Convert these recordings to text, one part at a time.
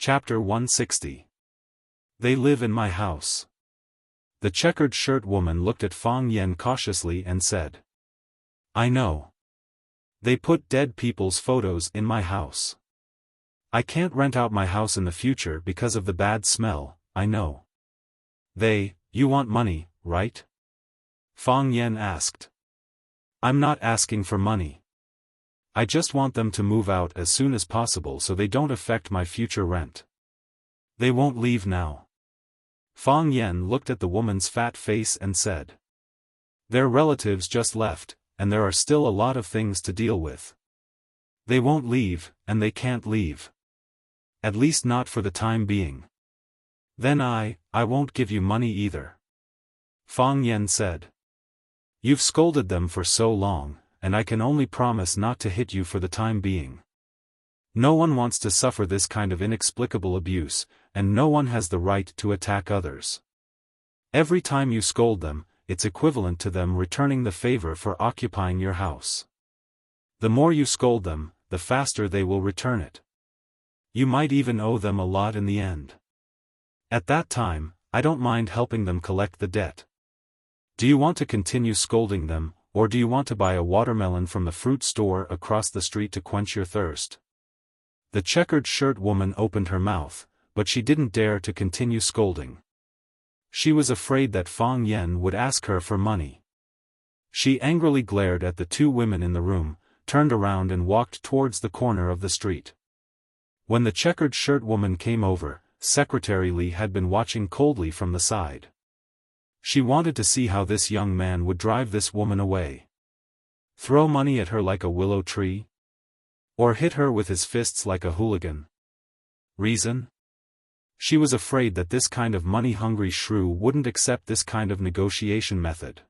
Chapter 160. They live in my house. The checkered shirt woman looked at Fang Yen cautiously and said, I know. They put dead people's photos in my house. I can't rent out my house in the future because of the bad smell, I know. You want money, right? Fang Yen asked. I'm not asking for money. I just want them to move out as soon as possible so they don't affect my future rent. They won't leave now. Fang Yen looked at the woman's fat face and said. Their relatives just left, and there are still a lot of things to deal with. They won't leave, and they can't leave. At least not for the time being. Then I won't give you money either. Fang Yen said. You've scolded them for so long, and I can only promise not to hit you for the time being. No one wants to suffer this kind of inexplicable abuse, and no one has the right to attack others. Every time you scold them, it's equivalent to them returning the favor for occupying your house. The more you scold them, the faster they will return it. You might even owe them a lot in the end. At that time, I don't mind helping them collect the debt. Do you want to continue scolding them, or do you want to buy a watermelon from the fruit store across the street to quench your thirst? The checkered shirt woman opened her mouth, but she didn't dare to continue scolding. She was afraid that Fang Yen would ask her for money. She angrily glared at the two women in the room, turned around and walked towards the corner of the street. When the checkered shirt woman came over, Secretary Li had been watching coldly from the side. She wanted to see how this young man would drive this woman away. Throw money at her like a willow tree? Or hit her with his fists like a hooligan? Reason? She was afraid that this kind of money-hungry shrew wouldn't accept this kind of negotiation method.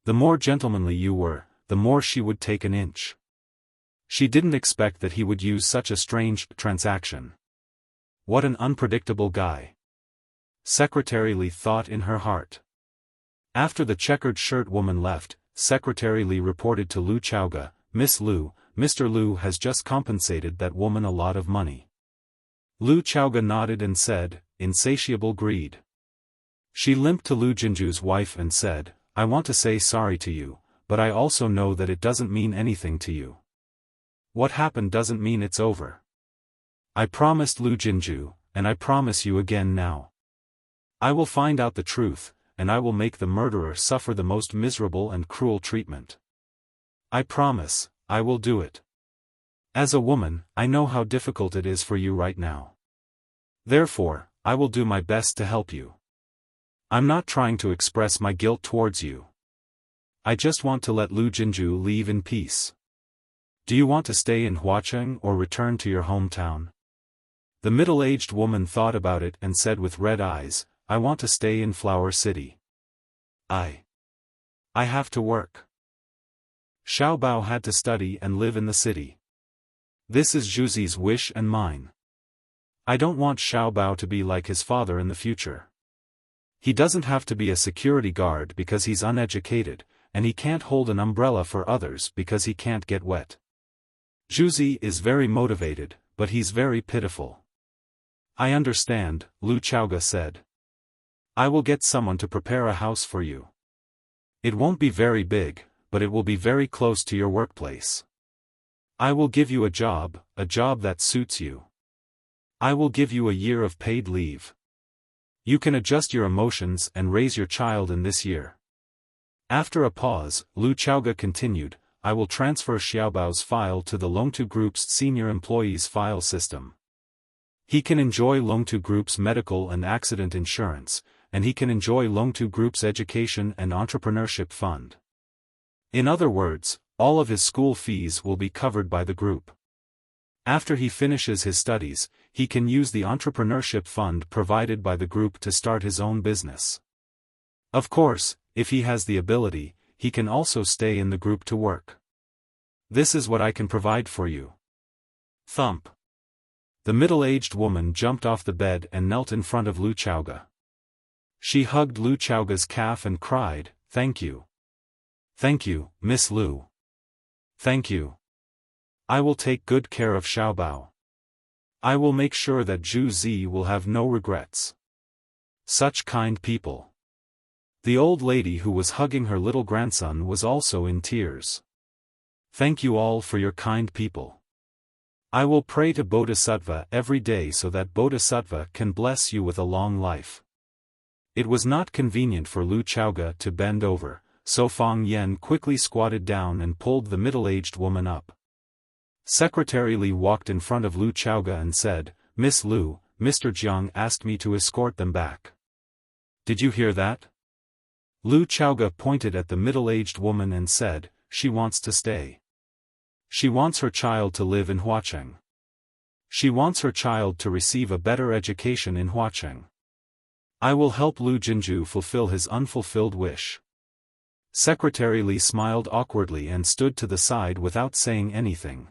The more gentlemanly you were, the more she would take an inch. She didn't expect that he would use such a strange transaction. What an unpredictable guy. Secretary Li thought in her heart. After the checkered shirt woman left, Secretary Li reported to Lu Chaoga, Miss Lu, Mr. Lu has just compensated that woman a lot of money. Lu Chaoga nodded and said, insatiable greed. She limped to Lu Jinju's wife and said, I want to say sorry to you, but I also know that it doesn't mean anything to you. What happened doesn't mean it's over. I promised Lu Jinju, and I promise you again now. I will find out the truth, and I will make the murderer suffer the most miserable and cruel treatment. I promise, I will do it. As a woman, I know how difficult it is for you right now. Therefore, I will do my best to help you. I'm not trying to express my guilt towards you. I just want to let Lu Jinju leave in peace. Do you want to stay in Huacheng or return to your hometown? The middle-aged woman thought about it and said with red eyes, I want to stay in Flower City. I have to work. Xiaobao had to study and live in the city. This is Zhuzi's wish and mine. I don't want Xiaobao to be like his father in the future. He doesn't have to be a security guard because he's uneducated, and he can't hold an umbrella for others because he can't get wet. Zhuzi is very motivated, but he's very pitiful. I understand, Lu Chaoga said. I will get someone to prepare a house for you. It won't be very big, but it will be very close to your workplace. I will give you a job that suits you. I will give you a year of paid leave. You can adjust your emotions and raise your child in this year. After a pause, Lu Chaoga continued, I will transfer Xiaobao's file to the Longtu Group's senior employees file system. He can enjoy Longtu Group's medical and accident insurance, and he can enjoy Longtu Group's education and entrepreneurship fund. In other words, all of his school fees will be covered by the group. After he finishes his studies, he can use the entrepreneurship fund provided by the group to start his own business. Of course, if he has the ability, he can also stay in the group to work. This is what I can provide for you. Thump. The middle-aged woman jumped off the bed and knelt in front of Lu Chaoga. She hugged Lu Chaoga's calf and cried, Thank you. Thank you, Miss Lu. Thank you. I will take good care of Xiaobao. I will make sure that Zhu Zi will have no regrets. Such kind people. The old lady who was hugging her little grandson was also in tears. Thank you all for your kind people. I will pray to Bodhisattva every day so that Bodhisattva can bless you with a long life. It was not convenient for Lu Chaoga to bend over, so Fang Yan quickly squatted down and pulled the middle-aged woman up. Secretary Li walked in front of Lu Chaoga and said, Miss Lu, Mr. Jiang asked me to escort them back. Did you hear that? Lu Chaoga pointed at the middle-aged woman and said, she wants to stay. She wants her child to live in Huacheng. She wants her child to receive a better education in Huacheng. I will help Lu Jinju fulfill his unfulfilled wish. Secretary Li smiled awkwardly and stood to the side without saying anything.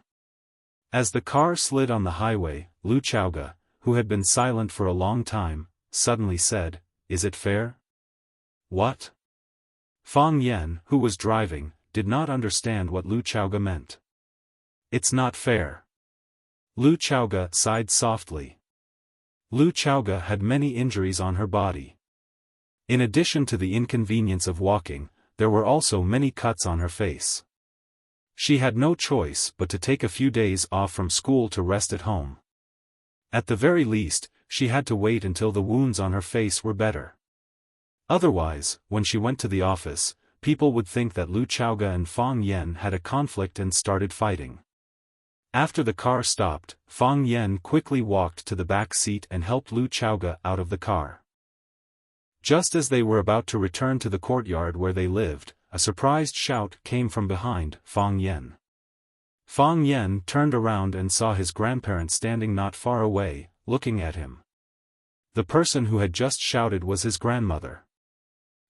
As the car slid on the highway, Lu Chaoga, who had been silent for a long time, suddenly said, Is it fair? What? Fang Yan, who was driving, did not understand what Lu Chaoga meant. It's not fair. Lu Chaoga sighed softly. Lu Chaoga had many injuries on her body. In addition to the inconvenience of walking, there were also many cuts on her face. She had no choice but to take a few days off from school to rest at home. At the very least, she had to wait until the wounds on her face were better. Otherwise, when she went to the office, people would think that Lu Chaoga and Fang Yan had a conflict and started fighting. After the car stopped, Fang Yan quickly walked to the back seat and helped Lu Chaoga out of the car. Just as they were about to return to the courtyard where they lived, a surprised shout came from behind Fang Yan. Fang Yan turned around and saw his grandparents standing not far away, looking at him. The person who had just shouted was his grandmother.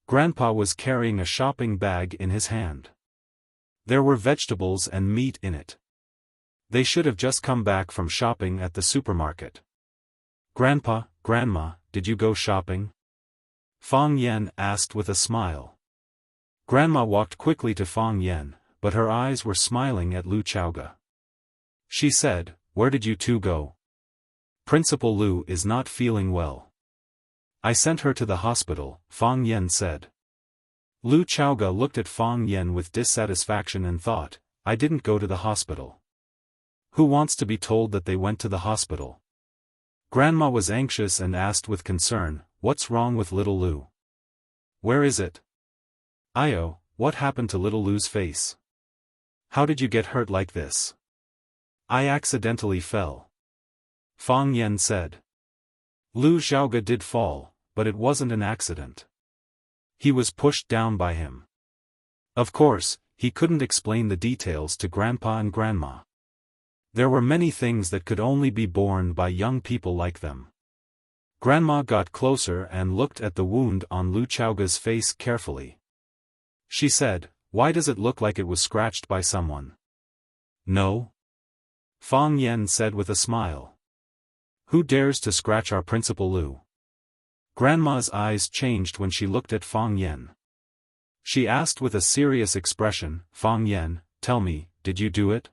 Grandpa was carrying a shopping bag in his hand. There were vegetables and meat in it. They should have just come back from shopping at the supermarket. Grandpa, Grandma, did you go shopping? Fang Yan asked with a smile. Grandma walked quickly to Fang Yan, but her eyes were smiling at Lu Chaoga. She said, Where did you two go? Principal Lu is not feeling well. I sent her to the hospital, Fang Yan said. Lu Chaoga looked at Fang Yan with dissatisfaction and thought, I didn't go to the hospital. Who wants to be told that they went to the hospital? Grandma was anxious and asked with concern, What's wrong with little Lu? Where is it? Io, what happened to little Lu's face? How did you get hurt like this? I accidentally fell. Fang Yan said. Lu Xiaoga did fall, but it wasn't an accident. He was pushed down by him. Of course, he couldn't explain the details to Grandpa and Grandma. There were many things that could only be borne by young people like them. Grandma got closer and looked at the wound on Lu Chaoga's face carefully. She said, Why does it look like it was scratched by someone? No? Fang Yan said with a smile. Who dares to scratch our Principal Lu? Grandma's eyes changed when she looked at Fang Yan. She asked with a serious expression, Fang Yan, tell me, did you do it?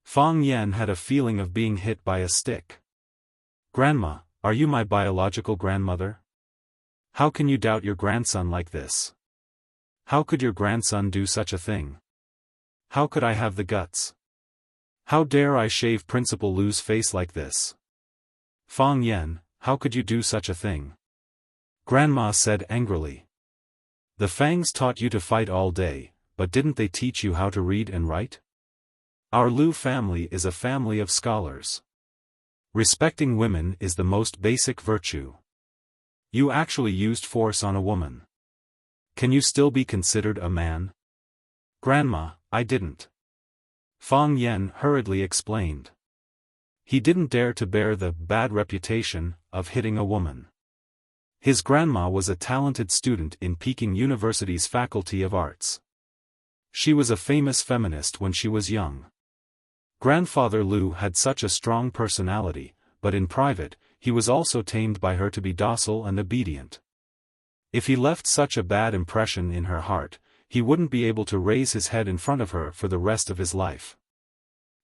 Fang Yan had a feeling of being hit by a stick. Grandma, are you my biological grandmother? How can you doubt your grandson like this? How could your grandson do such a thing? How could I have the guts? How dare I shave Principal Lu's face like this? Fang Yan, how could you do such a thing? Grandma said angrily. The Fangs taught you to fight all day, but didn't they teach you how to read and write? Our Lu family is a family of scholars. Respecting women is the most basic virtue. You actually used force on a woman. Can you still be considered a man? Grandma, I didn't. Fang Yan hurriedly explained. He didn't dare to bear the bad reputation of hitting a woman. His grandma was a talented student in Peking University's Faculty of Arts. She was a famous feminist when she was young. Grandfather Lu had such a strong personality, but in private, he was also tamed by her to be docile and obedient. If he left such a bad impression in her heart, he wouldn't be able to raise his head in front of her for the rest of his life.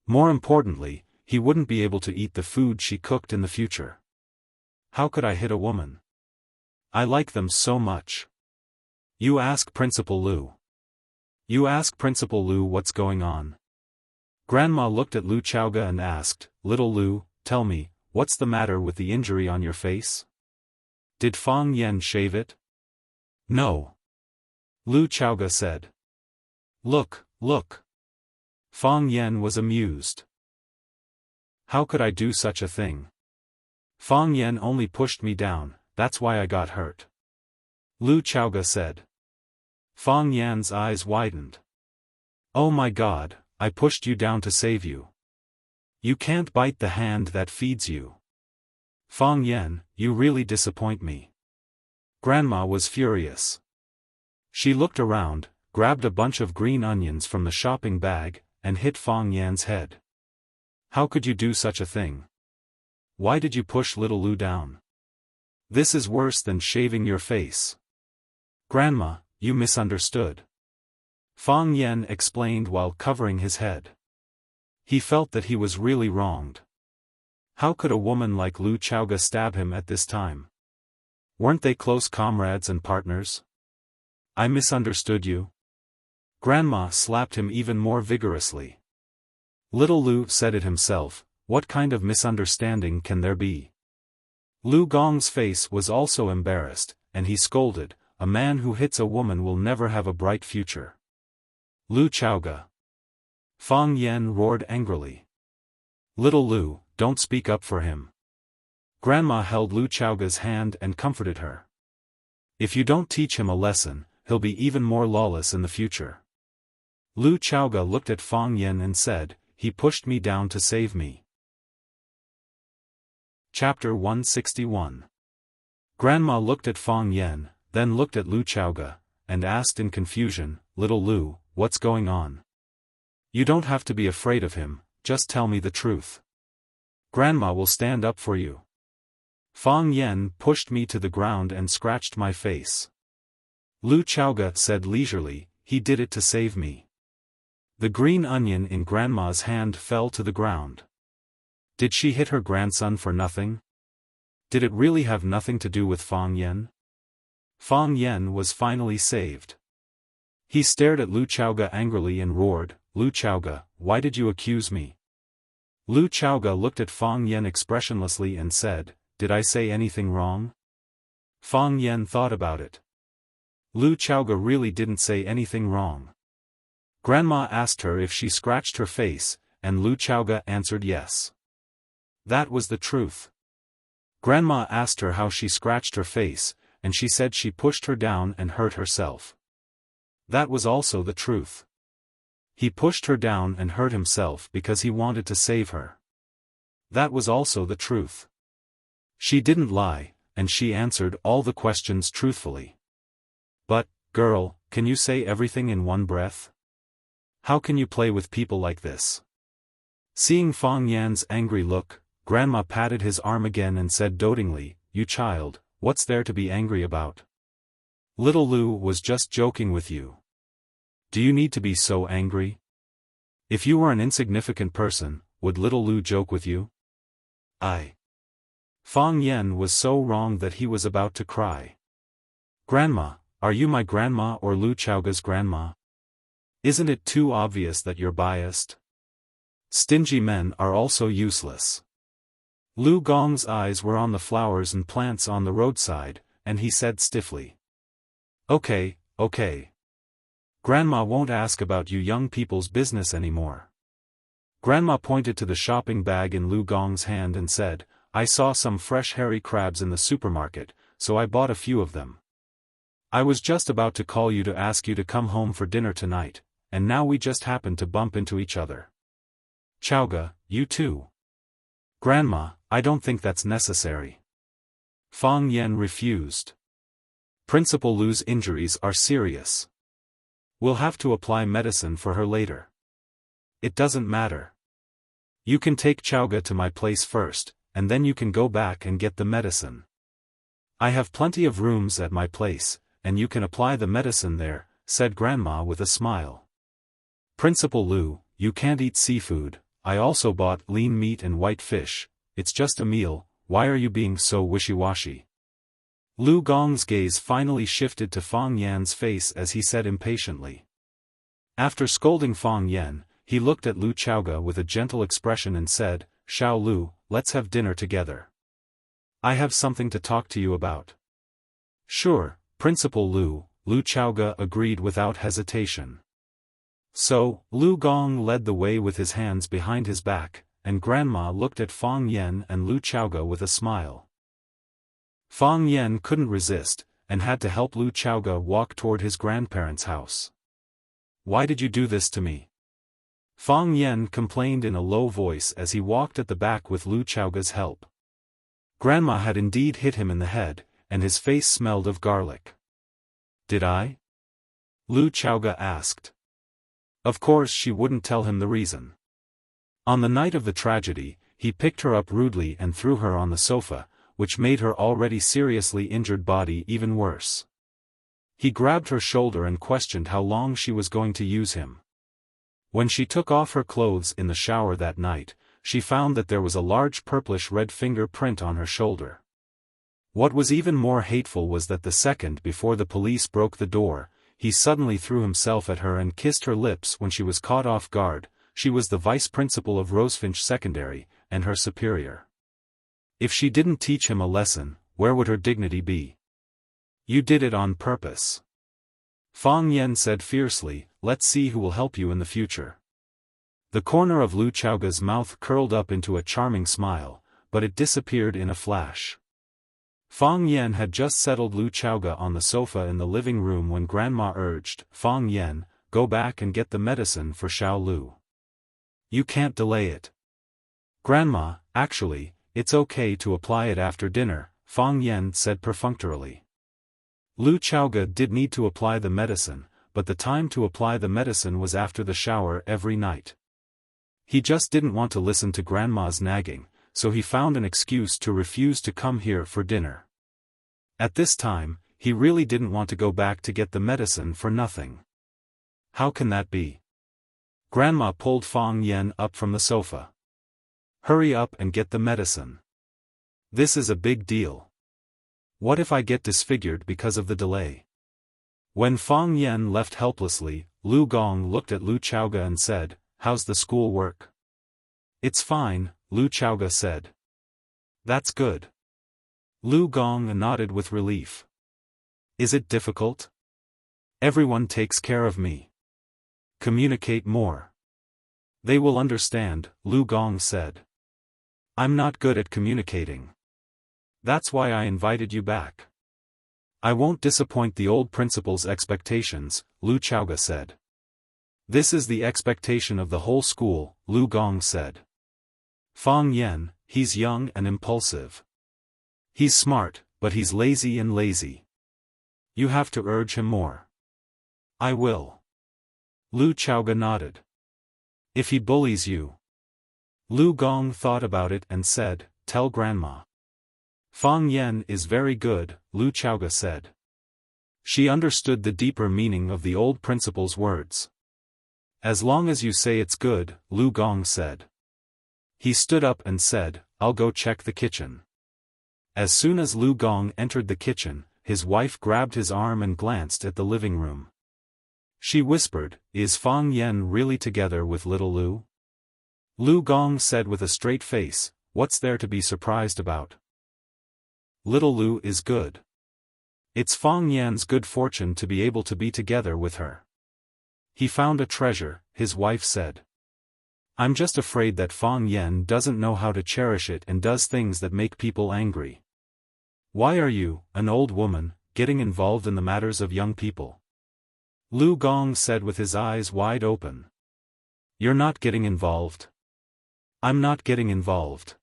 More importantly, he wouldn't be able to eat the food she cooked in the future. How could I hit a woman? I like them so much. You ask Principal Lu. You ask Principal Lu what's going on. Grandma looked at Lu Chaoga and asked, Little Lu, tell me, what's the matter with the injury on your face? Did Fang Yan shave it? No. Lu Chaoga said. Look, look. Fang Yan was amused. How could I do such a thing? Fang Yan only pushed me down, that's why I got hurt. Lu Chaoga said. Fang Yan's eyes widened. Oh my God, I pushed you down to save you. You can't bite the hand that feeds you. Fang Yan, you really disappoint me. Grandma was furious. She looked around, grabbed a bunch of green onions from the shopping bag, and hit Fang Yan's head. How could you do such a thing? Why did you push little Lu down? This is worse than shaving your face. Grandma, you misunderstood. Fang Yan explained while covering his head. He felt that he was really wronged. How could a woman like Lu Chaoga stab him at this time? Weren't they close comrades and partners? I misunderstood you. Grandma slapped him even more vigorously. Little Lu said it himself, what kind of misunderstanding can there be? Lu Gong's face was also embarrassed, and he scolded, a man who hits a woman will never have a bright future. Lu Chaoga. Fang Yan roared angrily. Little Lu, don't speak up for him. Grandma held Lu Chaoga's hand and comforted her. If you don't teach him a lesson, he'll be even more lawless in the future. Lu Chaoga looked at Fang Yan and said, he pushed me down to save me. Chapter 161. Grandma looked at Fang Yan, then looked at Lu Chaoga, and asked in confusion, Little Lu, what's going on? You don't have to be afraid of him, just tell me the truth. Grandma will stand up for you. Fang Yan pushed me to the ground and scratched my face. Lu Chaoga said leisurely, he did it to save me. The green onion in Grandma's hand fell to the ground. Did she hit her grandson for nothing? Did it really have nothing to do with Fang Yan? Fang Yan was finally saved. He stared at Lu Chaoga angrily and roared, Lu Chaoga, why did you accuse me? Lu Chaoga looked at Fang Yan expressionlessly and said, did I say anything wrong? Fang Yan thought about it. Lu Chaoga really didn't say anything wrong. Grandma asked her if she scratched her face, and Lu Chaoga answered yes. That was the truth. Grandma asked her how she scratched her face, and she said she pushed her down and hurt herself. That was also the truth. He pushed her down and hurt himself because he wanted to save her. That was also the truth. She didn't lie, and she answered all the questions truthfully. But, girl, can you say everything in one breath? How can you play with people like this? Seeing Fang Yan's angry look, Grandma patted his arm again and said dotingly, you child, what's there to be angry about? Little Lu was just joking with you. Do you need to be so angry? If you were an insignificant person, would Little Lu joke with you? Fang Yan was so wrong that he was about to cry. Grandma, are you my grandma or Lu Chaoga's grandma? Isn't it too obvious that you're biased? Stingy men are also useless. Lu Gong's eyes were on the flowers and plants on the roadside, and he said stiffly. Okay, okay. Grandma won't ask about you young people's business anymore. Grandma pointed to the shopping bag in Lu Gong's hand and said, I saw some fresh hairy crabs in the supermarket, so I bought a few of them. I was just about to call you to ask you to come home for dinner tonight, and now we just happened to bump into each other. Chaoga, you too. Grandma, I don't think that's necessary. Fang Yan refused. Principal Lu's injuries are serious. We'll have to apply medicine for her later. It doesn't matter. You can take Chaoga to my place first, and then you can go back and get the medicine. I have plenty of rooms at my place, and you can apply the medicine there, said Grandma with a smile. Principal Lu, you can't eat seafood, I also bought lean meat and white fish. It's just a meal, why are you being so wishy-washy? Lu Gong's gaze finally shifted to Fang Yan's face as he said impatiently. After scolding Fang Yan, he looked at Lu Chaoga with a gentle expression and said, Xiao Lu, let's have dinner together. I have something to talk to you about. Sure, Principal Lu, Lu Chaoga agreed without hesitation. So, Lu Gong led the way with his hands behind his back, and Grandma looked at Fang Yan and Lu Chaoga with a smile. Fang Yan couldn't resist, and had to help Lu Chaoga walk toward his grandparents' house. Why did you do this to me? Fang Yan complained in a low voice as he walked at the back with Lu Chaoga's help. Grandma had indeed hit him in the head, and his face smelled of garlic. Did I? Lu Chaoga asked. Of course she wouldn't tell him the reason. On the night of the tragedy, he picked her up rudely and threw her on the sofa, which made her already seriously injured body even worse. He grabbed her shoulder and questioned how long she was going to use him. When she took off her clothes in the shower that night, she found that there was a large purplish-red fingerprint on her shoulder. What was even more hateful was that the second before the police broke the door, he suddenly threw himself at her and kissed her lips when she was caught off guard. She was the vice principal of Rosefinch Secondary, and her superior. If she didn't teach him a lesson, where would her dignity be? You did it on purpose. Fang Yan said fiercely, let's see who will help you in the future. The corner of Lu Chaoga's mouth curled up into a charming smile, but it disappeared in a flash. Fang Yan had just settled Lu Chaoga on the sofa in the living room when Grandma urged, Fang Yan, go back and get the medicine for Xiao Lu. You can't delay it. Grandma, actually, it's okay to apply it after dinner, Fang Yan said perfunctorily. Lu Chaoga did need to apply the medicine, but the time to apply the medicine was after the shower every night. He just didn't want to listen to Grandma's nagging, so he found an excuse to refuse to come here for dinner. At this time, he really didn't want to go back to get the medicine for nothing. How can that be? Grandma pulled Fang Yan up from the sofa. Hurry up and get the medicine. This is a big deal. What if I get disfigured because of the delay? When Fang Yan left helplessly, Lu Gong looked at Lu Chaoga and said, how's the school work? It's fine, Lu Chaoga said. That's good. Lu Gong nodded with relief. Is it difficult? Everyone takes care of me. Communicate more. They will understand, Lu Gong said. I'm not good at communicating. That's why I invited you back. I won't disappoint the old principal's expectations, Lu Chaoga said. This is the expectation of the whole school, Lu Gong said. Fang Yan, he's young and impulsive. He's smart, but he's lazy and lazy. You have to urge him more. I will. Lu Chaoga nodded. If he bullies you. Lu Gong thought about it and said, tell Grandma. Fang Yan is very good, Lu Chaoga said. She understood the deeper meaning of the old principal's words. As long as you say it's good, Lu Gong said. He stood up and said, I'll go check the kitchen. As soon as Lu Gong entered the kitchen, his wife grabbed his arm and glanced at the living room. She whispered, is Fang Yan really together with little Lu? Lu Gong said with a straight face, what's there to be surprised about? Little Lu is good. It's Fang Yan's good fortune to be able to be together with her. He found a treasure, his wife said. I'm just afraid that Fang Yan doesn't know how to cherish it and does things that make people angry. Why are you, an old woman, getting involved in the matters of young people? Lu Gong said with his eyes wide open. You're not getting involved. I'm not getting involved.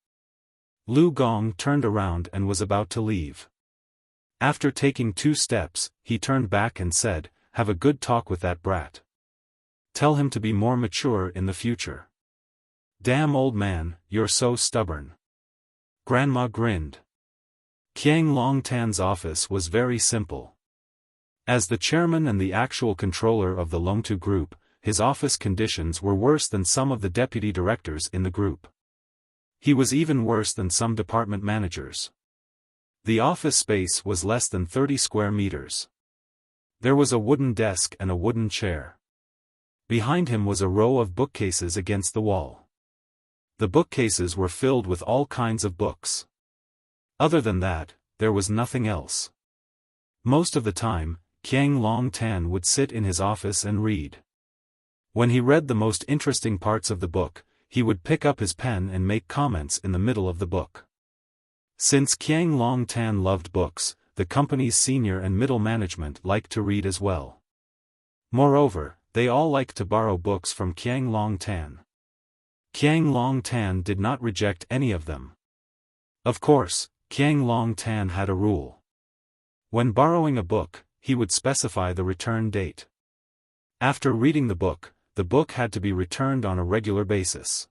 Lu Gong turned around and was about to leave. After taking 2 steps, he turned back and said, have a good talk with that brat. Tell him to be more mature in the future. Damn old man, you're so stubborn. Grandma grinned. Qiang Longtan's office was very simple. As the chairman and the actual controller of the Longtu group, his office conditions were worse than some of the deputy directors in the group. He was even worse than some department managers. The office space was less than 30 square meters. There was a wooden desk and a wooden chair. Behind him was a row of bookcases against the wall. The bookcases were filled with all kinds of books. Other than that, there was nothing else. Most of the time, Qiang Longtan would sit in his office and read. When he read the most interesting parts of the book, he would pick up his pen and make comments in the middle of the book. Since Qiang Longtan loved books, the company's senior and middle management liked to read as well. Moreover, they all liked to borrow books from Qiang Longtan. Qiang Longtan did not reject any of them. Of course, Qiang Longtan had a rule. When borrowing a book, he would specify the return date. After reading the book had to be returned on a regular basis.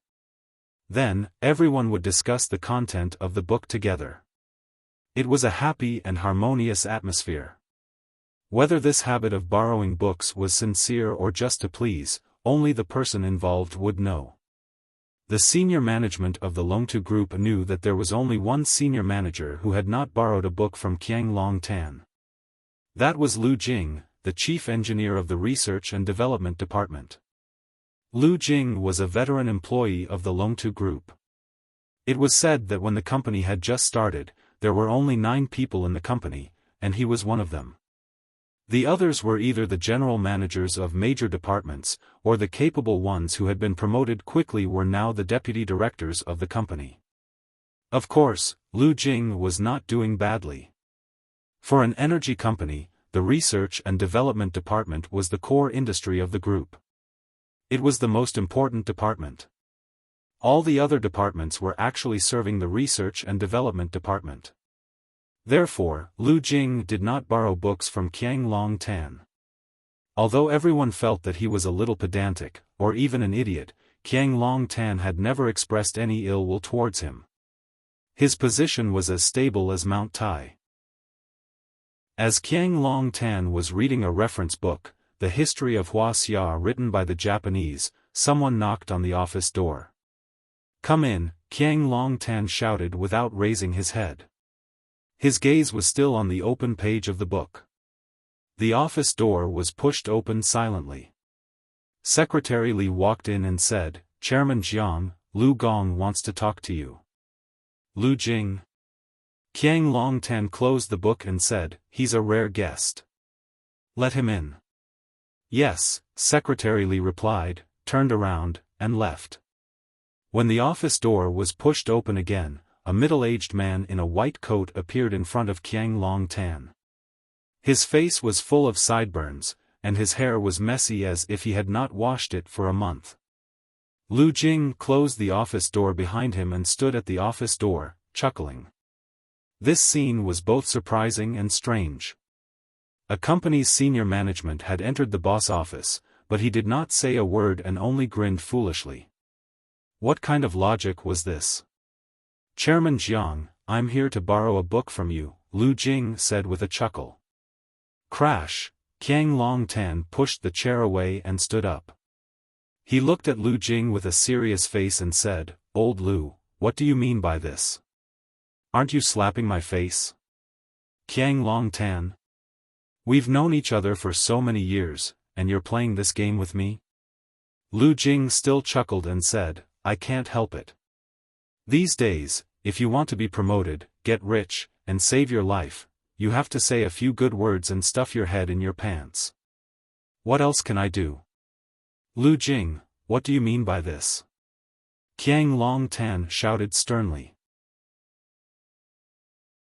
Then, everyone would discuss the content of the book together. It was a happy and harmonious atmosphere. Whether this habit of borrowing books was sincere or just to please, only the person involved would know. The senior management of the Longtu Group knew that there was only one senior manager who had not borrowed a book from Qiang Longtan. That was Lu Jing, the chief engineer of the Research and Development Department. Lu Jing was a veteran employee of the Longtu Group. It was said that when the company had just started, there were only 9 people in the company, and he was one of them. The others were either the general managers of major departments, or the capable ones who had been promoted quickly were now the deputy directors of the company. Of course, Lu Jing was not doing badly. For an energy company, the research and development department was the core industry of the group. It was the most important department. All the other departments were actually serving the research and development department. Therefore, Lu Jing did not borrow books from Qiang Longtan. Although everyone felt that he was a little pedantic, or even an idiot, Qiang Longtan had never expressed any ill will towards him. His position was as stable as Mount Tai. As Qiang Longtan was reading a reference book, The History of Wuxia written by the Japanese, someone knocked on the office door. "Come in," Qiang Longtan shouted without raising his head. His gaze was still on the open page of the book. The office door was pushed open silently. Secretary Li walked in and said, "Chairman Jiang, Lu Gong wants to talk to you." "Lu Jing?" Qiang Longtan closed the book and said, "He's a rare guest. Let him in." "Yes," Secretary Li replied, turned around, and left. When the office door was pushed open again, a middle-aged man in a white coat appeared in front of Qiang Longtan. His face was full of sideburns, and his hair was messy as if he had not washed it for a month. Lu Jing closed the office door behind him and stood at the office door, chuckling. This scene was both surprising and strange. A company's senior management had entered the boss office, but he did not say a word and only grinned foolishly. What kind of logic was this? "Chairman Jiang, I'm here to borrow a book from you," Lu Jing said with a chuckle. Crash! Qiang Longtan pushed the chair away and stood up. He looked at Lu Jing with a serious face and said, "Old Lu, what do you mean by this? Aren't you slapping my face? Qiang Longtan? We've known each other for so many years, and you're playing this game with me?" Lu Jing still chuckled and said, "I can't help it. These days, if you want to be promoted, get rich, and save your life, you have to say a few good words and stuff your head in your pants. What else can I do?" "Lu Jing, what do you mean by this?" Qiang Longtan shouted sternly.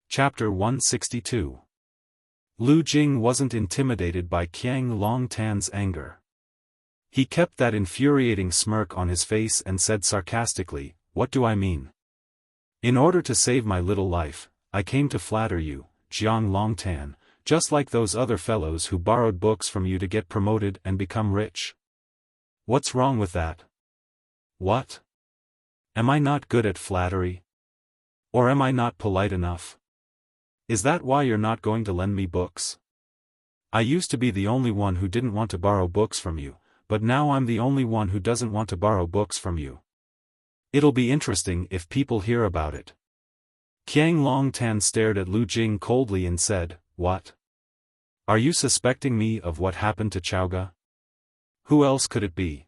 Chapter 162. Lu Jing wasn't intimidated by Qiang Longtan's anger. He kept that infuriating smirk on his face and said sarcastically, "What do I mean? In order to save my little life, I came to flatter you, Qiang Longtan, just like those other fellows who borrowed books from you to get promoted and become rich. What's wrong with that? What? Am I not good at flattery? Or am I not polite enough? Is that why you're not going to lend me books? I used to be the only one who didn't want to borrow books from you, but now I'm the only one who doesn't want to borrow books from you. It'll be interesting if people hear about it. Qiang Longtan stared at Lu Jing coldly and said, "What? Are you suspecting me of what happened to Chaoga? Who else could it be?"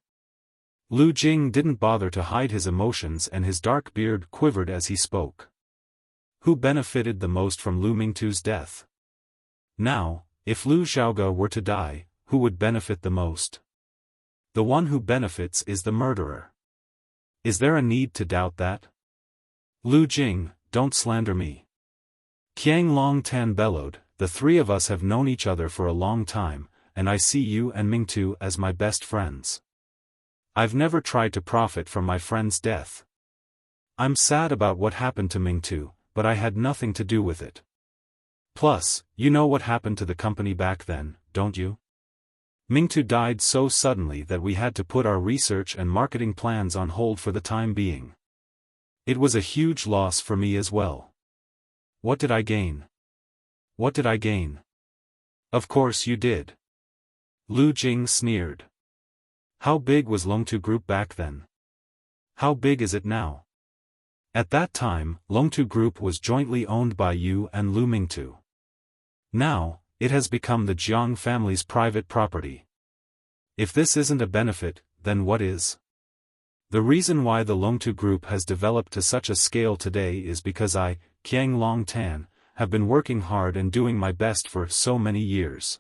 Lu Jing didn't bother to hide his emotions and his dark beard quivered as he spoke. Who benefited the most from Lu Mingtu's death? Now, if Lu Xiaoga were to die, who would benefit the most? The one who benefits is the murderer. Is there a need to doubt that? Lu Jing, don't slander me. Qiang Longtan bellowed, the three of us have known each other for a long time, and I see you and Mingtu as my best friends. I've never tried to profit from my friend's death. I'm sad about what happened to Mingtu, but I had nothing to do with it. Plus, you know what happened to the company back then, don't you? Mingtu died so suddenly that we had to put our research and marketing plans on hold for the time being. It was a huge loss for me as well. What did I gain? What did I gain? Of course you did. Lu Jing sneered. How big was Longtu Group back then? How big is it now? At that time, Longtu Group was jointly owned by you and Lu Mingtu. Now, it has become the Jiang family's private property. If this isn't a benefit, then what is? The reason why the Longtu Group has developed to such a scale today is because I, Qiang Longtan, have been working hard and doing my best for so many years.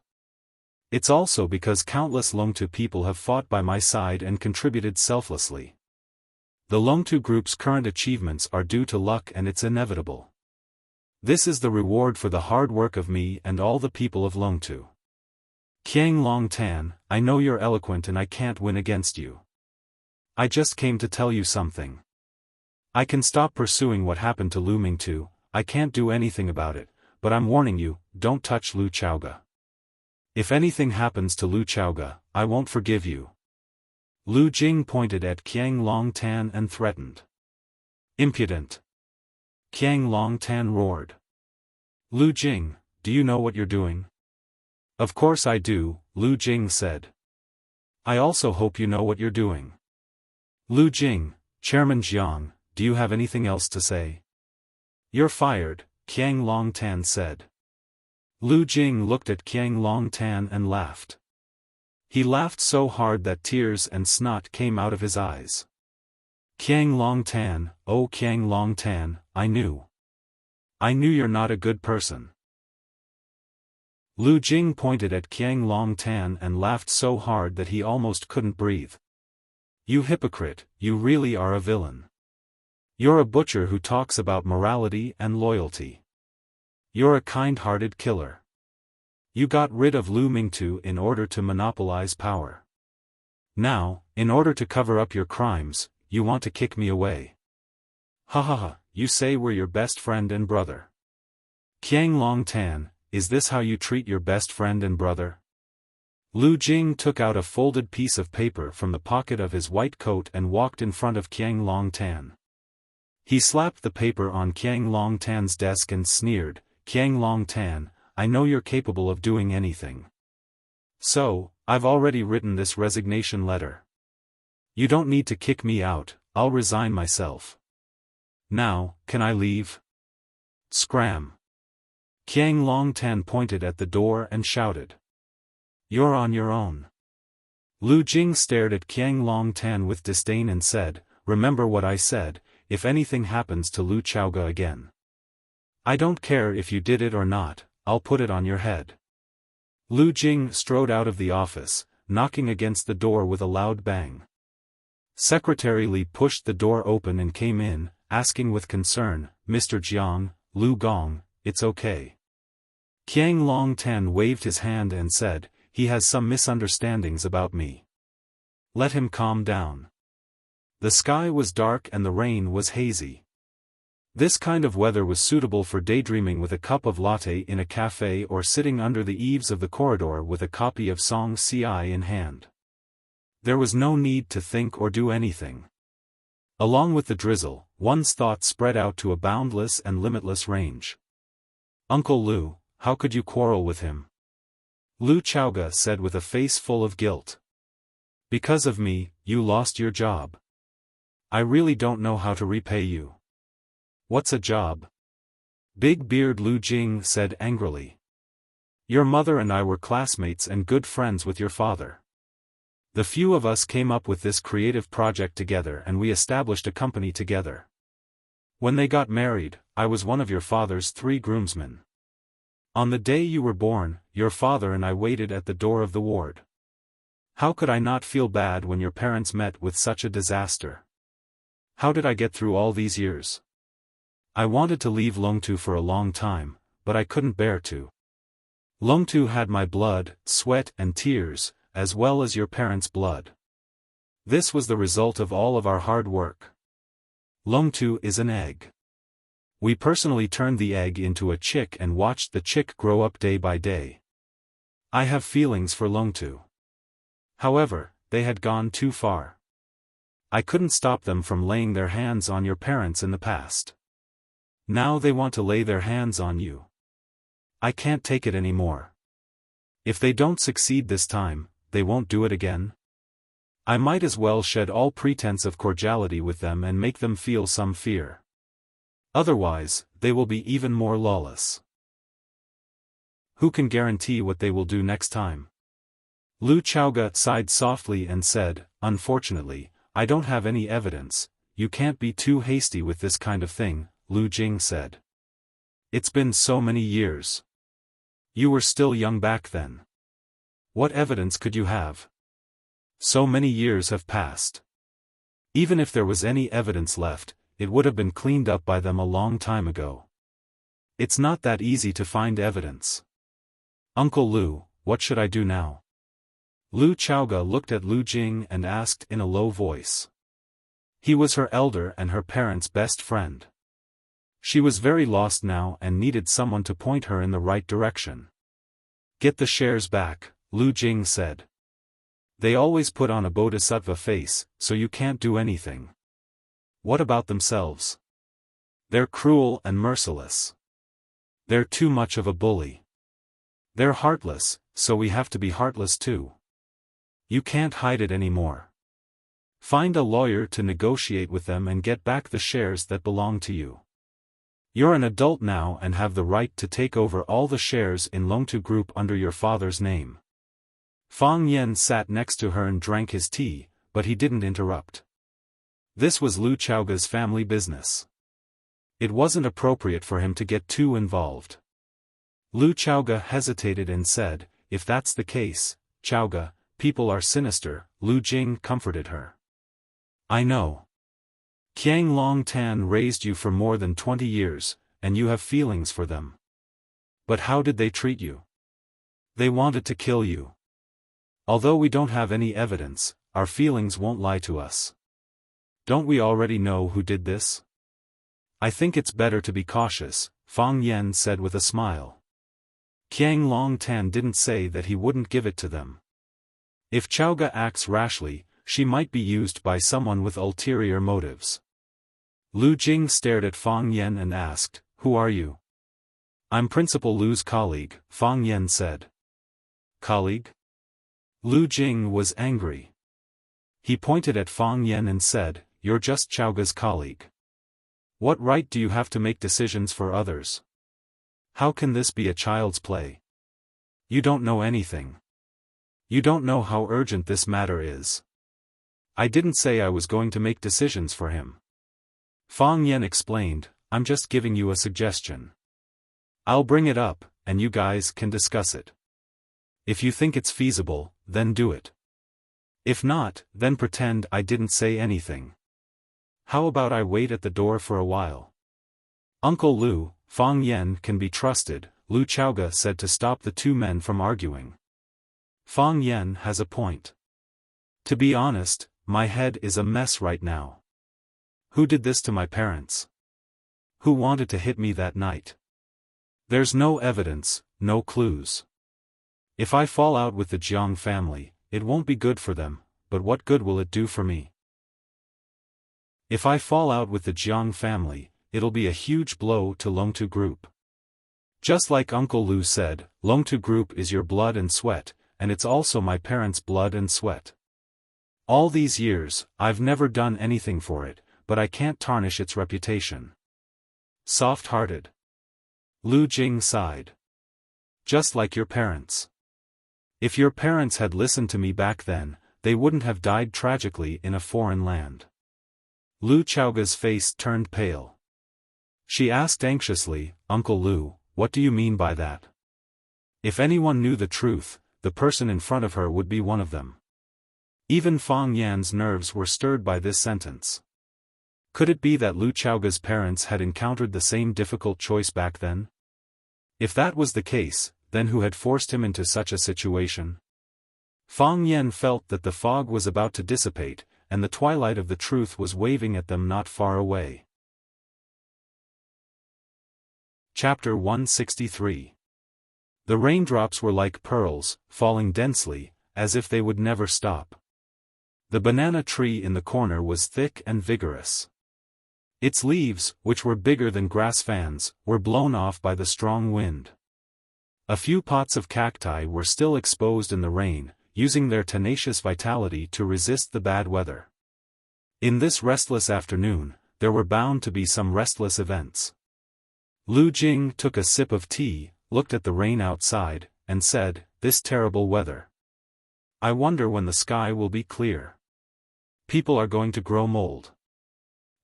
It's also because countless Longtu people have fought by my side and contributed selflessly. The Longtu Group's current achievements are due to luck and it's inevitable. This is the reward for the hard work of me and all the people of Longtu. Qiang Longtan, I know you're eloquent and I can't win against you. I just came to tell you something. I can stop pursuing what happened to Lu Mingtu, I can't do anything about it, but I'm warning you, don't touch Lu Xiaoga. If anything happens to Lu Xiaoga, I won't forgive you. Lu Jing pointed at Qiang Longtan and threatened. Impudent! Qiang Longtan roared. Lu Jing, do you know what you're doing? Of course I do, Lu Jing said. I also hope you know what you're doing. Lu Jing, Chairman Jiang, do you have anything else to say? You're fired, Qiang Longtan said. Lu Jing looked at Qiang Longtan and laughed. He laughed so hard that tears and snot came out of his eyes. Qiang Longtan, oh Qiang Longtan, I knew you're not a good person. Lu Jing pointed at Qiang Longtan and laughed so hard that he almost couldn't breathe. You hypocrite, you really are a villain. You're a butcher who talks about morality and loyalty. You're a kind-hearted killer. You got rid of Lu Mingtu in order to monopolize power. Now, in order to cover up your crimes, you want to kick me away. Ha ha ha, you say we're your best friend and brother. Qiang Longtan, is this how you treat your best friend and brother? Lu Jing took out a folded piece of paper from the pocket of his white coat and walked in front of Qiang Longtan. He slapped the paper on Qiang Longtan's desk and sneered, Qiang Longtan, I know you're capable of doing anything. So, I've already written this resignation letter. You don't need to kick me out, I'll resign myself. Now, can I leave? Scram! Qiang Longtan pointed at the door and shouted. You're on your own. Lu Jing stared at Qiang Longtan with disdain and said, remember what I said, if anything happens to Lu Xiaoga again. I don't care if you did it or not, I'll put it on your head. Lu Jing strode out of the office, knocking against the door with a loud bang. Secretary Li pushed the door open and came in, asking with concern, Mr. Jiang, Lu Gong, it's okay. Qiang Longtan waved his hand and said, he has some misunderstandings about me. Let him calm down. The sky was dark and the rain was hazy. This kind of weather was suitable for daydreaming with a cup of latte in a cafe or sitting under the eaves of the corridor with a copy of Song Ci in hand. There was no need to think or do anything. Along with the drizzle, one's thoughts spread out to a boundless and limitless range. Uncle Lu, how could you quarrel with him? Lu Xiaoga said with a face full of guilt. Because of me, you lost your job. I really don't know how to repay you. What's a job? Big Beard Lu Jing said angrily. Your mother and I were classmates and good friends with your father. The few of us came up with this creative project together and we established a company together. When they got married, I was one of your father's 3 groomsmen. On the day you were born, your father and I waited at the door of the ward. How could I not feel bad when your parents met with such a disaster? How did I get through all these years? I wanted to leave Longtu for a long time, but I couldn't bear to. Longtu had my blood, sweat and tears, as well as your parents' blood. This was the result of all of our hard work. Longtu is an egg. We personally turned the egg into a chick and watched the chick grow up day by day. I have feelings for Longtu. However, they had gone too far. I couldn't stop them from laying their hands on your parents in the past. Now they want to lay their hands on you. I can't take it anymore. If they don't succeed this time, they won't do it again. I might as well shed all pretense of cordiality with them and make them feel some fear. Otherwise, they will be even more lawless. Who can guarantee what they will do next time? Lu Chaoga sighed softly and said, Unfortunately, I don't have any evidence. You can't be too hasty with this kind of thing, Lu Jing said. It's been so many years. You were still young back then. What evidence could you have? So many years have passed. Even if there was any evidence left, it would have been cleaned up by them a long time ago. It's not that easy to find evidence. Uncle Lu, what should I do now? Lu Chaoga looked at Lu Jing and asked in a low voice. He was her elder and her parents' best friend. She was very lost now and needed someone to point her in the right direction. Get the shares back, Lu Jing said. They always put on a bodhisattva face, so you can't do anything. What about themselves? They're cruel and merciless. They're too much of a bully. They're heartless, so we have to be heartless too. You can't hide it anymore. Find a lawyer to negotiate with them and get back the shares that belong to you. You're an adult now and have the right to take over all the shares in Longtu Group under your father's name. Fang Yen sat next to her and drank his tea, but he didn't interrupt. This was Lu Chaoga's family business. It wasn't appropriate for him to get too involved. Lu Chaoga hesitated and said, If that's the case, Chaoga, people are sinister, Lu Jing comforted her. I know. Qiang Long Tan raised you for more than 20 years, and you have feelings for them. But how did they treat you? They wanted to kill you. Although we don't have any evidence, our feelings won't lie to us. Don't we already know who did this? I think it's better to be cautious, Fang Yen said with a smile. Qiang Long Tan didn't say that he wouldn't give it to them. If Chaoga acts rashly, she might be used by someone with ulterior motives. Lu Jing stared at Fang Yen and asked, Who are you? I'm Principal Lu's colleague, Fang Yen said. Colleague? Lu Jing was angry. He pointed at Fang Yen and said, You're just Chaoga's colleague. What right do you have to make decisions for others? How can this be a child's play? You don't know anything. You don't know how urgent this matter is. I didn't say I was going to make decisions for him. Fang Yen explained, I'm just giving you a suggestion. I'll bring it up, and you guys can discuss it. If you think it's feasible, then do it. If not, then pretend I didn't say anything. How about I wait at the door for a while? Uncle Lu, Fang Yen can be trusted, Lu Chaoga said to stop the two men from arguing. Fang Yen has a point. To be honest, my head is a mess right now. Who did this to my parents? Who wanted to hit me that night? There's no evidence, no clues. If I fall out with the Jiang family, it won't be good for them, but what good will it do for me? If I fall out with the Jiang family, it'll be a huge blow to Longtu Group. Just like Uncle Lu said, Longtu Group is your blood and sweat, and it's also my parents' blood and sweat. All these years, I've never done anything for it, but I can't tarnish its reputation. Soft-hearted. Lu Jing sighed. Just like your parents. If your parents had listened to me back then, they wouldn't have died tragically in a foreign land. Lu Chaoga's face turned pale. She asked anxiously, Uncle Lu, what do you mean by that? If anyone knew the truth, the person in front of her would be one of them. Even Fang Yan's nerves were stirred by this sentence. Could it be that Lu Chaoga's parents had encountered the same difficult choice back then? If that was the case, then who had forced him into such a situation? Fang Yan felt that the fog was about to dissipate, and the twilight of the truth was waving at them not far away. Chapter 163. The raindrops were like pearls, falling densely, as if they would never stop. The banana tree in the corner was thick and vigorous. Its leaves, which were bigger than grass fans, were blown off by the strong wind. A few pots of cacti were still exposed in the rain, using their tenacious vitality to resist the bad weather. In this restless afternoon, there were bound to be some restless events. Lu Jing took a sip of tea, looked at the rain outside, and said, "This terrible weather. I wonder when the sky will be clear. People are going to grow mold."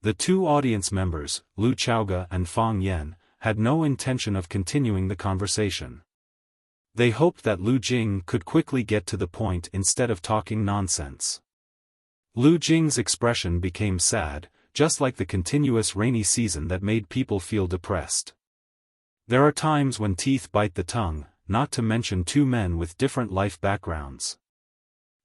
The two audience members, Lu Chaoga and Fang Yan, had no intention of continuing the conversation. They hoped that Lu Jing could quickly get to the point instead of talking nonsense. Lu Jing's expression became sad, just like the continuous rainy season that made people feel depressed. There are times when teeth bite the tongue, not to mention two men with different life backgrounds.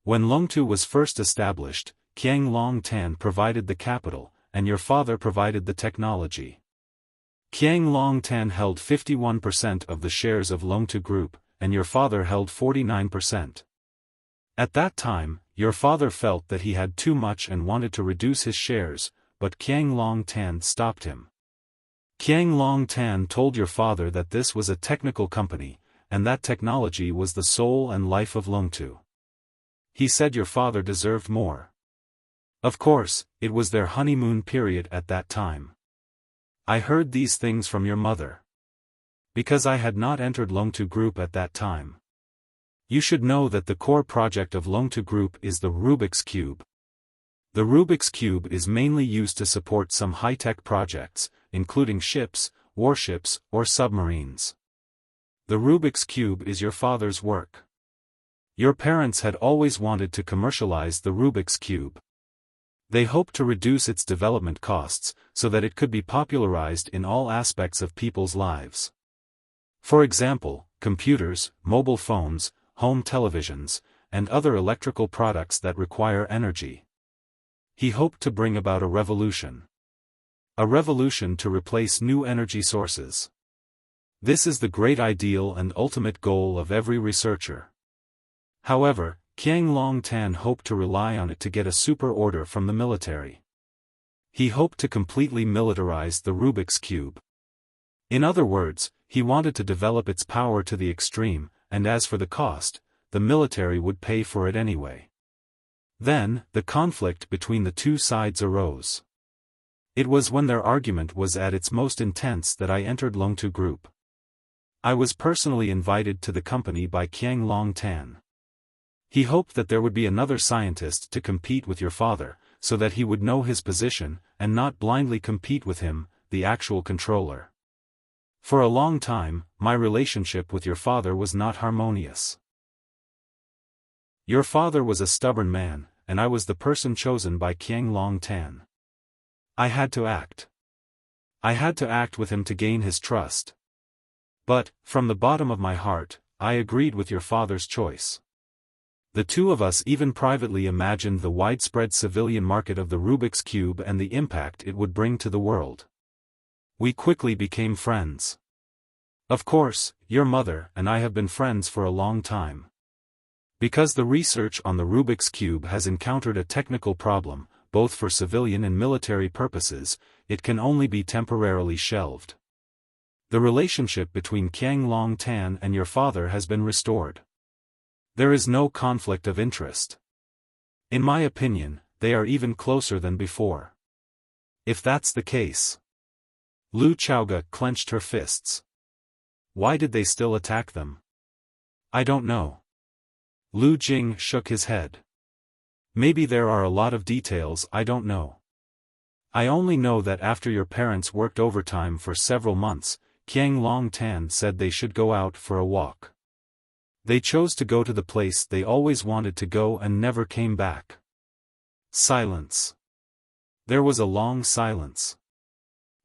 When Longtu was first established, Qiang Long Tan provided the capital, and your father provided the technology. Qiang Long Tan held 51% of the shares of Longtu Group, and your father held 49%. At that time, your father felt that he had too much and wanted to reduce his shares, but Qiang Long Tan stopped him. Qiang Long Tan told your father that this was a technical company, and that technology was the soul and life of Longtu. He said your father deserved more. Of course, it was their honeymoon period at that time. I heard these things from your mother. Because I had not entered Longtu Group at that time. You should know that the core project of Longtu Group is the Rubik's Cube. The Rubik's Cube is mainly used to support some high-tech projects, including ships, warships, or submarines. The Rubik's Cube is your father's work. Your parents had always wanted to commercialize the Rubik's Cube. They hoped to reduce its development costs, so that it could be popularized in all aspects of people's lives. For example, computers, mobile phones, home televisions, and other electrical products that require energy. He hoped to bring about a revolution. A revolution to replace new energy sources. This is the great ideal and ultimate goal of every researcher. However, Qiang Long Tan hoped to rely on it to get a super order from the military. He hoped to completely militarize the Rubik's Cube. In other words, he wanted to develop its power to the extreme, and as for the cost, the military would pay for it anyway. Then, the conflict between the two sides arose. It was when their argument was at its most intense that I entered Longtu Group. I was personally invited to the company by Qiang Long Tan. He hoped that there would be another scientist to compete with your father, so that he would know his position, and not blindly compete with him, the actual controller. For a long time, my relationship with your father was not harmonious. Your father was a stubborn man, and I was the person chosen by Qiang Long Tan. I had to act. I had to act with him to gain his trust. But, from the bottom of my heart, I agreed with your father's choice. The two of us even privately imagined the widespread civilian market of the Rubik's Cube and the impact it would bring to the world. We quickly became friends. Of course, your mother and I have been friends for a long time. Because the research on the Rubik's Cube has encountered a technical problem, both for civilian and military purposes, it can only be temporarily shelved. The relationship between Qiang Long Tan and your father has been restored. There is no conflict of interest. In my opinion, they are even closer than before. If that's the case. Lu Chaoga clenched her fists. Why did they still attack them? I don't know. Lu Jing shook his head. Maybe there are a lot of details I don't know. I only know that after your parents worked overtime for several months, Qiang Long Tan said they should go out for a walk. They chose to go to the place they always wanted to go and never came back. Silence. There was a long silence.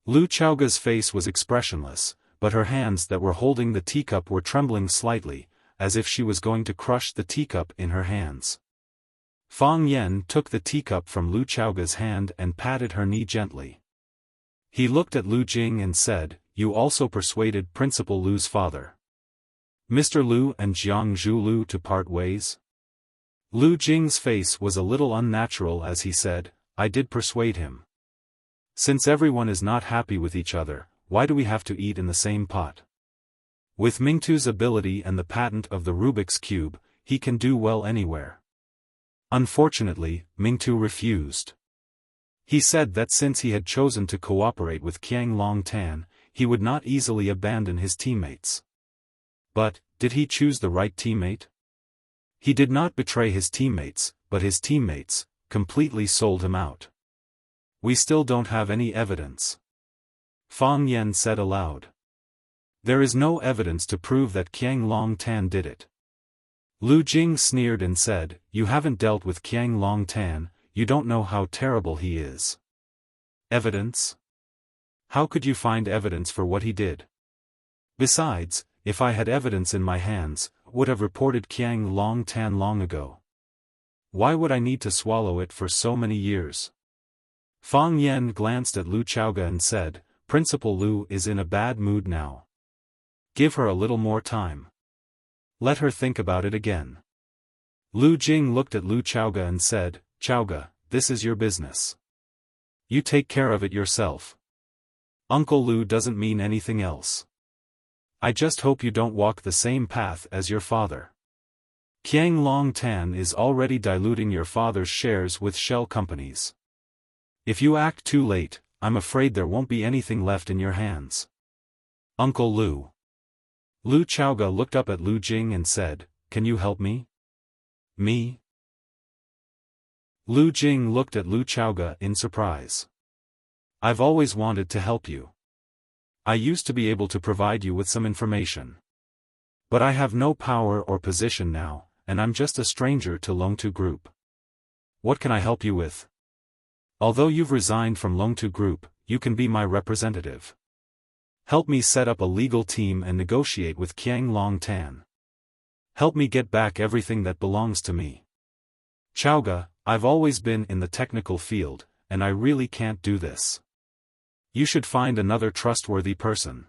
Lu Chaoga's face was expressionless, but her hands that were holding the teacup were trembling slightly, as if she was going to crush the teacup in her hands. Fang Yen took the teacup from Lu Chaoga's hand and patted her knee gently. He looked at Lu Jing and said, "You also persuaded Principal Lu's father, Mr. Lu and Jiang Zhu Lu, to part ways?" Lu Jing's face was a little unnatural as he said, "I did persuade him. Since everyone is not happy with each other, why do we have to eat in the same pot? With Mingtu's ability and the patent of the Rubik's Cube, he can do well anywhere." Unfortunately, Mingtu refused. He said that since he had chosen to cooperate with Qiang Long Tan, he would not easily abandon his teammates. But, did he choose the right teammate? He did not betray his teammates, but his teammates completely sold him out. "We still don't have any evidence," Fang Yen said aloud. "There is no evidence to prove that Qiang Long Tan did it." Lu Jing sneered and said, "You haven't dealt with Qiang Long Tan, you don't know how terrible he is." "Evidence? How could you find evidence for what he did? Besides, if I had evidence in my hands, I would have reported Qiang Long Tan long ago. Why would I need to swallow it for so many years?" Fang Yen glanced at Lu Chaoga and said, "Principal Lu is in a bad mood now. Give her a little more time. Let her think about it again." Lu Jing looked at Lu Chaoga and said, "Chaoga, this is your business. You take care of it yourself. Uncle Lu doesn't mean anything else. I just hope you don't walk the same path as your father. Qiang Long Tan is already diluting your father's shares with shell companies. If you act too late, I'm afraid there won't be anything left in your hands. Uncle Lu." Lu Chaoga looked up at Lu Jing and said, "Can you help me?" "Me?" Lu Jing looked at Lu Chaoga in surprise. "I've always wanted to help you. I used to be able to provide you with some information. But I have no power or position now, and I'm just a stranger to Longtu Group. What can I help you with? Although you've resigned from Longtu Group, you can be my representative. Help me set up a legal team and negotiate with Qiang Long Tan. Help me get back everything that belongs to me. Chaoga, I've always been in the technical field, and I really can't do this. You should find another trustworthy person."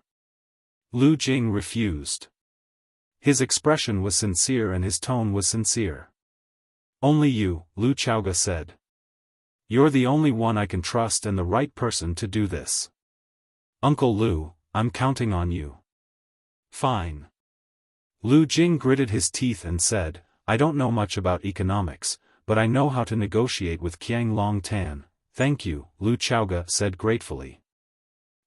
Lu Jing refused. His expression was sincere and his tone was sincere. "Only you," Lu Chaoga said. "You're the only one I can trust and the right person to do this. Uncle Lu, I'm counting on you." "Fine." Lu Jing gritted his teeth and said, "I don't know much about economics, but I know how to negotiate with Qiang Long Tan." "Thank you," Lu Chaoga said gratefully.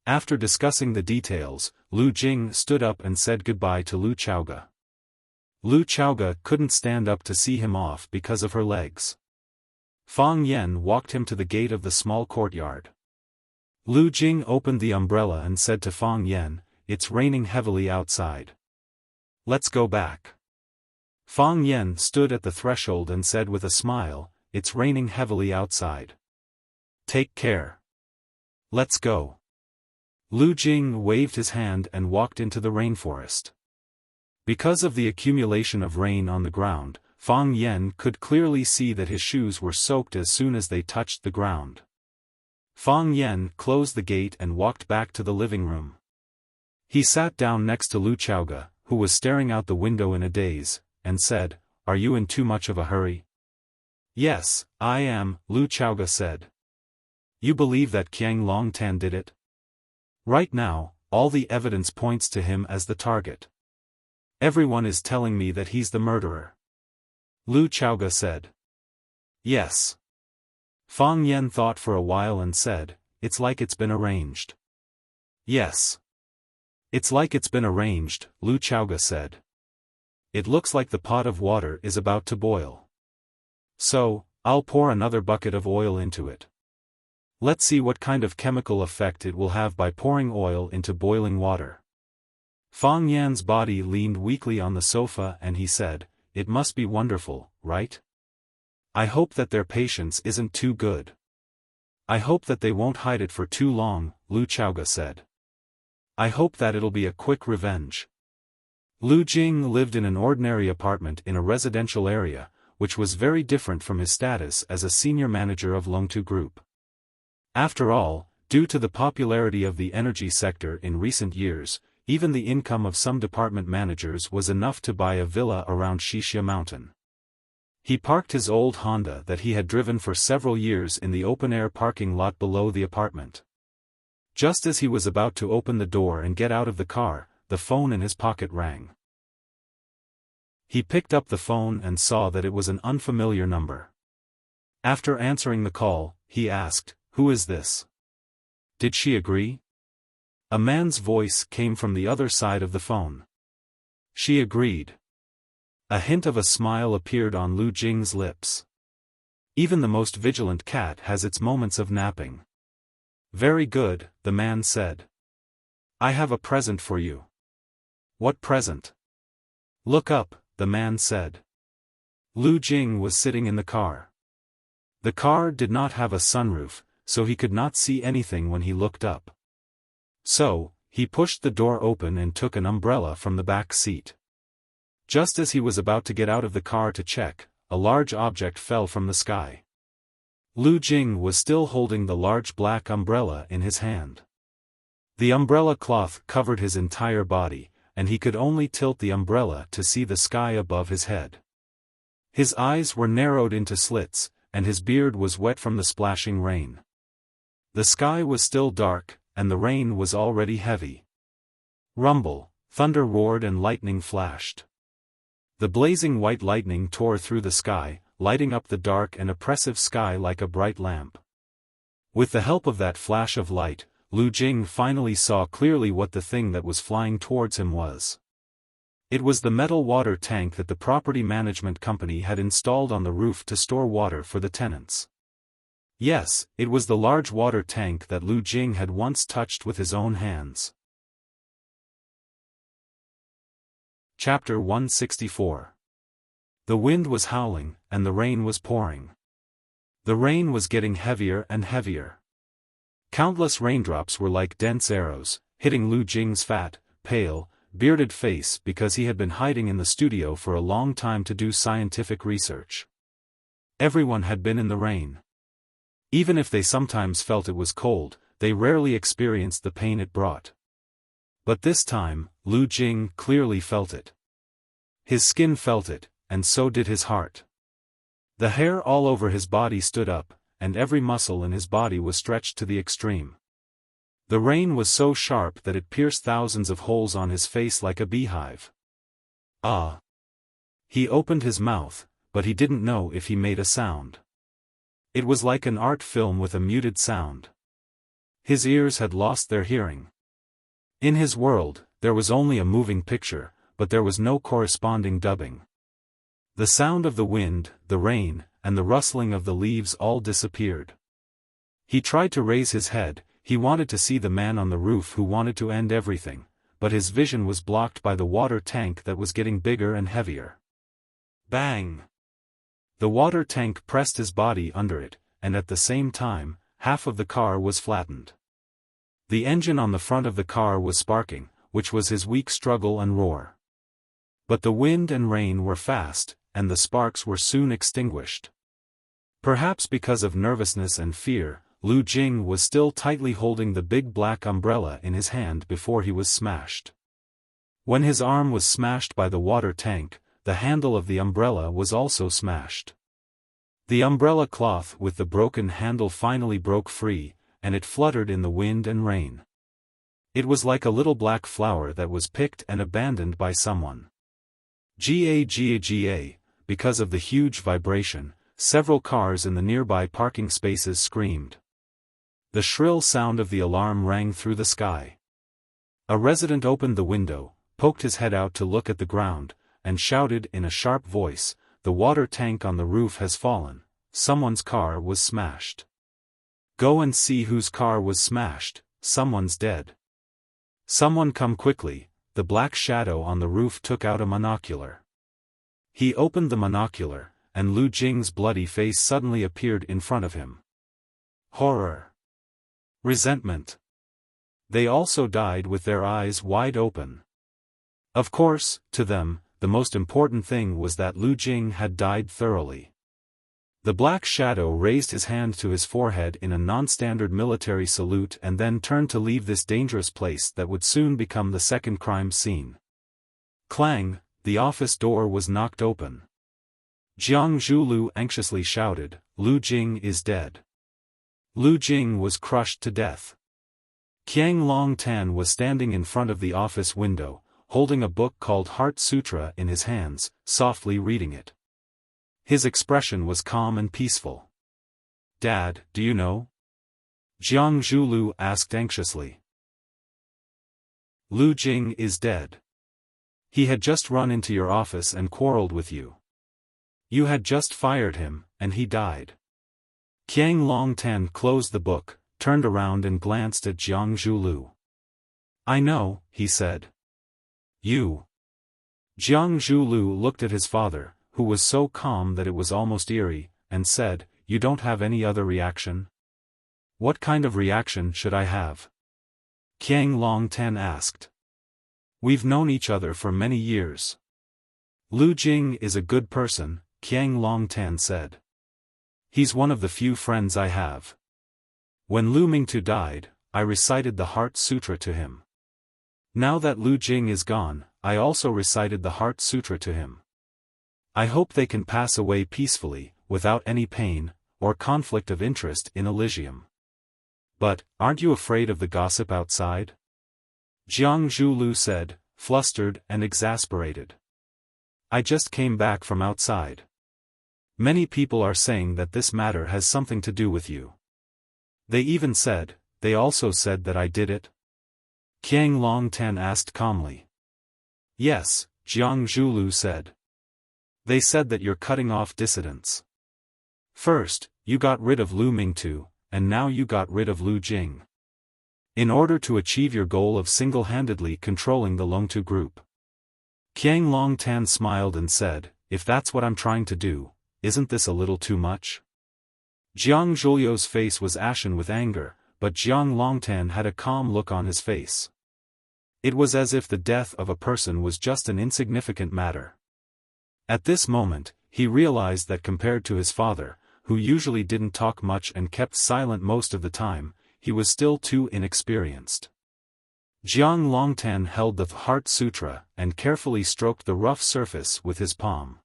After discussing the details, Lu Jing stood up and said goodbye to Lu Chaoga. Lu Chaoga couldn't stand up to see him off because of her legs. Fang Yen walked him to the gate of the small courtyard. Lu Jing opened the umbrella and said to Fang Yen, "It's raining heavily outside. Let's go back." Fang Yen stood at the threshold and said with a smile, "It's raining heavily outside. Take care. Let's go." Lu Jing waved his hand and walked into the rainforest. Because of the accumulation of rain on the ground, Fang Yen could clearly see that his shoes were soaked as soon as they touched the ground. Fang Yen closed the gate and walked back to the living room. He sat down next to Lu Chaoga, who was staring out the window in a daze, and said, "Are you in too much of a hurry?" "Yes, I am," Lu Chaoga said. "You believe that Qiang Long Tan did it?" "Right now, all the evidence points to him as the target. Everyone is telling me that he's the murderer," Lu Chaoga said. Yes. Fang Yan thought for a while and said, "It's like it's been arranged." Yes. It's like it's been arranged, Lu Chaoga said. It looks like the pot of water is about to boil. So, I'll pour another bucket of oil into it. Let's see what kind of chemical effect it will have by pouring oil into boiling water. Fang Yan's body leaned weakly on the sofa and he said, "It must be wonderful, right? I hope that their patience isn't too good. I hope that they won't hide it for too long," Lu Chaoga said. "I hope that it'll be a quick revenge." Lu Jing lived in an ordinary apartment in a residential area, which was very different from his status as a senior manager of Longtu Group. After all, due to the popularity of the energy sector in recent years, even the income of some department managers was enough to buy a villa around Wuxia Mountain. He parked his old Honda that he had driven for several years in the open-air parking lot below the apartment. Just as he was about to open the door and get out of the car, the phone in his pocket rang. He picked up the phone and saw that it was an unfamiliar number. After answering the call, he asked, "Who is this? Did she agree?" A man's voice came from the other side of the phone. "She agreed." A hint of a smile appeared on Lu Jing's lips. Even the most vigilant cat has its moments of napping. "Very good," the man said. "I have a present for you." "What present?" "Look up," the man said. Lu Jing was sitting in the car. The car did not have a sunroof, so he could not see anything when he looked up. So, he pushed the door open and took an umbrella from the back seat. Just as he was about to get out of the car to check, a large object fell from the sky. Lu Jing was still holding the large black umbrella in his hand. The umbrella cloth covered his entire body, and he could only tilt the umbrella to see the sky above his head. His eyes were narrowed into slits, and his beard was wet from the splashing rain. The sky was still dark, and the rain was already heavy. Rumble, thunder roared and lightning flashed. The blazing white lightning tore through the sky, lighting up the dark and oppressive sky like a bright lamp. With the help of that flash of light, Lu Jing finally saw clearly what the thing that was flying towards him was. It was the metal water tank that the property management company had installed on the roof to store water for the tenants. Yes, it was the large water tank that Lu Jing had once touched with his own hands. Chapter 164. The wind was howling, and the rain was pouring. The rain was getting heavier and heavier. Countless raindrops were like dense arrows, hitting Lu Jing's fat, pale, bearded face because he had been hiding in the studio for a long time to do scientific research. Everyone had been in the rain. Even if they sometimes felt it was cold, they rarely experienced the pain it brought. But this time, Lu Jing clearly felt it. His skin felt it, and so did his heart. The hair all over his body stood up, and every muscle in his body was stretched to the extreme. The rain was so sharp that it pierced thousands of holes on his face like a beehive. Ah! He opened his mouth, but he didn't know if he made a sound. It was like an art film with a muted sound. His ears had lost their hearing. In his world, there was only a moving picture, but there was no corresponding dubbing. The sound of the wind, the rain, and the rustling of the leaves all disappeared. He tried to raise his head, he wanted to see the man on the roof who wanted to end everything, but his vision was blocked by the water tank that was getting bigger and heavier. Bang! The water tank pressed his body under it, and at the same time, half of the car was flattened. The engine on the front of the car was sparking, which was his weak struggle and roar. But the wind and rain were fast, and the sparks were soon extinguished. Perhaps because of nervousness and fear, Lu Jing was still tightly holding the big black umbrella in his hand before he was smashed. When his arm was smashed by the water tank, the handle of the umbrella was also smashed. The umbrella cloth with the broken handle finally broke free, and it fluttered in the wind and rain. It was like a little black flower that was picked and abandoned by someone. Ga, because of the huge vibration, several cars in the nearby parking spaces screamed. The shrill sound of the alarm rang through the sky. A resident opened the window, poked his head out to look at the ground, and shouted in a sharp voice, "The water tank on the roof has fallen. Someone's car was smashed. Go and see whose car was smashed, someone's dead. Someone come quickly." The black shadow on the roof took out a monocular. He opened the monocular, and Lu Jing's bloody face suddenly appeared in front of him. Horror. Resentment. They also died with their eyes wide open. Of course, to them, the most important thing was that Lu Jing had died thoroughly. The black shadow raised his hand to his forehead in a non-standard military salute and then turned to leave this dangerous place that would soon become the second crime scene. Clang, the office door was knocked open. Jiang Zhulu anxiously shouted, "Lu Jing is dead." Lu Jing was crushed to death. Qiang Long Tan was standing in front of the office window, holding a book called Heart Sutra in his hands, softly reading it. His expression was calm and peaceful. "Dad, do you know?" Jiang Zhulu asked anxiously. "Lu Jing is dead. He had just run into your office and quarreled with you. You had just fired him, and he died." Qiang Long Tan closed the book, turned around and glanced at Jiang Zhulu. "I know," he said. "You." Jiang Zhulu looked at his father, who was so calm that it was almost eerie, and said, "You don't have any other reaction?" "What kind of reaction should I have?" Qiang Long Tan asked. "We've known each other for many years." "Lu Jing is a good person," Qiang Long Tan said. "He's one of the few friends I have. When Lu Mingtu died, I recited the Heart Sutra to him. Now that Lu Jing is gone, I also recited the Heart Sutra to him. I hope they can pass away peacefully, without any pain, or conflict of interest in Elysium. But, aren't you afraid of the gossip outside?" Jiang Zhulu said, flustered and exasperated. "I just came back from outside. Many people are saying that this matter has something to do with you. They also said that I did it?" Qiang Long Tan asked calmly. "Yes," Jiang Zhulu said. "They said that you're cutting off dissidents. First, you got rid of Lu Mingtu, and now you got rid of Lu Jing. In order to achieve your goal of single-handedly controlling the Longtu group." Qiang Long Tan smiled and said, "If that's what I'm trying to do, isn't this a little too much?" Jiang Zhulio's face was ashen with anger, but Jiang Longtan had a calm look on his face. It was as if the death of a person was just an insignificant matter. At this moment, he realized that compared to his father, who usually didn't talk much and kept silent most of the time, he was still too inexperienced. Jiang Longtan held the Heart Sutra and carefully stroked the rough surface with his palm.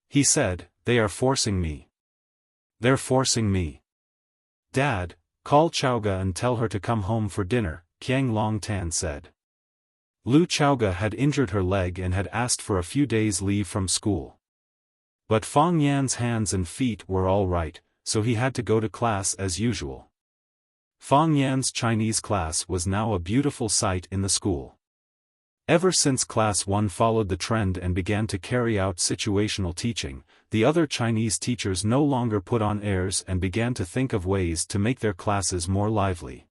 He said, "They are forcing me. They're forcing me. Dad, call Chaoga and tell her to come home for dinner," Qiang Longtan said. Lu Chaoga had injured her leg and had asked for a few days' leave from school. But Fang Yan's hands and feet were all right, so he had to go to class as usual. Fang Yan's Chinese class was now a beautiful sight in the school. Ever since Class 1 followed the trend and began to carry out situational teaching, the other Chinese teachers no longer put on airs and began to think of ways to make their classes more lively.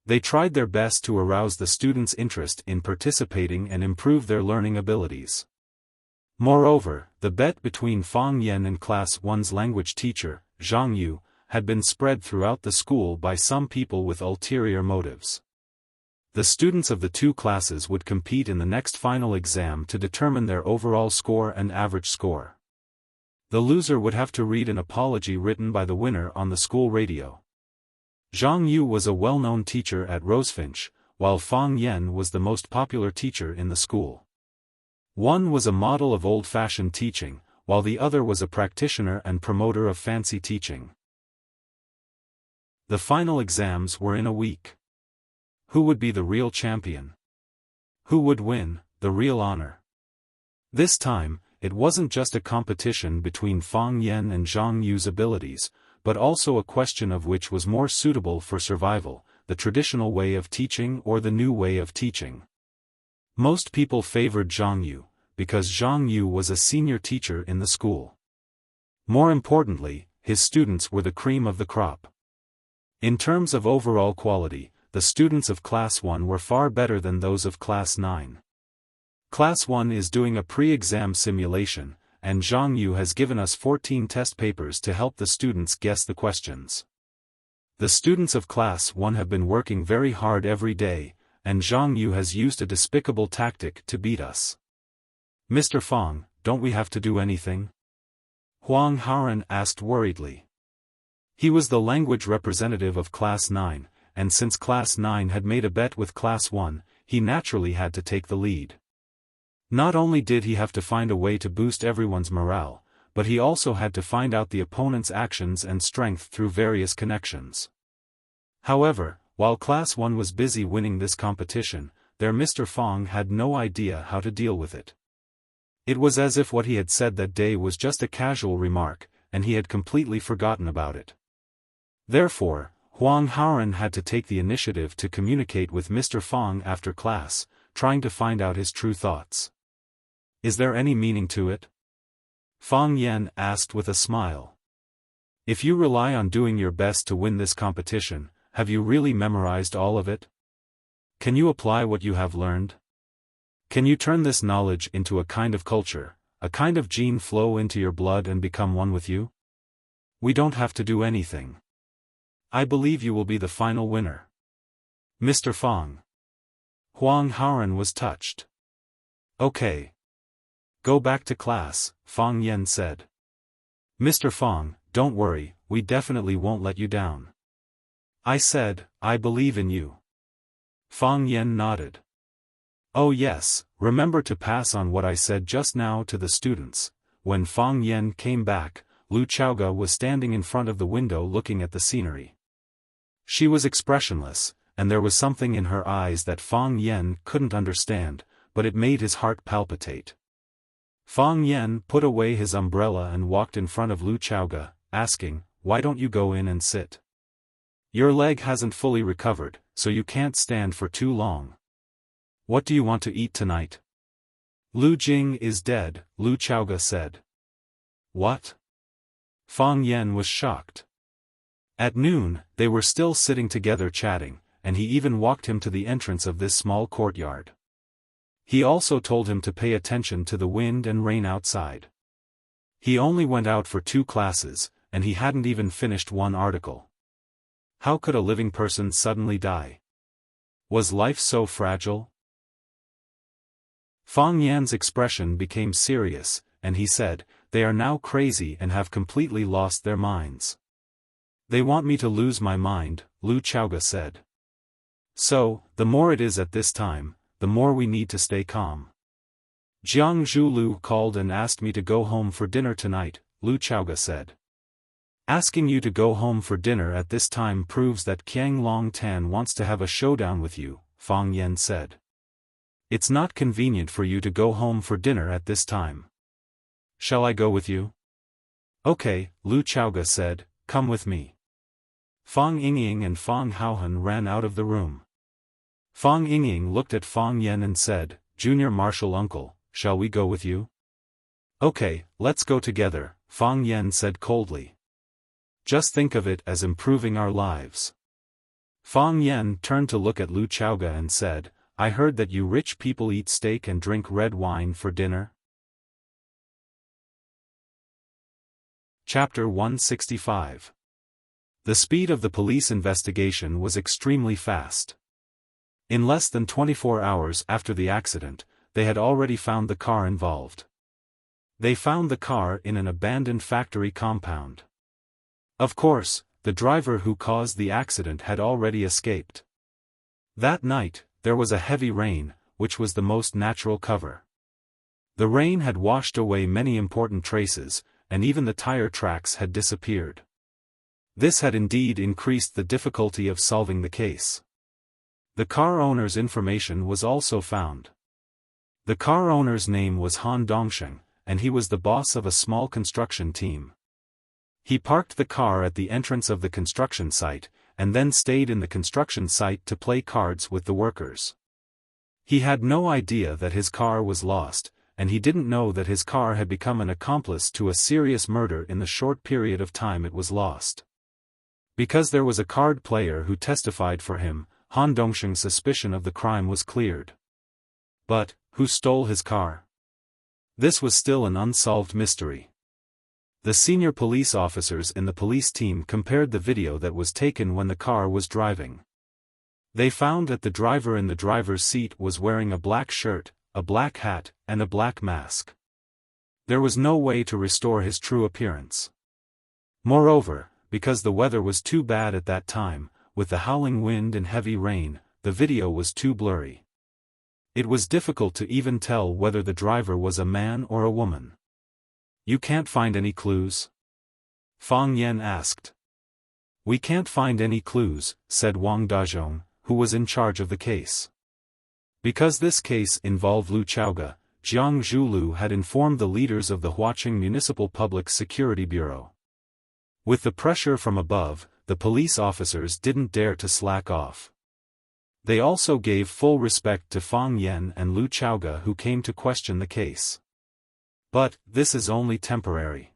They tried their best to arouse the students' interest in participating and improve their learning abilities. Moreover, the bet between Fang Yan and Class 1's language teacher, Zhang Yu, had been spread throughout the school by some people with ulterior motives. The students of the two classes would compete in the next final exam to determine their overall score and average score. The loser would have to read an apology written by the winner on the school radio. Zhang Yu was a well-known teacher at Rosefinch, while Fang Yan was the most popular teacher in the school. One was a model of old-fashioned teaching, while the other was a practitioner and promoter of fancy teaching. The final exams were in a week. Who would be the real champion? Who would win the real honor? This time, it wasn't just a competition between Fang Yan and Zhang Yu's abilities, but also a question of which was more suitable for survival, the traditional way of teaching or the new way of teaching. Most people favored Zhang Yu, because Zhang Yu was a senior teacher in the school. More importantly, his students were the cream of the crop. In terms of overall quality, the students of Class 1 were far better than those of Class 9. Class 1 is doing a pre-exam simulation, and Zhang Yu has given us 14 test papers to help the students guess the questions. The students of Class 1 have been working very hard every day, and Zhang Yu has used a despicable tactic to beat us. Mr. Fang, don't we have to do anything? Huang Haoran asked worriedly. He was the language representative of Class 9, and since Class 9 had made a bet with Class 1, he naturally had to take the lead. Not only did he have to find a way to boost everyone's morale, but he also had to find out the opponent's actions and strength through various connections. However, while Class 1 was busy winning this competition, their Mr. Fang had no idea how to deal with it. It was as if what he had said that day was just a casual remark, and he had completely forgotten about it. Therefore, Huang Haoran had to take the initiative to communicate with Mr. Fang after class, trying to find out his true thoughts. Is there any meaning to it? Fang Yan asked with a smile. If you rely on doing your best to win this competition, have you really memorized all of it? Can you apply what you have learned? Can you turn this knowledge into a kind of culture, a kind of gene flow into your blood and become one with you? We don't have to do anything. I believe you will be the final winner. Mr. Fang. Huang Haoran was touched. Okay. Go back to class, Fang Yan said. Mr. Fang, don't worry, we definitely won't let you down. I said, I believe in you. Fang Yan nodded. Oh yes, remember to pass on what I said just now to the students. When Fang Yan came back, Lu Chaoga was standing in front of the window looking at the scenery. She was expressionless, and there was something in her eyes that Fang Yan couldn't understand, but it made his heart palpitate. Fang Yan put away his umbrella and walked in front of Lu Chaoga, asking, why don't you go in and sit? Your leg hasn't fully recovered, so you can't stand for too long. What do you want to eat tonight? Lu Jing is dead, Lu Chaoga said. What? Fang Yan was shocked. At noon, they were still sitting together chatting, and he even walked him to the entrance of this small courtyard. He also told him to pay attention to the wind and rain outside. He only went out for 2 classes, and he hadn't even finished 1 article. How could a living person suddenly die? Was life so fragile? Fang Yan's expression became serious, and he said, they are now crazy and have completely lost their minds. They want me to lose my mind, Lu Chaoga said. So, the more it is at this time, the more we need to stay calm. Jiang Zhulu called and asked me to go home for dinner tonight, Lu Chaoga said. Asking you to go home for dinner at this time proves that Qiang Long Tan wants to have a showdown with you, Fang Yan said. It's not convenient for you to go home for dinner at this time. Shall I go with you? Okay, Lu Chaoga said, come with me. Fang Yingying and Fang Haohan ran out of the room. Fang Yingying looked at Fang Yan and said, Junior Marshal Uncle, shall we go with you? Okay, let's go together, Fang Yan said coldly. Just think of it as improving our lives. Fang Yan turned to look at Lu Chaoga and said, I heard that you rich people eat steak and drink red wine for dinner. Chapter 165. The speed of the police investigation was extremely fast. In less than 24 hours after the accident, they had already found the car involved. They found the car in an abandoned factory compound. Of course, the driver who caused the accident had already escaped. That night, there was a heavy rain, which was the most natural cover. The rain had washed away many important traces, and even the tire tracks had disappeared. This had indeed increased the difficulty of solving the case. The car owner's information was also found. The car owner's name was Han Dongsheng, and he was the boss of a small construction team. He parked the car at the entrance of the construction site, and then stayed in the construction site to play cards with the workers. He had no idea that his car was lost, and he didn't know that his car had become an accomplice to a serious murder in the short period of time it was lost. Because there was a card player who testified for him, Han Dongsheng's suspicion of the crime was cleared. But, who stole his car? This was still an unsolved mystery. The senior police officers in the police team compared the video that was taken when the car was driving. They found that the driver in the driver's seat was wearing a black shirt, a black hat, and a black mask. There was no way to restore his true appearance. Moreover, because the weather was too bad at that time, with the howling wind and heavy rain, the video was too blurry. It was difficult to even tell whether the driver was a man or a woman. You can't find any clues? Fang Yan asked. We can't find any clues, said Wang Dazhong, who was in charge of the case. Because this case involved Lu Chaoga, Jiang Zhulu had informed the leaders of the Huaqing Municipal Public Security Bureau. With the pressure from above, the police officers didn't dare to slack off. They also gave full respect to Fang Yan and Lu Chaoga, who came to question the case. But, this is only temporary.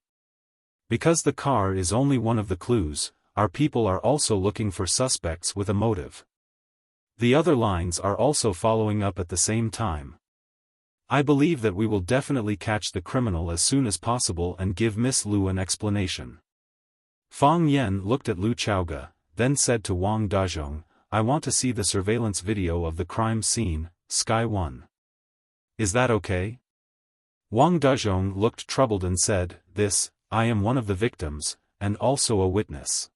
Because the car is only one of the clues, our people are also looking for suspects with a motive. The other lines are also following up at the same time. I believe that we will definitely catch the criminal as soon as possible and give Miss Lu an explanation. Fang Yan looked at Lu Chaoga, then said to Wang Dazhong, I want to see the surveillance video of the crime scene, Sky 1. Is that okay? Wang Dazhong looked troubled and said, I am one of the victims, and also a witness.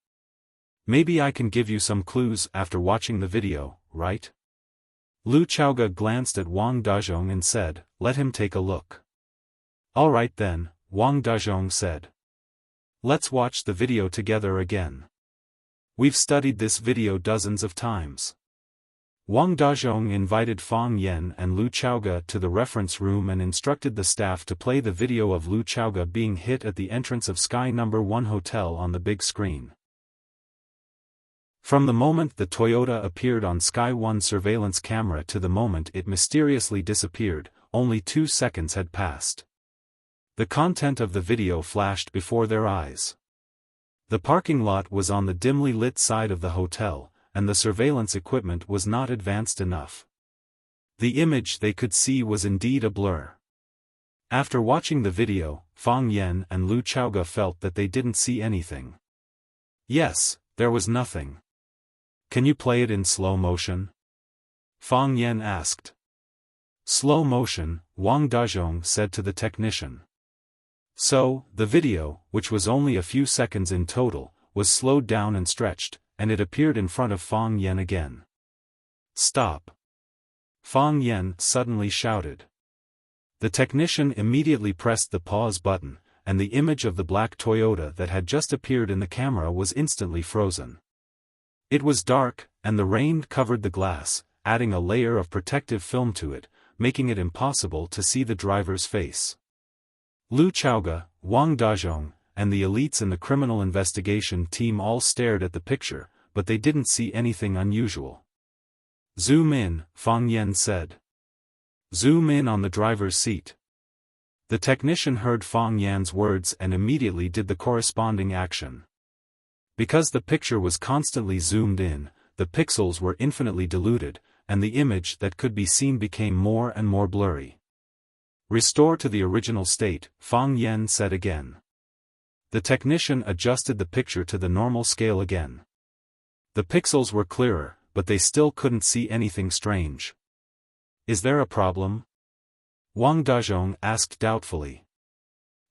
Maybe I can give you some clues after watching the video, right? Lu Chaoga glanced at Wang Dazhong and said, let him take a look. All right then, Wang Dazhong said. Let's watch the video together again. We've studied this video dozens of times. Wang Dazhong invited Fang Yan and Lu Chaoga to the reference room and instructed the staff to play the video of Lu Chaoga being hit at the entrance of Sky No. 1 Hotel on the big screen. From the moment the Toyota appeared on Sky 1 surveillance camera to the moment it mysteriously disappeared, only 2 seconds had passed. The content of the video flashed before their eyes. The parking lot was on the dimly lit side of the hotel, and the surveillance equipment was not advanced enough. The image they could see was indeed a blur. After watching the video, Fang Yan and Lu Chaoga felt that they didn't see anything. Yes, there was nothing. Can you play it in slow motion? Fang Yan asked. Slow motion, Wang Dazhong said to the technician. So, the video, which was only a few seconds in total, was slowed down and stretched, and it appeared in front of Fang Yan again. Stop! Fang Yan suddenly shouted. The technician immediately pressed the pause button, and the image of the black Toyota that had just appeared in the camera was instantly frozen. It was dark, and the rain covered the glass, adding a layer of protective film to it, making it impossible to see the driver's face. Lu Chaoga, Wang Dazhong, and the elites in the criminal investigation team all stared at the picture, but they didn't see anything unusual. Zoom in, Fang Yan said. Zoom in on the driver's seat. The technician heard Fang Yan's words and immediately did the corresponding action. Because the picture was constantly zoomed in, the pixels were infinitely diluted, and the image that could be seen became more and more blurry. Restore to the original state, Fang Yan said again. The technician adjusted the picture to the normal scale again. The pixels were clearer, but they still couldn't see anything strange. Is there a problem? Wang Dazhong asked doubtfully.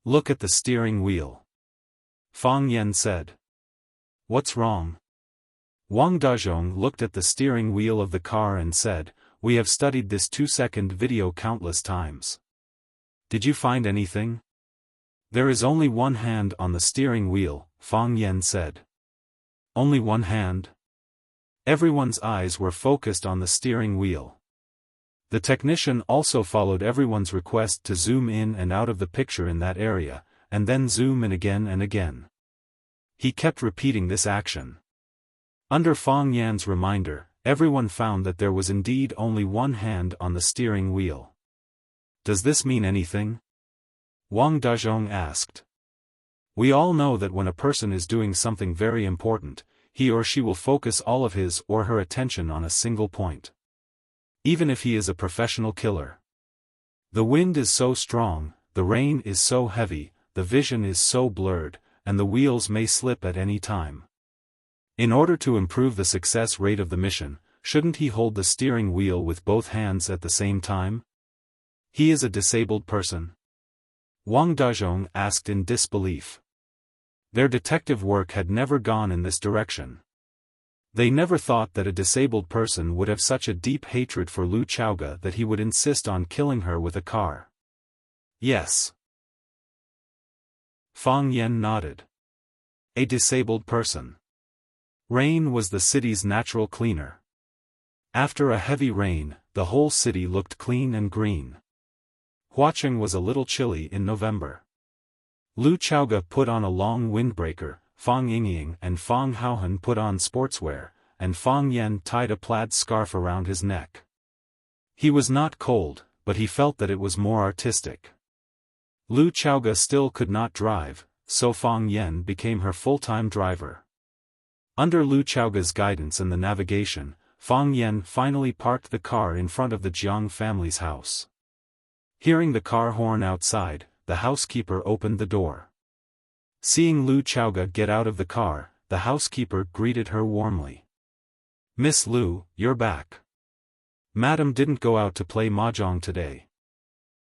Look at the steering wheel. Fang Yan said. What's wrong? Wang Dazhong looked at the steering wheel of the car and said, we have studied this 2-second video countless times. Did you find anything? There is only one hand on the steering wheel, Fang Yan said. Only one hand? Everyone's eyes were focused on the steering wheel. The technician also followed everyone's request to zoom in and out of the picture in that area, and then zoom in again and again. He kept repeating this action. Under Fang Yan's reminder, everyone found that there was indeed only one hand on the steering wheel. Does this mean anything? Wang Dazhong asked. We all know that when a person is doing something very important, he or she will focus all of his or her attention on a single point. Even if he is a professional killer. The wind is so strong, the rain is so heavy, the vision is so blurred, and the wheels may slip at any time. In order to improve the success rate of the mission, shouldn't he hold the steering wheel with both hands at the same time? He is a disabled person? Wang Dazhong asked in disbelief. Their detective work had never gone in this direction. They never thought that a disabled person would have such a deep hatred for Lu Chaoga that he would insist on killing her with a car. Yes. Fang Yan nodded. A disabled person. Rain was the city's natural cleaner. After a heavy rain, the whole city looked clean and green. Huacheng was a little chilly in November. Lu Chaoga put on a long windbreaker, Fang Yingying and Fang Haohan put on sportswear, and Fang Yan tied a plaid scarf around his neck. He was not cold, but he felt that it was more artistic. Lu Chaoga still could not drive, so Fang Yan became her full-time driver. Under Lu Chaoga's guidance and the navigation, Fang Yan finally parked the car in front of the Jiang family's house. Hearing the car horn outside, the housekeeper opened the door. Seeing Lu Chaoga get out of the car, the housekeeper greeted her warmly. Miss Lu, you're back. Madam didn't go out to play mahjong today.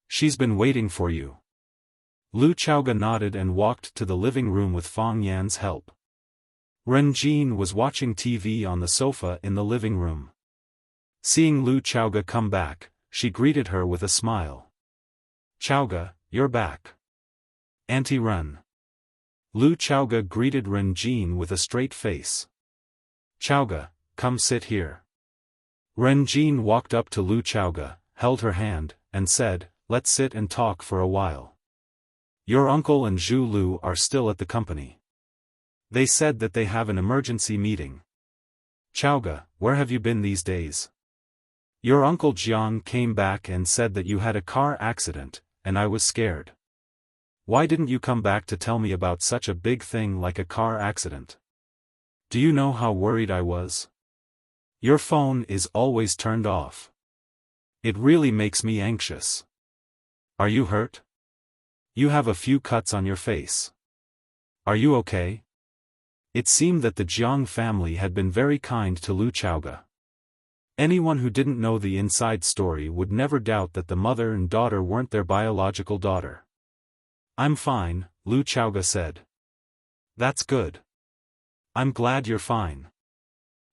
She's been waiting for you. Lu Chaoga nodded and walked to the living room with Fang Yan's help. Ren Jin was watching TV on the sofa in the living room. Seeing Lu Chaoga come back, she greeted her with a smile. Chaoga, you're back. Auntie Ren. Lu Chaoga greeted Ren Jin with a straight face. Chaoga, come sit here. Ren Jin walked up to Lu Chaoga, held her hand, and said, let's sit and talk for a while. Your uncle and Zhu Lu are still at the company. They said that they have an emergency meeting. Chaoga, where have you been these days? Your uncle Jiang came back and said that you had a car accident, and I was scared. Why didn't you come back to tell me about such a big thing like a car accident? Do you know how worried I was? Your phone is always turned off. It really makes me anxious. Are you hurt? You have a few cuts on your face. Are you okay? It seemed that the Jiang family had been very kind to Lu Chaoga. Anyone who didn't know the inside story would never doubt that the mother and daughter weren't their biological daughter. I'm fine, Lu Chaoga said. That's good. I'm glad you're fine.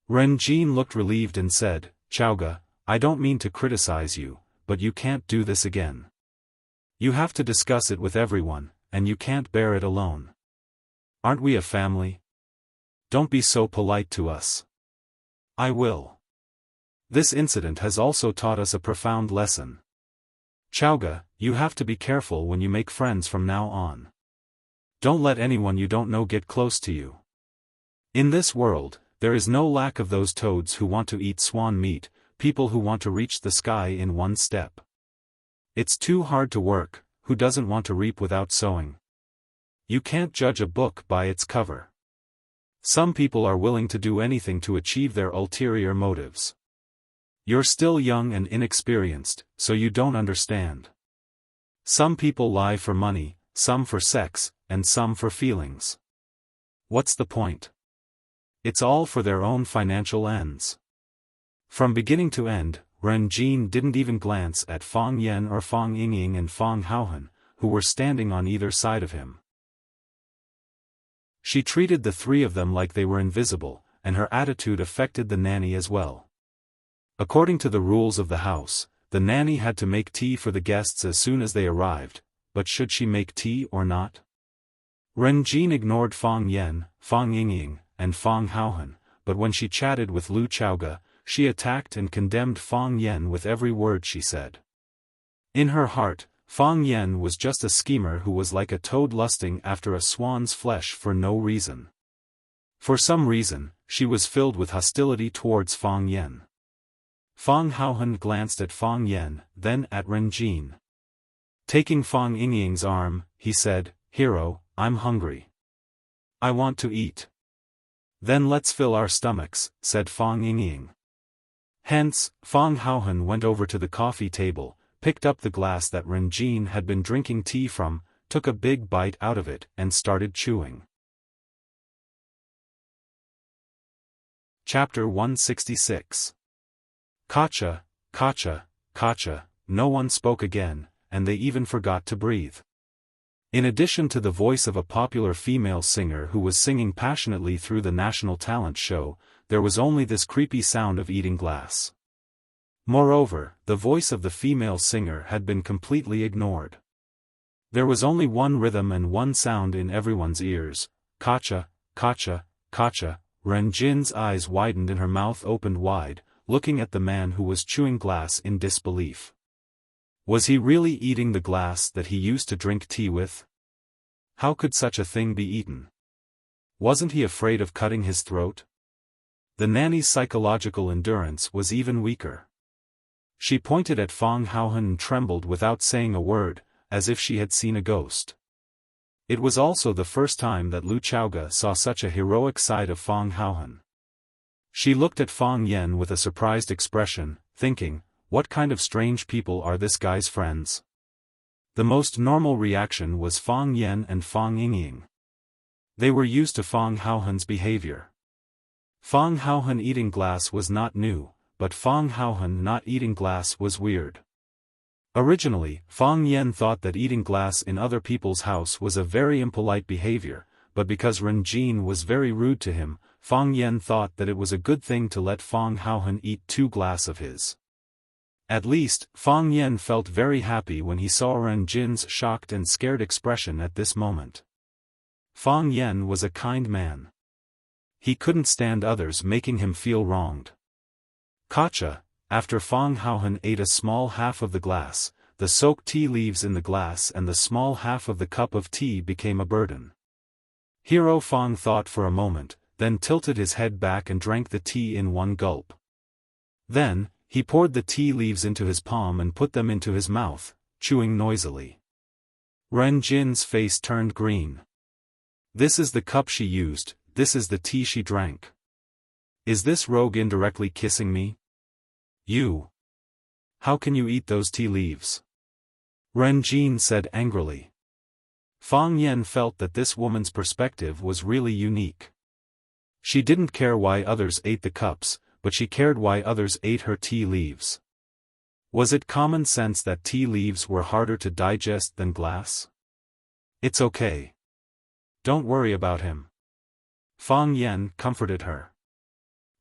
Ren Jin looked relieved and said, Chaoga, I don't mean to criticize you, but you can't do this again. You have to discuss it with everyone, and you can't bear it alone. Aren't we a family? Don't be so polite to us. I will. This incident has also taught us a profound lesson. Chaoga, you have to be careful when you make friends from now on. Don't let anyone you don't know get close to you. In this world, there is no lack of those toads who want to eat swan meat, people who want to reach the sky in one step. It's too hard to work, who doesn't want to reap without sowing? You can't judge a book by its cover. Some people are willing to do anything to achieve their ulterior motives. You're still young and inexperienced, so you don't understand. Some people lie for money, some for sex, and some for feelings. What's the point? It's all for their own financial ends. From beginning to end, Ren Jin didn't even glance at Fang Yan or Fang Yingying and Fang Haohan, who were standing on either side of him. She treated the three of them like they were invisible, and her attitude affected the nanny as well. According to the rules of the house, the nanny had to make tea for the guests as soon as they arrived, but should she make tea or not? Ren Jin ignored Fang Yan, Fang Yingying, and Fang Haohan, but when she chatted with Lu Chaoga, she attacked and condemned Fang Yan with every word she said. In her heart, Fang Yan was just a schemer who was like a toad lusting after a swan's flesh for no reason. For some reason, she was filled with hostility towards Fang Yan. Fang Haohan glanced at Fang Yan, then at Ren Jin. Taking Fang Yingying's arm, he said, "Hero, I'm hungry. I want to eat." "Then let's fill our stomachs," said Fang Yingying. Hence, Fang Haohan went over to the coffee table, picked up the glass that Ren Jin had been drinking tea from, took a big bite out of it and started chewing. Chapter 166. Kacha, Kacha, Kacha, no one spoke again, and they even forgot to breathe. In addition to the voice of a popular female singer who was singing passionately through the national talent show, there was only this creepy sound of eating glass. Moreover, the voice of the female singer had been completely ignored. There was only one rhythm and one sound in everyone's ears: Kacha, Kacha, Kacha. Ren Jin's eyes widened and her mouth opened wide, looking at the man who was chewing glass in disbelief. Was he really eating the glass that he used to drink tea with? How could such a thing be eaten? Wasn't he afraid of cutting his throat? The nanny's psychological endurance was even weaker. She pointed at Fang Haohan and trembled without saying a word, as if she had seen a ghost. It was also the first time that Lu Chaoga saw such a heroic side of Fang Haohan. She looked at Fang Yan with a surprised expression, thinking, what kind of strange people are this guy's friends? The most normal reaction was Fang Yan and Fang Yingying. They were used to Fang Haohan's behavior. Fang Haohan eating glass was not new, but Fang Haohan not eating glass was weird. Originally, Fang Yan thought that eating glass in other people's house was a very impolite behavior, but because Ren Jin was very rude to him, Fang Yan thought that it was a good thing to let Fang Haohan eat 2 glass of his. At least, Fang Yan felt very happy when he saw Ren Jin's shocked and scared expression at this moment. Fang Yan was a kind man. He couldn't stand others making him feel wronged. Kacha. After Fang Haohan ate a small half of the glass, the soaked tea leaves in the glass and the small half of the cup of tea became a burden. Hero Fang thought for a moment, then tilted his head back and drank the tea in one gulp. Then, he poured the tea leaves into his palm and put them into his mouth, chewing noisily. Ren Jin's face turned green. This is the cup she used, this is the tea she drank. Is this rogue indirectly kissing me? You. How can you eat those tea leaves? Ren Jin said angrily. Fang Yan felt that this woman's perspective was really unique. She didn't care why others ate the cups, but she cared why others ate her tea leaves. Was it common sense that tea leaves were harder to digest than glass? It's okay. Don't worry about him. Fang Yan comforted her.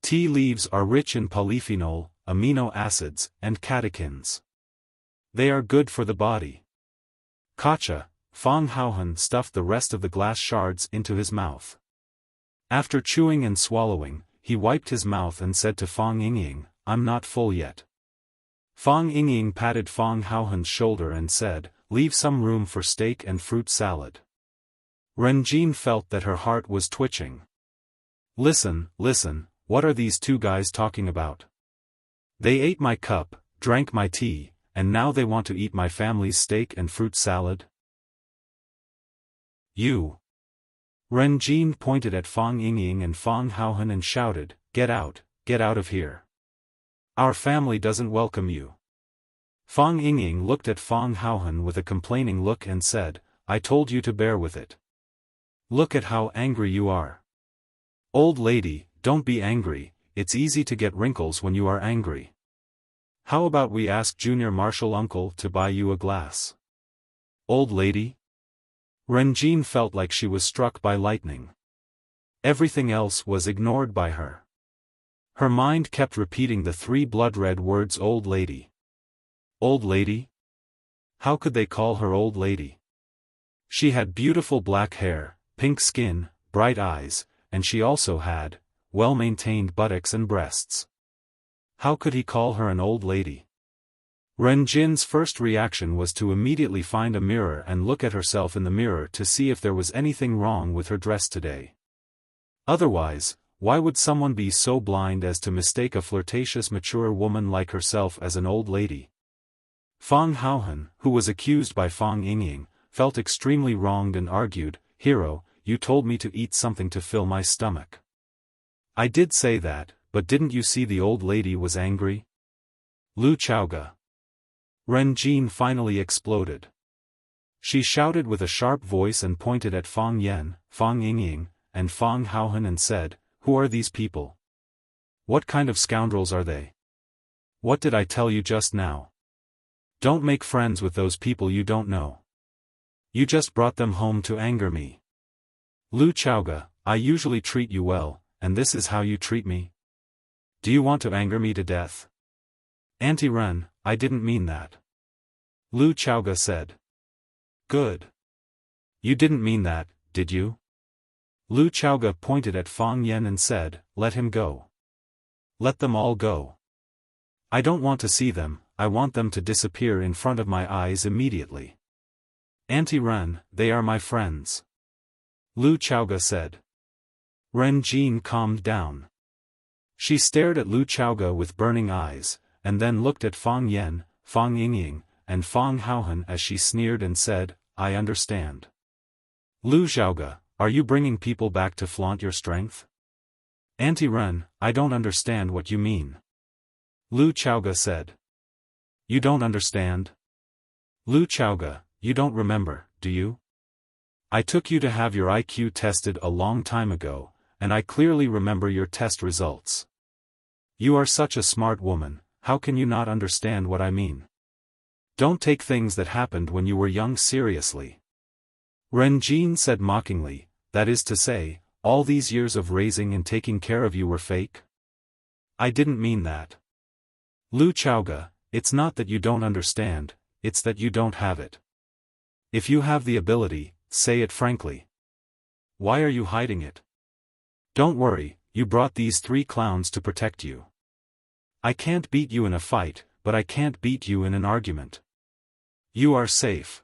Tea leaves are rich in polyphenol, amino acids, and catechins. They are good for the body. Kacha. Fang Haohan stuffed the rest of the glass shards into his mouth. After chewing and swallowing, he wiped his mouth and said to Fang Yingying, I'm not full yet. Fang Yingying patted Fang Haohan's shoulder and said, leave some room for steak and fruit salad. Ren Jin felt that her heart was twitching. Listen, what are these 2 guys talking about? They ate my cup, drank my tea, and now they want to eat my family's steak and fruit salad? You. Ren Jin pointed at Fang Yingying and Fang Haohan and shouted, get out of here. Our family doesn't welcome you. Fang Yingying looked at Fang Haohan with a complaining look and said, I told you to bear with it. Look at how angry you are. Old lady, don't be angry, it's easy to get wrinkles when you are angry. How about we ask Junior Marshal Uncle to buy you a glass? Old lady? Ren Jin felt like she was struck by lightning. Everything else was ignored by her. Her mind kept repeating the 3 blood-red words old lady. Old lady? How could they call her old lady? She had beautiful black hair, pink skin, bright eyes, and she also had well-maintained buttocks and breasts. How could he call her an old lady? Ren Jin's first reaction was to immediately find a mirror and look at herself in the mirror to see if there was anything wrong with her dress today. Otherwise, why would someone be so blind as to mistake a flirtatious mature woman like herself as an old lady? Fang Haohan, who was accused by Fang Yingying, felt extremely wronged and argued, "Hero, you told me to eat something to fill my stomach. I did say that, but didn't you see the old lady was angry?" Lu Chaoga. Ren Jin finally exploded. She shouted with a sharp voice and pointed at Fang Yan, Fang Yingying, and Fang Haohan and said, "Who are these people? What kind of scoundrels are they? What did I tell you just now? Don't make friends with those people you don't know. You just brought them home to anger me. Lu Chaoga, I usually treat you well, and this is how you treat me? Do you want to anger me to death?" "Auntie Ren, I didn't mean that," Lu Chaoga said. "Good. You didn't mean that, did you?" Lu Chaoga pointed at Fang Yan and said, "Let him go. Let them all go. I don't want to see them, I want them to disappear in front of my eyes immediately." "Auntie Ren, they are my friends," Lu Chaoga said. Ren Jin calmed down. She stared at Lu Chaoga with burning eyes, and then looked at Fang Yan, Fang Yingying, and Fang Haohan as she sneered and said, "I understand. Lu Chaoga, are you bringing people back to flaunt your strength?" "Auntie Ren, I don't understand what you mean," Lu Chaoga said. "You don't understand? Lu Chaoga, you don't remember, do you? I took you to have your IQ tested a long time ago, and I clearly remember your test results. You are such a smart woman, how can you not understand what I mean? Don't take things that happened when you were young seriously." Ren Jin said mockingly, "That is to say, all these years of raising and taking care of you were fake?" "I didn't mean that. Lu Chaoga, it's not that you don't understand, it's that you don't have it. If you have the ability, say it frankly. Why are you hiding it? Don't worry, you brought these 3 clowns to protect you. I can't beat you in a fight, but I can't beat you in an argument. You are safe."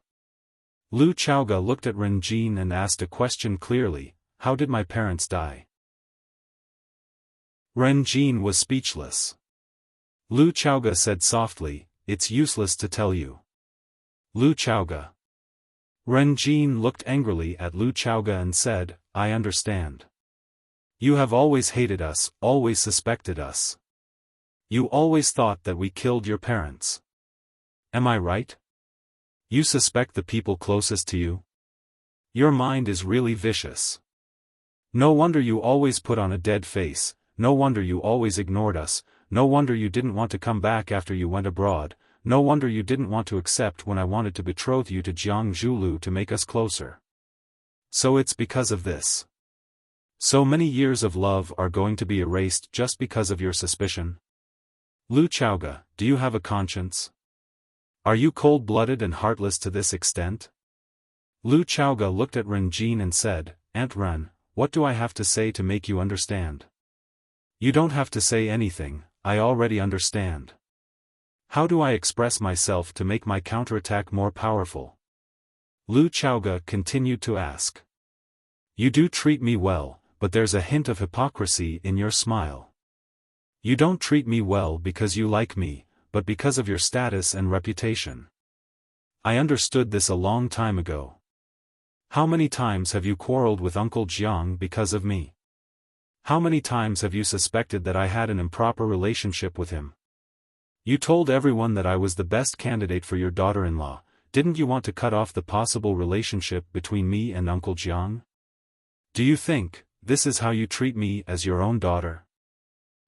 Lu Chaoga looked at Ren Jin and asked a question clearly, "How did my parents die?" Ren Jin was speechless. Lu Chaoga said softly, "It's useless to tell you." Lu Chaoga. Ren Jin looked angrily at Lu Chaoga and said, "I understand. You have always hated us, always suspected us. You always thought that we killed your parents. Am I right? You suspect the people closest to you? Your mind is really vicious. No wonder you always put on a dead face, no wonder you always ignored us, no wonder you didn't want to come back after you went abroad, no wonder you didn't want to accept when I wanted to betroth you to Jiang Zhulu to make us closer. So it's because of this. So many years of love are going to be erased just because of your suspicion? Lu Chaoga, do you have a conscience? Are you cold-blooded and heartless to this extent?" Lu Chaoga looked at Ren Jin and said, "Aunt Ren, what do I have to say to make you understand?" "You don't have to say anything, I already understand. How do I express myself to make my counterattack more powerful?" Lu Chaoga continued to ask. "You do treat me well, but there's a hint of hypocrisy in your smile. You don't treat me well because you like me, but because of your status and reputation. I understood this a long time ago. How many times have you quarreled with Uncle Jiang because of me? How many times have you suspected that I had an improper relationship with him? You told everyone that I was the best candidate for your daughter-in-law, didn't you want to cut off the possible relationship between me and Uncle Jiang? Do you think this is how you treat me as your own daughter?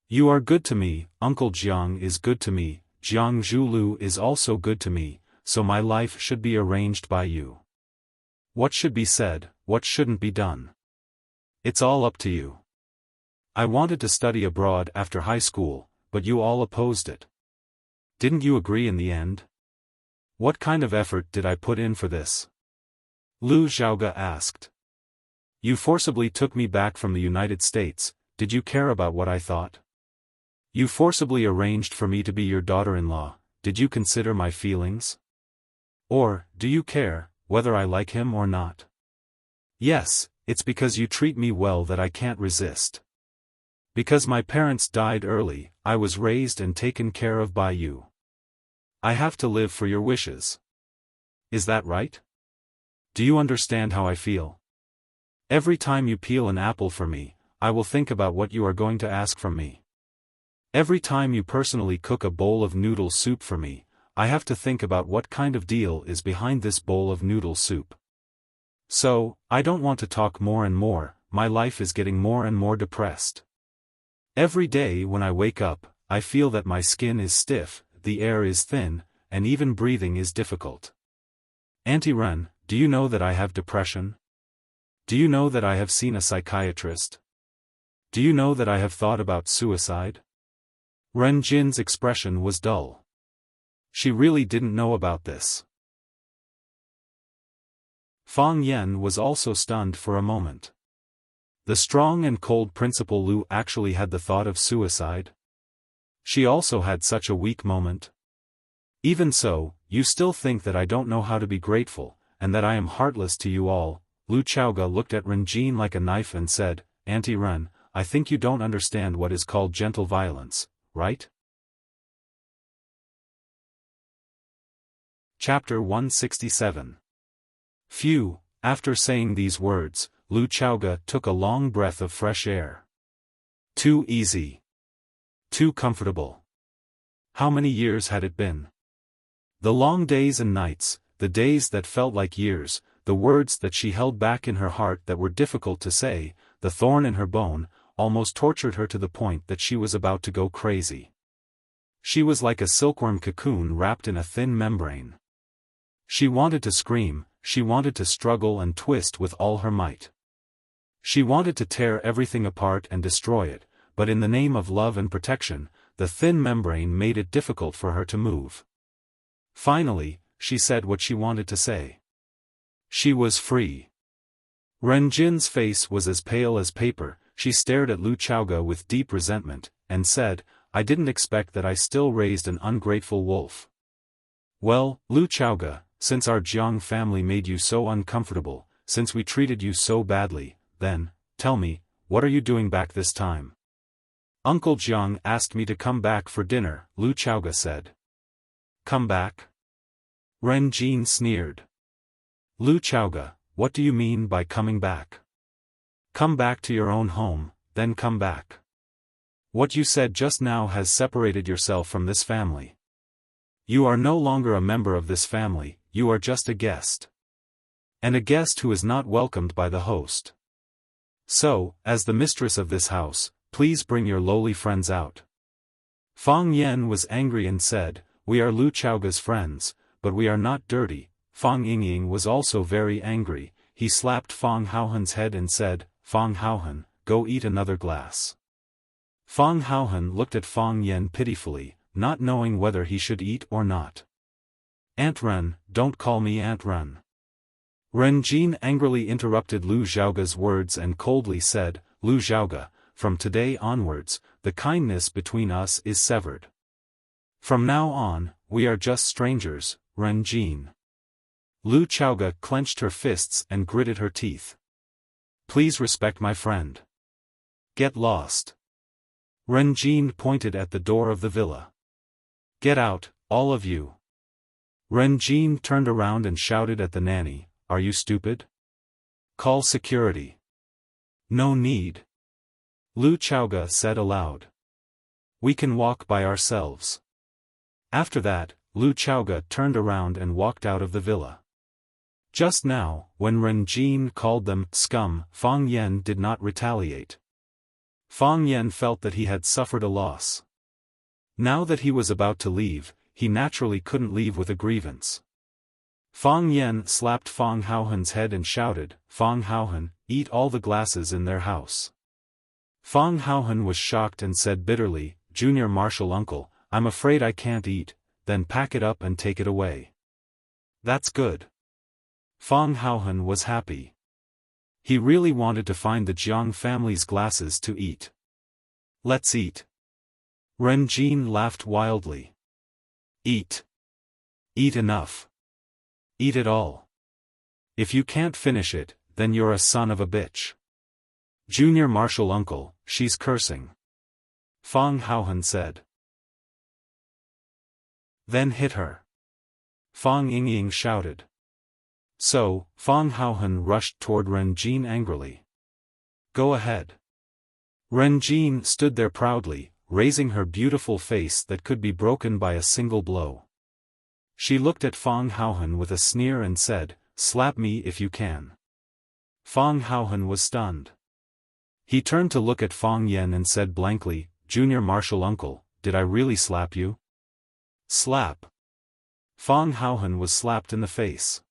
You are good to me, Uncle Jiang is good to me, Jiang Zhulu is also good to me, so my life should be arranged by you. What should be said, what shouldn't be done? It's all up to you. I wanted to study abroad after high school, but you all opposed it. Didn't you agree in the end? What kind of effort did I put in for this?" Lu Xiaoga asked. "You forcibly took me back from the United States, did you care about what I thought? You forcibly arranged for me to be your daughter-in-law. Did you consider my feelings? Or, do you care, whether I like him or not? Yes, it's because you treat me well that I can't resist. Because my parents died early, I was raised and taken care of by you. I have to live for your wishes. Is that right? Do you understand how I feel? Every time you peel an apple for me, I will think about what you are going to ask from me. Every time you personally cook a bowl of noodle soup for me, I have to think about what kind of deal is behind this bowl of noodle soup. So, I don't want to talk more and more, my life is getting more and more depressed. Every day when I wake up, I feel that my skin is stiff, the air is thin, and even breathing is difficult. Auntie Ren, do you know that I have depression? Do you know that I have seen a psychiatrist? Do you know that I have thought about suicide? Ren Jin's expression was dull. She really didn't know about this. Fang Yan was also stunned for a moment. The strong and cold Principal Lu actually had the thought of suicide? She also had such a weak moment. Even so, you still think that I don't know how to be grateful, and that I am heartless to you all. Lu Chaoga looked at Ren Jin like a knife and said, Auntie Ren, I think you don't understand what is called gentle violence, right? Chapter 167. Phew, after saying these words, Lu Chaoga took a long breath of fresh air. Too easy. Too comfortable. How many years had it been? The long days and nights, the days that felt like years, the words that she held back in her heart that were difficult to say, the thorn in her bone, almost tortured her to the point that she was about to go crazy. She was like a silkworm cocoon wrapped in a thin membrane. She wanted to scream, she wanted to struggle and twist with all her might. She wanted to tear everything apart and destroy it, but in the name of love and protection, the thin membrane made it difficult for her to move. Finally, she said what she wanted to say. She was free. Ren Jin's face was as pale as paper. She stared at Lu Chaoga with deep resentment, and said, I didn't expect that I still raised an ungrateful wolf. Well, Lu Chaoga, since our Jiang family made you so uncomfortable, since we treated you so badly, then, tell me, what are you doing back this time? Uncle Jiang asked me to come back for dinner, Lu Chaoga said. Come back? Ren Jin sneered. Lu Chaoga, what do you mean by coming back? Come back to your own home, then come back. What you said just now has separated yourself from this family. You are no longer a member of this family, you are just a guest. And a guest who is not welcomed by the host. So, as the mistress of this house, please bring your lowly friends out. Fang Yan was angry and said, we are Lu Chaoga's friends, but we are not dirty. Fang Yingying was also very angry. He slapped Fang Haohen's head and said, Fang Haohen, go eat another glass. Fang Haohen looked at Fang Yan pitifully, not knowing whether he should eat or not. Aunt Ren, don't call me Aunt Ren. Ren Jin angrily interrupted Lu Xiaoga's words and coldly said, Lu Xiaoga, from today onwards, the kindness between us is severed. From now on, we are just strangers, Ren Jin. Lu Chaoga clenched her fists and gritted her teeth. Please respect my friend. Get lost. Ren Jin pointed at the door of the villa. Get out, all of you. Ren Jin turned around and shouted at the nanny, are you stupid? Call security. No need. Lu Chaoga said aloud. We can walk by ourselves. After that, Lu Chaoga turned around and walked out of the villa. Just now, when Ren Jin called them scum, Fang Yan did not retaliate. Fang Yan felt that he had suffered a loss. Now that he was about to leave, he naturally couldn't leave with a grievance. Fang Yan slapped Fang Haohen's head and shouted, Fang Haohen, eat all the glasses in their house. Fang Haohen was shocked and said bitterly, Junior Marshal Uncle, I'm afraid I can't eat, then pack it up and take it away. That's good. Fang Haohen was happy. He really wanted to find the Jiang family's glasses to eat. Let's eat. Ren Jin laughed wildly. Eat. Eat enough. Eat it all. If you can't finish it, then you're a son of a bitch. Junior Marshal Uncle, she's cursing. Fang Haohan said. Then hit her. Fang Yingying shouted. So, Fang Haohan rushed toward Ren Jin angrily. Go ahead. Ren Jin stood there proudly, raising her beautiful face that could be broken by a single blow. She looked at Fang Haohan with a sneer and said, slap me if you can. Fang Haohan was stunned. He turned to look at Fang Yan and said blankly, Junior Marshal Uncle, did I really slap you? Slap. Fang Haohan was slapped in the face.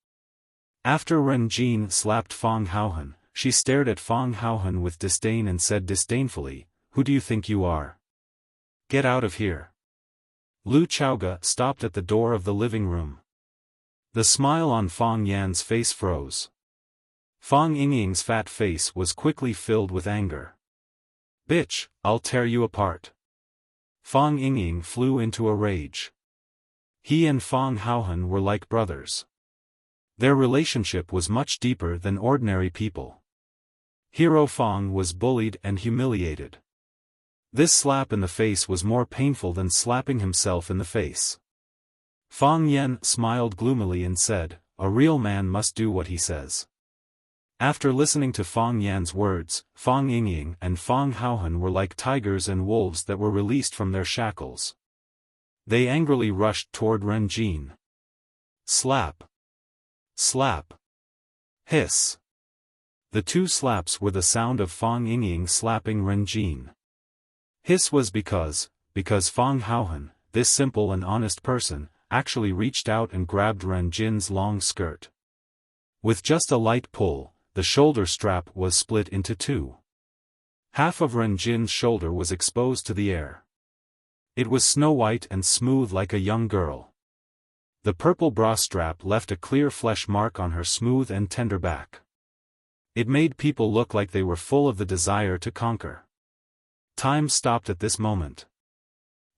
After Ren Jin slapped Fang Haohan, she stared at Fang Haohan with disdain and said disdainfully, who do you think you are? Get out of here. Lu Chaoga stopped at the door of the living room. The smile on Fang Yan's face froze. Fang Yingying's fat face was quickly filled with anger. Bitch, I'll tear you apart. Fang Yingying flew into a rage. He and Fang Haohan were like brothers. Their relationship was much deeper than ordinary people. Hero Fang was bullied and humiliated. This slap in the face was more painful than slapping himself in the face. Fang Yan smiled gloomily and said, a real man must do what he says. After listening to Fang Yan's words, Fang Yingying and Fang Haohan were like tigers and wolves that were released from their shackles. They angrily rushed toward Ren Jin. Slap. Slap. Hiss. The two slaps were the sound of Fang Yingying slapping Ren Jin. Hiss was because Fang Haohan, this simple and honest person, actually reached out and grabbed Ren Jin's long skirt. With just a light pull, the shoulder strap was split into two. Half of Ren Jin's shoulder was exposed to the air. It was snow-white and smooth like a young girl. The purple bra strap left a clear flesh mark on her smooth and tender back. It made people look like they were full of the desire to conquer. Time stopped at this moment.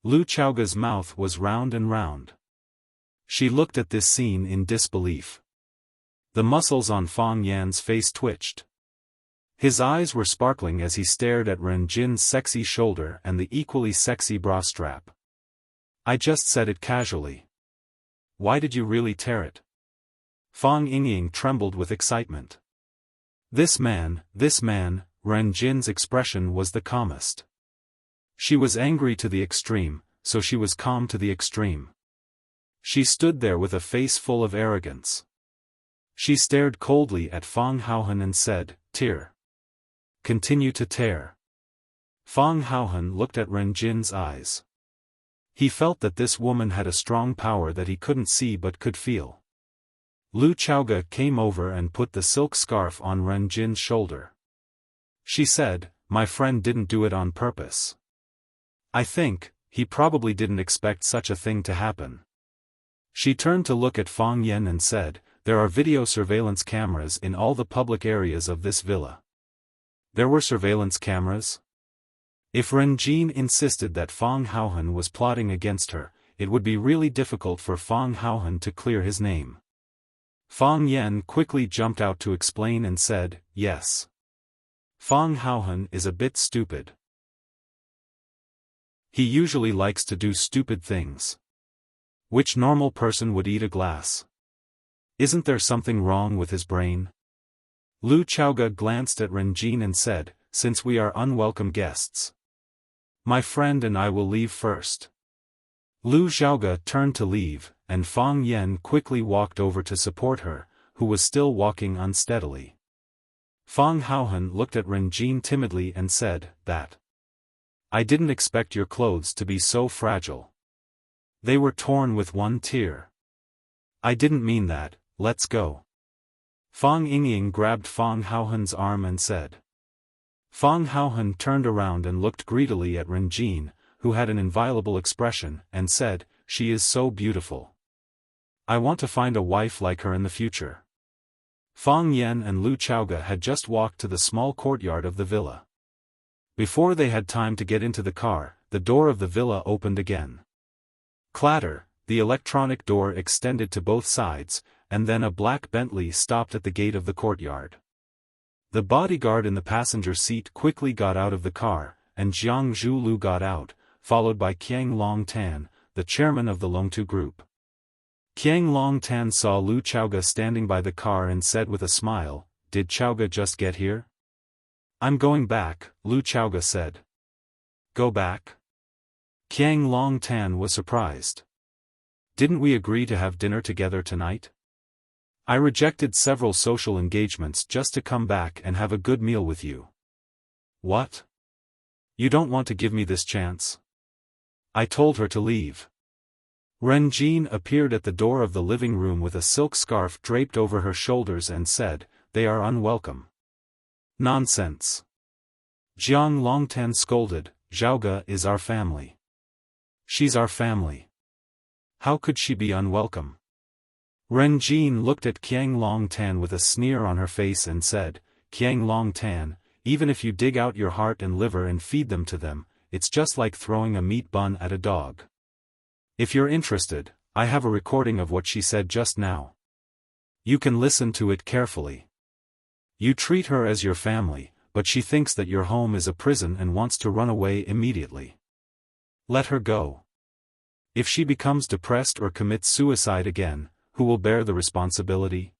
Lu Chaoga's mouth was round and round. She looked at this scene in disbelief. The muscles on Fang Yan's face twitched. His eyes were sparkling as he stared at Ren Jin's sexy shoulder and the equally sexy bra strap. I just said it casually. Why did you really tear it? Fang Yingying trembled with excitement. This man, Ren Jin's expression was the calmest. She was angry to the extreme, so she was calm to the extreme. She stood there with a face full of arrogance. She stared coldly at Fang Haohan and said, tear. Continue to tear. Fang Haohan looked at Ren Jin's eyes. He felt that this woman had a strong power that he couldn't see but could feel. Lu Chaoga came over and put the silk scarf on Ren Jin's shoulder. She said, my friend didn't do it on purpose. I think, he probably didn't expect such a thing to happen. She turned to look at Fang Yan and said, there are video surveillance cameras in all the public areas of this villa. There were surveillance cameras? If Ren Jin insisted that Fang Haohan was plotting against her, it would be really difficult for Fang Haohan to clear his name. Fang Yan quickly jumped out to explain and said, yes. Fang Haohan is a bit stupid. He usually likes to do stupid things. Which normal person would eat a glass? Isn't there something wrong with his brain? Lu Chaoga glanced at Ren Jin and said, since we are unwelcome guests. My friend and I will leave first. Lu Xiaoga turned to leave, and Fang Yan quickly walked over to support her, who was still walking unsteadily. Fang Haohan looked at Ren Jin timidly and said, that. I didn't expect your clothes to be so fragile. They were torn with one tear. I didn't mean that, let's go. Fang Yingying grabbed Fang Haohan's arm and said. Fang Haohan turned around and looked greedily at Ren Jin, who had an inviolable expression, and said, she is so beautiful. I want to find a wife like her in the future. Fang Yan and Lu Chaoga had just walked to the small courtyard of the villa. Before they had time to get into the car, the door of the villa opened again. Clatter, the electronic door extended to both sides, and then a black Bentley stopped at the gate of the courtyard. The bodyguard in the passenger seat quickly got out of the car, and Jiang Zhulu got out, followed by Qiang Longtan, the chairman of the Longtu Group. Qiang Longtan saw Lu Chaoga standing by the car and said with a smile, "Did Chaoga just get here?" "I'm going back," Lu Chaoga said. "Go back?" Qiang Longtan was surprised. "Didn't we agree to have dinner together tonight? I rejected several social engagements just to come back and have a good meal with you." "What? You don't want to give me this chance?" I told her to leave. Ren Jin appeared at the door of the living room with a silk scarf draped over her shoulders and said, "They are unwelcome." "Nonsense." Jiang Longtan scolded, "Zhaoga is our family. She's our family. How could she be unwelcome?" Ren Jin looked at Qiang Longtan with a sneer on her face and said, "Qiang Longtan, even if you dig out your heart and liver and feed them to them, it's just like throwing a meat bun at a dog. If you're interested, I have a recording of what she said just now. You can listen to it carefully. You treat her as your family, but she thinks that your home is a prison and wants to run away immediately. Let her go. If she becomes depressed or commits suicide again, who will bear the responsibility?"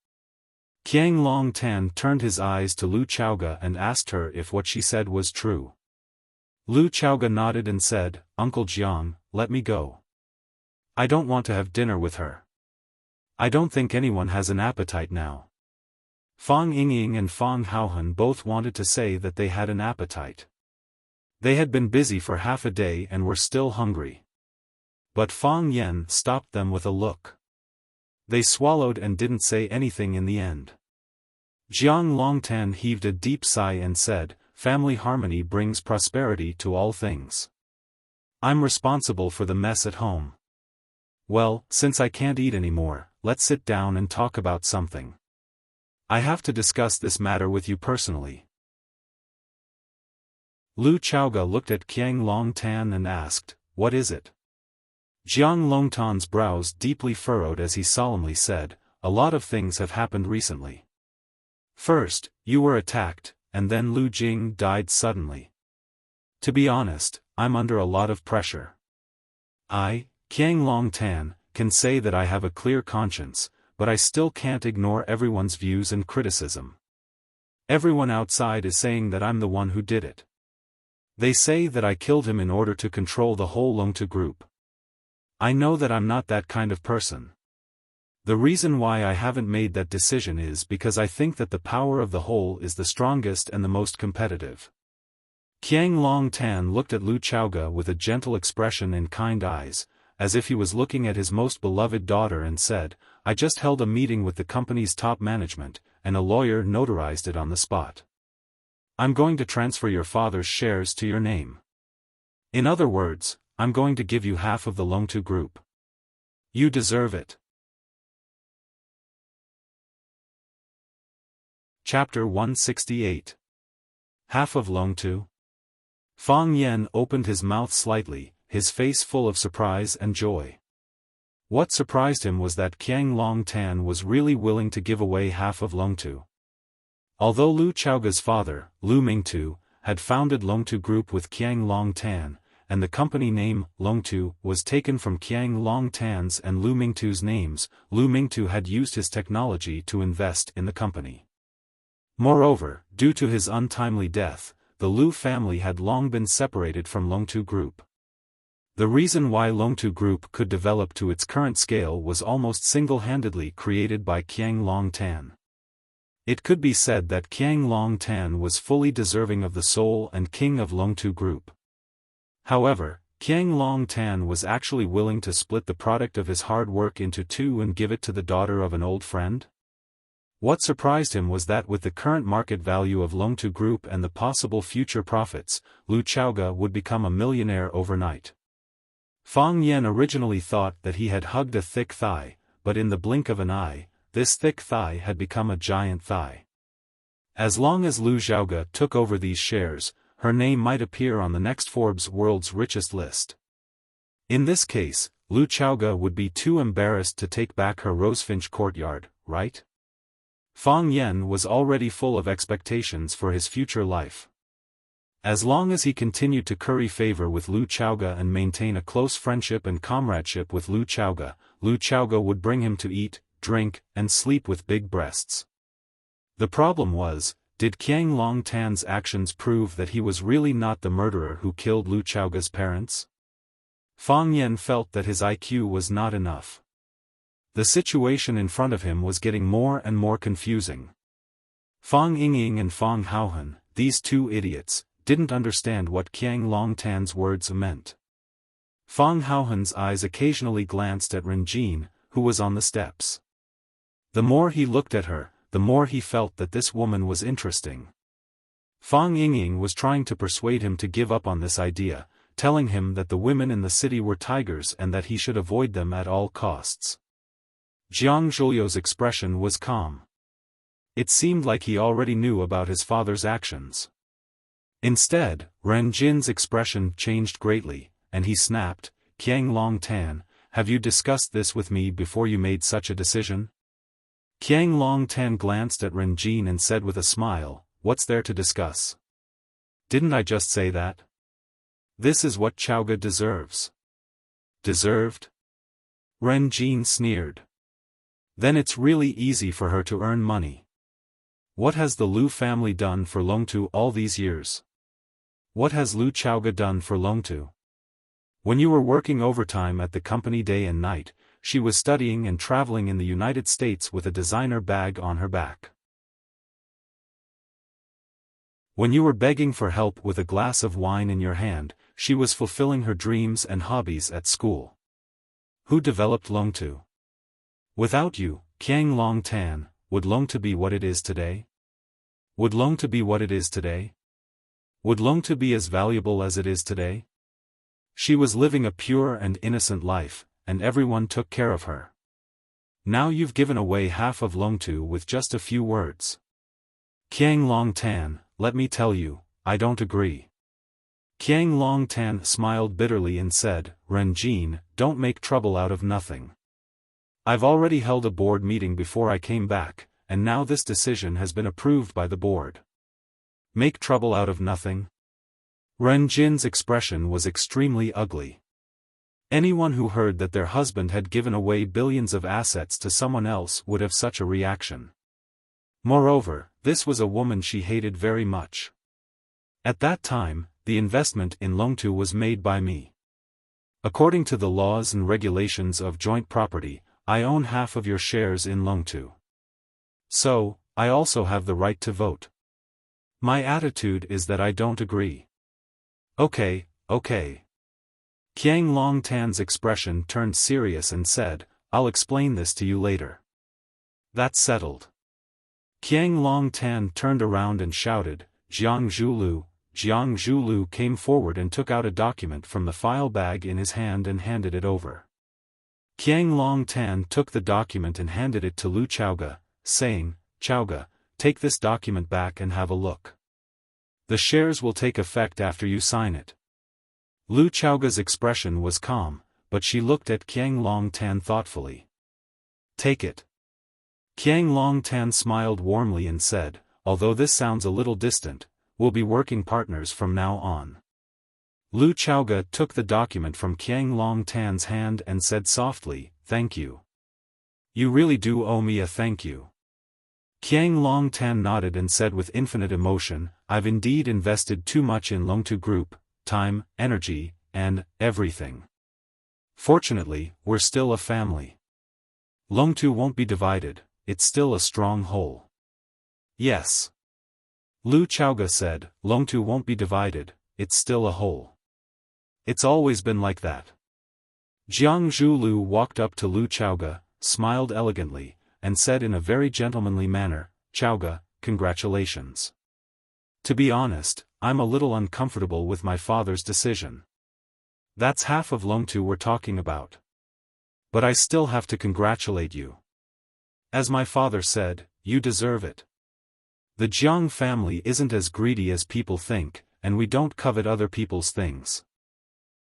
Qiang Longtan turned his eyes to Lu Chaoga and asked her if what she said was true. Lu Chaoga nodded and said, "Uncle Jiang, let me go. I don't want to have dinner with her. I don't think anyone has an appetite now." Fang Yingying and Fang Haohan both wanted to say that they had an appetite. They had been busy for half a day and were still hungry. But Fang Yan stopped them with a look. They swallowed and didn't say anything in the end. Jiang Longtan heaved a deep sigh and said, "Family harmony brings prosperity to all things. I'm responsible for the mess at home. Well, since I can't eat anymore, let's sit down and talk about something. I have to discuss this matter with you personally." Lu Chaoga looked at Qiang Longtan and asked, "What is it?" Jiang Longtan's brows deeply furrowed as he solemnly said, "A lot of things have happened recently. First, you were attacked, and then Lu Jing died suddenly. To be honest, I'm under a lot of pressure. I, Qiang Longtan, can say that I have a clear conscience, but I still can't ignore everyone's views and criticism. Everyone outside is saying that I'm the one who did it. They say that I killed him in order to control the whole Longtu Group. I know that I'm not that kind of person. The reason why I haven't made that decision is because I think that the power of the whole is the strongest and the most competitive." Qiang Longtan looked at Lu Chaoga with a gentle expression and kind eyes, as if he was looking at his most beloved daughter and said, "I just held a meeting with the company's top management, and a lawyer notarized it on the spot. I'm going to transfer your father's shares to your name. In other words, I'm going to give you half of the Longtu Group. You deserve it." Chapter 168. Half of Longtu. Fang Yan opened his mouth slightly, his face full of surprise and joy. What surprised him was that Qiang Longtan was really willing to give away half of Longtu. Although Lu Chaoga's father, Lu Mingtu, had founded Longtu Group with Qiang Longtan, and the company name, Longtu, was taken from Qiang Longtan's and Lu Mingtu's names, Lu Mingtu had used his technology to invest in the company. Moreover, due to his untimely death, the Lu family had long been separated from Longtu Group. The reason why Longtu Group could develop to its current scale was almost single-handedly created by Qiang Longtan. It could be said that Qiang Longtan was fully deserving of the soul and king of Longtu Group. However, Qiang Longtan was actually willing to split the product of his hard work into two and give it to the daughter of an old friend? What surprised him was that with the current market value of Longtu Group and the possible future profits, Lu Chaoga would become a millionaire overnight. Fang Yan originally thought that he had hugged a thick thigh, but in the blink of an eye, this thick thigh had become a giant thigh. As long as Lu Chaoga took over these shares, her name might appear on the next Forbes World's Richest list. In this case, Lu Chaoge would be too embarrassed to take back her Rosefinch courtyard, right? Fang Yan was already full of expectations for his future life. As long as he continued to curry favor with Lu Chaoge and maintain a close friendship and comradeship with Lu Chaoge would bring him to eat, drink, and sleep with big breasts. The problem was, did Qiang Longtan's actions prove that he was really not the murderer who killed Lu Chaoge's parents? Fang Yan felt that his IQ was not enough. The situation in front of him was getting more and more confusing. Fang Yingying and Fang Haohan, these two idiots, didn't understand what Qiang Longtan's words meant. Fang Haohan's eyes occasionally glanced at Ren Jin, who was on the steps. The more he looked at her, the more he felt that this woman was interesting. Fang Yingying was trying to persuade him to give up on this idea, telling him that the women in the city were tigers and that he should avoid them at all costs. Jiang Zhuliu's expression was calm. It seemed like he already knew about his father's actions. Instead, Ren Jin's expression changed greatly, and he snapped, "Qiang Longtan, have you discussed this with me before you made such a decision?" Qiang Longtan glanced at Ren Jin and said with a smile, "What's there to discuss? Didn't I just say that? This is what Chaoge deserves." Deserved? Ren Jin sneered. Then it's really easy for her to earn money. What has the Lu family done for Longtu all these years? What has Lu Chaoge done for Longtu? When you were working overtime at the company day and night, she was studying and traveling in the United States with a designer bag on her back. When you were begging for help with a glass of wine in your hand, she was fulfilling her dreams and hobbies at school. Who developed Longtu? Without you, Qiang Longtan, would Longtu be what it is today? Would Longtu be what it is today? Would Longtu be as valuable as it is today? She was living a pure and innocent life, and everyone took care of her. Now you've given away half of Longtu with just a few words. Qiang Longtan, let me tell you, I don't agree. Qiang Longtan smiled bitterly and said, "Ren Jin, don't make trouble out of nothing. I've already held a board meeting before I came back, and now this decision has been approved by the board. Make trouble out of nothing?" Ren Jin's expression was extremely ugly. Anyone who heard that their husband had given away billions of assets to someone else would have such a reaction. Moreover, this was a woman she hated very much. At that time, the investment in Longtu was made by me. According to the laws and regulations of joint property, I own half of your shares in Longtu. So, I also have the right to vote. My attitude is that I don't agree. Okay. Qiang Longtan's expression turned serious and said, "I'll explain this to you later." That's settled. Qiang Longtan turned around and shouted, "Jiang Zhulu." Jiang Zhulu came forward and took out a document from the file bag in his hand and handed it over. Qiang Longtan took the document and handed it to Lu Chaoge, saying, "Chaoge, take this document back and have a look. The shares will take effect after you sign it." Lu Chaoge's expression was calm, but she looked at Qiang Longtan thoughtfully. "Take it." Qiang Longtan smiled warmly and said, "Although this sounds a little distant, we'll be working partners from now on." Lu Chaoge took the document from Qiang Longtan's hand and said softly, "Thank you. You really do owe me a thank you." Qiang Longtan nodded and said with infinite emotion, "I've indeed invested too much in Longtu Group, time, energy, and everything. Fortunately, we're still a family. Longtu won't be divided, it's still a strong whole." "Yes." Lu Chaoge said, "Longtu won't be divided, it's still a whole. It's always been like that." Jiang Zhulu walked up to Lu Chaoge, smiled elegantly, and said in a very gentlemanly manner, "Chaoge, congratulations. To be honest, I'm a little uncomfortable with my father's decision. That's half of Longtu we're talking about. But I still have to congratulate you. As my father said, you deserve it. The Jiang family isn't as greedy as people think, and we don't covet other people's things.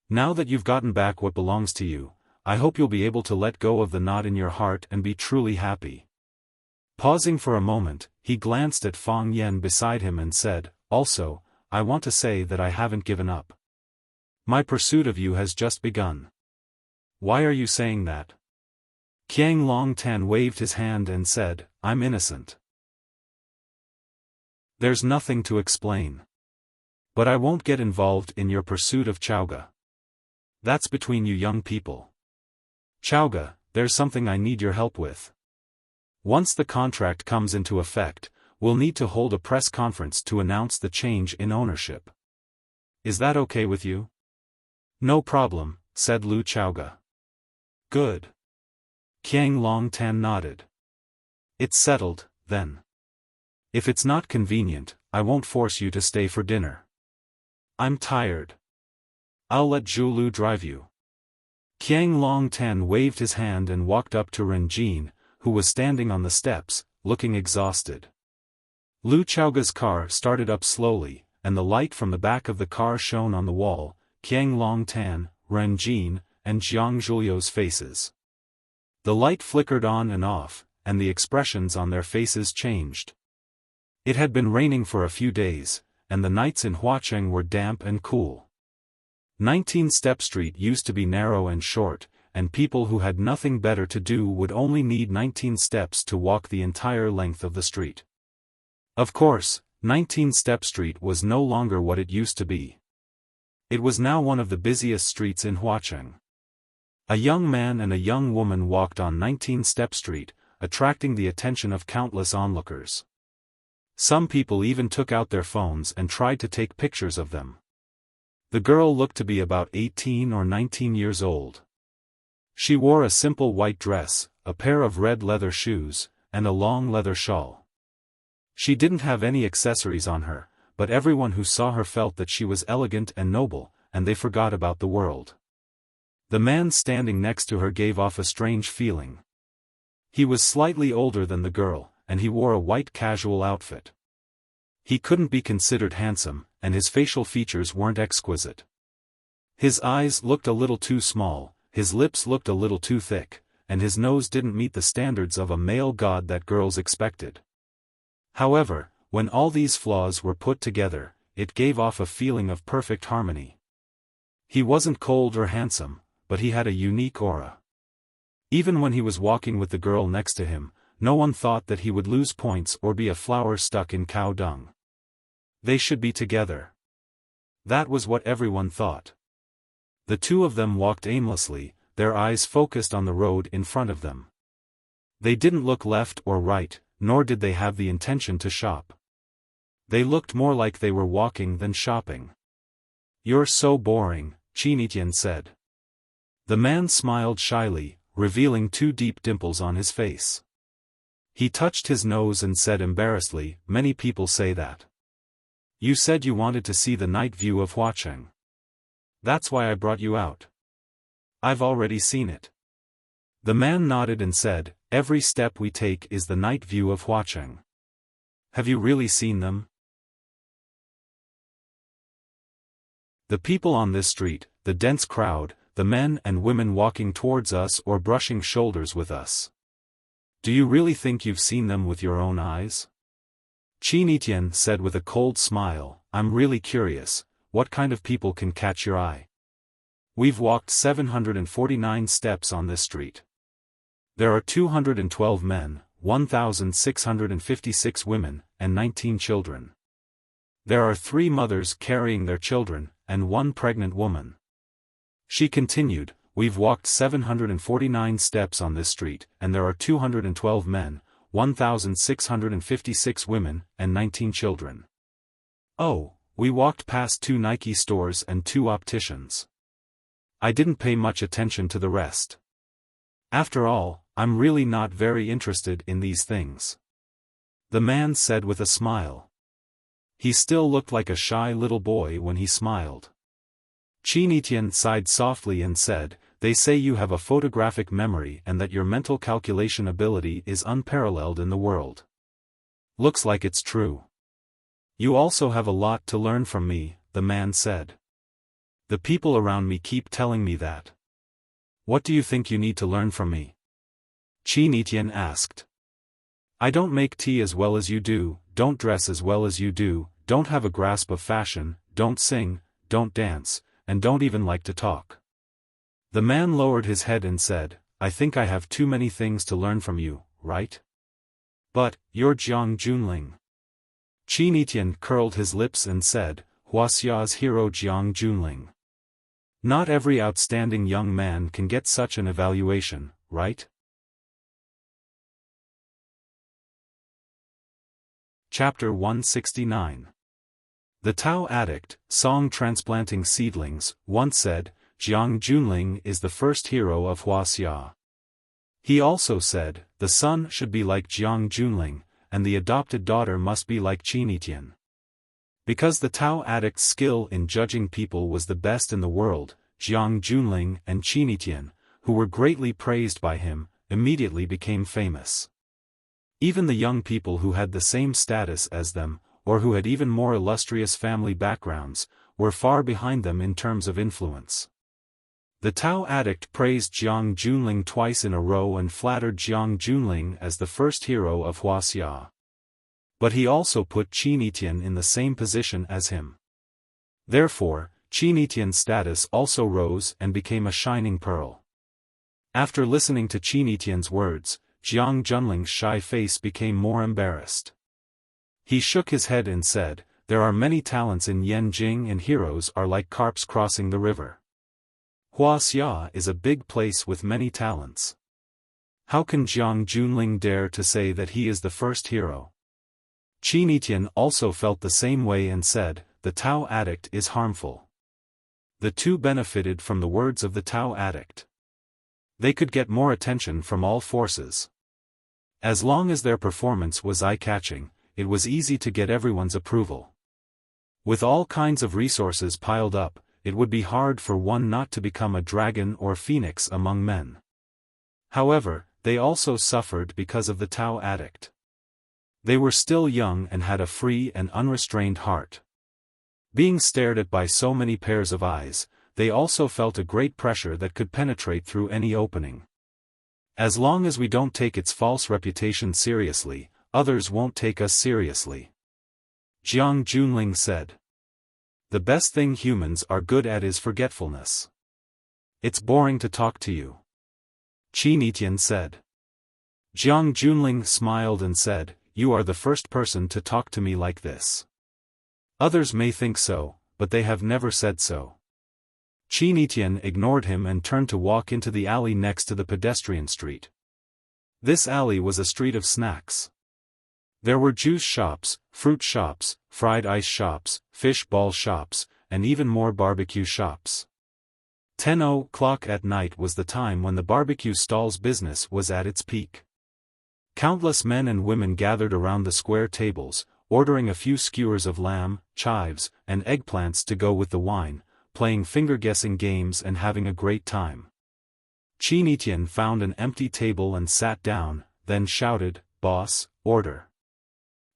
Now that you've gotten back what belongs to you, I hope you'll be able to let go of the knot in your heart and be truly happy." Pausing for a moment, he glanced at Fang Yan beside him and said, "Also, I want to say that I haven't given up. My pursuit of you has just begun." "Why are you saying that?" Qiang Longtan waved his hand and said, "I'm innocent. There's nothing to explain. But I won't get involved in your pursuit of Chaoga. That's between you young people. Chaoga, there's something I need your help with. Once the contract comes into effect, we'll need to hold a press conference to announce the change in ownership. Is that okay with you?" "No problem," said Lu Chaoga. "Good." Qiang Longtan nodded. "It's settled, then. If it's not convenient, I won't force you to stay for dinner. I'm tired. I'll let Zhu Lu drive you." Qiang Longtan waved his hand and walked up to Ren Jin, who was standing on the steps, looking exhausted. Lu Chaoga's car started up slowly, and the light from the back of the car shone on the wall, Qiang Longtan, Ren Jin, and Jiang Zhuliu's faces. The light flickered on and off, and the expressions on their faces changed. It had been raining for a few days, and the nights in Huacheng were damp and cool. 19 Step Street used to be narrow and short, and people who had nothing better to do would only need 19 steps to walk the entire length of the street. Of course, 19 Step Street was no longer what it used to be. It was now one of the busiest streets in Huacheng. A young man and a young woman walked on 19 Step Street, attracting the attention of countless onlookers. Some people even took out their phones and tried to take pictures of them. The girl looked to be about 18 or 19 years old. She wore a simple white dress, a pair of red leather shoes, and a long leather shawl. She didn't have any accessories on her, but everyone who saw her felt that she was elegant and noble, and they forgot about the world. The man standing next to her gave off a strange feeling. He was slightly older than the girl, and he wore a white casual outfit. He couldn't be considered handsome, and his facial features weren't exquisite. His eyes looked a little too small, his lips looked a little too thick, and his nose didn't meet the standards of a male god that girls expected. However, when all these flaws were put together, it gave off a feeling of perfect harmony. He wasn't cold or handsome, but he had a unique aura. Even when he was walking with the girl next to him, no one thought that he would lose points or be a flower stuck in cow dung. They should be together. That was what everyone thought. The two of them walked aimlessly, their eyes focused on the road in front of them. They didn't look left or right, nor did they have the intention to shop. They looked more like they were walking than shopping. "You're so boring," Qinitian said. The man smiled shyly, revealing 2 deep dimples on his face. He touched his nose and said embarrassedly, "Many people say that. You said you wanted to see the night view of Huacheng. That's why I brought you out. I've already seen it." The man nodded and said, "Every step we take is the night view of Huacheng. Have you really seen them?" The people on this street, the dense crowd, the men and women walking towards us or brushing shoulders with us. Do you really think you've seen them with your own eyes? Qinitian said with a cold smile, "I'm really curious, what kind of people can catch your eye? We've walked 749 steps on this street. There are 212 men, 1,656 women, and 19 children. There are 3 mothers carrying their children, and 1 pregnant woman." She continued, "We've walked 749 steps on this street, and there are 212 men, 1,656 women, and 19 children. Oh, we walked past 2 Nike stores and 2 opticians. I didn't pay much attention to the rest. After all, I'm really not very interested in these things." The man said with a smile. He still looked like a shy little boy when he smiled. Qinitian sighed softly and said, "They say you have a photographic memory and that your mental calculation ability is unparalleled in the world. Looks like it's true. You also have a lot to learn from me," the the man said. The people around me keep telling me that. What do you think you need to learn from me? Qin Etian asked. I don't make tea as well as you do, don't dress as well as you do, don't have a grasp of fashion, don't sing, don't dance, and don't even like to talk. The man lowered his head and said, I think I have too many things to learn from you, right? But, you're Jiang Junling. Qin Etian curled his lips and said, Wuxia's hero Jiang Junling. Not every outstanding young man can get such an evaluation, right? Chapter 169. The Tao addict, song transplanting seedlings, once said, Jiang Junling is the first hero of Wuxia. He also said, the son should be like Jiang Junling, and the adopted daughter must be like Qin Etian. Because the Tao addict's skill in judging people was the best in the world, Jiang Junling and Qin Etian, who were greatly praised by him, immediately became famous. Even the young people who had the same status as them, or who had even more illustrious family backgrounds, were far behind them in terms of influence. The Tao addict praised Jiang Junling twice in a row and flattered Jiang Junling as the first hero of Wuxia. But he also put Qin Etian in the same position as him. Therefore, Qin Etian's status also rose and became a shining pearl. After listening to Qin Etian's words, Jiang Junling's shy face became more embarrassed. He shook his head and said, there are many talents in Yanjing and heroes are like carps crossing the river. Wuxia is a big place with many talents. How can Jiang Junling dare to say that he is the first hero? Qin Etian also felt the same way and said, the Tao addict is harmful. The two benefited from the words of the Tao addict. They could get more attention from all forces. As long as their performance was eye-catching, it was easy to get everyone's approval. With all kinds of resources piled up, it would be hard for one not to become a dragon or phoenix among men. However, they also suffered because of the Tao addict. They were still young and had a free and unrestrained heart. Being stared at by so many pairs of eyes, they also felt a great pressure that could penetrate through any opening. As long as we don't take its false reputation seriously, others won't take us seriously. Jiang Junling said. The best thing humans are good at is forgetfulness. It's boring to talk to you. Qin Etian said. Jiang Junling smiled and said, you are the first person to talk to me like this. Others may think so, but they have never said so. Qin Etian ignored him and turned to walk into the alley next to the pedestrian street. This alley was a street of snacks. There were juice shops, fruit shops, fried ice shops, fish ball shops, and even more barbecue shops. 10 o'clock at night was the time when the barbecue stall's business was at its peak. Countless men and women gathered around the square tables, ordering a few skewers of lamb, chives, and eggplants to go with the wine, playing finger-guessing games and having a great time. Qin Etian found an empty table and sat down, then shouted, "Boss, order."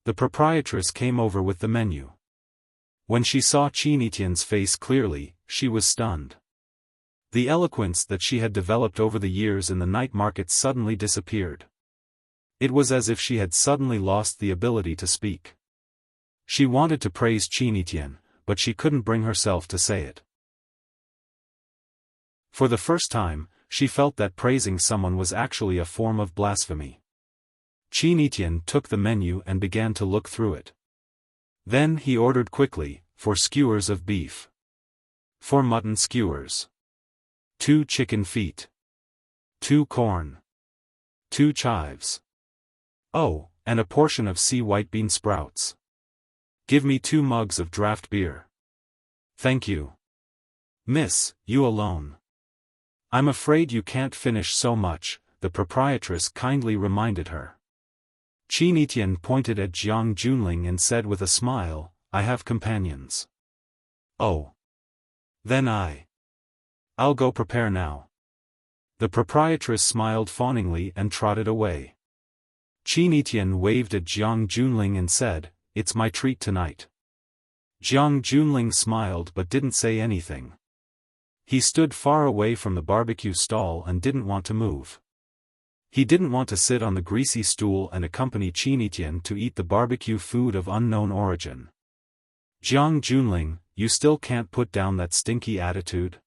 The proprietress came over with the menu. When she saw Qin Etian's face clearly, she was stunned. The eloquence that she had developed over the years in the night market suddenly disappeared. It was as if she had suddenly lost the ability to speak. She wanted to praise Qin Etian, but she couldn't bring herself to say it. For the first time, she felt that praising someone was actually a form of blasphemy. Qin Etian took the menu and began to look through it. Then he ordered quickly, 4 skewers of beef. 4 mutton skewers. 2 chicken feet. 2 corn. 2 chives. Oh, and a portion of sea white bean sprouts. Give me 2 mugs of draft beer. Thank you. Miss, you alone. I'm afraid you can't finish so much, the proprietress kindly reminded her. Qin Etian pointed at Jiang Junling and said with a smile, I have companions. Oh. Then I'll go prepare now. The proprietress smiled fawningly and trotted away. Qin Etian waved at Jiang Junling and said, It's my treat tonight. Jiang Junling smiled but didn't say anything. He stood far away from the barbecue stall and didn't want to move. He didn't want to sit on the greasy stool and accompany Qin Etian to eat the barbecue food of unknown origin. Jiang Junling, you still can't put down that stinky attitude?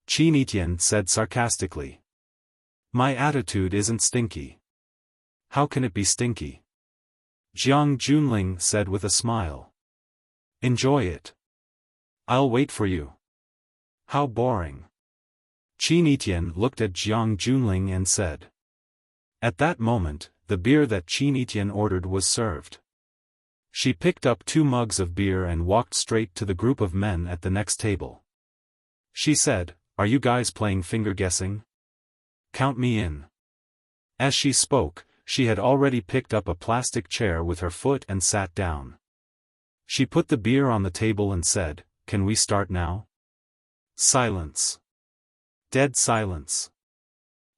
Qin Etian said sarcastically. My attitude isn't stinky. How can it be stinky? Jiang Junling said with a smile. Enjoy it. I'll wait for you. How boring. Qin Etian looked at Jiang Junling and said. At that moment, the beer that Qin Etian ordered was served. She picked up 2 mugs of beer and walked straight to the group of men at the next table. She said, Are you guys playing finger guessing? Count me in. As she spoke, she had already picked up a plastic chair with her foot and sat down. She put the beer on the table and said, Can we start now? Silence. Dead silence.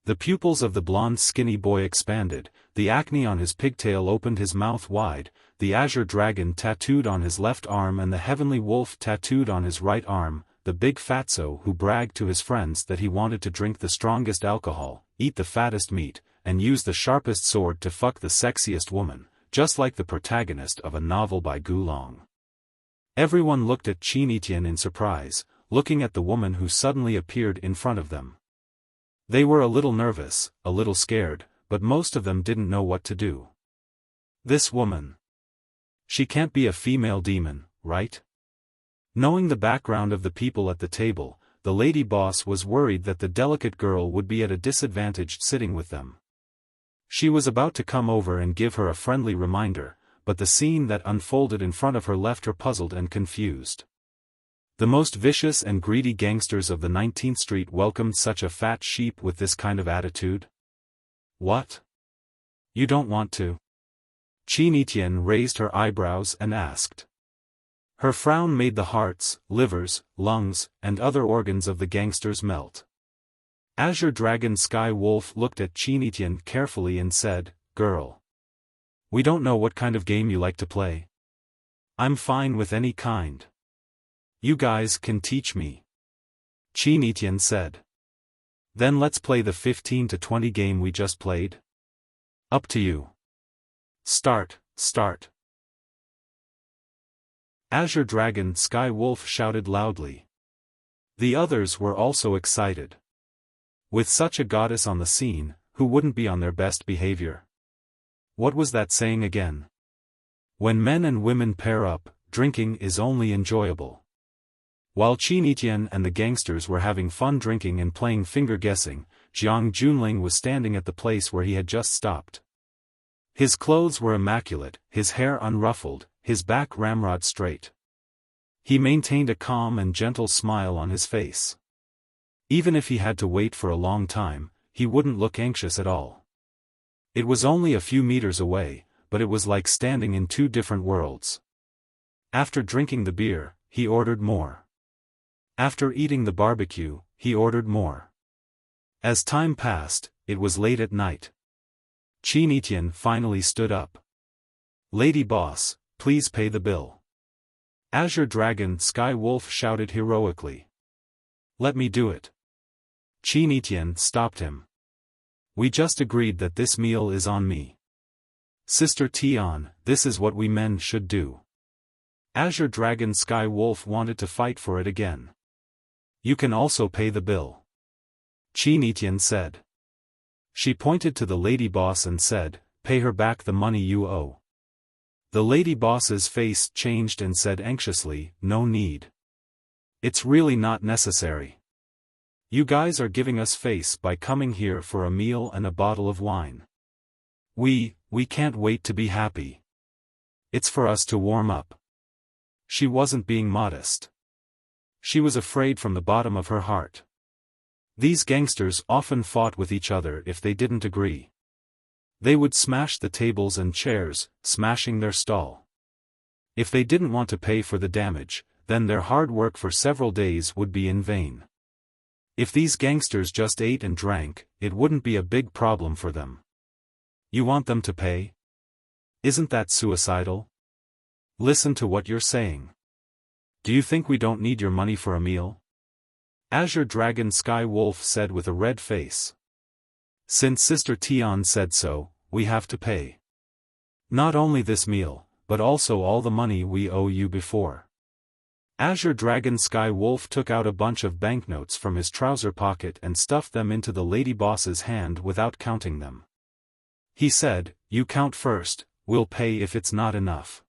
The pupils of the blond skinny boy expanded, the acne on his pigtail opened his mouth wide, the azure dragon tattooed on his left arm and the heavenly wolf tattooed on his right arm, the big fatso who bragged to his friends that he wanted to drink the strongest alcohol, eat the fattest meat, and use the sharpest sword to fuck the sexiest woman, just like the protagonist of a novel by Gulong. Everyone looked at Qin Etian in surprise, looking at the woman who suddenly appeared in front of them. They were a little nervous, a little scared, but most of them didn't know what to do. This woman. She can't be a female demon, right? Knowing the background of the people at the table, the lady boss was worried that the delicate girl would be at a disadvantage sitting with them. She was about to come over and give her a friendly reminder, but the scene that unfolded in front of her left her puzzled and confused. The most vicious and greedy gangsters of the 19th Street welcomed such a fat sheep with this kind of attitude? What? You don't want to? Qin Etian raised her eyebrows and asked. Her frown made the hearts, livers, lungs, and other organs of the gangsters melt. Azure Dragon Sky Wolf looked at Qin Etian carefully and said, Girl. We don't know what kind of game you like to play. I'm fine with any kind. You guys can teach me. Qin Etian said. Then let's play the 15 to 20 game we just played. Up to you. Start. Azure Dragon Sky Wolf shouted loudly. The others were also excited. With such a goddess on the scene, who wouldn't be on their best behavior? What was that saying again? When men and women pair up, drinking is only enjoyable. While Qin Etian and the gangsters were having fun drinking and playing finger guessing, Jiang Junling was standing at the place where he had just stopped. His clothes were immaculate, his hair unruffled, his back ramrod straight. He maintained a calm and gentle smile on his face. Even if he had to wait for a long time, he wouldn't look anxious at all. It was only a few meters away, but it was like standing in 2 different worlds. After drinking the beer, he ordered more. After eating the barbecue, he ordered more. As time passed, it was late at night. Qin Etian finally stood up. Lady boss, please pay the bill. Azure Dragon Sky Wolf shouted heroically. Let me do it. Qin Etian stopped him. We just agreed that this meal is on me. Sister Tian, this is what we men should do. Azure Dragon Sky Wolf wanted to fight for it again. You can also pay the bill. Qin Etian said. She pointed to the lady boss and said, Pay her back the money you owe. The lady boss's face changed and said anxiously, No need. It's really not necessary. You guys are giving us face by coming here for a meal and a bottle of wine. We can't wait to be happy. It's for us to warm up. She wasn't being modest. She was afraid from the bottom of her heart. These gangsters often fought with each other if they didn't agree. They would smash the tables and chairs, smashing their stall. If they didn't want to pay for the damage, then their hard work for several days would be in vain. If these gangsters just ate and drank, it wouldn't be a big problem for them. You want them to pay? Isn't that suicidal? Listen to what you're saying. Do you think we don't need your money for a meal? Azure Dragon Sky Wolf said with a red face. Since Sister Tian said so, we have to pay. Not only this meal, but also all the money we owe you before. Azure Dragon Sky Wolf took out a bunch of banknotes from his trouser pocket and stuffed them into the lady boss's hand without counting them. He said, "You count first, we'll pay if it's not enough."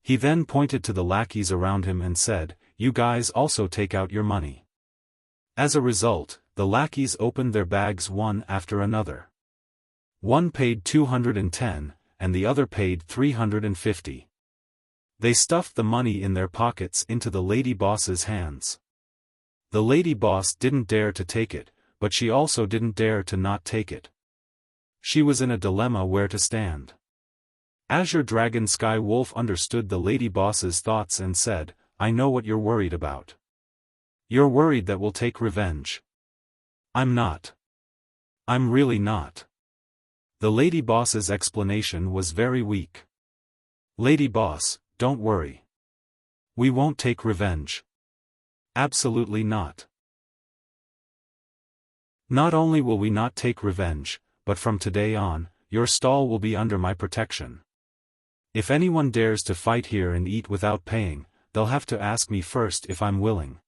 He then pointed to the lackeys around him and said, "You guys also take out your money." As a result, the lackeys opened their bags one after another. One paid 210, and the other paid 350. They stuffed the money in their pockets into the lady boss's hands. The lady boss didn't dare to take it, but she also didn't dare to not take it. She was in a dilemma where to stand. Azure Dragon Sky Wolf understood the lady boss's thoughts and said, "I know what you're worried about. You're worried that we'll take revenge." "I'm not. I'm really not." The lady boss's explanation was very weak. "Lady boss, don't worry. We won't take revenge. Absolutely not. Not only will we not take revenge, but from today on, your stall will be under my protection. If anyone dares to fight here and eat without paying, they'll have to ask me first if I'm willing."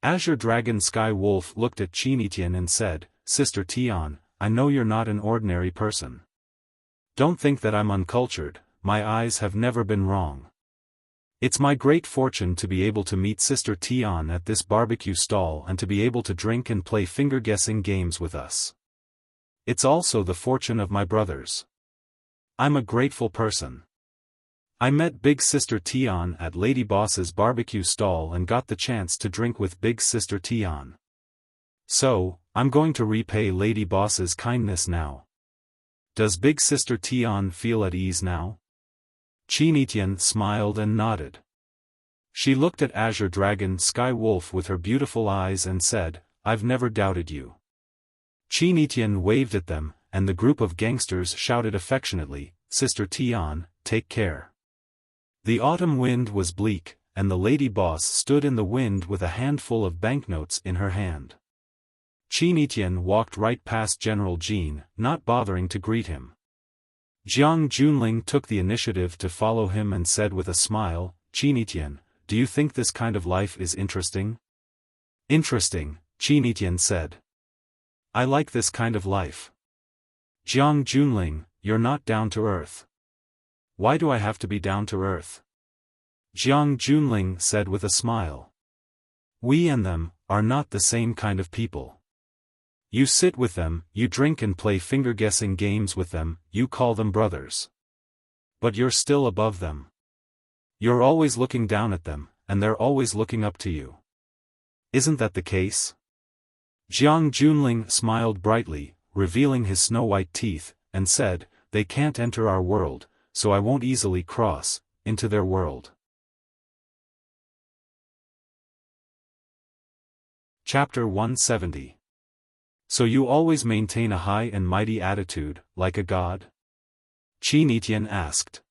Azure Dragon Sky Wolf looked at Chinitian and said, "Sister Tian, I know you're not an ordinary person. Don't think that I'm uncultured, my eyes have never been wrong. It's my great fortune to be able to meet Sister Tian at this barbecue stall and to be able to drink and play finger-guessing games with us. It's also the fortune of my brothers. I'm a grateful person. I met Big Sister Tian at Lady Boss's barbecue stall and got the chance to drink with Big Sister Tian. So, I'm going to repay Lady Boss's kindness now. Does Big Sister Tian feel at ease now?" Chinitian smiled and nodded. She looked at Azure Dragon Sky Wolf with her beautiful eyes and said, "I've never doubted you." Chinitian waved at them, and the group of gangsters shouted affectionately, "Sister Tian, take care." The autumn wind was bleak, and the lady boss stood in the wind with a handful of banknotes in her hand. Chinitian walked right past General Jean, not bothering to greet him. Jiang Junling took the initiative to follow him and said with a smile, "Chinitian, do you think this kind of life is interesting?" "Interesting," Chinitian said. "I like this kind of life." "Jiang Junling, you're not down to earth." "Why do I have to be down to earth?" Jiang Junling said with a smile. "We and them are not the same kind of people. You sit with them, you drink and play finger-guessing games with them, you call them brothers. But you're still above them. You're always looking down at them, and they're always looking up to you. Isn't that the case?" Jiang Junling smiled brightly, revealing his snow-white teeth, and said, "They can't enter our world, so I won't easily cross into their world." Chapter 170. So you always maintain a high and mighty attitude, like a god? Chinitian asked.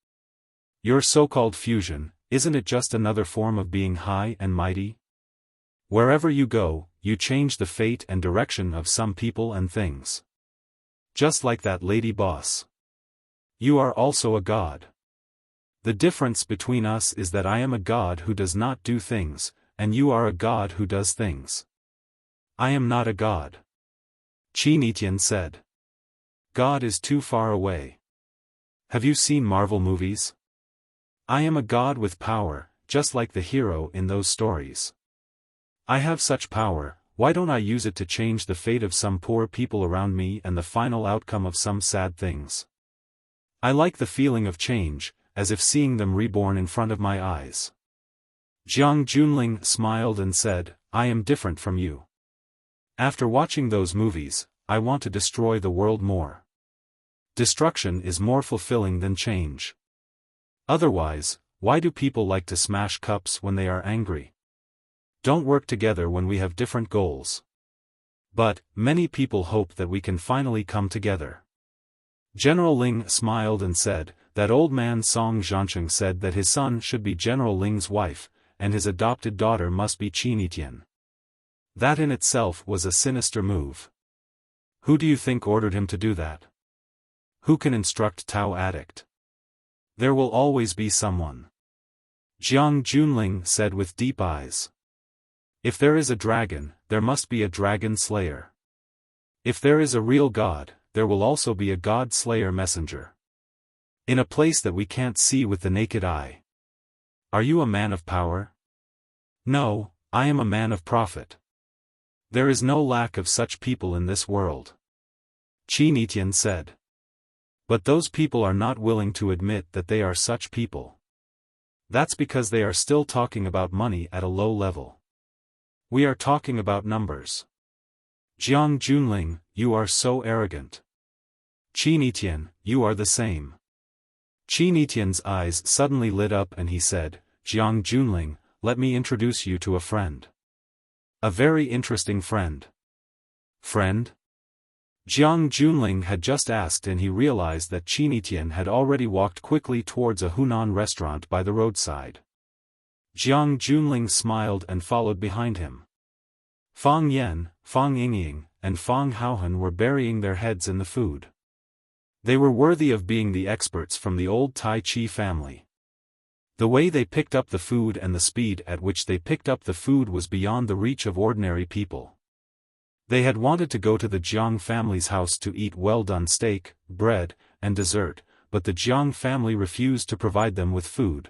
Your so-called fusion, isn't it just another form of being high and mighty? Wherever you go, you change the fate and direction of some people and things. Just like that lady boss. You are also a god. The difference between us is that I am a god who does not do things, and you are a god who does things. I am not a god. Chinitian said. God is too far away. Have you seen Marvel movies? I am a god with power, just like the hero in those stories. I have such power, why don't I use it to change the fate of some poor people around me and the final outcome of some sad things? I like the feeling of change, as if seeing them reborn in front of my eyes. Jiang Junling smiled and said, I am different from you. After watching those movies, I want to destroy the world more. Destruction is more fulfilling than change. Otherwise, why do people like to smash cups when they are angry? Don't work together when we have different goals. But, many people hope that we can finally come together. General Ling smiled and said, that old man Song Zhancheng said that his son should be General Ling's wife, and his adopted daughter must be Qinitian. That in itself was a sinister move. Who do you think ordered him to do that? Who can instruct Tao addict? There will always be someone. Jiang Junling said with deep eyes. If there is a dragon, there must be a dragon slayer. If there is a real god, there will also be a god slayer messenger. In a place that we can't see with the naked eye. Are you a man of power? No, I am a man of profit. There is no lack of such people in this world. Qinitian said. But those people are not willing to admit that they are such people. That's because they are still talking about money at a low level. We are talking about numbers. Jiang Junling, you are so arrogant. Qinitian, you are the same. Qinitian's eyes suddenly lit up and he said, Jiang Junling, let me introduce you to a friend. A very interesting friend. Friend? Jiang Junling had just asked and he realized that Qinitian had already walked quickly towards a Hunan restaurant by the roadside. Jiang Junling smiled and followed behind him. Fang Yan, Fang Yingying, and Fang Haohan were burying their heads in the food. They were worthy of being the experts from the old Tai Chi family. The way they picked up the food and the speed at which they picked up the food was beyond the reach of ordinary people. They had wanted to go to the Jiang family's house to eat well-done steak, bread, and dessert, but the Jiang family refused to provide them with food.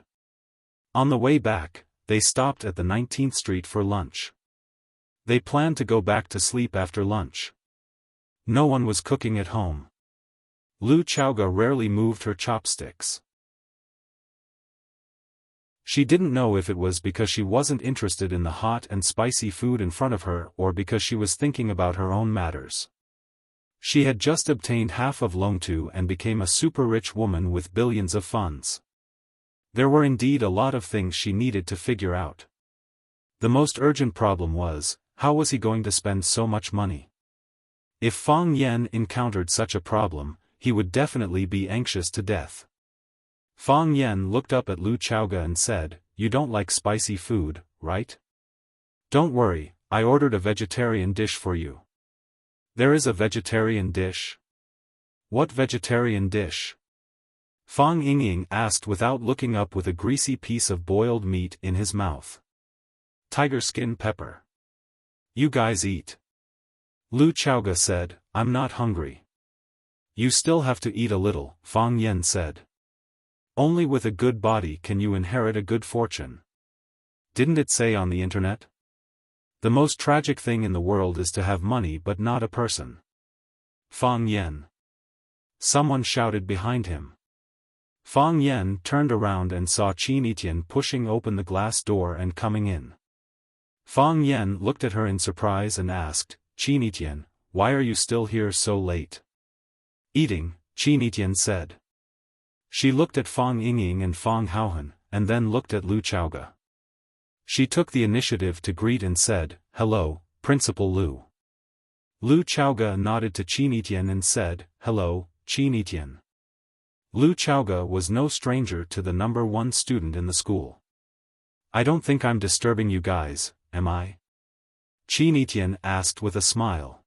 On the way back, they stopped at the 19th Street for lunch. They planned to go back to sleep after lunch. No one was cooking at home. Lu Chaoga rarely moved her chopsticks. She didn't know if it was because she wasn't interested in the hot and spicy food in front of her or because she was thinking about her own matters. She had just obtained half of Longtu and became a super-rich woman with billions of funds. There were indeed a lot of things she needed to figure out. The most urgent problem was, how was he going to spend so much money? If Fang Yan encountered such a problem, he would definitely be anxious to death. Fang Yan looked up at Lu Chaoga and said, You don't like spicy food, right? Don't worry, I ordered a vegetarian dish for you. There is a vegetarian dish? What vegetarian dish? Fang Yingying asked without looking up with a greasy piece of boiled meat in his mouth. Tiger skin pepper. You guys eat. Lu Chaoga said, I'm not hungry. You still have to eat a little, Fang Yan said. Only with a good body can you inherit a good fortune. Didn't it say on the internet? The most tragic thing in the world is to have money but not a person. Fang Yan. Someone shouted behind him. Fang Yan turned around and saw Qinitian pushing open the glass door and coming in. Fang Yan looked at her in surprise and asked, Qinitian, why are you still here so late? Eating, Qinitian said. She looked at Fang Yingying and Fang Haohan, and then looked at Lu Chaoga. She took the initiative to greet and said, Hello, Principal Lu. Lu Chaoga nodded to Qinitian and said, Hello, Qinitian. Lu Chaoga was no stranger to the number one student in the school. I don't think I'm disturbing you guys, am I? Qinitian asked with a smile.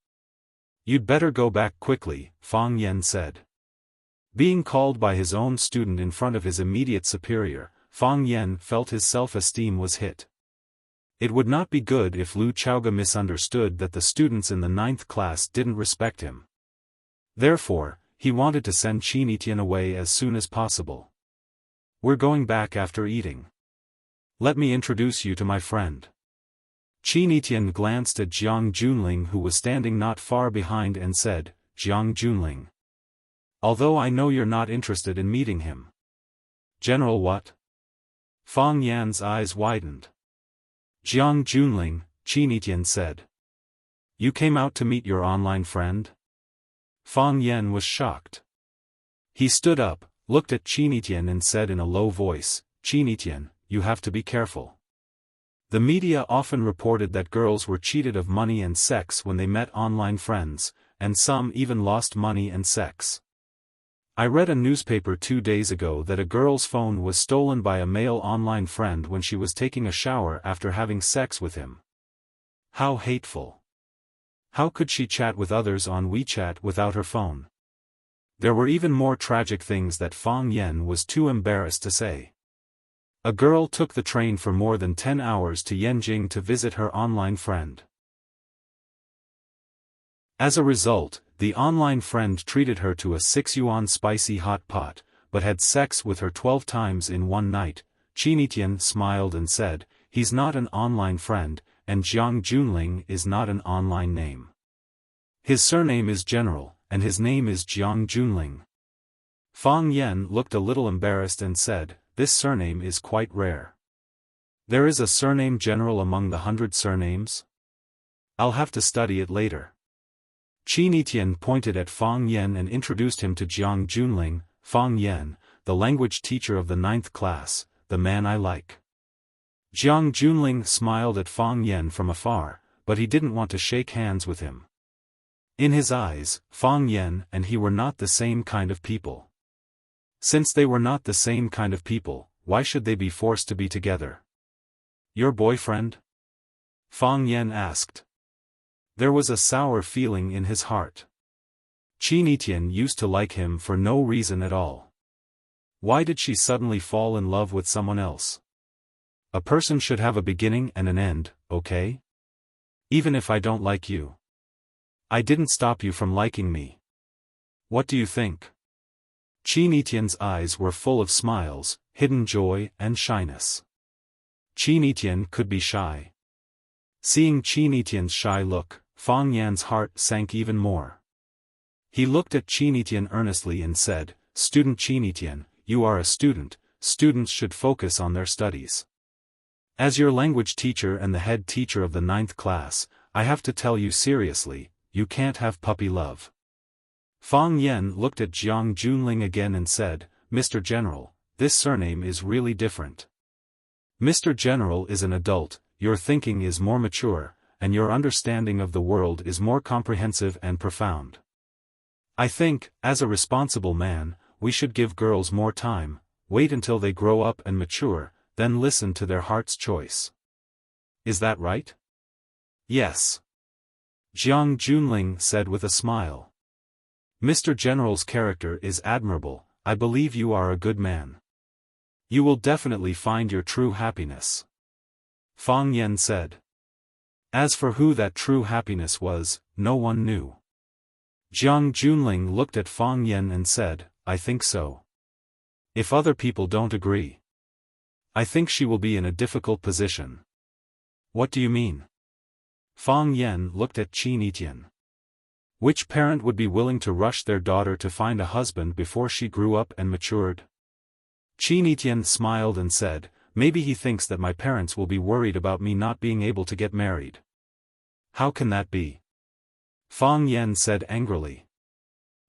You'd better go back quickly, Fang Yan said. Being called by his own student in front of his immediate superior, Fang Yan felt his self-esteem was hit. It would not be good if Lu Chaoga misunderstood that the students in the 9th class didn't respect him. Therefore, he wanted to send Qinitian away as soon as possible. We're going back after eating. Let me introduce you to my friend. Qinitian glanced at Jiang Junling who was standing not far behind and said, Jiang Junling. Although I know you're not interested in meeting him. General what? Fang Yan's eyes widened. Jiang Junling, Qinitian said. You came out to meet your online friend? Fang Yan was shocked. He stood up, looked at Qinitian and said in a low voice, Qinitian, you have to be careful. The media often reported that girls were cheated of money and sex when they met online friends, and some even lost money and sex. I read a newspaper 2 days ago that a girl's phone was stolen by a male online friend when she was taking a shower after having sex with him. How hateful. How could she chat with others on WeChat without her phone? There were even more tragic things that Fang Yan was too embarrassed to say. A girl took the train for more than 10 hours to Yanjing to visit her online friend. As a result, the online friend treated her to a 6 yuan spicy hot pot, but had sex with her 12 times in one night. Qinitian smiled and said, "He's not an online friend, and Jiang Junling is not an online name. His surname is General, and his name is Jiang Junling." Fang Yan looked a little embarrassed and said, "This surname is quite rare. There is a surname General among the 100 surnames? I'll have to study it later." Qinitian pointed at Fang Yan and introduced him to Jiang Junling. "Fang Yan, the language teacher of the 9th class, the man I like." Jiang Junling smiled at Fang Yan from afar, but he didn't want to shake hands with him. In his eyes, Fang Yan and he were not the same kind of people. Since they were not the same kind of people, why should they be forced to be together? "Your boyfriend?" Fang Yan asked. There was a sour feeling in his heart. Qinitian used to like him for no reason at all. Why did she suddenly fall in love with someone else? A person should have a beginning and an end, okay? Even if I don't like you. I didn't stop you from liking me. What do you think? Qinitian's eyes were full of smiles, hidden joy and shyness. Qinitian could be shy. Seeing Qinitian's shy look, Fang Yan's heart sank even more. He looked at Qinitian earnestly and said, "Student Qinitian, you are a student, students should focus on their studies. As your language teacher and the head teacher of the 9th class, I have to tell you seriously, you can't have puppy love." Fang Yan looked at Jiang Junling again and said, "Mr. General, this surname is really different. Mr. General is an adult, your thinking is more mature, and your understanding of the world is more comprehensive and profound. I think, as a responsible man, we should give girls more time, wait until they grow up and mature, then listen to their heart's choice. Is that right?" "Yes." Jiang Junling said with a smile. "Mr. General's character is admirable, I believe you are a good man. You will definitely find your true happiness." Fang Yan said. As for who that true happiness was, no one knew. Jiang Junling looked at Fang Yan and said, "I think so. If other people don't agree, I think she will be in a difficult position." "What do you mean?" Fang Yan looked at Qinitian. Which parent would be willing to rush their daughter to find a husband before she grew up and matured? Qinitian smiled and said, "Maybe he thinks that my parents will be worried about me not being able to get married." "How can that be?" Fang Yan said angrily.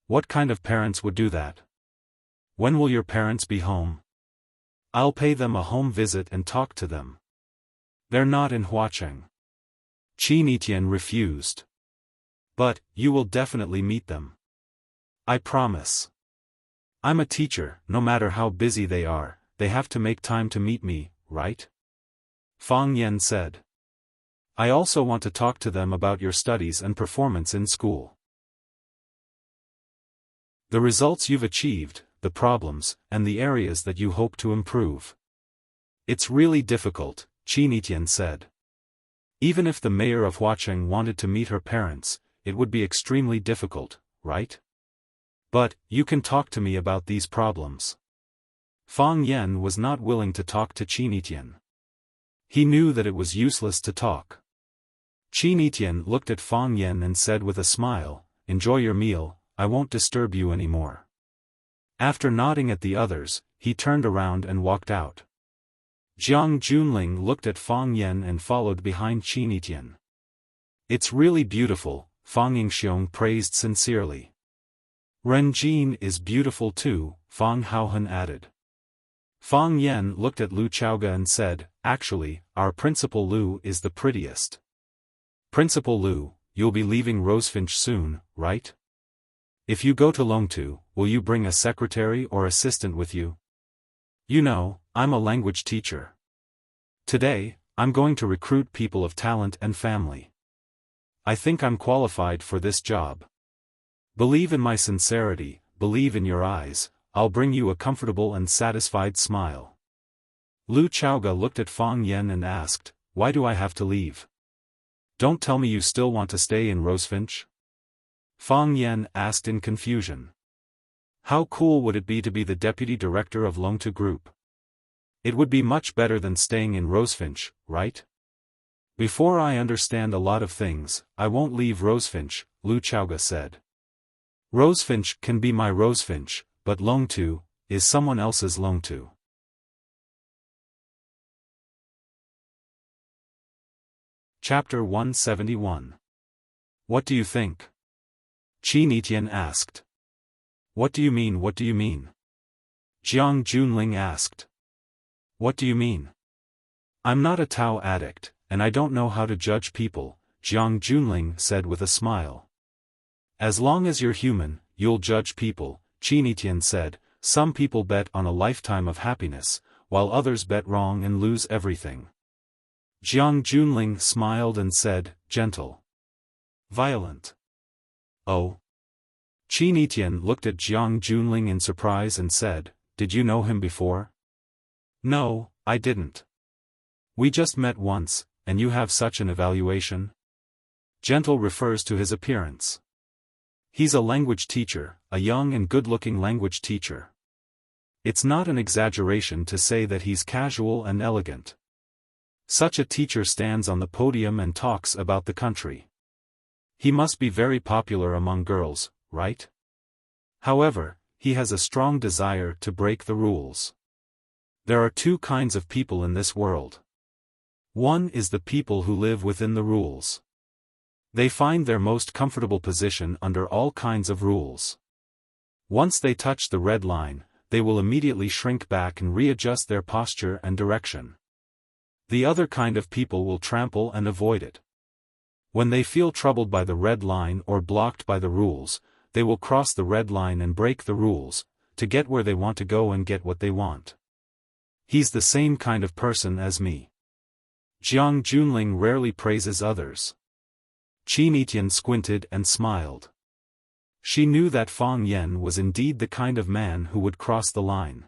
"What kind of parents would do that? When will your parents be home? I'll pay them a home visit and talk to them." "They're not in Huacheng." Qinitian refused. "But, you will definitely meet them. I promise. I'm a teacher, no matter how busy they are, they have to make time to meet me, right?" Fang Yan said. "I also want to talk to them about your studies and performance in school. The results you've achieved, the problems, and the areas that you hope to improve." "It's really difficult," Qinitian said. "Even if the mayor of Huacheng wanted to meet her parents, it would be extremely difficult, right? But, you can talk to me about these problems." Fang Yan was not willing to talk to Qinitian. He knew that it was useless to talk. Qinitian looked at Fang Yan and said with a smile, "Enjoy your meal, I won't disturb you anymore." After nodding at the others, he turned around and walked out. Jiang Junling looked at Fang Yan and followed behind Qinitian. "It's really beautiful," Fang Yingxiong praised sincerely. "Ren Jin is beautiful too," Fang Haohan added. Fang Yan looked at Lu Chaoga and said, "Actually, our Principal Lu is the prettiest." "Principal Lu, you'll be leaving Rosefinch soon, right?" If you go to Longtu, will you bring a secretary or assistant with you? You know, I'm a language teacher. Today, I'm going to recruit people of talent and family. I think I'm qualified for this job. Believe in my sincerity, believe in your eyes, I'll bring you a comfortable and satisfied smile. Lu Chaoga looked at Fang Yen and asked, why do I have to leave? Don't tell me you still want to stay in Rosefinch? Fang Yen asked in confusion. How cool would it be to be the deputy director of Longtu Group? It would be much better than staying in Rosefinch, right? Before I understand a lot of things, I won't leave Rosefinch, Lu Chaoga said. Rosefinch can be my Rosefinch, but Longtu is someone else's Longtu. Chapter 171. What do you think? Qin Etian asked. What do you mean, what do you mean? Jiang Junling asked. What do you mean? I'm not a Tao addict, and I don't know how to judge people, Jiang Junling said with a smile. As long as you're human, you'll judge people, Qin Etian said. Some people bet on a lifetime of happiness, while others bet wrong and lose everything. Jiang Junling smiled and said, gentle. Violent. Oh. Qin Etian looked at Jiang Junling in surprise and said, did you know him before? No, I didn't. We just met once, and you have such an evaluation? Gentle refers to his appearance. He's a language teacher, a young and good-looking language teacher. It's not an exaggeration to say that he's casual and elegant. Such a teacher stands on the podium and talks about the country. He must be very popular among girls, right? However, he has a strong desire to break the rules. There are two kinds of people in this world. One is the people who live within the rules. They find their most comfortable position under all kinds of rules. Once they touch the red line, they will immediately shrink back and readjust their posture and direction. The other kind of people will trample and avoid it. When they feel troubled by the red line or blocked by the rules, they will cross the red line and break the rules, to get where they want to go and get what they want. He's the same kind of person as me. Jiang Junling rarely praises others. Qin Etian squinted and smiled. She knew that Fang Yen was indeed the kind of man who would cross the line.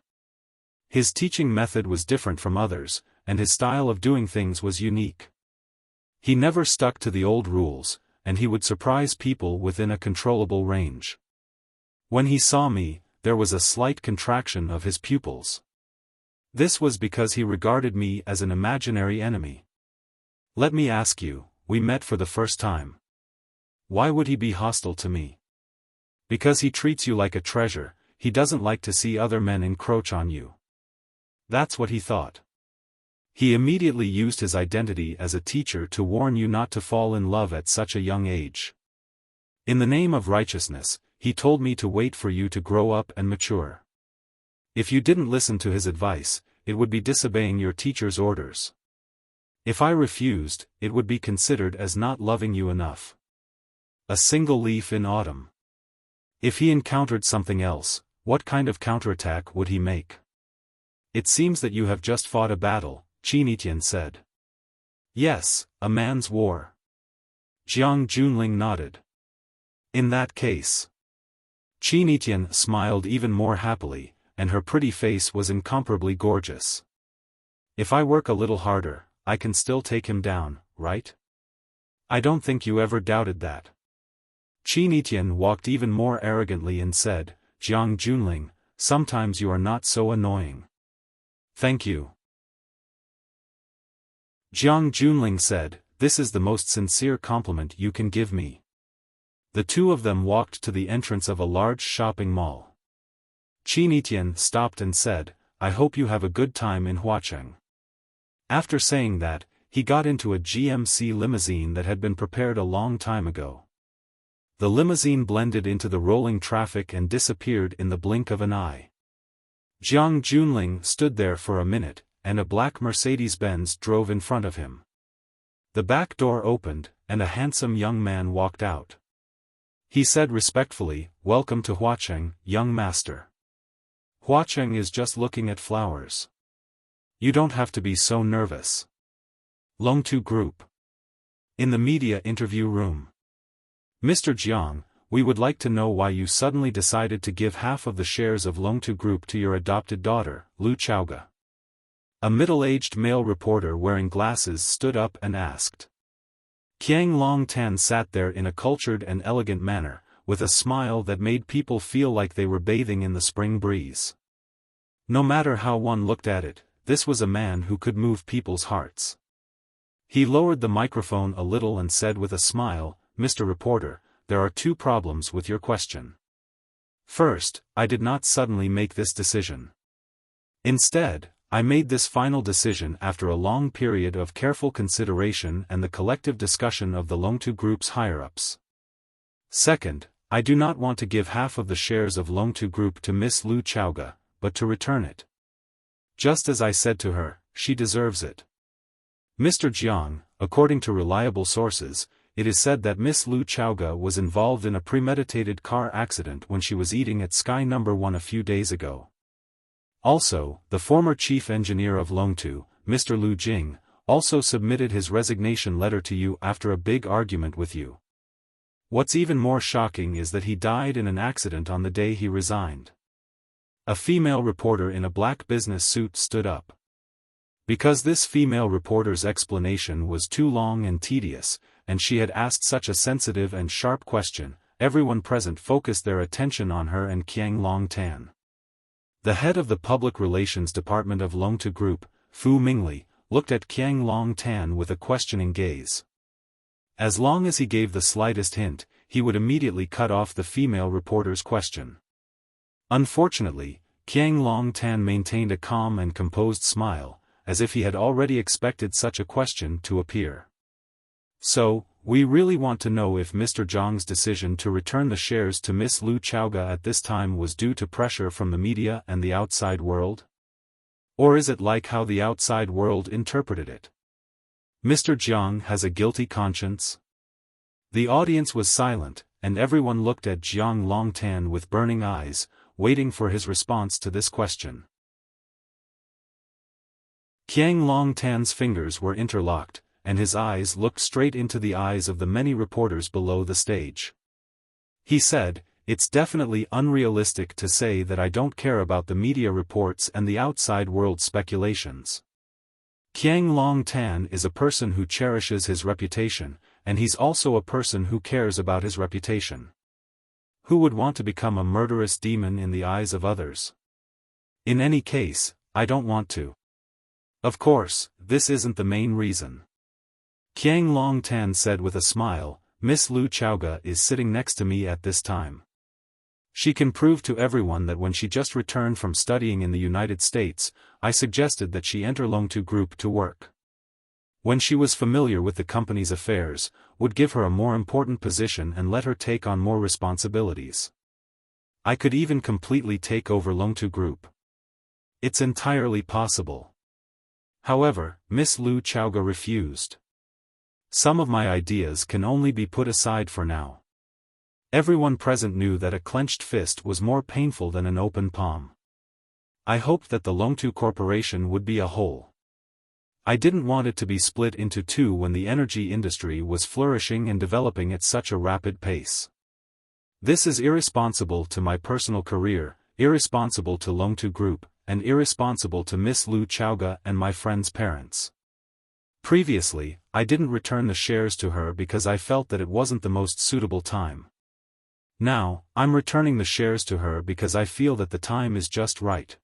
His teaching method was different from others, and his style of doing things was unique. He never stuck to the old rules, and he would surprise people within a controllable range. When he saw me, there was a slight contraction of his pupils. This was because he regarded me as an imaginary enemy. Let me ask you, we met for the first time. Why would he be hostile to me? Because he treats you like a treasure, he doesn't like to see other men encroach on you. That's what he thought. He immediately used his identity as a teacher to warn you not to fall in love at such a young age. In the name of righteousness, he told me to wait for you to grow up and mature. If you didn't listen to his advice, it would be disobeying your teacher's orders. If I refused, it would be considered as not loving you enough. A single leaf in autumn. If he encountered something else, what kind of counterattack would he make? It seems that you have just fought a battle, Qin Etian said. Yes, a man's war. Jiang Junling nodded. In that case. Qin Etian smiled even more happily, and her pretty face was incomparably gorgeous. If I work a little harder, I can still take him down, right? I don't think you ever doubted that. Qin Etian walked even more arrogantly and said, Jiang Junling, sometimes you are not so annoying. Thank you. Jiang Junling said, this is the most sincere compliment you can give me. The two of them walked to the entrance of a large shopping mall. Qin Etian stopped and said, I hope you have a good time in Huacheng. After saying that, he got into a GMC limousine that had been prepared a long time ago. The limousine blended into the rolling traffic and disappeared in the blink of an eye. Jiang Junling stood there for a minute, and a black Mercedes-Benz drove in front of him. The back door opened, and a handsome young man walked out. He said respectfully, "Welcome to Huacheng, young master. Huacheng is just looking at flowers. You don't have to be so nervous." Longtu Group. In the media interview room. Mr. Jiang, we would like to know why you suddenly decided to give half of the shares of Longtu Group to your adopted daughter, Lu Chaoga. A middle-aged male reporter wearing glasses stood up and asked. Qiang Longtan sat there in a cultured and elegant manner, with a smile that made people feel like they were bathing in the spring breeze. No matter how one looked at it, this was a man who could move people's hearts. He lowered the microphone a little and said with a smile, "Mr. Reporter, there are two problems with your question. First, I did not suddenly make this decision. Instead, I made this final decision after a long period of careful consideration and the collective discussion of the Longtu Group's higher-ups. Second, I do not want to give half of the shares of Longtu Group to Miss Lu Chaoga, but to return it. Just as I said to her, she deserves it." Mr. Jiang, according to reliable sources, it is said that Miss Lu Chaoga was involved in a premeditated car accident when she was eating at Sky No. 1 a few days ago. Also, the former chief engineer of Longtu, Mr. Lu Jing, also submitted his resignation letter to you after a big argument with you. What's even more shocking is that he died in an accident on the day he resigned. A female reporter in a black business suit stood up. Because this female reporter's explanation was too long and tedious, and she had asked such a sensitive and sharp question, everyone present focused their attention on her and Qiang Longtan. The head of the public relations department of Longtu Group, Fu Mingli, looked at Qiang Longtan with a questioning gaze. As long as he gave the slightest hint, he would immediately cut off the female reporter's question. Unfortunately, Qiang Longtan maintained a calm and composed smile, as if he had already expected such a question to appear. "So, we really want to know if Mr. Zhang's decision to return the shares to Miss Lu Chaoga at this time was due to pressure from the media and the outside world? Or is it like how the outside world interpreted it? Mr. Jiang has a guilty conscience?" The audience was silent, and everyone looked at Jiang Longtan with burning eyes, waiting for his response to this question. Qiang Longtan's fingers were interlocked, and his eyes looked straight into the eyes of the many reporters below the stage. He said, "It's definitely unrealistic to say that I don't care about the media reports and the outside world speculations. Qiang Longtan is a person who cherishes his reputation, and he's also a person who cares about his reputation. Who would want to become a murderous demon in the eyes of others? In any case, I don't want to. Of course, this isn't the main reason." Qiang Longtan said with a smile, "Miss Lu Chaoga is sitting next to me at this time. She can prove to everyone that when she just returned from studying in the United States, I suggested that she enter Longtu Group to work. When she was familiar with the company's affairs, would give her a more important position and let her take on more responsibilities. I could even completely take over Longtu Group. It's entirely possible." However, Miss Lu Chaoga refused. "Some of my ideas can only be put aside for now." Everyone present knew that a clenched fist was more painful than an open palm. "I hoped that the Longtu Corporation would be a whole. I didn't want it to be split into two when the energy industry was flourishing and developing at such a rapid pace. This is irresponsible to my personal career, irresponsible to Longtu Group, and irresponsible to Miss Lu Chaoga and my friend's parents. Previously, I didn't return the shares to her because I felt that it wasn't the most suitable time. Now, I'm returning the shares to her because I feel that the time is just right.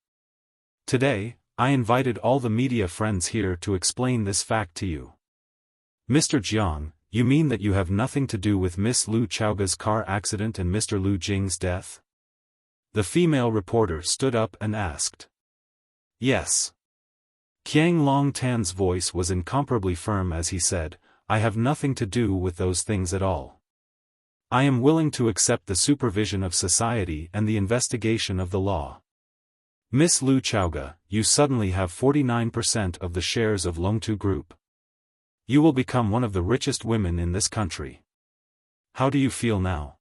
Today, I invited all the media friends here to explain this fact to you." "Mr. Jiang, you mean that you have nothing to do with Miss Lu Chaoga's car accident and Mr. Lu Jing's death?" The female reporter stood up and asked. "Yes." Qiang Longtan's voice was incomparably firm as he said, "I have nothing to do with those things at all. I am willing to accept the supervision of society and the investigation of the law. Miss Lu Chaoga, you suddenly have 49% of the shares of Longtu Group. You will become one of the richest women in this country. How do you feel now?"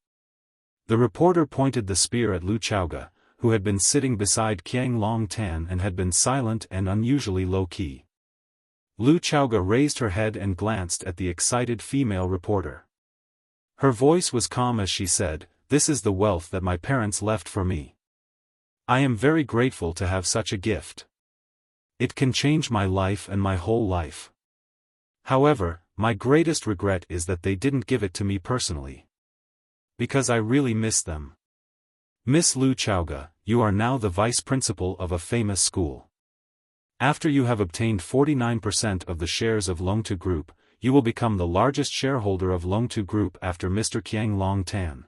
The reporter pointed the spear at Lu Chaoga, who had been sitting beside Qiang Long Tan and had been silent and unusually low-key. Lu Chaoga raised her head and glanced at the excited female reporter. Her voice was calm as she said, "This is the wealth that my parents left for me. I am very grateful to have such a gift. It can change my life and my whole life. However, my greatest regret is that they didn't give it to me personally. Because I really miss them. Miss Lu Chaoga, you are now the vice principal of a famous school. After you have obtained 49% of the shares of Longtu Group, you will become the largest shareholder of Longtu Group after Mr. Qiang Long Tan.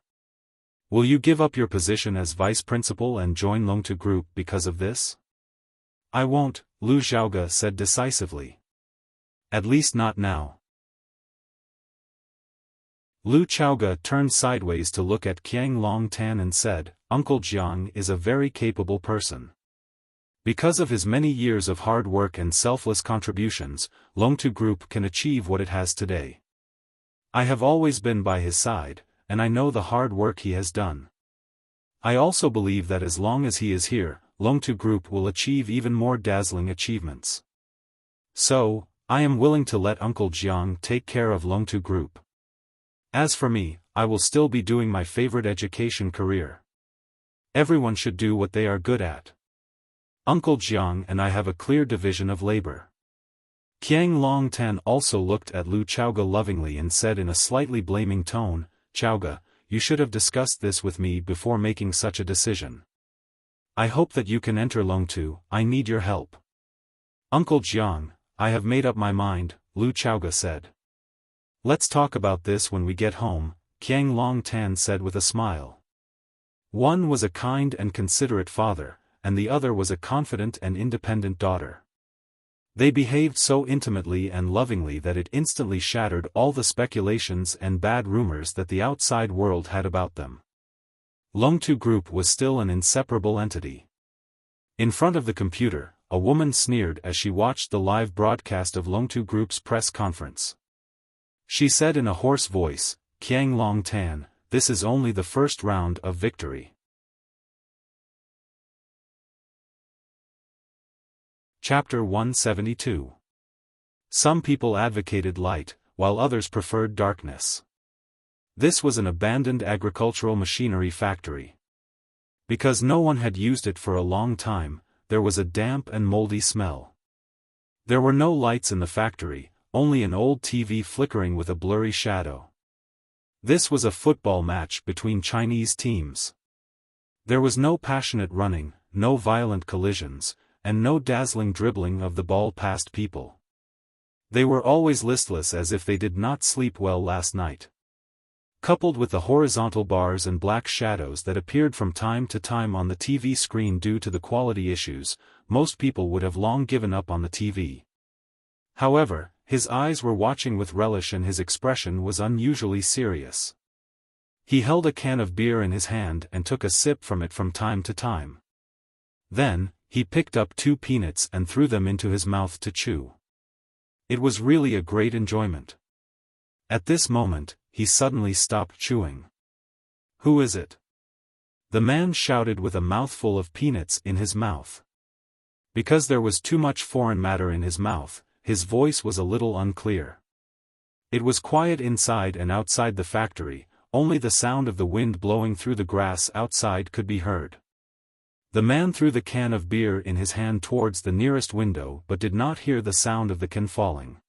Will you give up your position as vice principal and join Longtu Group because of this?" "I won't," Lu Xiaoga said decisively. "At least not now." Lu Chaoga turned sideways to look at Qiang Long Tan and said, "Uncle Jiang is a very capable person. Because of his many years of hard work and selfless contributions, Longtu Group can achieve what it has today. I have always been by his side, and I know the hard work he has done. I also believe that as long as he is here, Longtu Group will achieve even more dazzling achievements. So, I am willing to let Uncle Jiang take care of Longtu Group. As for me, I will still be doing my favorite education career. Everyone should do what they are good at. Uncle Jiang and I have a clear division of labor." Qiang Long Tan also looked at Lu Chaoga lovingly and said in a slightly blaming tone, "Chaoga, you should have discussed this with me before making such a decision. I hope that you can enter Longtu. I need your help." "Uncle Jiang, I have made up my mind," Lu Chaoga said. "Let's talk about this when we get home," Qiang Long Tan said with a smile. One was a kind and considerate father, and the other was a confident and independent daughter. They behaved so intimately and lovingly that it instantly shattered all the speculations and bad rumors that the outside world had about them. Longtu Group was still an inseparable entity. In front of the computer, a woman sneered as she watched the live broadcast of Longtu Group's press conference. She said in a hoarse voice, "Qiang Long Tan, this is only the first round of victory." Chapter 172. Some people advocated light, while others preferred darkness. This was an abandoned agricultural machinery factory. Because no one had used it for a long time, there was a damp and moldy smell. There were no lights in the factory, only an old TV flickering with a blurry shadow. This was a football match between Chinese teams. There was no passionate running, no violent collisions, and no dazzling dribbling of the ball past people. They were always listless as if they did not sleep well last night. Coupled with the horizontal bars and black shadows that appeared from time to time on the TV screen due to the quality issues, most people would have long given up on the TV. However, his eyes were watching with relish and his expression was unusually serious. He held a can of beer in his hand and took a sip from it from time to time. Then, he picked up 2 peanuts and threw them into his mouth to chew. It was really a great enjoyment. At this moment, he suddenly stopped chewing. "Who is it?" the man shouted with a mouthful of peanuts in his mouth. Because there was too much foreign matter in his mouth, his voice was a little unclear. It was quiet inside and outside the factory, only the sound of the wind blowing through the grass outside could be heard. The man threw the can of beer in his hand towards the nearest window but did not hear the sound of the can falling.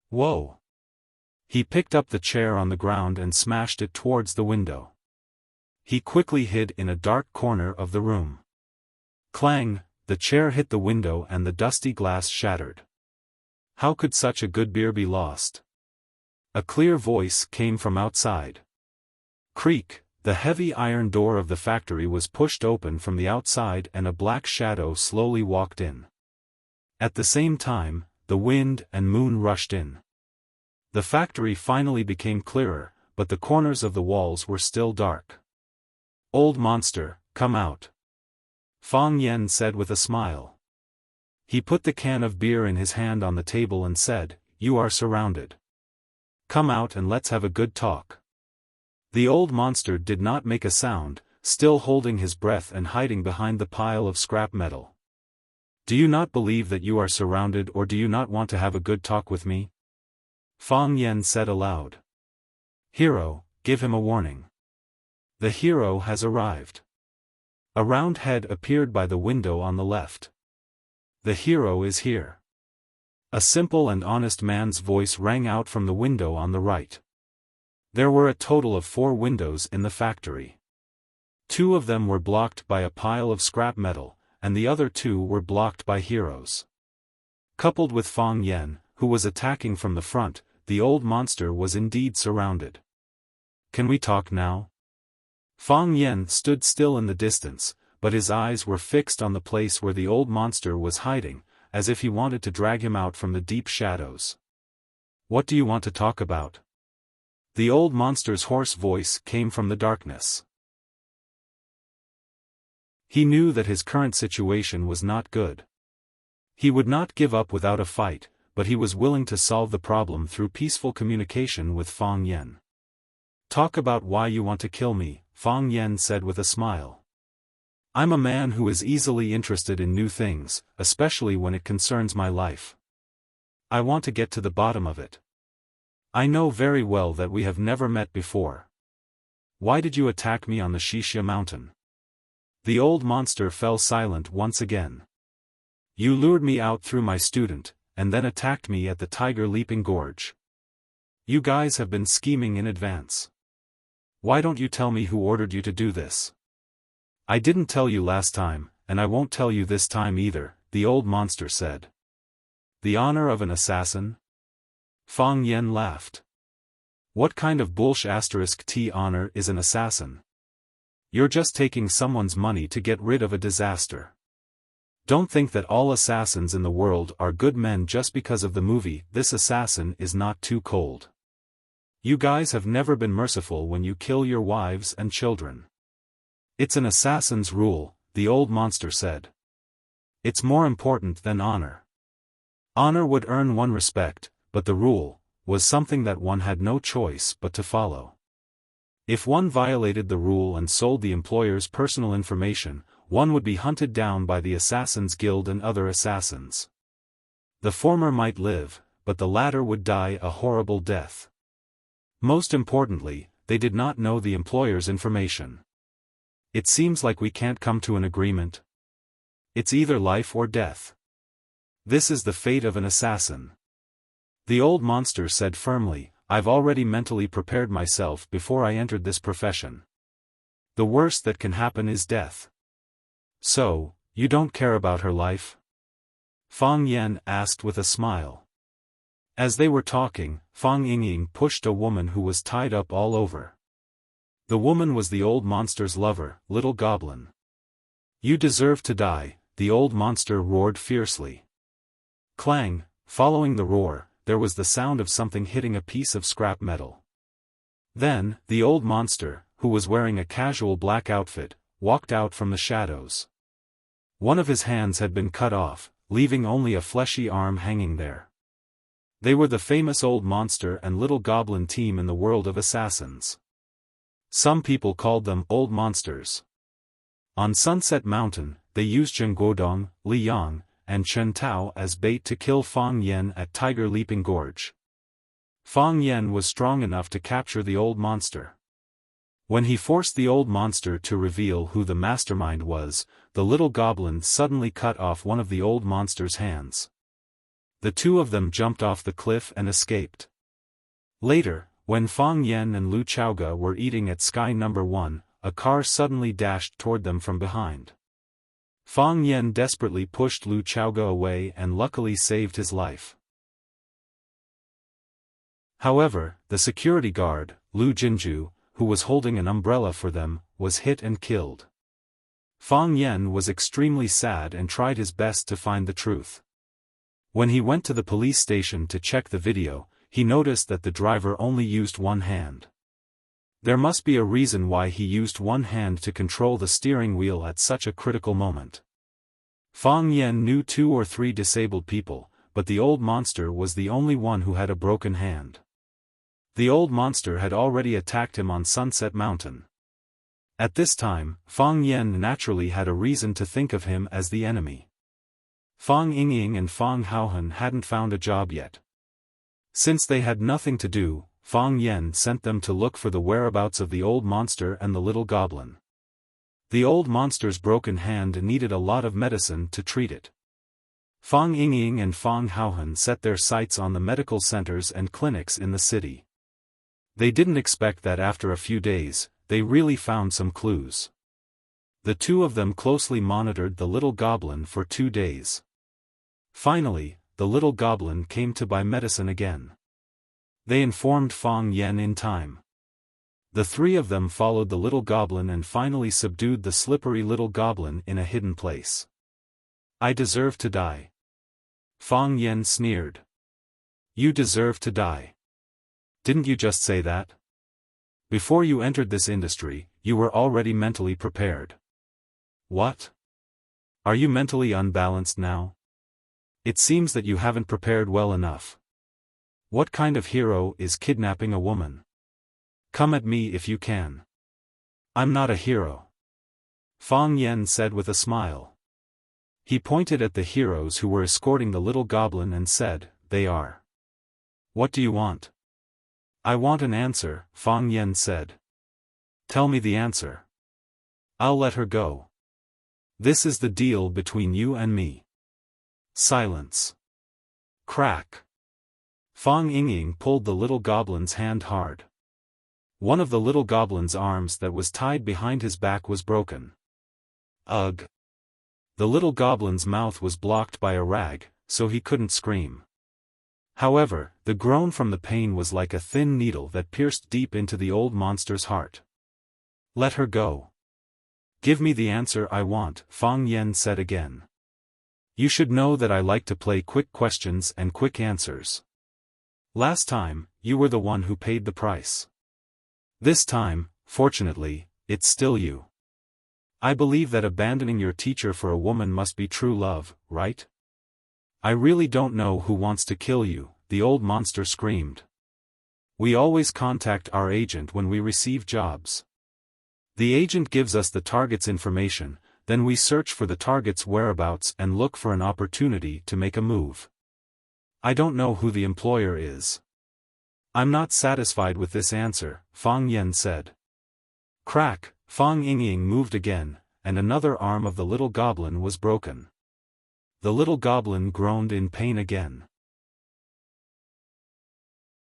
"Whoa!" He picked up the chair on the ground and smashed it towards the window. He quickly hid in a dark corner of the room. Clang! The chair hit the window and the dusty glass shattered. How could such a good beer be lost? A clear voice came from outside. Creak! The heavy iron door of the factory was pushed open from the outside and a black shadow slowly walked in. At the same time, the wind and moon rushed in. The factory finally became clearer, but the corners of the walls were still dark. "Old monster, come out," Fang Yan said with a smile. He put the can of beer in his hand on the table and said, "You are surrounded. Come out and let's have a good talk." The old monster did not make a sound, still holding his breath and hiding behind the pile of scrap metal. Do you not believe that you are surrounded, or do you not want to have a good talk with me? Fang Yan said aloud. Hero, give him a warning. The hero has arrived. A round head appeared by the window on the left. The hero is here. A simple and honest man's voice rang out from the window on the right. There were a total of 4 windows in the factory. 2 of them were blocked by a pile of scrap metal, and the other 2 were blocked by heroes. Coupled with Fang Yan, who was attacking from the front, the old monster was indeed surrounded. Can we talk now? Fang Yan stood still in the distance, but his eyes were fixed on the place where the old monster was hiding, as if he wanted to drag him out from the deep shadows. What do you want to talk about? The old monster's hoarse voice came from the darkness. He knew that his current situation was not good. He would not give up without a fight, but he was willing to solve the problem through peaceful communication with Fang Yan. Talk about why you want to kill me, Fang Yan said with a smile. I'm a man who is easily interested in new things, especially when it concerns my life. I want to get to the bottom of it. I know very well that we have never met before. Why did you attack me on the Wuxia mountain? The old monster fell silent once again. You lured me out through my student, and then attacked me at the Tiger Leaping Gorge. You guys have been scheming in advance. Why don't you tell me who ordered you to do this? I didn't tell you last time, and I won't tell you this time either, the old monster said. The honor of an assassin? Fang Yan laughed. What kind of bullsh*t honor is an assassin? You're just taking someone's money to get rid of a disaster. Don't think that all assassins in the world are good men just because of the movie This Assassin Is Not Too Cold. You guys have never been merciful when you kill your wives and children. It's an assassin's rule, the old monster said. It's more important than honor. Honor would earn one respect, but the rule was something that one had no choice but to follow. If one violated the rule and sold the employer's personal information, one would be hunted down by the Assassin's Guild and other assassins. The former might live, but the latter would die a horrible death. Most importantly, they did not know the employer's information. It seems like we can't come to an agreement. It's either life or death. This is the fate of an assassin. The old monster said firmly, I've already mentally prepared myself before I entered this profession. The worst that can happen is death. So, you don't care about her life? Fang Yan asked with a smile. As they were talking, Fang Yingying pushed a woman who was tied up all over. The woman was the old monster's lover, Little Goblin. You deserve to die, the old monster roared fiercely. Clang, following the roar, there was the sound of something hitting a piece of scrap metal. Then, the old monster, who was wearing a casual black outfit, walked out from the shadows. One of his hands had been cut off, leaving only a fleshy arm hanging there. They were the famous old monster and little goblin team in the world of assassins. Some people called them old monsters. On Sunset Mountain, they used Zheng Guodong, Li Yang, and Chen Tao as bait to kill Fang Yan at Tiger Leaping Gorge. Fang Yan was strong enough to capture the old monster. When he forced the old monster to reveal who the mastermind was, the little goblin suddenly cut off one of the old monster's hands. The 2 of them jumped off the cliff and escaped. Later, when Fang Yan and Lu Chaoga were eating at Sky No. 1, a car suddenly dashed toward them from behind. Fang Yan desperately pushed Lu Chaoga away and luckily saved his life. However, the security guard, Lu Jinju, who was holding an umbrella for them, was hit and killed. Fang Yan was extremely sad and tried his best to find the truth. When he went to the police station to check the video, he noticed that the driver only used one hand. There must be a reason why he used one hand to control the steering wheel at such a critical moment. Fang Yan knew 2 or 3 disabled people, but the old monster was the only one who had a broken hand. The old monster had already attacked him on Sunset Mountain. At this time, Fang Yen naturally had a reason to think of him as the enemy. Fang Yingying and Fang Haohan hadn't found a job yet. Since they had nothing to do, Fang Yen sent them to look for the whereabouts of the old monster and the little goblin. The old monster's broken hand needed a lot of medicine to treat it. Fang Yingying and Fang Haohan set their sights on the medical centers and clinics in the city. They didn't expect that after a few days, they really found some clues. The two of them closely monitored the little goblin for 2 days. Finally, the little goblin came to buy medicine again. They informed Fang Yen in time. The three of them followed the little goblin and finally subdued the slippery little goblin in a hidden place. "I deserve to die." Fang Yen sneered. "You deserve to die. Didn't you just say that? Before you entered this industry, you were already mentally prepared." "What? Are you mentally unbalanced now? It seems that you haven't prepared well enough. What kind of hero is kidnapping a woman? Come at me if you can." "I'm not a hero," Fang Yen said with a smile. He pointed at the heroes who were escorting the little goblin and said, "They are." "What do you want?" "I want an answer," Fang Yen said. "Tell me the answer. I'll let her go. This is the deal between you and me." Silence. Crack. Fang Yingying pulled the little goblin's hand hard. One of the little goblin's arms that was tied behind his back was broken. Ugh. The little goblin's mouth was blocked by a rag, so he couldn't scream. However, the groan from the pain was like a thin needle that pierced deep into the old monster's heart. "Let her go. Give me the answer I want," Fang Yen said again. "You should know that I like to play quick questions and quick answers. Last time, you were the one who paid the price. This time, fortunately, it's still you. I believe that abandoning your teacher for a woman must be true love, right? I really don't know who wants to kill you," the old monster screamed. "We always contact our agent when we receive jobs. The agent gives us the target's information, then we search for the target's whereabouts and look for an opportunity to make a move. I don't know who the employer is." "I'm not satisfied with this answer," Fang Yen said. Crack. Fang Yingying moved again, and another arm of the little goblin was broken. The little goblin groaned in pain again.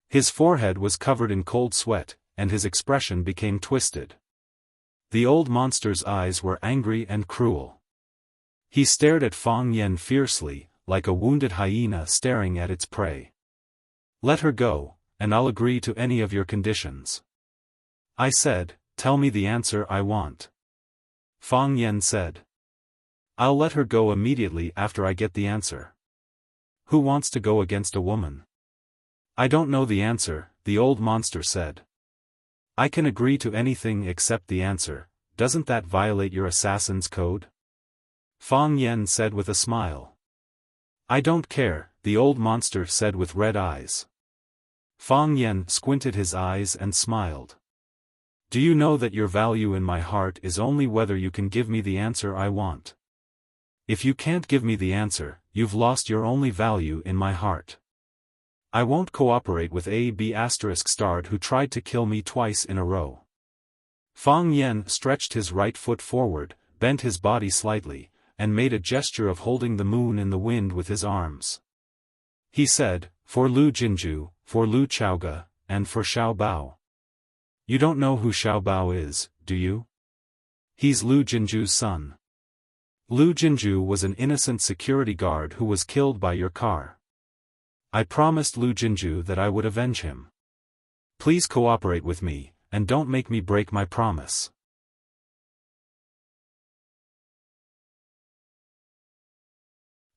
His forehead was covered in cold sweat, and his expression became twisted. The old monster's eyes were angry and cruel. He stared at Fang Yen fiercely, like a wounded hyena staring at its prey. "Let her go, and I'll agree to any of your conditions." "I said, tell me the answer I want," Fang Yen said. "I'll let her go immediately after I get the answer." "Who wants to go against a woman?" "I don't know the answer," the old monster said. "I can agree to anything except the answer. Doesn't that violate your assassin's code?" Fang Yen said with a smile. "I don't care," the old monster said with red eyes. Fang Yen squinted his eyes and smiled. "Do you know that your value in my heart is only whether you can give me the answer I want? If you can't give me the answer, you've lost your only value in my heart. I won't cooperate with A.B** who tried to kill me twice in a row." Fang Yen stretched his right foot forward, bent his body slightly, and made a gesture of holding the moon in the wind with his arms. He said, "For Lu Jinju, for Lu Chaoga, and for Xiao Bao." "You don't know who Xiao Bao is, do you?" "He's Lu Jinju's son. Lu Jinju was an innocent security guard who was killed by your car. I promised Lu Jinju that I would avenge him. Please cooperate with me, and don't make me break my promise."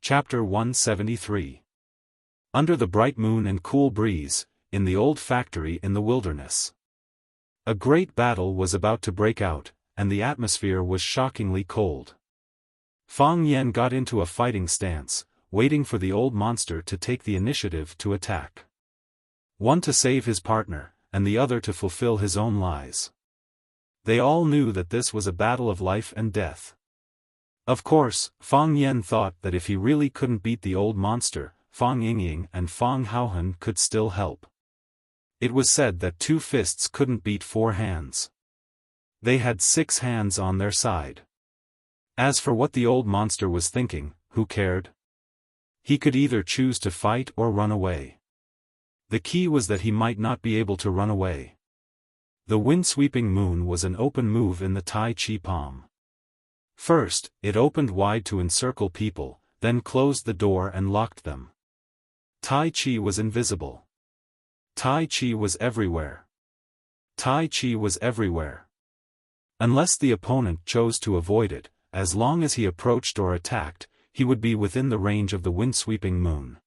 Chapter 173. Under the bright moon and cool breeze, in the old factory in the wilderness. A great battle was about to break out, and the atmosphere was shockingly cold. Fang Yen got into a fighting stance, waiting for the old monster to take the initiative to attack. One to save his partner, and the other to fulfill his own lies. They all knew that this was a battle of life and death. Of course, Fang Yan thought that if he really couldn't beat the old monster, Fang Yingying and Fang Haohan could still help. It was said that 2 fists couldn't beat 4 hands. They had 6 hands on their side. As for what the old monster was thinking, who cared? He could either choose to fight or run away. The key was that he might not be able to run away. The wind-sweeping moon was an open move in the Tai Chi palm. First, it opened wide to encircle people, then closed the door and locked them. Tai Chi was invisible. Tai Chi was everywhere. Tai Chi was everywhere. Unless the opponent chose to avoid it, as long as he approached or attacked, he would be within the range of the wind-sweeping moon.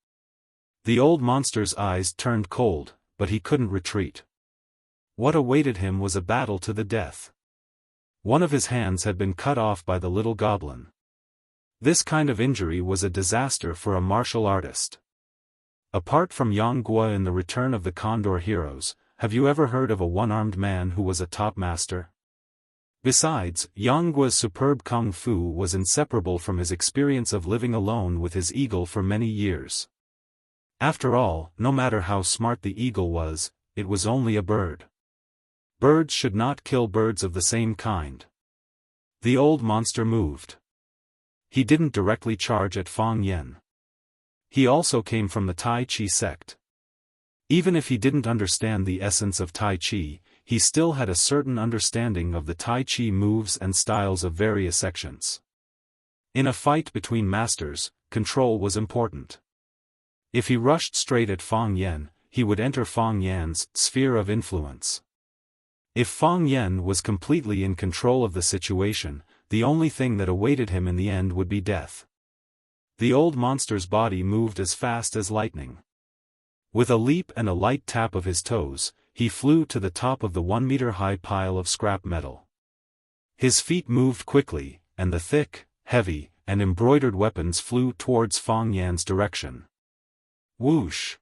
The old monster's eyes turned cold, but he couldn't retreat. What awaited him was a battle to the death. One of his hands had been cut off by the little goblin. This kind of injury was a disaster for a martial artist. Apart from Yang Guo in The Return of the Condor Heroes, have you ever heard of a one-armed man who was a top master? Besides, Yang Guo's superb kung fu was inseparable from his experience of living alone with his eagle for many years. After all, no matter how smart the eagle was, it was only a bird. Birds should not kill birds of the same kind. The old monster moved. He didn't directly charge at Fang Yan. He also came from the Tai Chi sect. Even if he didn't understand the essence of Tai Chi, he still had a certain understanding of the Tai Chi moves and styles of various sections. In a fight between masters, control was important. If he rushed straight at Fang Yan, he would enter Fang Yan's sphere of influence. If Fang Yan was completely in control of the situation, the only thing that awaited him in the end would be death. The old monster's body moved as fast as lightning. With a leap and a light tap of his toes, he flew to the top of the 1-meter-high pile of scrap metal. His feet moved quickly, and the thick, heavy, and embroidered weapons flew towards Fang Yan's direction. Whoosh!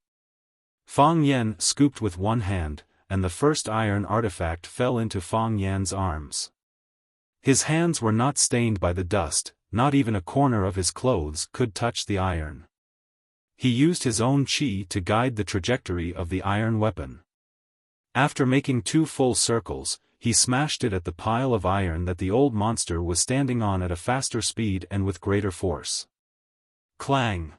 Fang Yan scooped with one hand, and the first iron artifact fell into Fang Yan's arms. His hands were not stained by the dust, not even a corner of his clothes could touch the iron. He used his own chi to guide the trajectory of the iron weapon. After making 2 full circles, he smashed it at the pile of iron that the old monster was standing on at a faster speed and with greater force. Clang!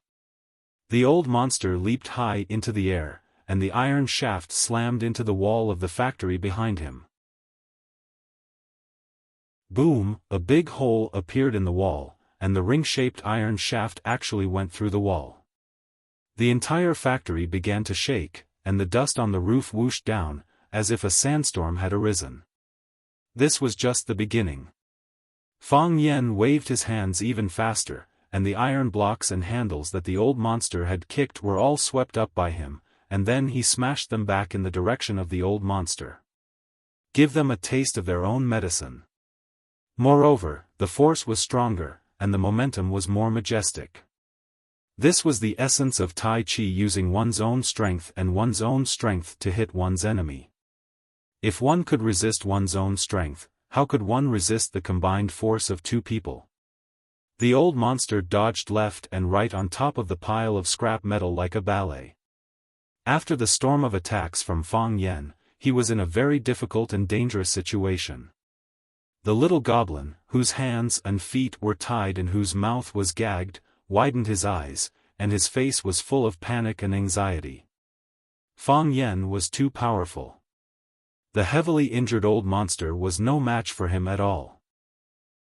The old monster leaped high into the air, and the iron shaft slammed into the wall of the factory behind him. Boom! A big hole appeared in the wall, and the ring-shaped iron shaft actually went through the wall. The entire factory began to shake, and the dust on the roof whooshed down, as if a sandstorm had arisen. This was just the beginning. Fang Yan waved his hands even faster, and the iron blocks and handles that the old monster had kicked were all swept up by him, and then he smashed them back in the direction of the old monster. Give them a taste of their own medicine. Moreover, the force was stronger, and the momentum was more majestic. This was the essence of Tai Chi, using one's own strength to hit one's enemy. If one could resist one's own strength, how could one resist the combined force of 2 people? The old monster dodged left and right on top of the pile of scrap metal like a ballet. After the storm of attacks from Fang Yan, he was in a very difficult and dangerous situation. The little goblin, whose hands and feet were tied and whose mouth was gagged, widened his eyes, and his face was full of panic and anxiety. Fang Yan was too powerful. The heavily injured old monster was no match for him at all.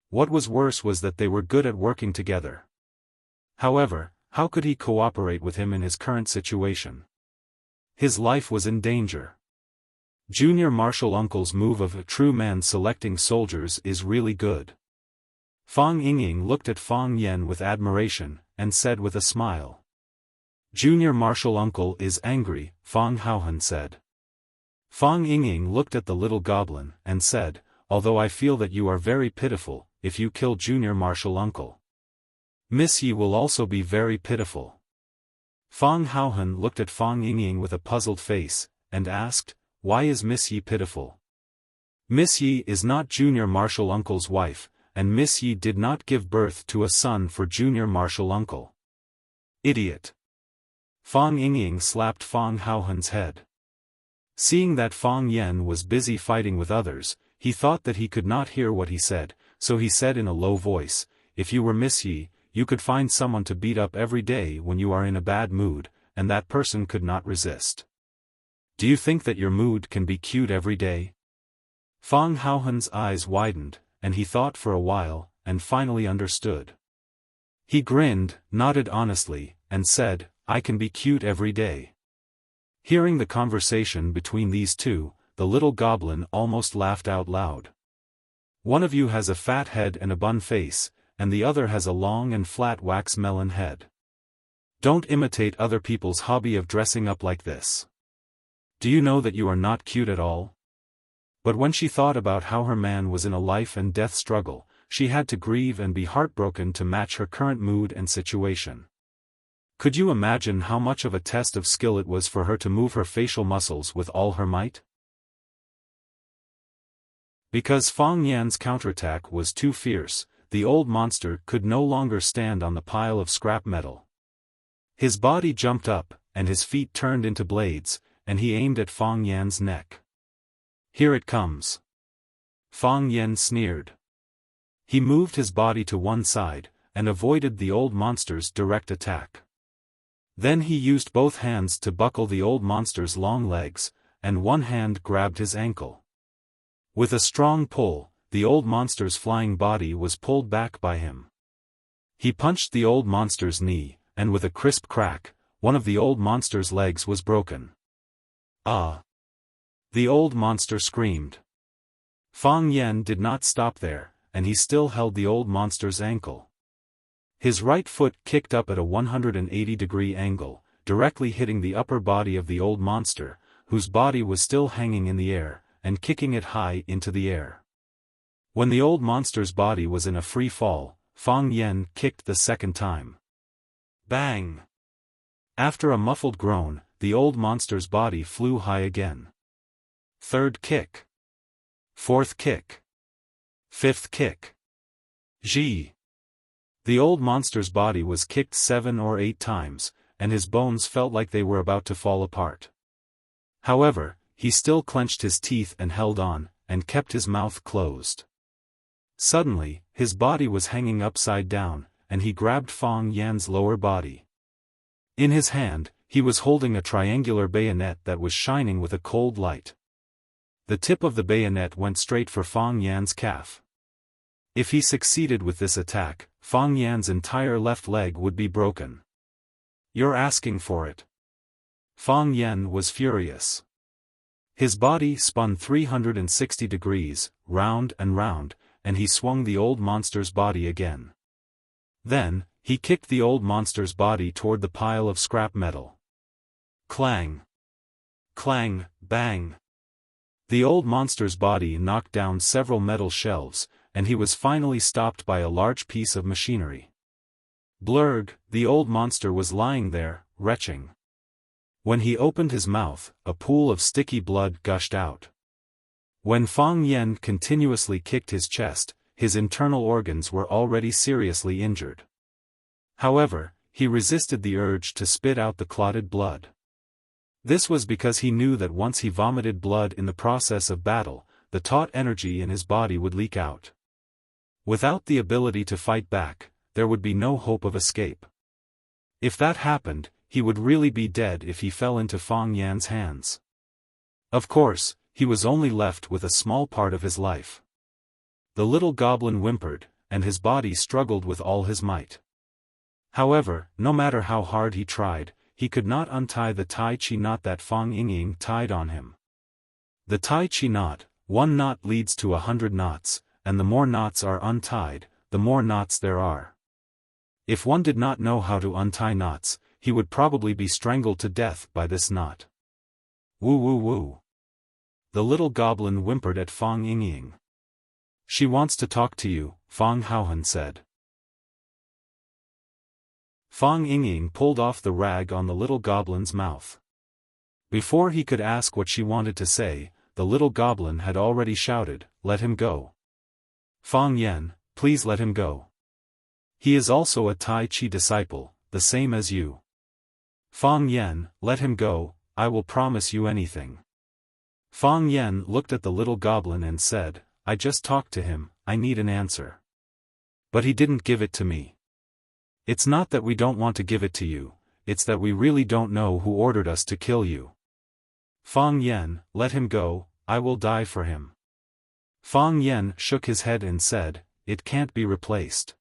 What was worse was that they were good at working together. However, how could he cooperate with him in his current situation? His life was in danger. Junior Marshal Uncle's move of a true man selecting soldiers is really good. Fang Yingying looked at Fang Yan with admiration, and said with a smile. Junior Marshal Uncle is angry, Fang Haohan said. Fang Yingying looked at the little goblin, and said, although I feel that you are very pitiful, if you kill Junior Marshal Uncle, Miss Yi will also be very pitiful. Fang Haohan looked at Fang Yingying with a puzzled face, and asked, why is Miss Yi pitiful? Miss Yi is not Junior Marshal Uncle's wife, and Miss Yi did not give birth to a son for Junior Marshal Uncle. Idiot. Fang Yingying slapped Fang Haohan's head. Seeing that Fang Yan was busy fighting with others, he thought that he could not hear what he said, so he said in a low voice, if you were Miss Yi, you could find someone to beat up every day when you are in a bad mood, and that person could not resist. Do you think that your mood can be cute every day? Fang Haohan's eyes widened, and he thought for a while, and finally understood. He grinned, nodded honestly, and said, I can be cute every day. Hearing the conversation between these two, the little goblin almost laughed out loud. One of you has a fat head and a bun face, and the other has a long and flat wax melon head. Don't imitate other people's hobby of dressing up like this. Do you know that you are not cute at all? But when she thought about how her man was in a life and death struggle, she had to grieve and be heartbroken to match her current mood and situation. Could you imagine how much of a test of skill it was for her to move her facial muscles with all her might? Because Fang Yan's counterattack was too fierce, the old monster could no longer stand on the pile of scrap metal. His body jumped up, and his feet turned into blades, and he aimed at Fang Yan's neck. Here it comes. Fang Yan sneered. He moved his body to one side, and avoided the old monster's direct attack. Then he used both hands to buckle the old monster's long legs, and one hand grabbed his ankle. With a strong pull, the old monster's flying body was pulled back by him. He punched the old monster's knee, and with a crisp crack, one of the old monster's legs was broken. Ah! The old monster screamed. Fang Yan did not stop there, and he still held the old monster's ankle. His right foot kicked up at a 180-degree angle, directly hitting the upper body of the old monster, whose body was still hanging in the air, and kicking it high into the air. When the old monster's body was in a free fall, Fang Yan kicked the second time. Bang! After a muffled groan, the old monster's body flew high again. Third kick. Fourth kick. Fifth kick. Gee! The old monster's body was kicked 7 or 8 times, and his bones felt like they were about to fall apart. However, he still clenched his teeth and held on, and kept his mouth closed. Suddenly, his body was hanging upside down, and he grabbed Fang Yan's lower body. In his hand, he was holding a triangular bayonet that was shining with a cold light. The tip of the bayonet went straight for Fang Yan's calf. If he succeeded with this attack, Fang Yan's entire left leg would be broken. You're asking for it. Fang Yan was furious. His body spun 360 degrees, round and round, and he swung the old monster's body again. Then, he kicked the old monster's body toward the pile of scrap metal. Clang! Clang, bang! The old monster's body knocked down several metal shelves, and he was finally stopped by a large piece of machinery. Blurred, the old monster was lying there, retching. When he opened his mouth, a pool of sticky blood gushed out. When Fang Yan continuously kicked his chest, his internal organs were already seriously injured. However, he resisted the urge to spit out the clotted blood. This was because he knew that once he vomited blood in the process of battle, the taut energy in his body would leak out. Without the ability to fight back, there would be no hope of escape. If that happened, he would really be dead if he fell into Fang Yan's hands. Of course, he was only left with a small part of his life. The little goblin whimpered, and his body struggled with all his might. However, no matter how hard he tried, he could not untie the Tai Chi knot that Fang Yingying tied on him. The Tai Chi knot, one knot leads to 100 knots, and the more knots are untied, the more knots there are. If one did not know how to untie knots, he would probably be strangled to death by this knot. Woo woo woo. The little goblin whimpered at Fang Yingying. She wants to talk to you, Fang Haohan said. Fang Yingying pulled off the rag on the little goblin's mouth. Before he could ask what she wanted to say, the little goblin had already shouted, "Let him go. Fang Yan, please let him go. He is also a Tai Chi disciple, the same as you. Fang Yan, let him go, I will promise you anything." Fang Yan looked at the little goblin and said, "I just talked to him, I need an answer. But he didn't give it to me. It's not that we don't want to give it to you, it's that we really don't know who ordered us to kill you. Fang Yan, let him go, I will die for him." Fang Yan shook his head and said, "It can't be replaced.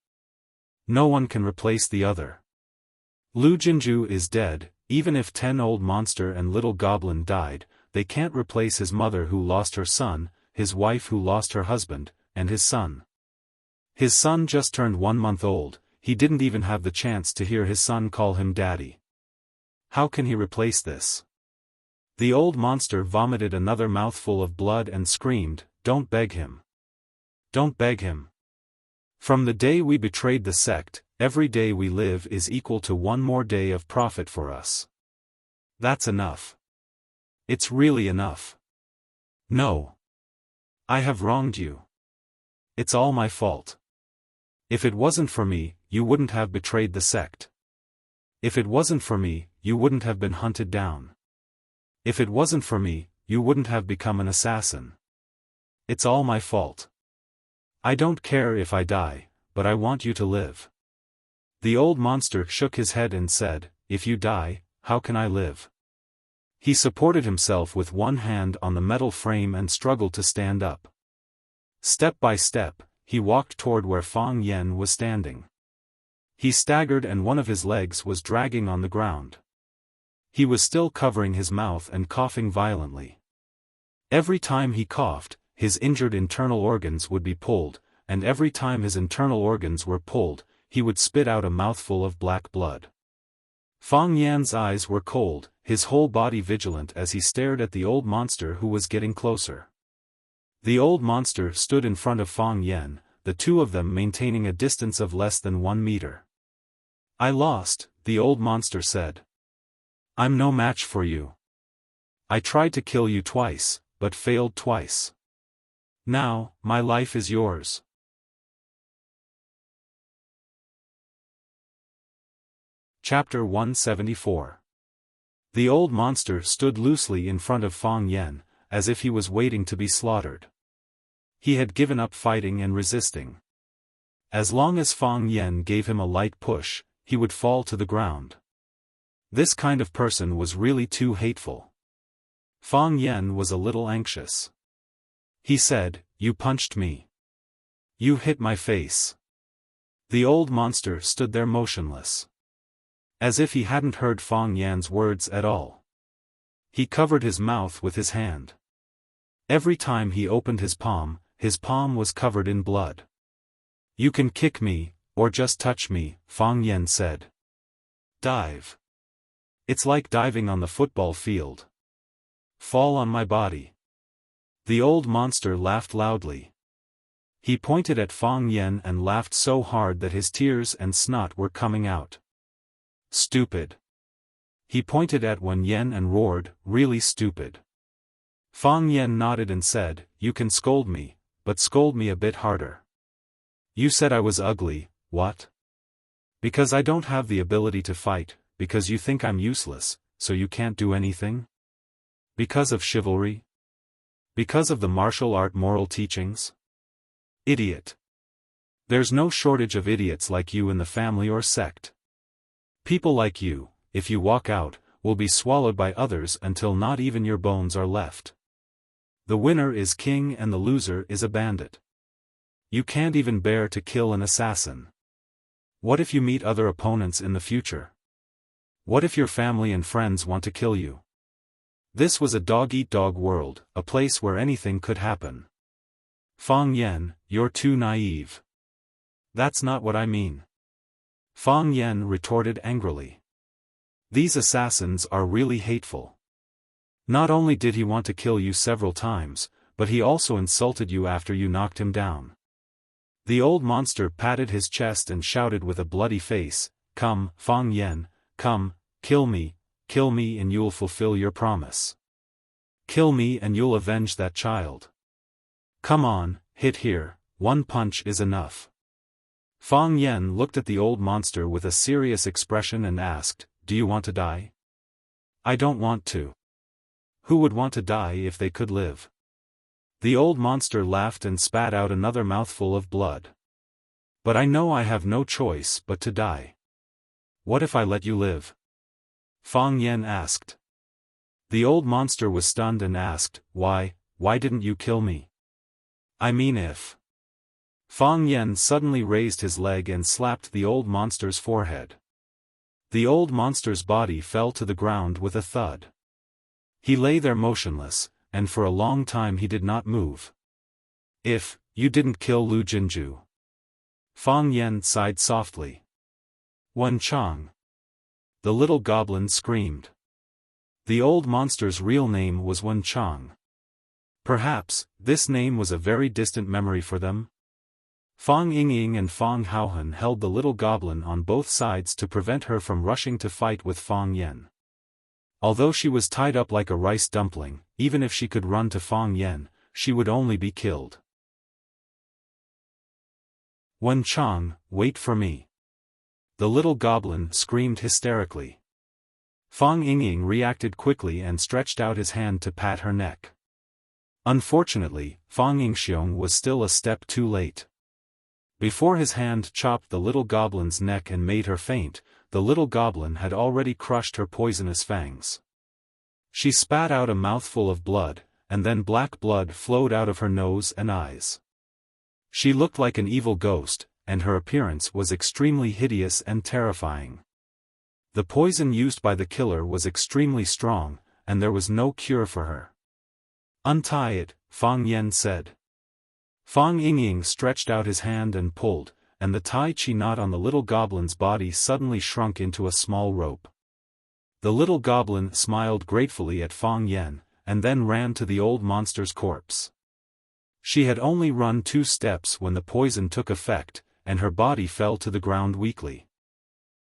No one can replace the other. Lu Jinju is dead, even if 10 old monster and little goblin died, they can't replace his mother who lost her son, his wife who lost her husband, and his son. His son just turned 1 month old, he didn't even have the chance to hear his son call him daddy. How can he replace this?" The old monster vomited another mouthful of blood and screamed, "Don't beg him. Don't beg him. From the day we betrayed the sect, every day we live is equal to 1 more day of profit for us. That's enough. It's really enough. No. I have wronged you. It's all my fault. If it wasn't for me, you wouldn't have betrayed the sect. If it wasn't for me, you wouldn't have been hunted down. If it wasn't for me, you wouldn't have become an assassin. It's all my fault. I don't care if I die, but I want you to live." The old monster shook his head and said, "If you die, how can I live?" He supported himself with one hand on the metal frame and struggled to stand up. Step by step, he walked toward where Fang Yan was standing. He staggered and one of his legs was dragging on the ground. He was still covering his mouth and coughing violently. Every time he coughed, his injured internal organs would be pulled, and every time his internal organs were pulled, he would spit out a mouthful of black blood. Fang Yan's eyes were cold, his whole body vigilant as he stared at the old monster who was getting closer. The old monster stood in front of Fang Yan, the two of them maintaining a distance of less than 1 meter. "I lost," the old monster said. "I'm no match for you. I tried to kill you twice, but failed twice. Now, my life is yours." Chapter 174. The old monster stood loosely in front of Fang Yan, as if he was waiting to be slaughtered. He had given up fighting and resisting. As long as Fang Yan gave him a light push, he would fall to the ground. This kind of person was really too hateful. Fang Yan was a little anxious. He said, "You punched me. You hit my face." The old monster stood there motionless. As if he hadn't heard Fang Yan's words at all. He covered his mouth with his hand. Every time he opened his palm was covered in blood. "You can kick me, or just touch me," Fang Yan said. "Dive. It's like diving on the football field. Fall on my body." The old monster laughed loudly. He pointed at Fang Yan and laughed so hard that his tears and snot were coming out. "Stupid." He pointed at Wen Yan and roared, "Really stupid." Fang Yan nodded and said, "You can scold me, but scold me a bit harder." "You said I was ugly, what? Because I don't have the ability to fight, because you think I'm useless, so you can't do anything? Because of chivalry? Because of the martial art moral teachings? Idiot. There's no shortage of idiots like you in the family or sect. People like you, if you walk out, will be swallowed by others until not even your bones are left. The winner is king and the loser is a bandit. You can't even bear to kill an assassin. What if you meet other opponents in the future? What if your family and friends want to kill you? This was a dog-eat-dog world, a place where anything could happen. Fang Yan, you're too naive. That's not what I mean. Fang Yan retorted angrily. These assassins are really hateful. Not only did he want to kill you several times, but he also insulted you after you knocked him down. The old monster patted his chest and shouted with a bloody face, "Come, Fang Yan, come, kill me, kill me and you'll fulfill your promise. Kill me and you'll avenge that child. Come on, hit here, one punch is enough. Fang Yen looked at the old monster with a serious expression and asked, do you want to die? I don't want to. Who would want to die if they could live? The old monster laughed and spat out another mouthful of blood. But I know I have no choice but to die. What if I let you live? Fang Yen asked. The old monster was stunned and asked, why didn't you kill me? I mean if. Fang Yen suddenly raised his leg and slapped the old monster's forehead. The old monster's body fell to the ground with a thud. He lay there motionless, and for a long time he did not move. If you didn't kill Lu Jinju. Fang Yen sighed softly. Wen Chang. The little goblin screamed. The old monster's real name was Wen Chang. Perhaps, this name was a very distant memory for them? Fang Yingying and Fang Haohan held the little goblin on both sides to prevent her from rushing to fight with Fang Yen. Although she was tied up like a rice dumpling, even if she could run to Fang Yen, she would only be killed. Wen Chang, wait for me. The little goblin screamed hysterically. Fang Yingying reacted quickly and stretched out his hand to pat her neck. Unfortunately, Fang Yingxiong was still a step too late. Before his hand chopped the little goblin's neck and made her faint, the little goblin had already crushed her poisonous fangs. She spat out a mouthful of blood, and then black blood flowed out of her nose and eyes. She looked like an evil ghost, and her appearance was extremely hideous and terrifying. The poison used by the killer was extremely strong, and there was no cure for her. Untie it, Fang Yen said. Fang Yingying stretched out his hand and pulled, and the Tai Chi knot on the little goblin's body suddenly shrunk into a small rope. The little goblin smiled gratefully at Fang Yen, and then ran to the old monster's corpse. She had only run 2 steps when the poison took effect, and her body fell to the ground weakly.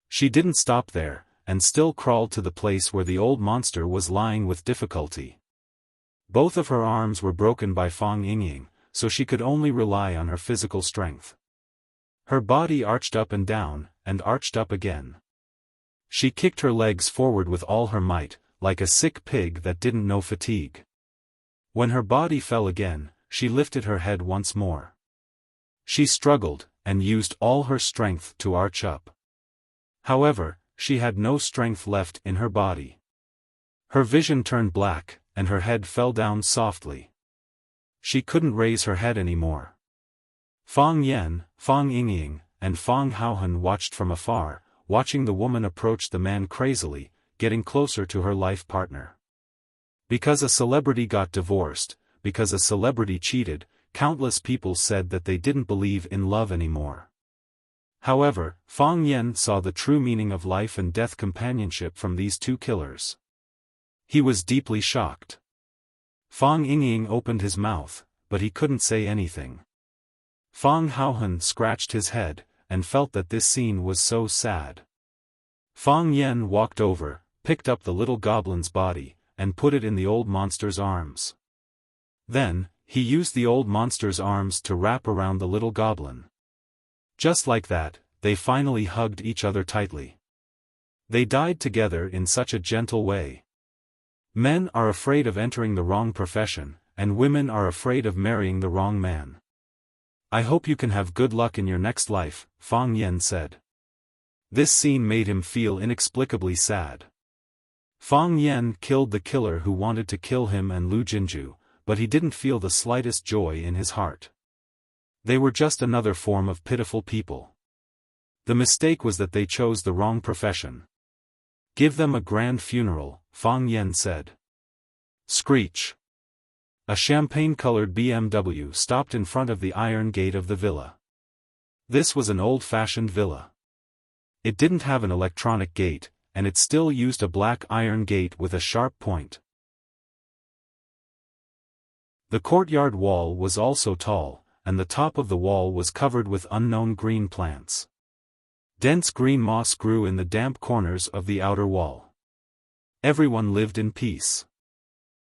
She didn't stop there, and still crawled to the place where the old monster was lying with difficulty. Both of her arms were broken by Fang Yingying, so she could only rely on her physical strength. Her body arched up and down, and arched up again. She kicked her legs forward with all her might, like a sick pig that didn't know fatigue. When her body fell again, she lifted her head once more. She struggled, and used all her strength to arch up. However, she had no strength left in her body. Her vision turned black, and her head fell down softly. She couldn't raise her head anymore. Fang Yen, Fang Yingying, and Fang Haohan watched from afar, watching the woman approach the man crazily, getting closer to her life partner. Because a celebrity got divorced, because a celebrity cheated, countless people said that they didn't believe in love anymore. However, Fang Yen saw the true meaning of life and death companionship from these 2 killers. He was deeply shocked. Fang Yingying opened his mouth, but he couldn't say anything. Fang Haohan scratched his head, and felt that this scene was so sad. Fang Yen walked over, picked up the little goblin's body, and put it in the old monster's arms. Then, he used the old monster's arms to wrap around the little goblin. Just like that, they finally hugged each other tightly. They died together in such a gentle way. Men are afraid of entering the wrong profession, and women are afraid of marrying the wrong man. I hope you can have good luck in your next life, Fang Yen said. This scene made him feel inexplicably sad. Fang Yen killed the killer who wanted to kill him and Lu Jinju, but he didn't feel the slightest joy in his heart. They were just another form of pitiful people. The mistake was that they chose the wrong profession. Give them a grand funeral, Fang Yen said. Screech. A champagne-colored BMW stopped in front of the iron gate of the villa. This was an old-fashioned villa. It didn't have an electronic gate, and it still used a black iron gate with a sharp point. The courtyard wall was also tall, and the top of the wall was covered with unknown green plants. Dense green moss grew in the damp corners of the outer wall. Everyone lived in peace.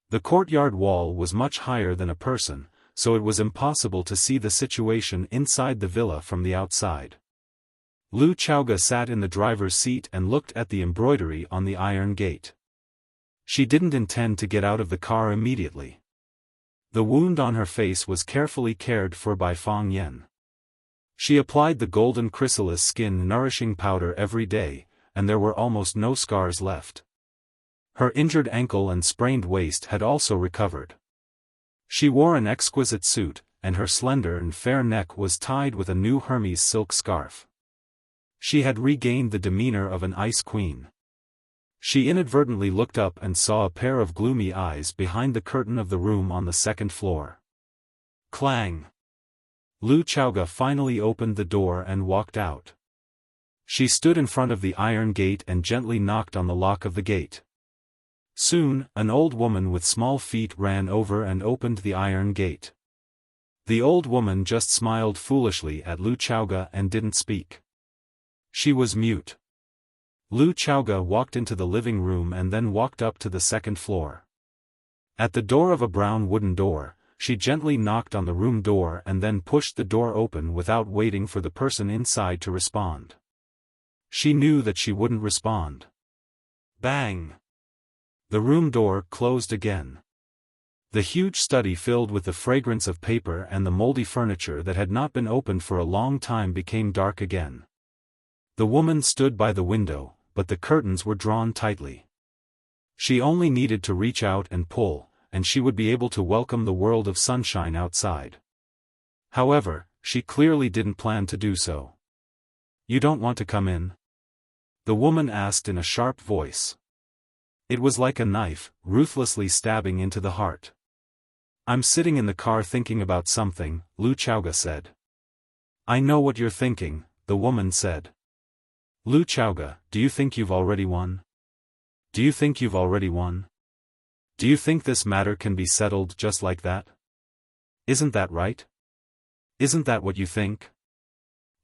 The courtyard wall was much higher than a person, so it was impossible to see the situation inside the villa from the outside. Lu Chaoga sat in the driver's seat and looked at the embroidery on the iron gate. She didn't intend to get out of the car immediately. The wound on her face was carefully cared for by Fang Yan. She applied the golden chrysalis skin nourishing powder every day, and there were almost no scars left. Her injured ankle and sprained waist had also recovered. She wore an exquisite suit, and her slender and fair neck was tied with a new Hermes silk scarf. She had regained the demeanor of an ice queen. She inadvertently looked up and saw a pair of gloomy eyes behind the curtain of the room on the second floor. Clang! Lu Chaoga finally opened the door and walked out. She stood in front of the iron gate and gently knocked on the lock of the gate. Soon, an old woman with small feet ran over and opened the iron gate. The old woman just smiled foolishly at Lu Chaoga and didn't speak. She was mute. Lu Chaoga walked into the living room and then walked up to the second floor. At the door of a brown wooden door, she gently knocked on the room door and then pushed the door open without waiting for the person inside to respond. She knew that she wouldn't respond. Bang! The room door closed again. The huge study filled with the fragrance of paper and the moldy furniture that had not been opened for a long time became dark again. The woman stood by the window, but the curtains were drawn tightly. She only needed to reach out and pull, and she would be able to welcome the world of sunshine outside. However, she clearly didn't plan to do so. "You don't want to come in?" the woman asked in a sharp voice. It was like a knife, ruthlessly stabbing into the heart. "I'm sitting in the car thinking about something," Lu Chaoga said. "I know what you're thinking," the woman said. "Lu Chaoga, do you think you've already won? Do you think you've already won? Do you think this matter can be settled just like that? Isn't that right? Isn't that what you think?"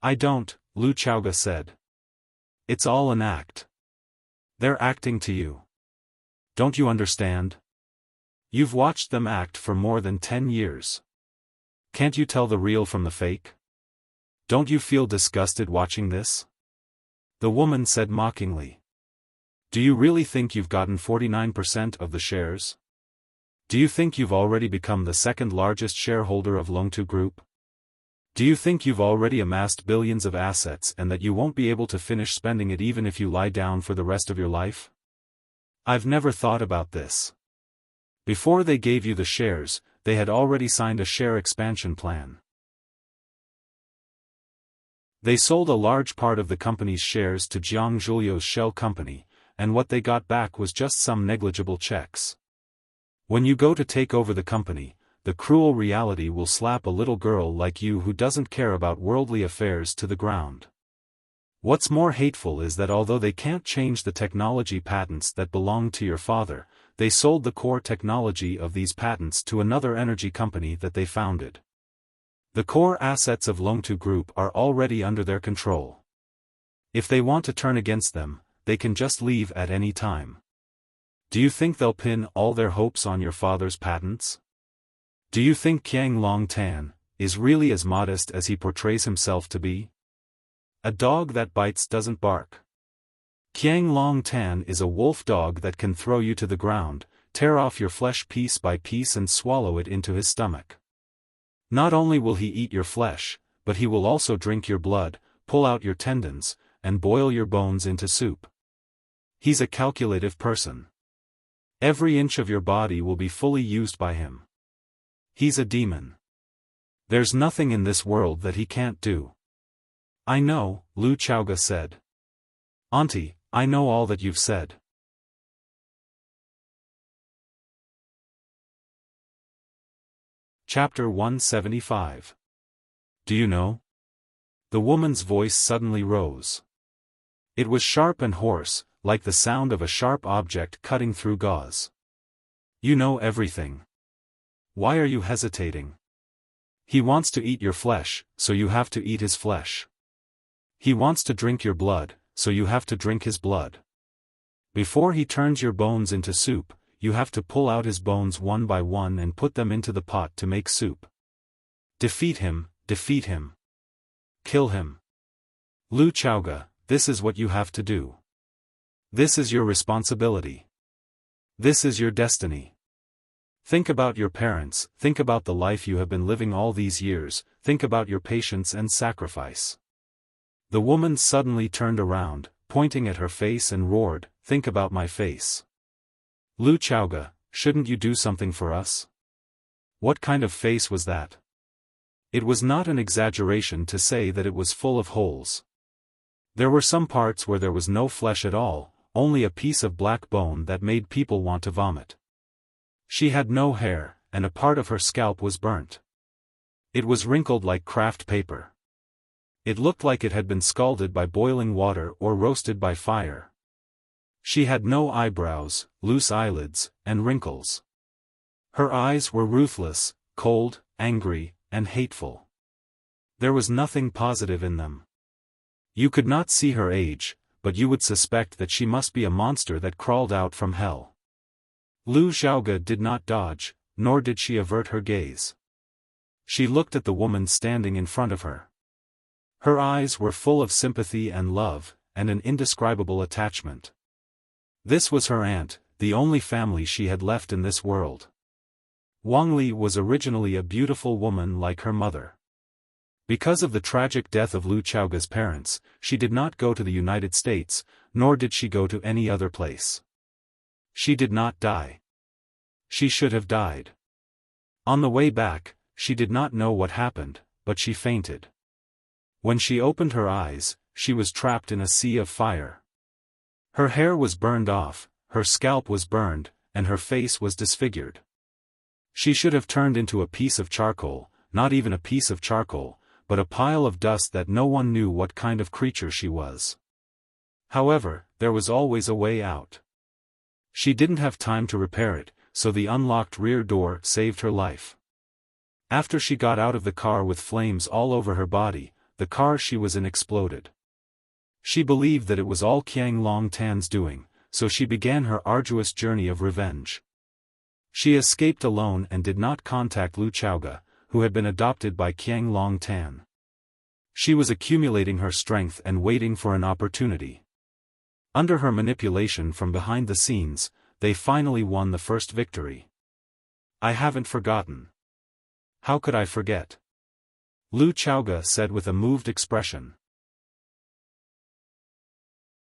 "I don't," Lu Chaoga said. "It's all an act. They're acting to you. Don't you understand? You've watched them act for more than 10 years. Can't you tell the real from the fake? Don't you feel disgusted watching this?" the woman said mockingly. "Do you really think you've gotten 49% of the shares? Do you think you've already become the second largest shareholder of Longtu Group? Do you think you've already amassed billions of assets and that you won't be able to finish spending it even if you lie down for the rest of your life? I've never thought about this. Before they gave you the shares, they had already signed a share expansion plan. They sold a large part of the company's shares to Jiang Zhuliu's shell company, and what they got back was just some negligible checks. When you go to take over the company, the cruel reality will slap a little girl like you who doesn't care about worldly affairs to the ground. What's more hateful is that although they can't change the technology patents that belong to your father, they sold the core technology of these patents to another energy company that they founded. The core assets of Longtu Group are already under their control. If they want to turn against them, they can just leave at any time. Do you think they'll pin all their hopes on your father's patents? Do you think Qiang Longtan is really as modest as he portrays himself to be? A dog that bites doesn't bark. Qiang Longtan is a wolf dog that can throw you to the ground, tear off your flesh piece by piece and swallow it into his stomach. Not only will he eat your flesh, but he will also drink your blood, pull out your tendons, and boil your bones into soup. He's a calculative person. Every inch of your body will be fully used by him. He's a demon. There's nothing in this world that he can't do." "I know," Lu Chaoga said. "Auntie, I know all that you've said." Chapter 175. "Do you know?" The woman's voice suddenly rose. It was sharp and hoarse, like the sound of a sharp object cutting through gauze. "You know everything. Why are you hesitating? He wants to eat your flesh, so you have to eat his flesh. He wants to drink your blood, so you have to drink his blood. Before he turns your bones into soup, you have to pull out his bones one by one and put them into the pot to make soup. Defeat him, defeat him. Kill him. Lu Chaoga, this is what you have to do. This is your responsibility. This is your destiny. Think about your parents, think about the life you have been living all these years, think about your patience and sacrifice. The woman suddenly turned around, pointing at her face and roared, think about my face. Lu Chaoga, shouldn't you do something for us? What kind of face was that? It was not an exaggeration to say that it was full of holes. There were some parts where there was no flesh at all, only a piece of black bone that made people want to vomit. She had no hair, and a part of her scalp was burnt. It was wrinkled like craft paper. It looked like it had been scalded by boiling water or roasted by fire. She had no eyebrows, loose eyelids, and wrinkles. Her eyes were ruthless, cold, angry, and hateful. There was nothing positive in them. You could not see her age, but you would suspect that she must be a monster that crawled out from hell. Lu Xiaoga did not dodge, nor did she avert her gaze. She looked at the woman standing in front of her. Her eyes were full of sympathy and love, and an indescribable attachment. This was her aunt, the only family she had left in this world. Wang Li was originally a beautiful woman like her mother. Because of the tragic death of Lu Chaoga's parents, she did not go to the United States, nor did she go to any other place. She did not die. She should have died. On the way back, she did not know what happened, but she fainted. When she opened her eyes, she was trapped in a sea of fire. Her hair was burned off, her scalp was burned, and her face was disfigured. She should have turned into a piece of charcoal, not even a piece of charcoal, but a pile of dust that no one knew what kind of creature she was. However, there was always a way out. She didn't have time to repair it, so the unlocked rear door saved her life. After she got out of the car with flames all over her body, the car she was in exploded. She believed that it was all Qiang Long Tan's doing, so she began her arduous journey of revenge. She escaped alone and did not contact Lu Chaoga, who had been adopted by Qiang Long Tan. She was accumulating her strength and waiting for an opportunity. Under her manipulation from behind the scenes, they finally won the first victory. I haven't forgotten. How could I forget? Lu Chaoga said with a moved expression.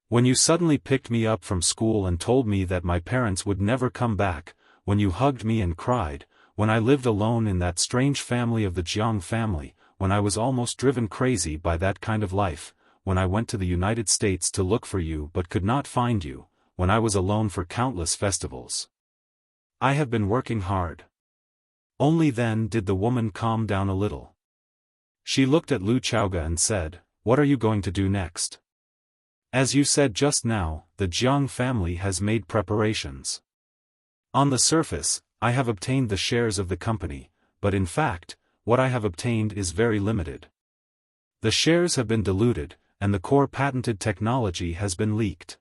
When you suddenly picked me up from school and told me that my parents would never come back, when you hugged me and cried, when I lived alone in that strange family of the Jiang family, when I was almost driven crazy by that kind of life, when I went to the United States to look for you but could not find you, when I was alone for countless festivals. I have been working hard. Only then did the woman calm down a little. She looked at Lu Chaoga and said, "What are you going to do next?" As you said just now, the Jiang family has made preparations. On the surface, I have obtained the shares of the company, but in fact, what I have obtained is very limited. The shares have been diluted, and the core patented technology has been leaked.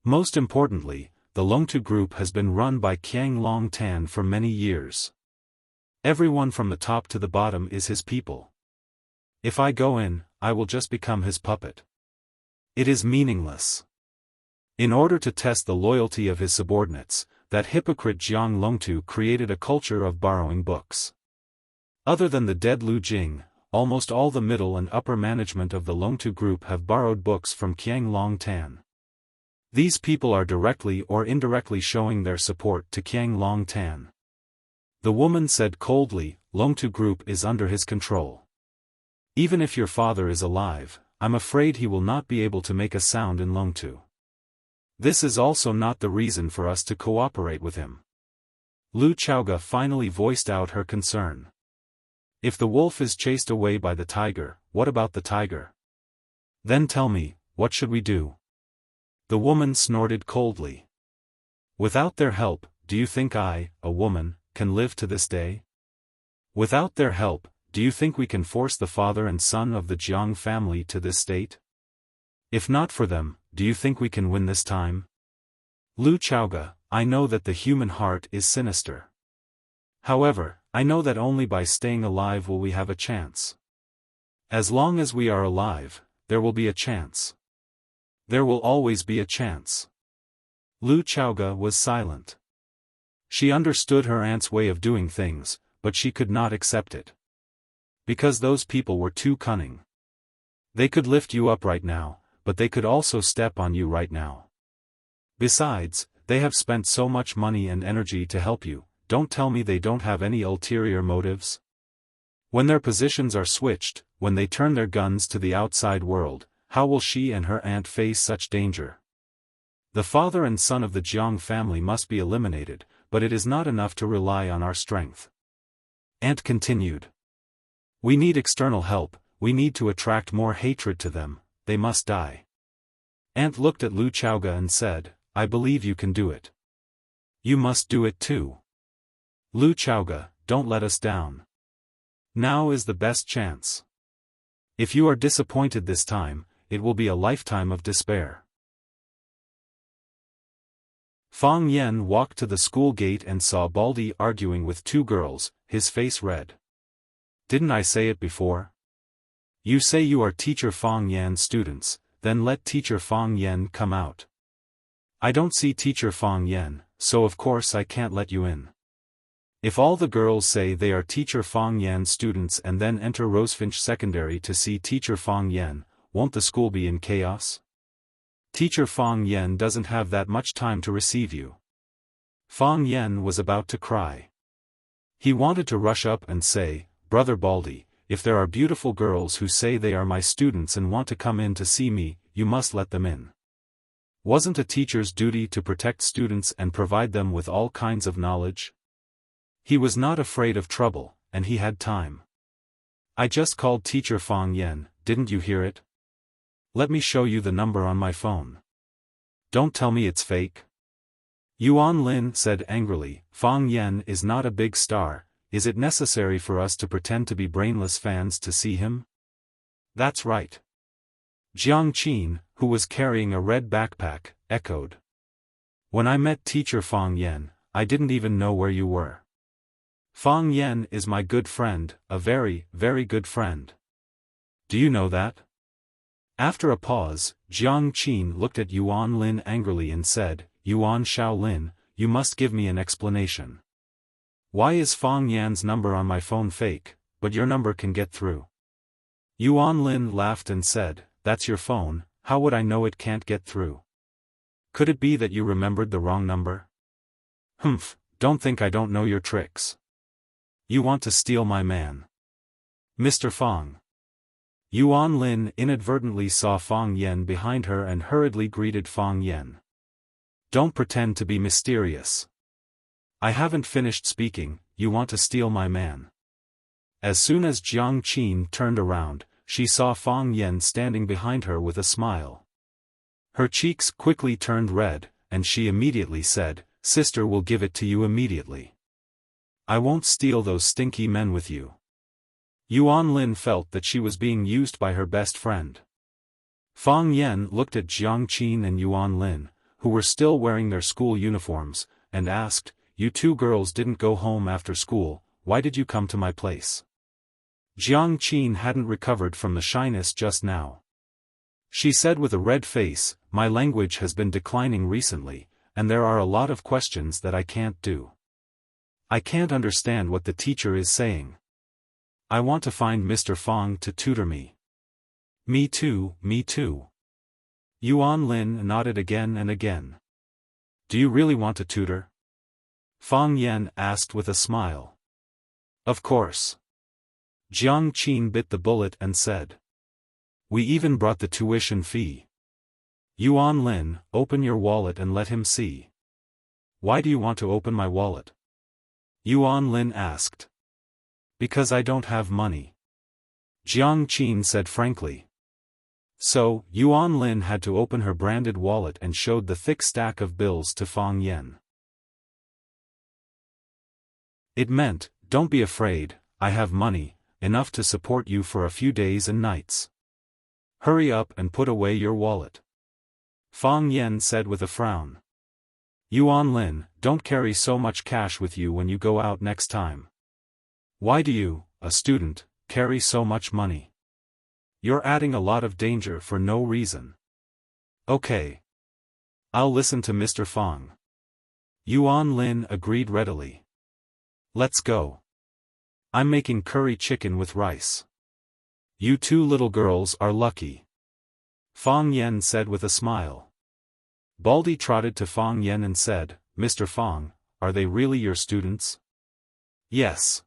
Most importantly, the Longtu Group has been run by Qiang Long Tan for many years. Everyone from the top to the bottom is his people. If I go in, I will just become his puppet. It is meaningless. In order to test the loyalty of his subordinates, that hypocrite Jiang Longtu created a culture of borrowing books. Other than the dead Lu Jing, almost all the middle and upper management of the Longtu Group have borrowed books from Qiang Long Tan. These people are directly or indirectly showing their support to Qiang Long Tan. The woman said coldly, Longtu Group is under his control. Even if your father is alive, I'm afraid he will not be able to make a sound in Longtu. This is also not the reason for us to cooperate with him. Lu Chaoga finally voiced out her concern. If the wolf is chased away by the tiger, what about the tiger? Then tell me, what should we do? The woman snorted coldly. Without their help, do you think I, a woman, can live to this day? Without their help, do you think we can force the father and son of the Jiang family to this state? If not for them, do you think we can win this time? Lu Chaoga, I know that the human heart is sinister. However, I know that only by staying alive will we have a chance. As long as we are alive, there will be a chance. There will always be a chance. Lu Chaoga was silent. She understood her aunt's way of doing things, but she could not accept it. Because those people were too cunning. They could lift you up right now, but they could also step on you right now. Besides, they have spent so much money and energy to help you, don't tell me they don't have any ulterior motives. When their positions are switched, when they turn their guns to the outside world, how will she and her aunt face such danger? The father and son of the Jiang family must be eliminated, but it is not enough to rely on our strength. Aunt continued. We need external help, we need to attract more hatred to them, they must die. Aunt looked at Lu Chaoga and said, I believe you can do it. You must do it too. Lu Chaoga, don't let us down. Now is the best chance. If you are disappointed this time, it will be a lifetime of despair. Fang Yan walked to the school gate and saw Baldy arguing with two girls, his face red. Didn't I say it before? You say you are Teacher Fang Yan's students, then let Teacher Fang Yan come out. I don't see Teacher Fang Yan, so of course I can't let you in. If all the girls say they are Teacher Fang Yan's students and then enter Rosefinch Secondary to see Teacher Fang Yan, won't the school be in chaos? Teacher Fang Yan doesn't have that much time to receive you. Fang Yan was about to cry. He wanted to rush up and say, Brother Baldy, if there are beautiful girls who say they are my students and want to come in to see me, you must let them in. Wasn't a teacher's duty to protect students and provide them with all kinds of knowledge? He was not afraid of trouble, and he had time. I just called Teacher Fang Yan, didn't you hear it? Let me show you the number on my phone. Don't tell me it's fake. Yuan Lin said angrily, Fang Yan is not a big star, is it necessary for us to pretend to be brainless fans to see him? That's right. Jiang Qin, who was carrying a red backpack, echoed. When I met Teacher Fang Yan, I didn't even know where you were. Fang Yan is my good friend, a very, very good friend. Do you know that? After a pause, Jiang Qin looked at Yuan Lin angrily and said, Yuan Shaolin, you must give me an explanation. Why is Fang Yan's number on my phone fake, but your number can get through? Yuan Lin laughed and said, That's your phone, how would I know it can't get through? Could it be that you remembered the wrong number? Humph, don't think I don't know your tricks. You want to steal my man. Mr. Fang. Yuan Lin inadvertently saw Fang Yan behind her and hurriedly greeted Fang Yan. Don't pretend to be mysterious. I haven't finished speaking, you want to steal my man. As soon as Jiang Qin turned around, she saw Fang Yan standing behind her with a smile. Her cheeks quickly turned red, and she immediately said, Sister will give it to you immediately. I won't steal those stinky men with you. Yuan Lin felt that she was being used by her best friend. Fang Yan looked at Jiang Qin and Yuan Lin, who were still wearing their school uniforms, and asked, You two girls didn't go home after school, why did you come to my place? Jiang Qin hadn't recovered from the shyness just now. She said with a red face, My language has been declining recently, and there are a lot of questions that I can't do. I can't understand what the teacher is saying. I want to find Mr. Fang to tutor me. Me too, me too. Yuan Lin nodded again and again. Do you really want a tutor? Fang Yan asked with a smile. Of course. Jiang Qin bit the bullet and said. We even brought the tuition fee. Yuan Lin, open your wallet and let him see. Why do you want to open my wallet? Yuan Lin asked. Because I don't have money. Jiang Qin said frankly. So, Yuan Lin had to open her branded wallet and showed the thick stack of bills to Fang Yan. It meant, don't be afraid, I have money, enough to support you for a few days and nights. Hurry up and put away your wallet. Fang Yan said with a frown. Yuan Lin, don't carry so much cash with you when you go out next time. Why do you, a student, carry so much money? You're adding a lot of danger for no reason. Okay. I'll listen to Mr. Fang. Yuan Lin agreed readily. Let's go. I'm making curry chicken with rice. You two little girls are lucky. Fang Yen said with a smile. Baldy trotted to Fang Yen and said, Mr. Fang, are they really your students? Yes.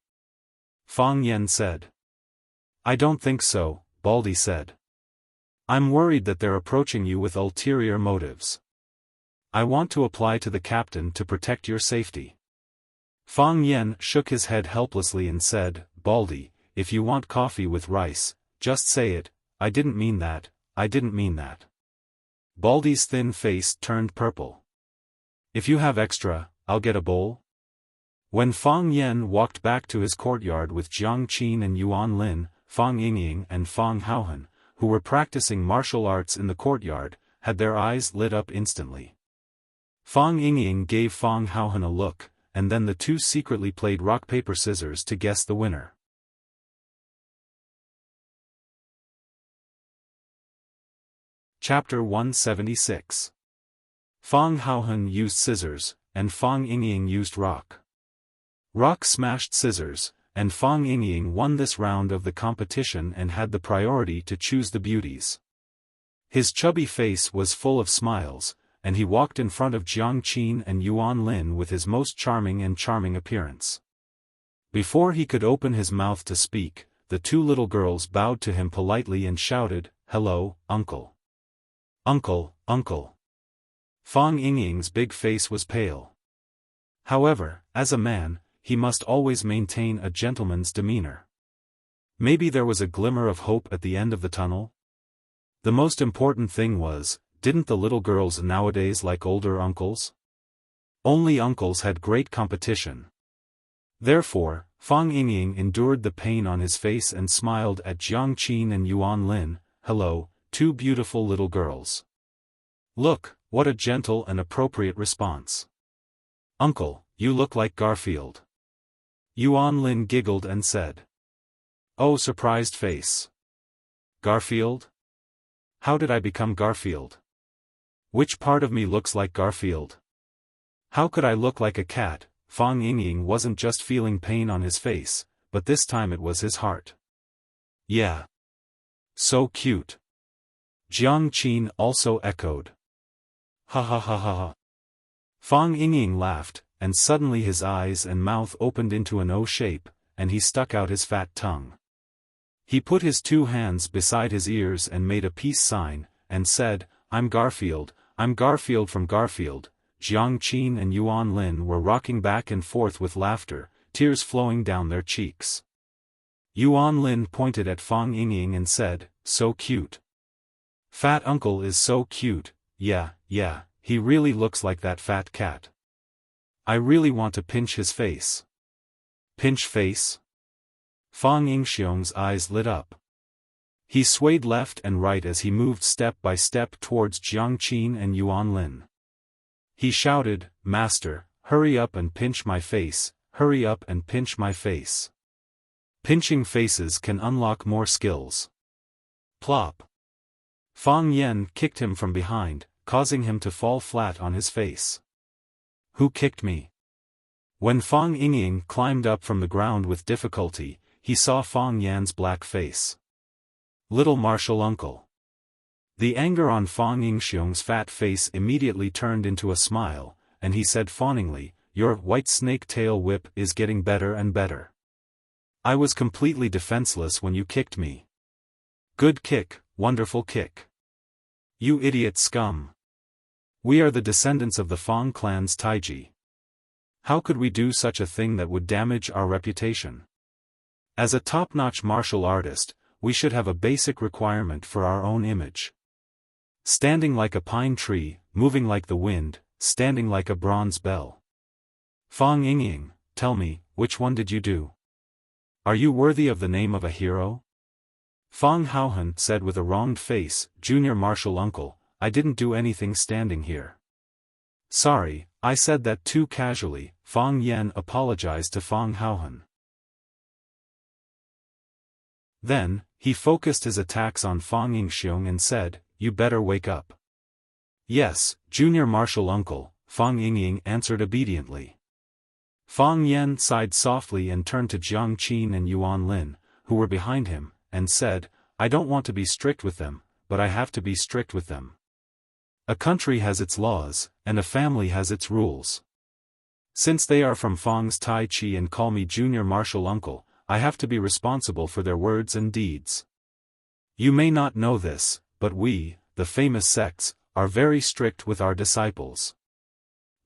Fang Yen said. I don't think so, Baldy said. I'm worried that they're approaching you with ulterior motives. I want to apply to the captain to protect your safety. Fang Yen shook his head helplessly and said, Baldy, if you want coffee with rice, just say it, I didn't mean that, I didn't mean that. Baldy's thin face turned purple. If you have extra, I'll get a bowl. When Fang Yen walked back to his courtyard with Jiang Qin and Yuan Lin, Fang Yingying and Fang Haohan, who were practicing martial arts in the courtyard, had their eyes lit up instantly. Fang Yingying gave Fang Haohan a look, and then the two secretly played rock-paper-scissors to guess the winner. Chapter 176. Fang Haohan used scissors, and Fang Yingying used rock. Rock smashed scissors, and Fang Yingying won this round of the competition and had the priority to choose the beauties. His chubby face was full of smiles, and he walked in front of Jiang Qin and Yuan Lin with his most charming appearance. Before he could open his mouth to speak, the two little girls bowed to him politely and shouted, Hello, uncle. Uncle, uncle. Fang Yingying's big face was pale. However, as a man, he must always maintain a gentleman's demeanor. Maybe there was a glimmer of hope at the end of the tunnel? The most important thing was, didn't the little girls nowadays like older uncles? Only uncles had great competition. Therefore, Fang Yingying endured the pain on his face and smiled at Jiang Qin and Yuan Lin, Hello, two beautiful little girls. Look, what a gentle and appropriate response. Uncle, you look like Garfield. Yuan Lin giggled and said. Oh, surprised face. Garfield? How did I become Garfield? Which part of me looks like Garfield? How could I look like a cat? Fang Yingying wasn't just feeling pain on his face, but this time it was his heart. Yeah. So cute. Jiang Qin also echoed. Ha ha ha ha ha. Fang Yingying laughed, and suddenly his eyes and mouth opened into an O shape, and he stuck out his fat tongue. He put his two hands beside his ears and made a peace sign, and said, I'm Garfield from Garfield. Jiang Qin and Yuan Lin were rocking back and forth with laughter, tears flowing down their cheeks. Yuan Lin pointed at Fang Yingying and said, So cute. Fat uncle is so cute, yeah, he really looks like that fat cat. I really want to pinch his face. Pinch face? Fang Yingxiong's eyes lit up. He swayed left and right as he moved step by step towards Jiang Qin and Yuan Lin. He shouted, Master, hurry up and pinch my face, hurry up and pinch my face. Pinching faces can unlock more skills. Plop. Fang Yen kicked him from behind, causing him to fall flat on his face. Who kicked me? When Fang Yingying climbed up from the ground with difficulty, he saw Fang Yan's black face. Little martial uncle. The anger on Fang Yingxiong's fat face immediately turned into a smile, and he said fawningly, Your white snake tail whip is getting better and better. I was completely defenseless when you kicked me. Good kick, wonderful kick. You idiot scum. We are the descendants of the Fang clan's Taiji. How could we do such a thing that would damage our reputation? As a top-notch martial artist, we should have a basic requirement for our own image. Standing like a pine tree, moving like the wind, standing like a bronze bell. Fang Yingying, tell me, which one did you do? Are you worthy of the name of a hero? Fang Haohan said with a wronged face, Junior martial uncle, I didn't do anything standing here. Sorry, I said that too casually, Fang Yan apologized to Fang Haohan. Then, he focused his attacks on Fang Yingxiong and said, "You better wake up." "Yes, Junior Marshal Uncle," Fang Yingying answered obediently. Fang Yan sighed softly and turned to Jiang Qin and Yuan Lin, who were behind him, and said, "I don't want to be strict with them, but I have to be strict with them. A country has its laws, and a family has its rules. Since they are from Fang's Tai Chi and call me Junior Marshal Uncle, I have to be responsible for their words and deeds. You may not know this, but we, the famous sects, are very strict with our disciples.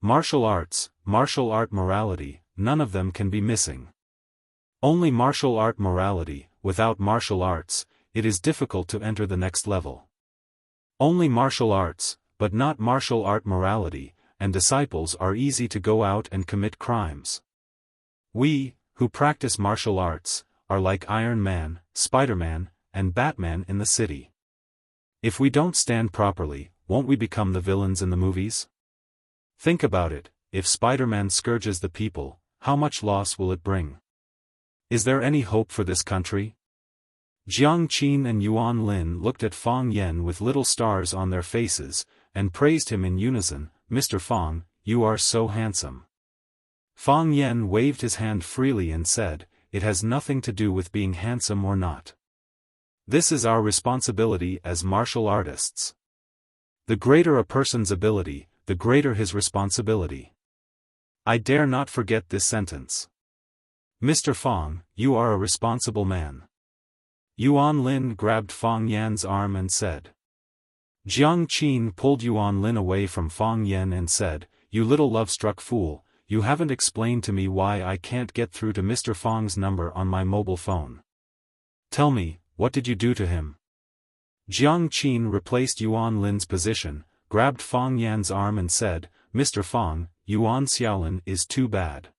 Martial arts, martial art morality, none of them can be missing. Only martial art morality, without martial arts, it is difficult to enter the next level. Only martial arts, but not martial art morality, and disciples are easy to go out and commit crimes. We, who practice martial arts, are like Iron Man, Spider-Man, and Batman in the city. If we don't stand properly, won't we become the villains in the movies? Think about it, if Spider-Man scourges the people, how much loss will it bring? Is there any hope for this country?" Jiang Qin and Yuan Lin looked at Fang Yan with little stars on their faces, and praised him in unison, "Mr. Fang, you are so handsome." Fang Yan waved his hand freely and said, "It has nothing to do with being handsome or not. This is our responsibility as martial artists. The greater a person's ability, the greater his responsibility. I dare not forget this sentence. Mr. Fang, you are a responsible man." Yuan Lin grabbed Fang Yan's arm and said. Jiang Qin pulled Yuan Lin away from Fang Yan and said, "You little love-struck fool, you haven't explained to me why I can't get through to Mr. Fang's number on my mobile phone. Tell me, what did you do to him?" Jiang Qin replaced Yuan Lin's position, grabbed Fang Yan's arm and said, "Mr. Fang, Yuan Xiaolin is too bad.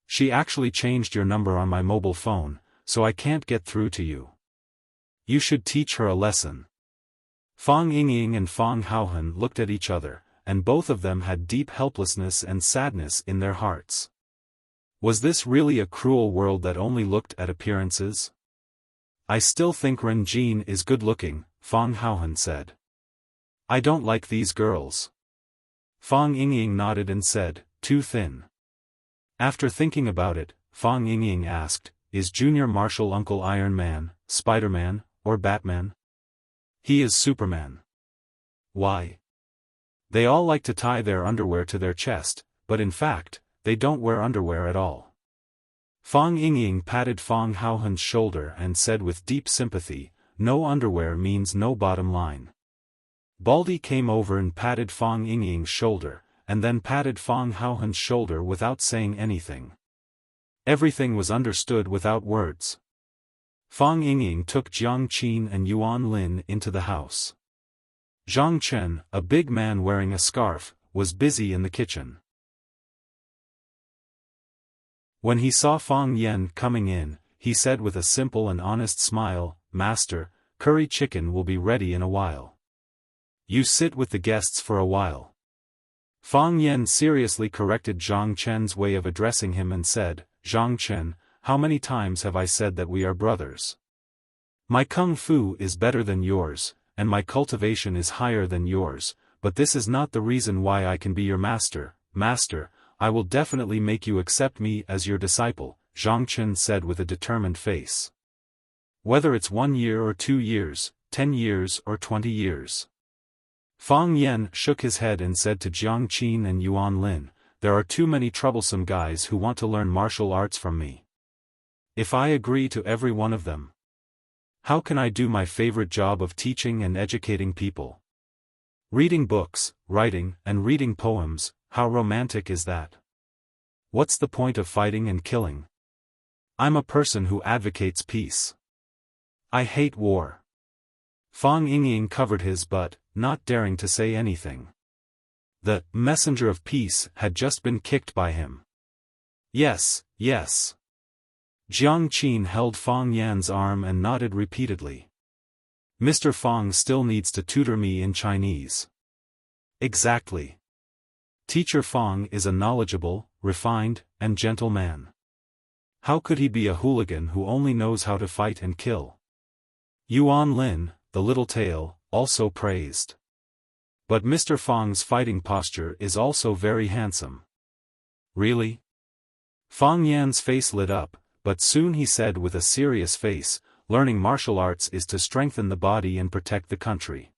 She actually changed your number on my mobile phone, so I can't get through to you. You should teach her a lesson." Fang Yingying and Fang Haohan looked at each other, and both of them had deep helplessness and sadness in their hearts. Was this really a cruel world that only looked at appearances? "I still think Ren Jin is good-looking," Fang Haohan said. "I don't like these girls." Fang Yingying nodded and said, "Too thin." After thinking about it, Fang Yingying asked, "Is Junior Marshal Uncle Iron Man, Spider-Man, or Batman?" "He is Superman." "Why?" "They all like to tie their underwear to their chest, but in fact, they don't wear underwear at all." Fang Yingying patted Fang Haohan's shoulder and said with deep sympathy, "No underwear means no bottom line." Baldy came over and patted Fang Yingying's shoulder, and then patted Fang Haohan's shoulder without saying anything. Everything was understood without words. Fang Yingying took Jiang Qin and Yuan Lin into the house. Zhang Chen, a big man wearing a scarf, was busy in the kitchen. When he saw Fang Yan coming in, he said with a simple and honest smile, "Master, curry chicken will be ready in a while. You sit with the guests for a while." Fang Yan seriously corrected Zhang Chen's way of addressing him and said, "Zhang Chen, how many times have I said that we are brothers? My kung fu is better than yours, and my cultivation is higher than yours, but this is not the reason why I can be your master. Master, I will definitely make you accept me as your disciple," Zhang Chen said with a determined face. "Whether it's 1 year or 2 years, 10 years or 20 years. Fang Yan shook his head and said to Jiang Qin and Yuan Lin, "There are too many troublesome guys who want to learn martial arts from me. If I agree to every one of them, how can I do my favorite job of teaching and educating people? Reading books, writing, and reading poems, how romantic is that? What's the point of fighting and killing? I'm a person who advocates peace. I hate war." Fang Yingying covered his butt, not daring to say anything. The messenger of peace had just been kicked by him. "Yes, yes." Jiang Qin held Fang Yan's arm and nodded repeatedly. "Mr. Fang still needs to tutor me in Chinese." "Exactly. Teacher Fang is a knowledgeable, refined, and gentle man. How could he be a hooligan who only knows how to fight and kill? Yuan Lin, the little tail, also praised. But Mr. Fang's fighting posture is also very handsome. Really? Fang Yan's face lit up, but soon he said with a serious face, learning martial arts is to strengthen the body and protect the country.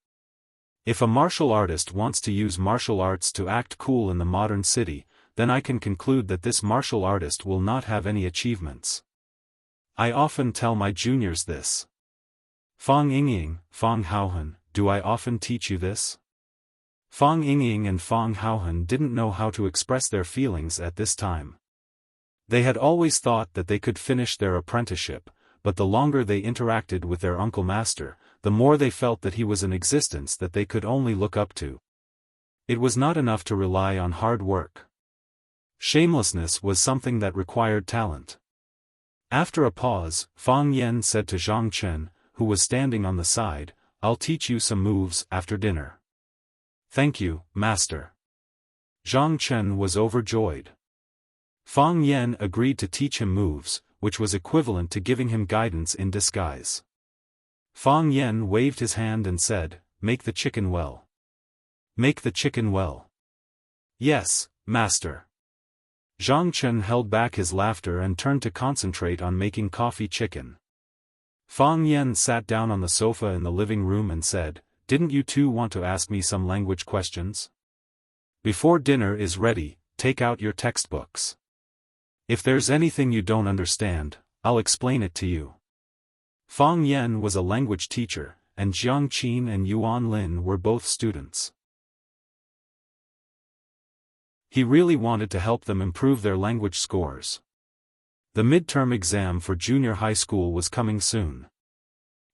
If a martial artist wants to use martial arts to act cool in the modern city, then I can conclude that this martial artist will not have any achievements. I often tell my juniors this. Fang Yingying, Fang Haohan, do I often teach you this? Fang Yingying and Fang Haohan didn't know how to express their feelings at this time. They had always thought that they could finish their apprenticeship, but the longer they interacted with their uncle master, the more they felt that he was an existence that they could only look up to. It was not enough to rely on hard work. Shamelessness was something that required talent. After a pause, Fang Yan said to Zhang Chen, who was standing on the side, "I'll teach you some moves after dinner." "Thank you, master." Zhang Chen was overjoyed. Fang Yan agreed to teach him moves, which was equivalent to giving him guidance in disguise. Fang Yan waved his hand and said, "Make the chicken well." "Make the chicken well." "Yes, master." Zhang Chen held back his laughter and turned to concentrate on making coffee chicken. Fang Yan sat down on the sofa in the living room and said, "Didn't you two want to ask me some language questions? Before dinner is ready, take out your textbooks. If there's anything you don't understand, I'll explain it to you." Fang Yan was a language teacher, and Jiang Qin and Yuan Lin were both students. He really wanted to help them improve their language scores. The midterm exam for junior high school was coming soon.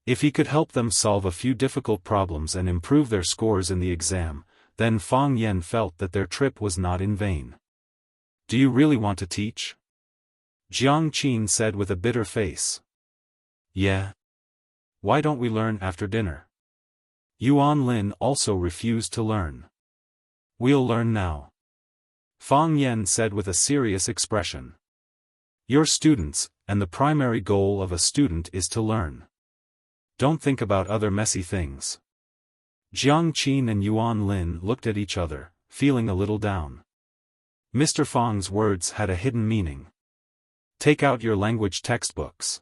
If he could help them solve a few difficult problems and improve their scores in the exam, then Fang Yan felt that their trip was not in vain. "Do you really want to teach?" Jiang Qin said with a bitter face. "Yeah. Why don't we learn after dinner?" Yuan Lin also refused to learn. "We'll learn now." Fang Yan said with a serious expression. "You're students, and the primary goal of a student is to learn. Don't think about other messy things." Jiang Qin and Yuan Lin looked at each other, feeling a little down. Mr. Fang's words had a hidden meaning. "Take out your language textbooks,"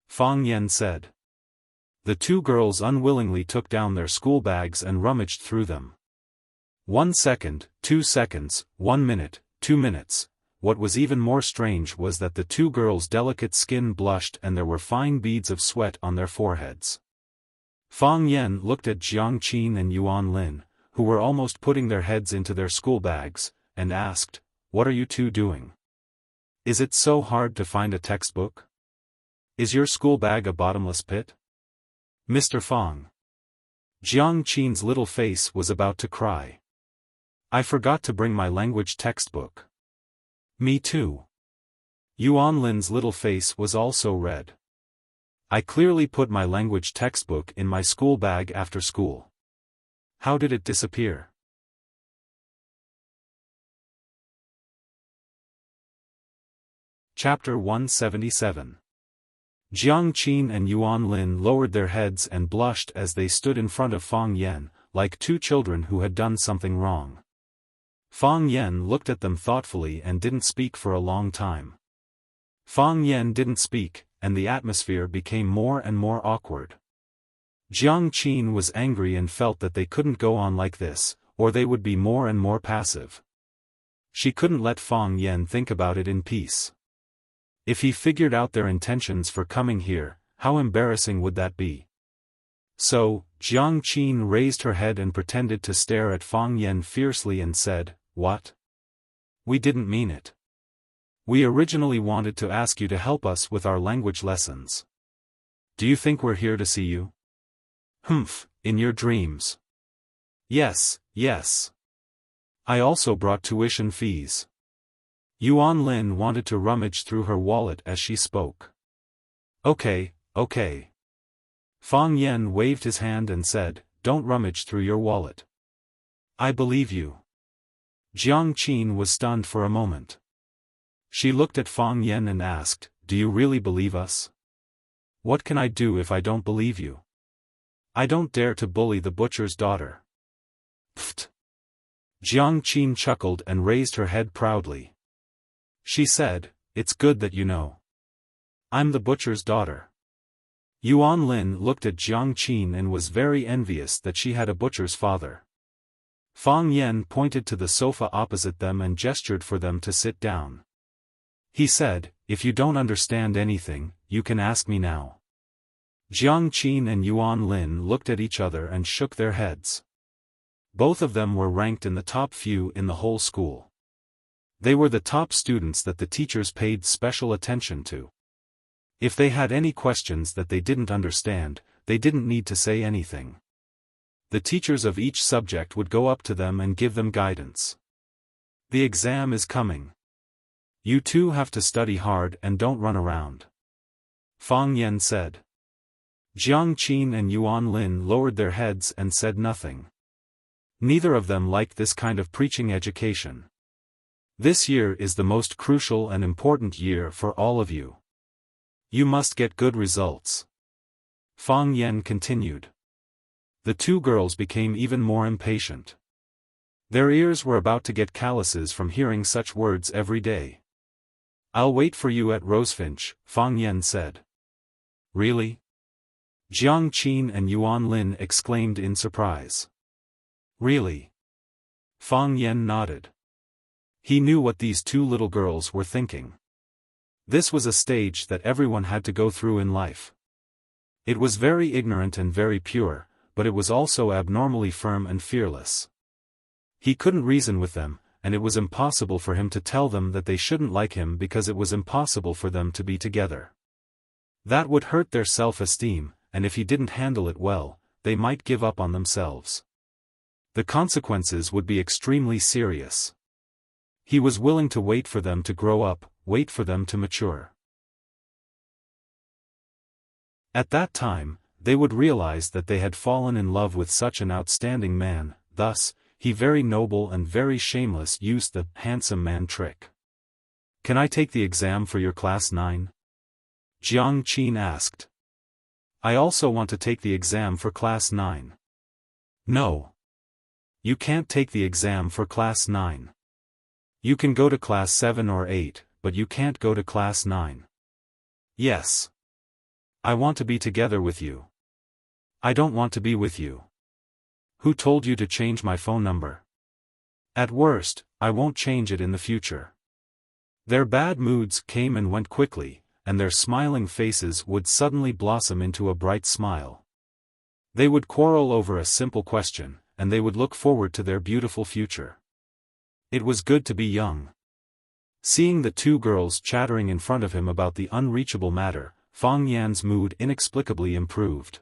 Fang Yan said. The two girls unwillingly took down their school bags and rummaged through them. 1 second, 2 seconds, 1 minute, 2 minutes. What was even more strange was that the two girls' delicate skin blushed and there were fine beads of sweat on their foreheads. Fang Yan looked at Jiang Qin and Yuan Lin, who were almost putting their heads into their school bags, and asked, "What are you two doing? Is it so hard to find a textbook? Is your school bag a bottomless pit?" "Mr. Fang." Jiang Qin's little face was about to cry. "I forgot to bring my language textbook." "Me too." Yuan Lin's little face was also red. "I clearly put my language textbook in my school bag after school. How did it disappear?" Chapter 177. Jiang Qin and Yuan Lin lowered their heads and blushed as they stood in front of Fang Yan, like two children who had done something wrong. Fang Yan looked at them thoughtfully and didn't speak for a long time. Fang Yan didn't speak, and the atmosphere became more and more awkward. Jiang Qin was angry and felt that they couldn't go on like this, or they would be more and more passive. She couldn't let Fang Yan think about it in peace. If he figured out their intentions for coming here, how embarrassing would that be? So, Jiang Qin raised her head and pretended to stare at Fang Yan fiercely and said, "What? We didn't mean it. We originally wanted to ask you to help us with our language lessons. Do you think we're here to see you? Humph, in your dreams." "Yes, yes. I also brought tuition fees." Yuan Lin wanted to rummage through her wallet as she spoke. Okay. Fang Yan waved his hand and said, "Don't rummage through your wallet. I believe you." Jiang Qin was stunned for a moment. She looked at Fang Yan and asked, "Do you really believe us? What can I do if I don't believe you? I don't dare to bully the butcher's daughter." Pfft! Jiang Qin chuckled and raised her head proudly. She said, "It's good that you know. I'm the butcher's daughter." Yuan Lin looked at Jiang Qin and was very envious that she had a butcher's father. Fang Yan pointed to the sofa opposite them and gestured for them to sit down. He said, "If you don't understand anything, you can ask me now." Jiang Qin and Yuan Lin looked at each other and shook their heads. Both of them were ranked in the top few in the whole school. They were the top students that the teachers paid special attention to. If they had any questions that they didn't understand, they didn't need to say anything. The teachers of each subject would go up to them and give them guidance. "The exam is coming. You two have to study hard and don't run around," Fang Yan said. Jiang Qin and Yuan Lin lowered their heads and said nothing. Neither of them liked this kind of preaching education. "This year is the most crucial and important year for all of you. You must get good results," Fang Yan continued. The two girls became even more impatient. Their ears were about to get calluses from hearing such words every day. "I'll wait for you at Rosefinch," Fang Yan said. "Really?" Jiang Qin and Yuan Lin exclaimed in surprise. "Really?" Fang Yan nodded. He knew what these two little girls were thinking. This was a stage that everyone had to go through in life. It was very ignorant and very pure, but it was also abnormally firm and fearless. He couldn't reason with them, and it was impossible for him to tell them that they shouldn't like him because it was impossible for them to be together. That would hurt their self-esteem, and if he didn't handle it well, they might give up on themselves. The consequences would be extremely serious. He was willing to wait for them to grow up, wait for them to mature. At that time, they would realize that they had fallen in love with such an outstanding man. Thus, he very noble and very shameless used the handsome man trick. "Can I take the exam for your class 9? Jiang Qin asked. "I also want to take the exam for class 9. "No. You can't take the exam for class 9. You can go to class 7 or 8, but you can't go to class 9. "Yes. I want to be together with you." "I don't want to be with you." "Who told you to change my phone number?" "At worst, I won't change it in the future." Their bad moods came and went quickly, and their smiling faces would suddenly blossom into a bright smile. They would quarrel over a simple question, and they would look forward to their beautiful future. It was good to be young. Seeing the two girls chattering in front of him about the unreachable matter, Fang Yan's mood inexplicably improved.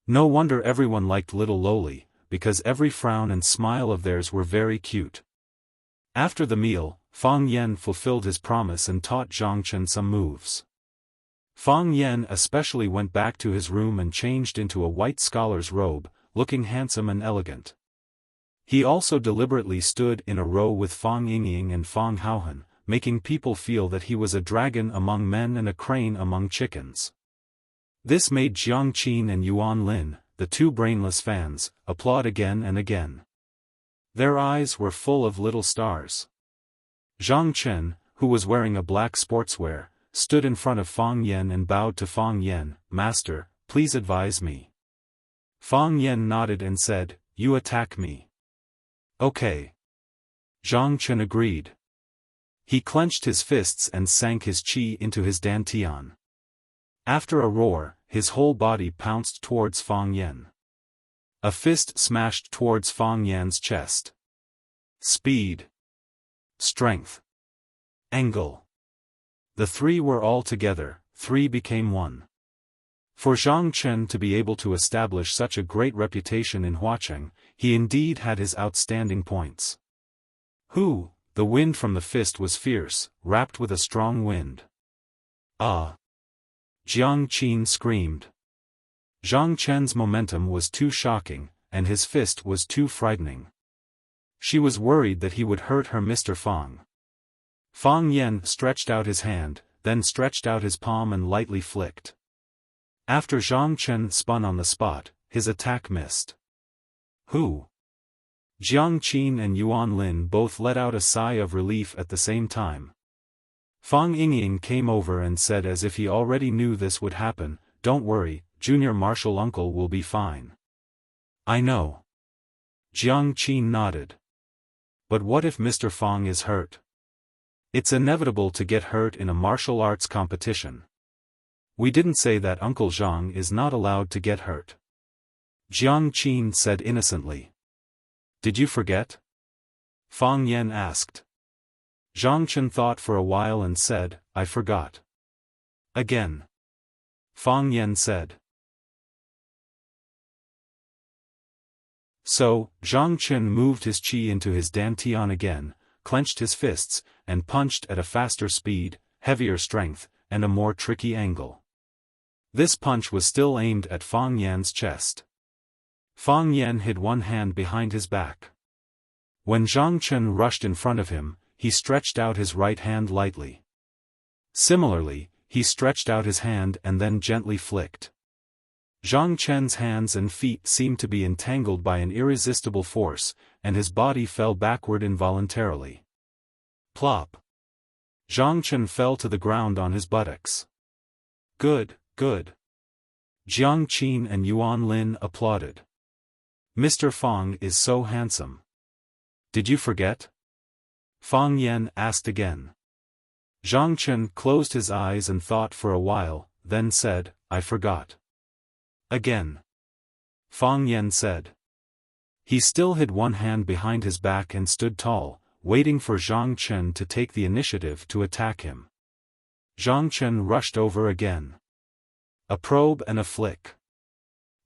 No wonder everyone liked little Loli, because every frown and smile of theirs were very cute. After the meal, Fang Yan fulfilled his promise and taught Zhang Chen some moves. Fang Yan especially went back to his room and changed into a white scholar's robe, looking handsome and elegant. He also deliberately stood in a row with Fang Yingying and Fang Haohan, making people feel that he was a dragon among men and a crane among chickens. This made Jiang Qin and Yuan Lin, the two brainless fans, applaud again and again. Their eyes were full of little stars. Zhang Chen, who was wearing a black sportswear, stood in front of Fang Yan and bowed to Fang Yan. "Master, please advise me." Fang Yan nodded and said, "You attack me." "Okay." Zhang Chen agreed. He clenched his fists and sank his qi into his dantian. After a roar, his whole body pounced towards Fang Yan. A fist smashed towards Fang Yan's chest. Speed. Strength. Angle. The three were all together, three became one. For Zhang Chen to be able to establish such a great reputation in Huacheng, he indeed had his outstanding points. The wind from the fist was fierce, wrapped with a strong wind. "Ah!" Jiang Qin screamed. Zhang Chen's momentum was too shocking, and his fist was too frightening. She was worried that he would hurt her. Mr. Fang. Fang Yan stretched out his hand, then stretched out his palm and lightly flicked. After Zhang Chen spun on the spot, his attack missed. Who? Jiang Qin and Yuan Lin both let out a sigh of relief at the same time. Fang Yingying came over and said as if he already knew this would happen, "Don't worry, junior martial uncle will be fine." "I know." Jiang Qin nodded. "But what if Mr. Fang is hurt? It's inevitable to get hurt in a martial arts competition." "We didn't say that. Uncle Zhang is not allowed to get hurt," Jiang Qin said innocently. "Did you forget?" Fang Yan asked. Zhang Chen thought for a while and said, "I forgot." "Again?" Fang Yan said. So, Zhang Chen moved his qi into his dantian again, clenched his fists, and punched at a faster speed, heavier strength, and a more tricky angle. This punch was still aimed at Fang Yan's chest. Fang Yan hid one hand behind his back. When Zhang Chen rushed in front of him, he stretched out his right hand lightly. Similarly, he stretched out his hand and then gently flicked. Zhang Chen's hands and feet seemed to be entangled by an irresistible force, and his body fell backward involuntarily. Plop! Zhang Chen fell to the ground on his buttocks. "Good, good." Jiang Qin and Yuan Lin applauded. "Mr. Fang is so handsome." "Did you forget?" Fang Yan asked again. Zhang Chen closed his eyes and thought for a while, then said, "I forgot." Again. Fang Yan said. He still hid one hand behind his back and stood tall, waiting for Zhang Chen to take the initiative to attack him. Zhang Chen rushed over again. A probe and a flick.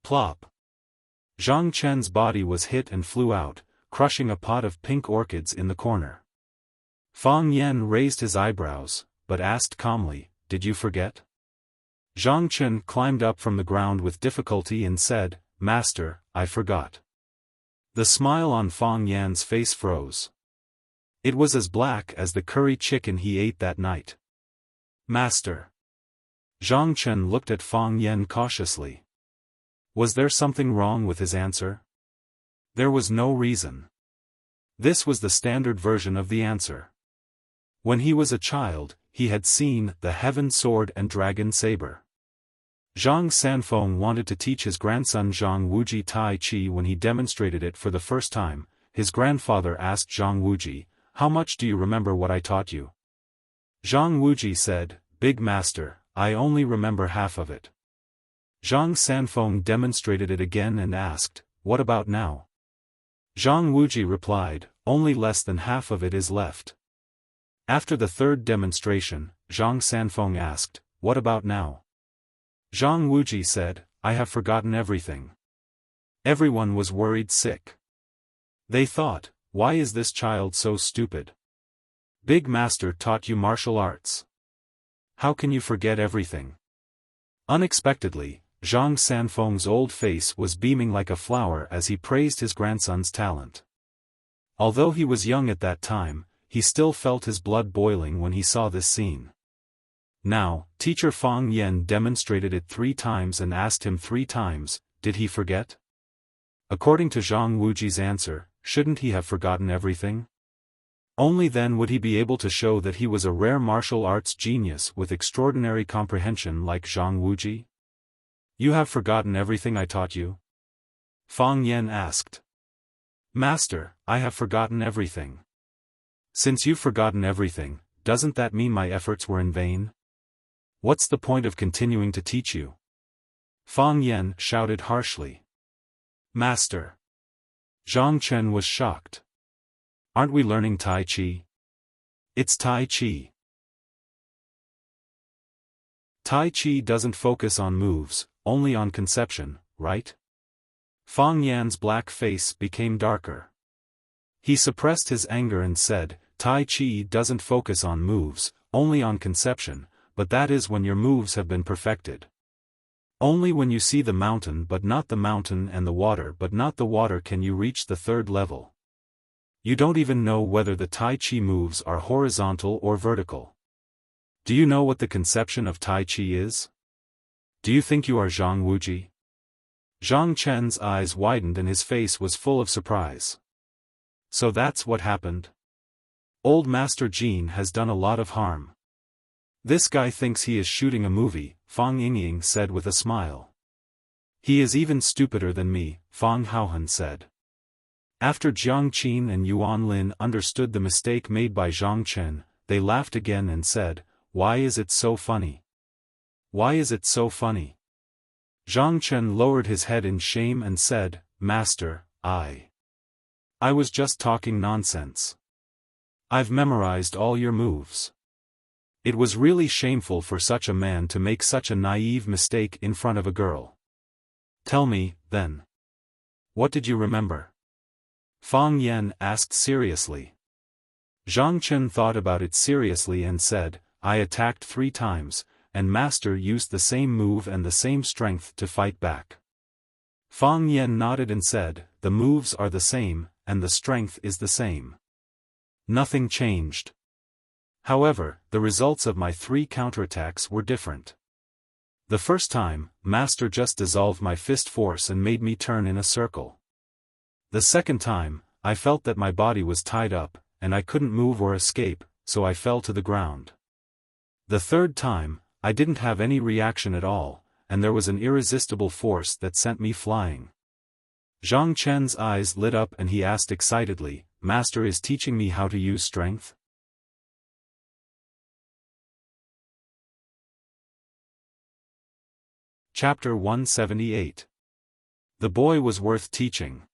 Plop! Zhang Chen's body was hit and flew out, crushing a pot of pink orchids in the corner. Fang Yan raised his eyebrows, but asked calmly, "Did you forget?" Zhang Chen climbed up from the ground with difficulty and said, "Master, I forgot." The smile on Fang Yan's face froze. It was as black as the curry chicken he ate that night. "Master." Zhang Chen looked at Fang Yan cautiously. Was there something wrong with his answer? There was no reason. This was the standard version of the answer. When he was a child, he had seen the Heaven Sword and Dragon Saber. Zhang Sanfeng wanted to teach his grandson Zhang Wuji Tai Chi. When he demonstrated it for the first time, his grandfather asked Zhang Wuji, "How much do you remember what I taught you?" Zhang Wuji said, "Big master, I only remember half of it." Zhang Sanfeng demonstrated it again and asked, "What about now?" Zhang Wuji replied, "Only less than half of it is left." After the third demonstration, Zhang Sanfeng asked, "What about now?" Zhang Wuji said, "I have forgotten everything." Everyone was worried sick. They thought, why is this child so stupid? Big Master taught you martial arts. How can you forget everything? Unexpectedly, Zhang Sanfeng's old face was beaming like a flower as he praised his grandson's talent. Although he was young at that time, he still felt his blood boiling when he saw this scene. Now, teacher Fang Yan demonstrated it 3 times and asked him 3 times, did he forget? According to Zhang Wuji's answer, shouldn't he have forgotten everything? Only then would he be able to show that he was a rare martial arts genius with extraordinary comprehension like Zhang Wuji. You have forgotten everything I taught you? Fang Yan asked. Master, I have forgotten everything. Since you've forgotten everything, doesn't that mean my efforts were in vain? What's the point of continuing to teach you? Fang Yan shouted harshly. Master. Zhang Chen was shocked. Aren't we learning Tai Chi? It's Tai Chi. Tai Chi doesn't focus on moves, only on conception, right? Fang Yan's black face became darker. He suppressed his anger and said, Tai Chi doesn't focus on moves, only on conception, but that is when your moves have been perfected. Only when you see the mountain but not the mountain and the water but not the water can you reach the 3rd level. You don't even know whether the Tai Chi moves are horizontal or vertical. Do you know what the conception of Tai Chi is? Do you think you are Zhang Wuji? Zhang Chen's eyes widened and his face was full of surprise. So that's what happened? Old Master Jean has done a lot of harm. This guy thinks he is shooting a movie, Fang Yingying said with a smile. He is even stupider than me, Fang Haohan said. After Jiang Qin and Yuan Lin understood the mistake made by Zhang Chen, they laughed again and said, "Why is it so funny? Why is it so funny?" Zhang Chen lowered his head in shame and said, "Master, I was just talking nonsense. I've memorized all your moves." It was really shameful for such a man to make such a naive mistake in front of a girl. "Tell me, then. What did you remember?" Fang Yan asked seriously. Zhang Chen thought about it seriously and said, "I attacked 3 times, and Master used the same move and the same strength to fight back." Fang Yan nodded and said, "The moves are the same, and the strength is the same. Nothing changed. However, the results of my 3 counterattacks were different. The first time, Master just dissolved my fist force and made me turn in a circle. The second time, I felt that my body was tied up, and I couldn't move or escape, so I fell to the ground. The third time, I didn't have any reaction at all, and there was an irresistible force that sent me flying." Zhang Chen's eyes lit up and he asked excitedly, "Master is teaching me how to use strength?" Chapter 178. The boy was worth teaching.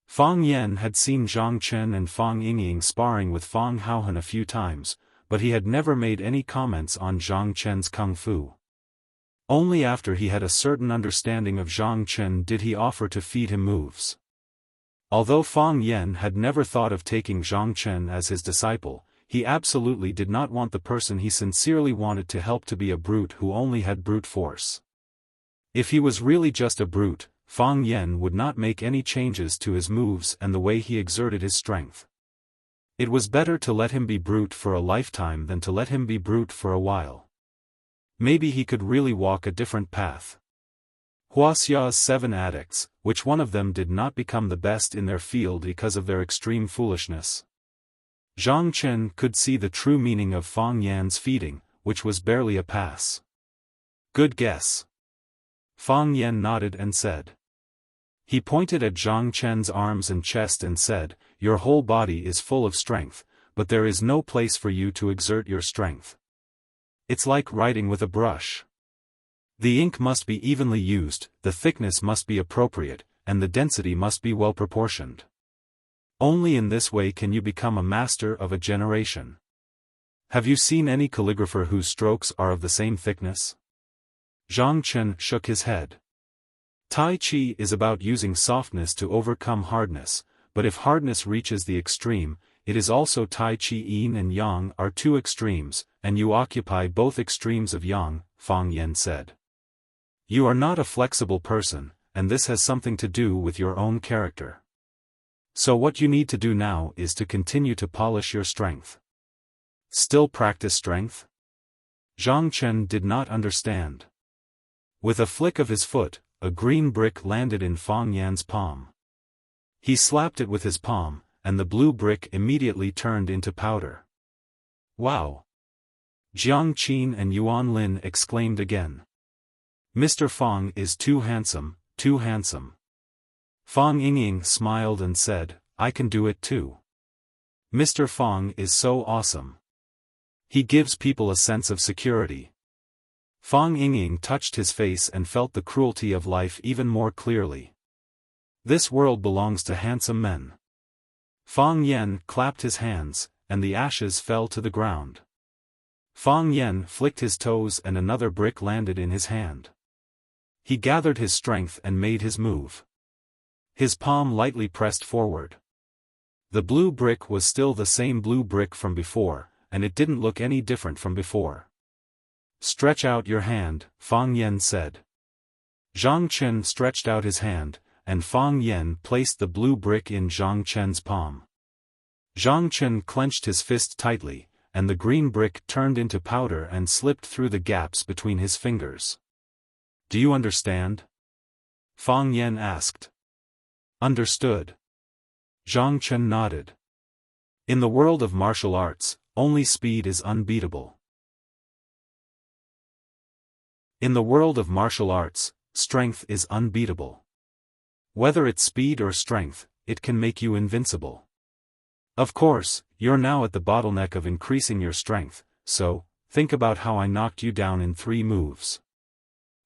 Fang Yan had seen Zhang Chen and Fang Yingying sparring with Fang Haohan a few times, but he had never made any comments on Zhang Chen's kung fu. Only after he had a certain understanding of Zhang Chen did he offer to feed him moves. Although Fang Yan had never thought of taking Zhang Chen as his disciple, he absolutely did not want the person he sincerely wanted to help to be a brute who only had brute force. If he was really just a brute, Fang Yan would not make any changes to his moves and the way he exerted his strength. It was better to let him be brute for a lifetime than to let him be brute for a while. Maybe he could really walk a different path. Wuxia's 7 addicts, which one of them did not become the best in their field because of their extreme foolishness? Zhang Chen could see the true meaning of Fang Yan's feeding, which was barely a pass. "Good guess." Fang Yan nodded and said. He pointed at Zhang Chen's arms and chest and said, "Your whole body is full of strength, but there is no place for you to exert your strength. It's like writing with a brush. The ink must be evenly used, the thickness must be appropriate, and the density must be well proportioned. Only in this way can you become a master of a generation. Have you seen any calligrapher whose strokes are of the same thickness?" Zhang Chen shook his head. Tai Chi is about using softness to overcome hardness, but if hardness reaches the extreme, it is also Tai Chi. Yin and Yang are 2 extremes, and you occupy both extremes of Yang, Fang Yan said. You are not a flexible person, and this has something to do with your own character. So what you need to do now is to continue to polish your strength. Still practice strength? Zhang Chen did not understand. With a flick of his foot, a green brick landed in Fang Yan's palm. He slapped it with his palm, and the blue brick immediately turned into powder. "Wow!" Jiang Qin and Yuan Lin exclaimed again. "Mr. Fang is too handsome, too handsome." Fang Yingying smiled and said, "I can do it too. Mr. Fang is so awesome. He gives people a sense of security." Fang Yingying touched his face and felt the cruelty of life even more clearly. This world belongs to handsome men. Fang Yan clapped his hands, and the ashes fell to the ground. Fang Yan flicked his toes and another brick landed in his hand. He gathered his strength and made his move. His palm lightly pressed forward. The blue brick was still the same blue brick from before, and it didn't look any different from before. "Stretch out your hand," Fang Yan said. Zhang Chen stretched out his hand, and Fang Yan placed the blue brick in Zhang Chen's palm. Zhang Chen clenched his fist tightly, and the green brick turned into powder and slipped through the gaps between his fingers. Do you understand? Fang Yan asked. Understood. Zhang Chen nodded. In the world of martial arts, only speed is unbeatable. In the world of martial arts, strength is unbeatable. Whether it's speed or strength, it can make you invincible. Of course, you're now at the bottleneck of increasing your strength, so, think about how I knocked you down in 3 moves.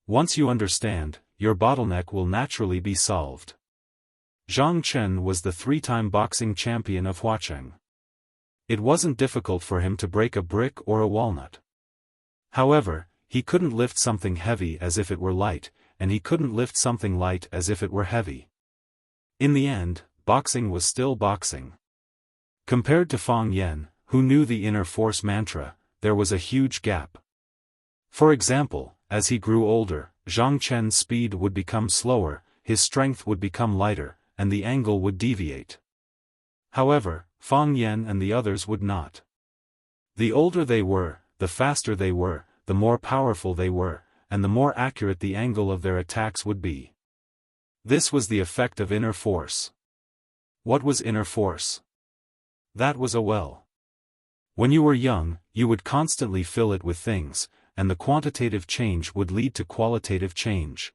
Once you understand, your bottleneck will naturally be solved. Zhang Chen was the 3-time boxing champion of Huacheng. It wasn't difficult for him to break a brick or a walnut. However, he couldn't lift something heavy as if it were light, and he couldn't lift something light as if it were heavy. In the end, boxing was still boxing. Compared to Fang Yan, who knew the inner force mantra, there was a huge gap. For example, as he grew older, Zhang Chen's speed would become slower, his strength would become lighter, and the angle would deviate. However, Fang Yan and the others would not. The older they were, the faster they were, the more powerful they were, and the more accurate the angle of their attacks would be. This was the effect of inner force. What was inner force? That was a well. When you were young, you would constantly fill it with things, and the quantitative change would lead to qualitative change.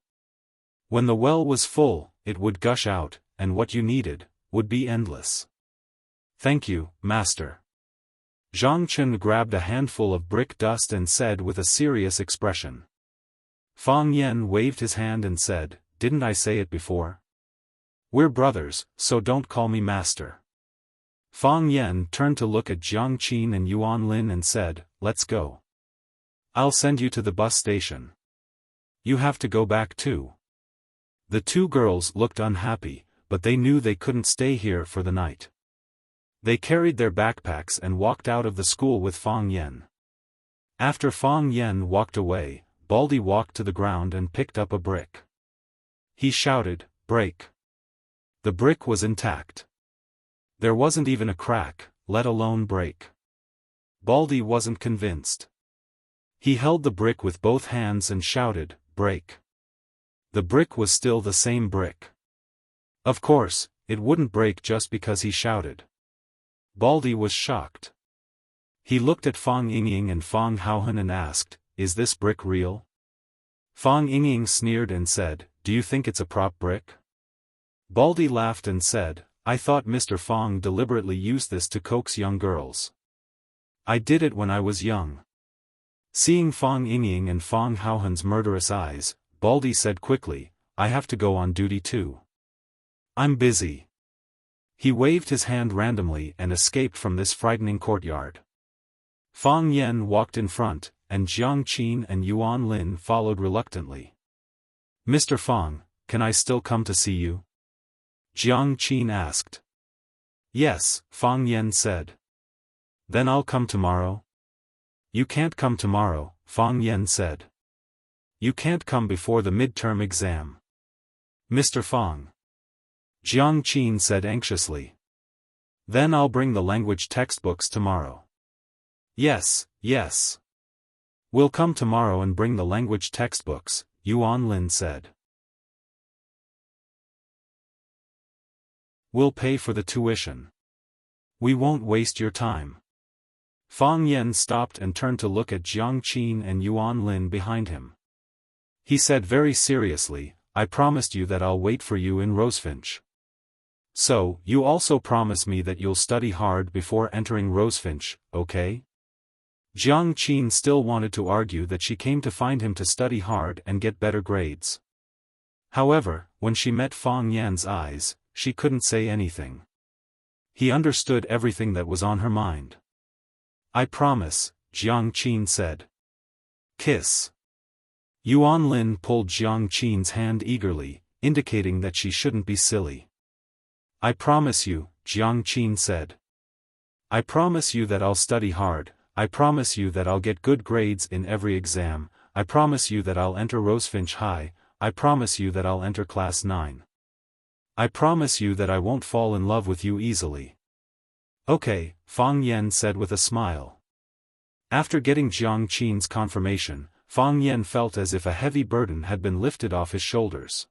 When the well was full, it would gush out, and what you needed would be endless. Thank you, Master. Zhang Chen grabbed a handful of brick dust and said with a serious expression. Fang Yan waved his hand and said, "Didn't I say it before? We're brothers, so don't call me Master." Fang Yan turned to look at Jiang Qin and Yuan Lin and said, "Let's go. I'll send you to the bus station. You have to go back too." The 2 girls looked unhappy, but they knew they couldn't stay here for the night. They carried their backpacks and walked out of the school with Fang Yan. After Fang Yan walked away, Baldy walked to the ground and picked up a brick. He shouted, "Break." The brick was intact. There wasn't even a crack, let alone break. Baldy wasn't convinced. He held the brick with both hands and shouted, "Break." The brick was still the same brick. Of course, it wouldn't break just because he shouted. Baldy was shocked. He looked at Fang Yingying and Fang Haohan and asked, "Is this brick real?" Fang Yingying sneered and said, "Do you think it's a prop brick?" Baldy laughed and said, "I thought Mr. Fang deliberately used this to coax young girls. I did it when I was young." Seeing Fang Yingying and Fang Haohan's murderous eyes, Baldy said quickly, "I have to go on duty too. I'm busy." He waved his hand randomly and escaped from this frightening courtyard. Fang Yan walked in front, and Jiang Qin and Yuan Lin followed reluctantly. "Mr. Fang, can I still come to see you?" Jiang Qin asked. "Yes," Fang Yan said. "Then I'll come tomorrow?" "You can't come tomorrow," Fang Yan said. "You can't come before the midterm exam." "Mr. Fang," Jiang Qin said anxiously. "Then I'll bring the language textbooks tomorrow." "Yes, yes. We'll come tomorrow and bring the language textbooks," Yuan Lin said. "We'll pay for the tuition. We won't waste your time." Fang Yan stopped and turned to look at Jiang Qin and Yuan Lin behind him. He said very seriously, "I promised you that I'll wait for you in Rosefinch. So, you also promise me that you'll study hard before entering Rosefinch, okay?" Jiang Qin still wanted to argue that she came to find him to study hard and get better grades. However, when she met Fang Yan's eyes, she couldn't say anything. He understood everything that was on her mind. "I promise," Jiang Qin said. "Kiss." Yuan Lin pulled Jiang Qin's hand eagerly, indicating that she shouldn't be silly. "I promise you," Jiang Qin said. "I promise you that I'll study hard, I promise you that I'll get good grades in every exam, I promise you that I'll enter Rosefinch High, I promise you that I'll enter Class 9. I promise you that I won't fall in love with you easily. Okay, Fang Yen said with a smile. After getting Jiang Qin's confirmation, Fang Yen felt as if a heavy burden had been lifted off his shoulders.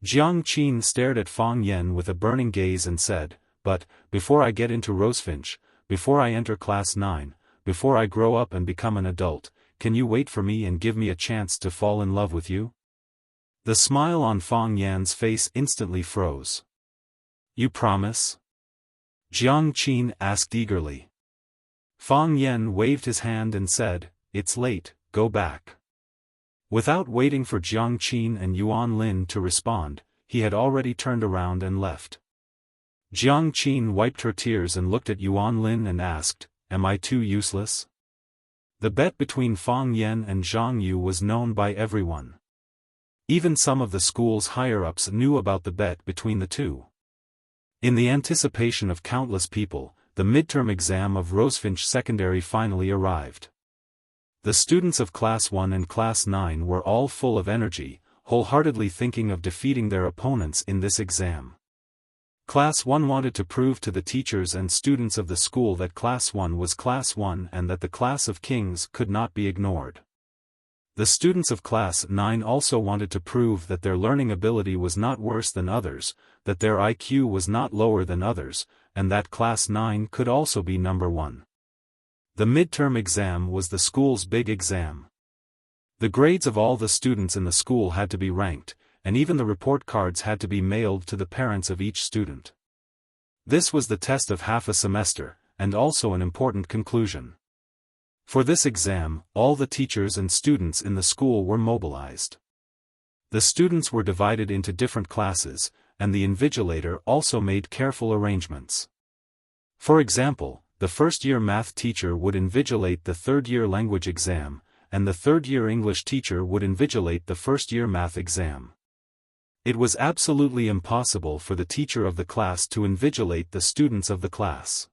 Jiang Qin stared at Fang Yen with a burning gaze and said, "But, before I get into Rosefinch, before I enter class 9, before I grow up and become an adult, can you wait for me and give me a chance to fall in love with you?" The smile on Fang Yan's face instantly froze. "You promise?" Jiang Qin asked eagerly. Fang Yen waved his hand and said, "It's late, go back." Without waiting for Jiang Qin and Yuan Lin to respond, he had already turned around and left. Jiang Qin wiped her tears and looked at Yuan Lin and asked, "Am I too useless?" The bet between Fang Yen and Zhang Yu was known by everyone. Even some of the school's higher-ups knew about the bet between the two. In the anticipation of countless people, the midterm exam of Rosefinch Secondary finally arrived. The students of Class 1 and Class 9 were all full of energy, wholeheartedly thinking of defeating their opponents in this exam. Class 1 wanted to prove to the teachers and students of the school that Class 1 was Class 1 and that the class of kings could not be ignored. The students of Class 9 also wanted to prove that their learning ability was not worse than others, that their IQ was not lower than others, and that Class 9 could also be number 1. The midterm exam was the school's big exam. The grades of all the students in the school had to be ranked, and even the report cards had to be mailed to the parents of each student. This was the test of half a semester, and also an important conclusion. For this exam, all the teachers and students in the school were mobilized. The students were divided into different classes, and the invigilator also made careful arrangements. For example, the first-year math teacher would invigilate the third-year language exam, and the third-year English teacher would invigilate the first-year math exam. It was absolutely impossible for the teacher of the class to invigilate the students of the class.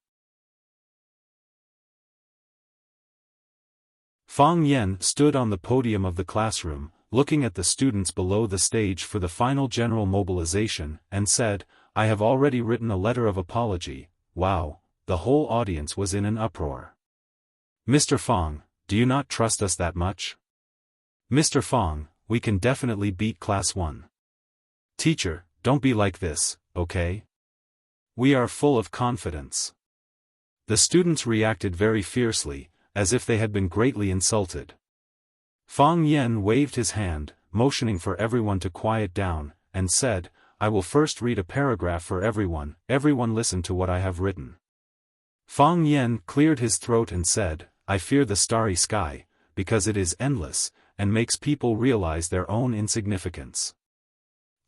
Fang Yen stood on the podium of the classroom, looking at the students below the stage for the final general mobilization, and said, "I have already written a letter of apology." Wow, the whole audience was in an uproar. "Mr. Fang, do you not trust us that much?" "Mr. Fang, we can definitely beat Class 1. Teacher, don't be like this, okay? We are full of confidence." The students reacted very fiercely, as if they had been greatly insulted. Fang Yen waved his hand, motioning for everyone to quiet down, and said, "I will first read a paragraph for everyone. Everyone listen to what I have written." Fang Yen cleared his throat and said, "I fear the starry sky, because it is endless, and makes people realize their own insignificance.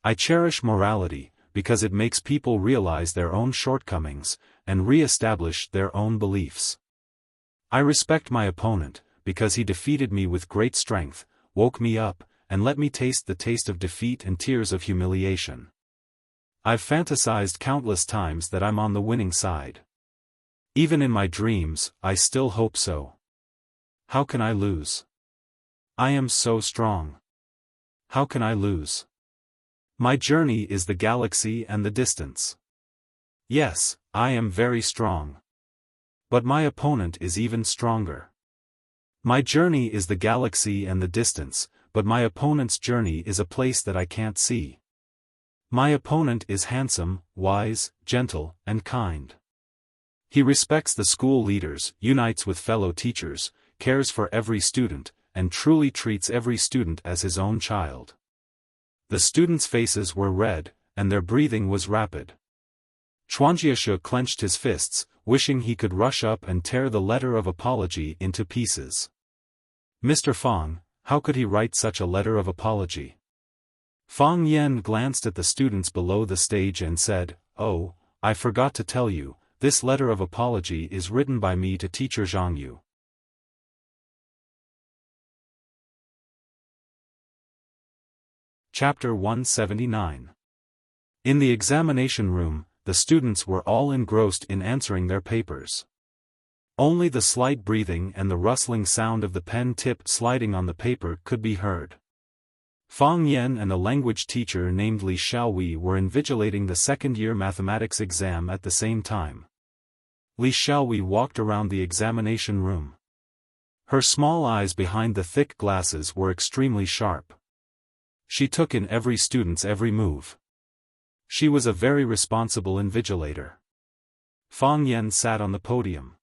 I cherish morality, because it makes people realize their own shortcomings, and re-establish their own beliefs. I respect my opponent, because he defeated me with great strength, woke me up, and let me taste the taste of defeat and tears of humiliation. I've fantasized countless times that I'm on the winning side. Even in my dreams, I still hope so. How can I lose? I am so strong. How can I lose? My journey is the galaxy and the distance. Yes, I am very strong. But my opponent is even stronger. My journey is the galaxy and the distance, but my opponent's journey is a place that I can't see. My opponent is handsome, wise, gentle, and kind. He respects the school leaders, unites with fellow teachers, cares for every student, and truly treats every student as his own child." The students' faces were red, and their breathing was rapid. Chuanjiashe clenched his fists, wishing he could rush up and tear the letter of apology into pieces. Mr. Fang, how could he write such a letter of apology? Fang Yen glanced at the students below the stage and said, "Oh, I forgot to tell you, this letter of apology is written by me to teacher Zhang Yu." Chapter 179. In the examination room, the students were all engrossed in answering their papers. Only the slight breathing and the rustling sound of the pen tip sliding on the paper could be heard. Fang Yen and a language teacher named Li Xiaowei were invigilating the second-year mathematics exam at the same time. Li Xiaowei walked around the examination room. Her small eyes behind the thick glasses were extremely sharp. She took in every student's every move. She was a very responsible invigilator. Fang Yan sat on the podium.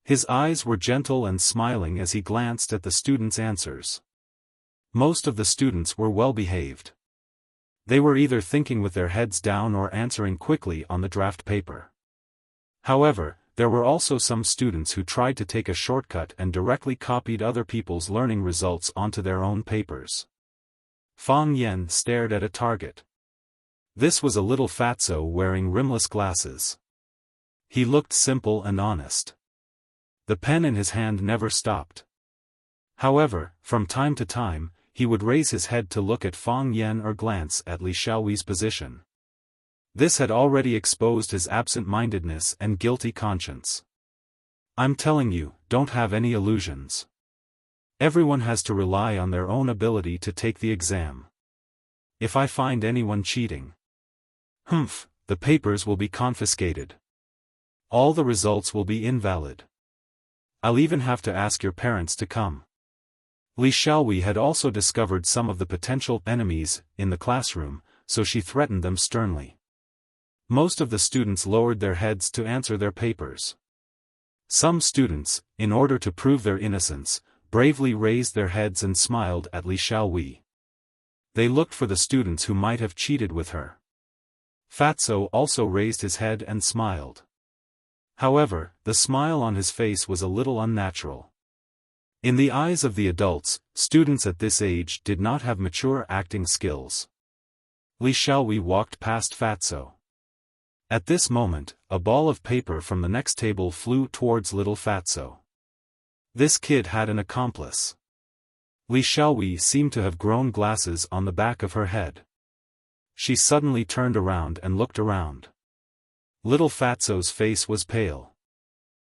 His eyes were gentle and smiling as he glanced at the students' answers. Most of the students were well behaved. They were either thinking with their heads down or answering quickly on the draft paper. However, there were also some students who tried to take a shortcut and directly copied other people's learning results onto their own papers. Fang Yan stared at a target. This was a little fatso wearing rimless glasses. He looked simple and honest. The pen in his hand never stopped. However, from time to time, he would raise his head to look at Fang Yan or glance at Li Xiaowei's position. This had already exposed his absent-mindedness and guilty conscience. I'm telling you, don't have any illusions. Everyone has to rely on their own ability to take the exam. If I find anyone cheating, the papers will be confiscated. All the results will be invalid. I'll even have to ask your parents to come. Li Xiaowei had also discovered some of the potential enemies in the classroom, so she threatened them sternly. Most of the students lowered their heads to answer their papers. Some students, in order to prove their innocence, bravely raised their heads and smiled at Li Xiaowei. They looked for the students who might have cheated with her. Fatso also raised his head and smiled. However, the smile on his face was a little unnatural. In the eyes of the adults, students at this age did not have mature acting skills. Li Xiaowei walked past Fatso. At this moment, a ball of paper from the next table flew towards little Fatso. This kid had an accomplice. Li Xiaowei seemed to have grown glasses on the back of her head. She suddenly turned around and looked around. Little Fatso's face was pale.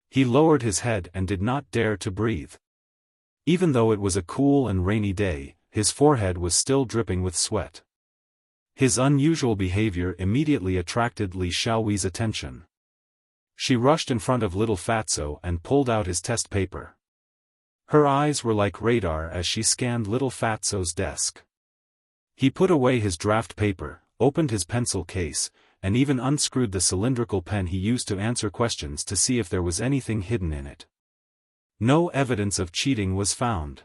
He lowered his head and did not dare to breathe. Even though it was a cool and rainy day, his forehead was still dripping with sweat. His unusual behavior immediately attracted Li Xiaowei's attention. She rushed in front of little Fatso and pulled out his test paper. Her eyes were like radar as she scanned little Fatso's desk. He put away his draft paper, opened his pencil case, and even unscrewed the cylindrical pen he used to answer questions to see if there was anything hidden in it. No evidence of cheating was found.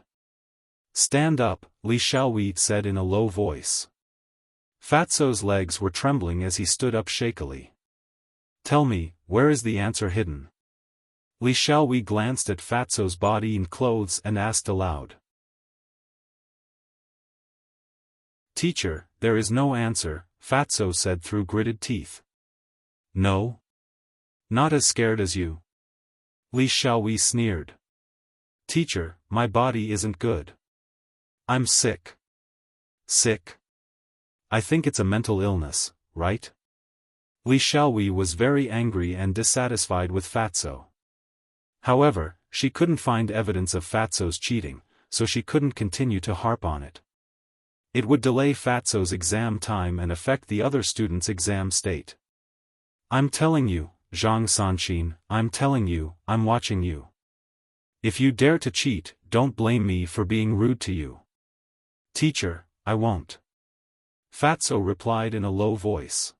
"Stand up," Li Xiaowei said in a low voice. Fatso's legs were trembling as he stood up shakily. "Tell me, where is the answer hidden?" Li Xiaowei glanced at Fatso's body and clothes and asked aloud. "Teacher, there is no answer," Fatso said through gritted teeth. "No? Not as scared as you?" Li Xiaowei sneered. "Teacher, my body isn't good. I'm sick." "Sick? I think it's a mental illness, right?" Li Xiaowei was very angry and dissatisfied with Fatso. However, she couldn't find evidence of Fatso's cheating, so she couldn't continue to harp on it. It would delay Fatso's exam time and affect the other students' exam state. "I'm telling you, Zhang Sanqin, I'm telling you, I'm watching you. If you dare to cheat, don't blame me for being rude to you." "Teacher, I won't," Fatso replied in a low voice.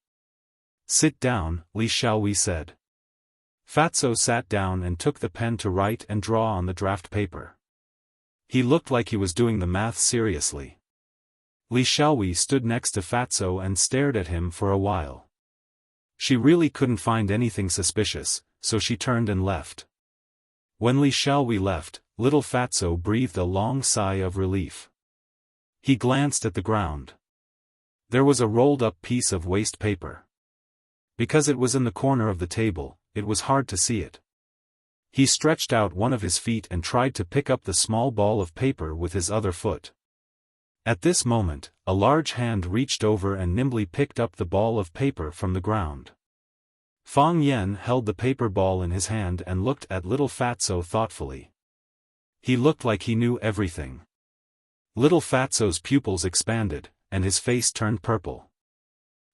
"Sit down," Li Xiaowei said. Fatso sat down and took the pen to write and draw on the draft paper. He looked like he was doing the math seriously. Li Xiaowei stood next to Fatso and stared at him for a while. She really couldn't find anything suspicious, so she turned and left. When Li Xiaowei left, little Fatso breathed a long sigh of relief. He glanced at the ground. There was a rolled-up piece of waste paper. Because it was in the corner of the table, it was hard to see it. He stretched out one of his feet and tried to pick up the small ball of paper with his other foot. At this moment, a large hand reached over and nimbly picked up the ball of paper from the ground. Fang Yan held the paper ball in his hand and looked at little Fatso thoughtfully. He looked like he knew everything. Little Fatso's pupils expanded, and his face turned purple.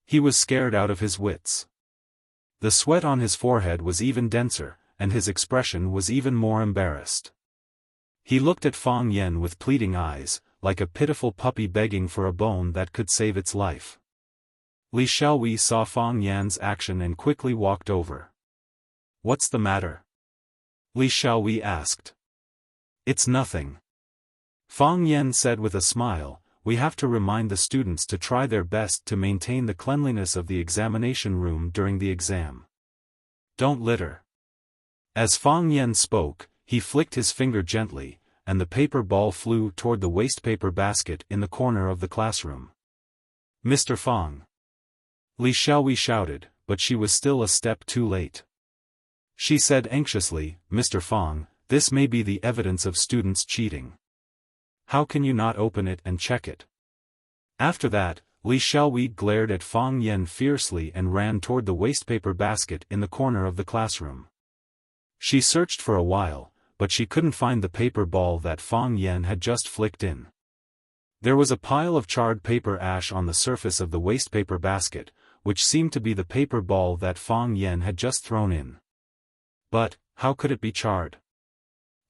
He was scared out of his wits. The sweat on his forehead was even denser, and his expression was even more embarrassed. He looked at Fang Yen with pleading eyes, like a pitiful puppy begging for a bone that could save its life. Li Xiaowei saw Fang Yan's action and quickly walked over. "What's the matter?" Li Xiaowei asked. "It's nothing," Fang Yan said with a smile. "We have to remind the students to try their best to maintain the cleanliness of the examination room during the exam. Don't litter." As Fang Yan spoke, he flicked his finger gently, and the paper ball flew toward the wastepaper basket in the corner of the classroom. "Mr. Fang!" Li Xiaowei shouted, but she was still a step too late. She said anxiously, "Mr. Fang, this may be the evidence of students cheating. How can you not open it and check it?" After that, Li Xiaowei glared at Fang Yan fiercely and ran toward the wastepaper basket in the corner of the classroom. She searched for a while, but she couldn't find the paper ball that Fang Yan had just flicked in. There was a pile of charred paper ash on the surface of the wastepaper basket, which seemed to be the paper ball that Fang Yan had just thrown in. But, how could it be charred?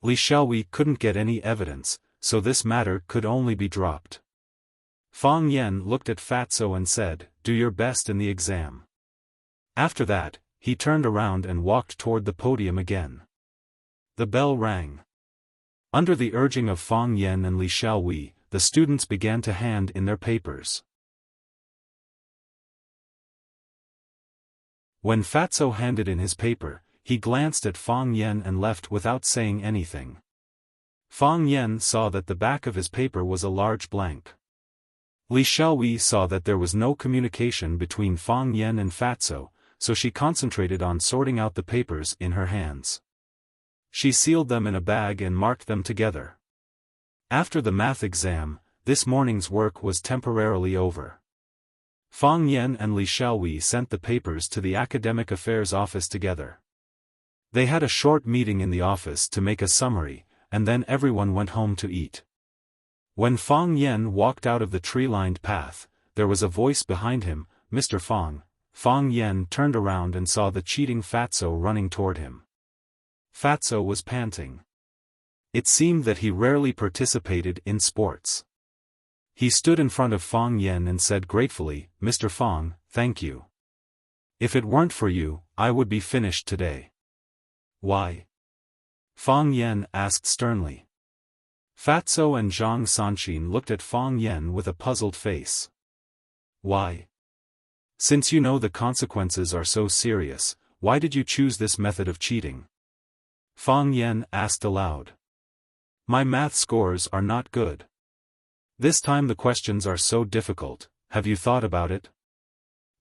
Li Xiaowei couldn't get any evidence, so this matter could only be dropped. Fang Yan looked at Fatso and said, "Do your best in the exam." After that, he turned around and walked toward the podium again. The bell rang. Under the urging of Fang Yan and Li Xiaowei, the students began to hand in their papers. When Fatso handed in his paper, he glanced at Fang Yan and left without saying anything. Fang Yan saw that the back of his paper was a large blank. Li Xiaowei saw that there was no communication between Fang Yan and Fatso, so she concentrated on sorting out the papers in her hands. She sealed them in a bag and marked them together. After the math exam, this morning's work was temporarily over. Fang Yan and Li Xiaowei sent the papers to the Academic Affairs office together. They had a short meeting in the office to make a summary, and then everyone went home to eat. When Fang Yan walked out of the tree-lined path, there was a voice behind him, "Mr. Fang." Fang Yan turned around and saw the cheating Fatso running toward him. Fatso was panting. It seemed that he rarely participated in sports. He stood in front of Fang Yan and said gratefully, "Mr. Fang, thank you. If it weren't for you, I would be finished today." "Why?" Fang Yan asked sternly. Fatso and Zhang Sanqin looked at Fang Yan with a puzzled face. "Why? Since you know the consequences are so serious, why did you choose this method of cheating?" Fang Yan asked aloud. "My math scores are not good. This time the questions are so difficult, have you thought about it?"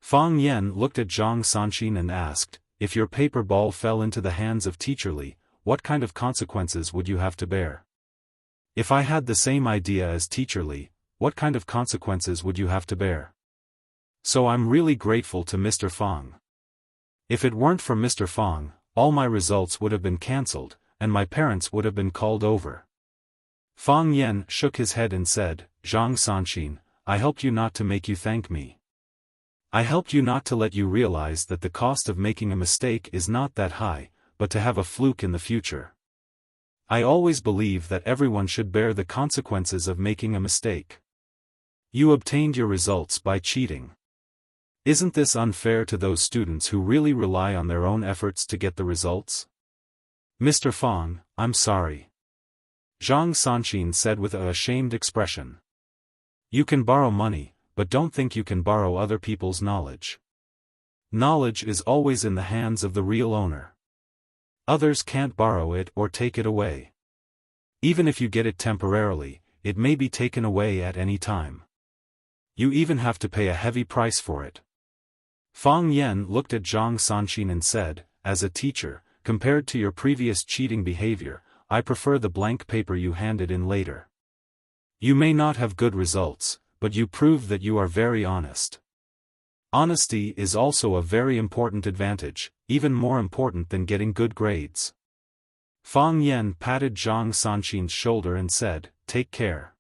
Fang Yan looked at Zhang Sanqin and asked, "If your paper ball fell into the hands of Teacher Li, what kind of consequences would you have to bear? If I had the same idea as Teacher Li, what kind of consequences would you have to bear? So I'm really grateful to Mr. Fang. If it weren't for Mr. Fang, all my results would have been cancelled, and my parents would have been called over." Fang Yan shook his head and said, "Zhang Sanqin, I helped you not to make you thank me. I helped you not to let you realize that the cost of making a mistake is not that high, but to have a fluke in the future. I always believe that everyone should bear the consequences of making a mistake. You obtained your results by cheating. Isn't this unfair to those students who really rely on their own efforts to get the results?" "Mr. Fang, I'm sorry," Zhang Sanqin said with a ashamed expression. "You can borrow money, but don't think you can borrow other people's knowledge. Knowledge is always in the hands of the real owner. Others can't borrow it or take it away. Even if you get it temporarily, it may be taken away at any time. You even have to pay a heavy price for it." Fang Yan looked at Zhang Sanqin and said, "As a teacher, compared to your previous cheating behavior, I prefer the blank paper you handed in later. You may not have good results, but you prove that you are very honest. Honesty is also a very important advantage, even more important than getting good grades." Fang Yan patted Zhang Sanqin's shoulder and said, "Take care."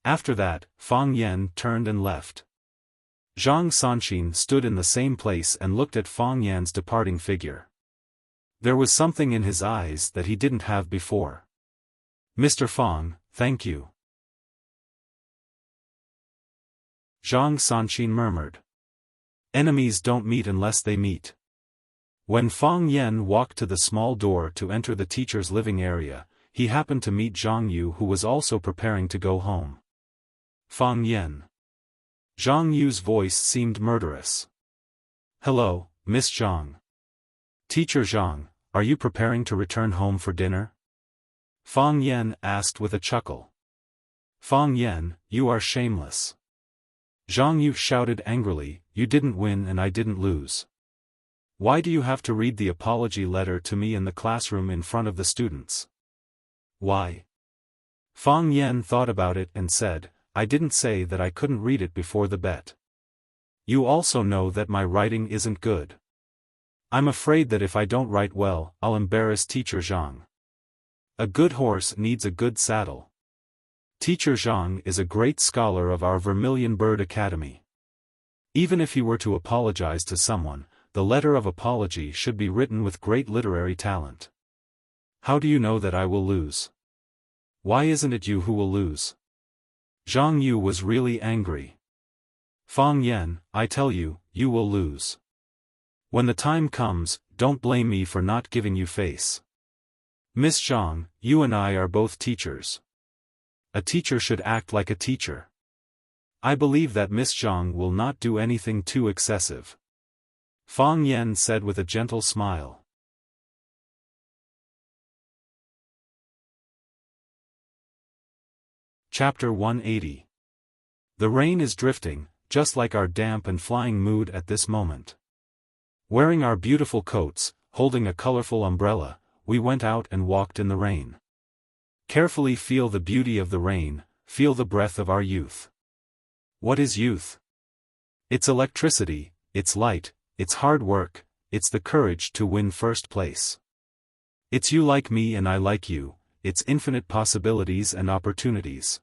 After that, Fang Yan turned and left. Zhang Sanqin stood in the same place and looked at Fang Yan's departing figure. There was something in his eyes that he didn't have before. "Mr. Fang, thank you," Zhang Sanqin murmured. Enemies don't meet unless they meet. When Fang Yan walked to the small door to enter the teacher's living area, he happened to meet Zhang Yu, who was also preparing to go home. "Fang Yan." Zhang Yu's voice seemed murderous. "Hello, Miss Zhang." "Teacher Zhang, are you preparing to return home for dinner?" Fang Yan asked with a chuckle. "Fang Yan, you are shameless." Zhang Yu shouted angrily, "You didn't win and I didn't lose. Why do you have to read the apology letter to me in the classroom in front of the students?" "Why?" Fang Yan thought about it and said, "I didn't say that I couldn't read it before the bet. You also know that my writing isn't good. I'm afraid that if I don't write well, I'll embarrass Teacher Zhang. A good horse needs a good saddle. Teacher Zhang is a great scholar of our Vermilion Bird Academy. Even if he were to apologize to someone, the letter of apology should be written with great literary talent. How do you know that I will lose? Why isn't it you who will lose?" Zhang Yu was really angry. "Fang Yan, I tell you, you will lose. When the time comes, don't blame me for not giving you face. Miss Zhang, you and I are both teachers. A teacher should act like a teacher. I believe that Miss Zhang will not do anything too excessive," Fang Yan said with a gentle smile. Chapter 180. The rain is drifting, just like our damp and flying mood at this moment. Wearing our beautiful coats, holding a colorful umbrella, we went out and walked in the rain. Carefully feel the beauty of the rain, feel the breath of our youth. What is youth? It's electricity, it's light, it's hard work, it's the courage to win first place. It's you like me and I like you, it's infinite possibilities and opportunities.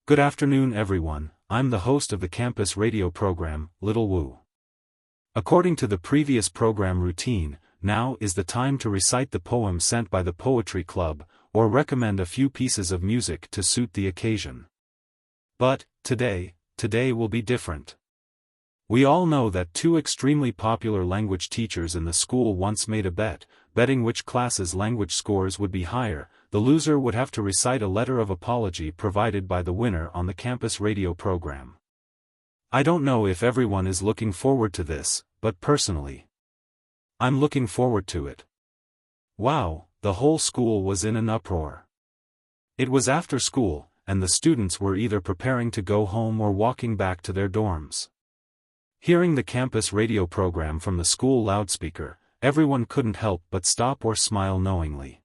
Good afternoon everyone, I'm the host of the campus radio program, Little Wu. According to the previous program routine, now is the time to recite the poem sent by the Poetry Club, or recommend a few pieces of music to suit the occasion. But, today will be different. We all know that two extremely popular language teachers in the school once made a bet, betting which class's language scores would be higher. The loser would have to recite a letter of apology provided by the winner on the campus radio program. I don't know if everyone is looking forward to this, but personally, I'm looking forward to it. Wow, the whole school was in an uproar. It was after school, and the students were either preparing to go home or walking back to their dorms. Hearing the campus radio program from the school loudspeaker, everyone couldn't help but stop or smile knowingly.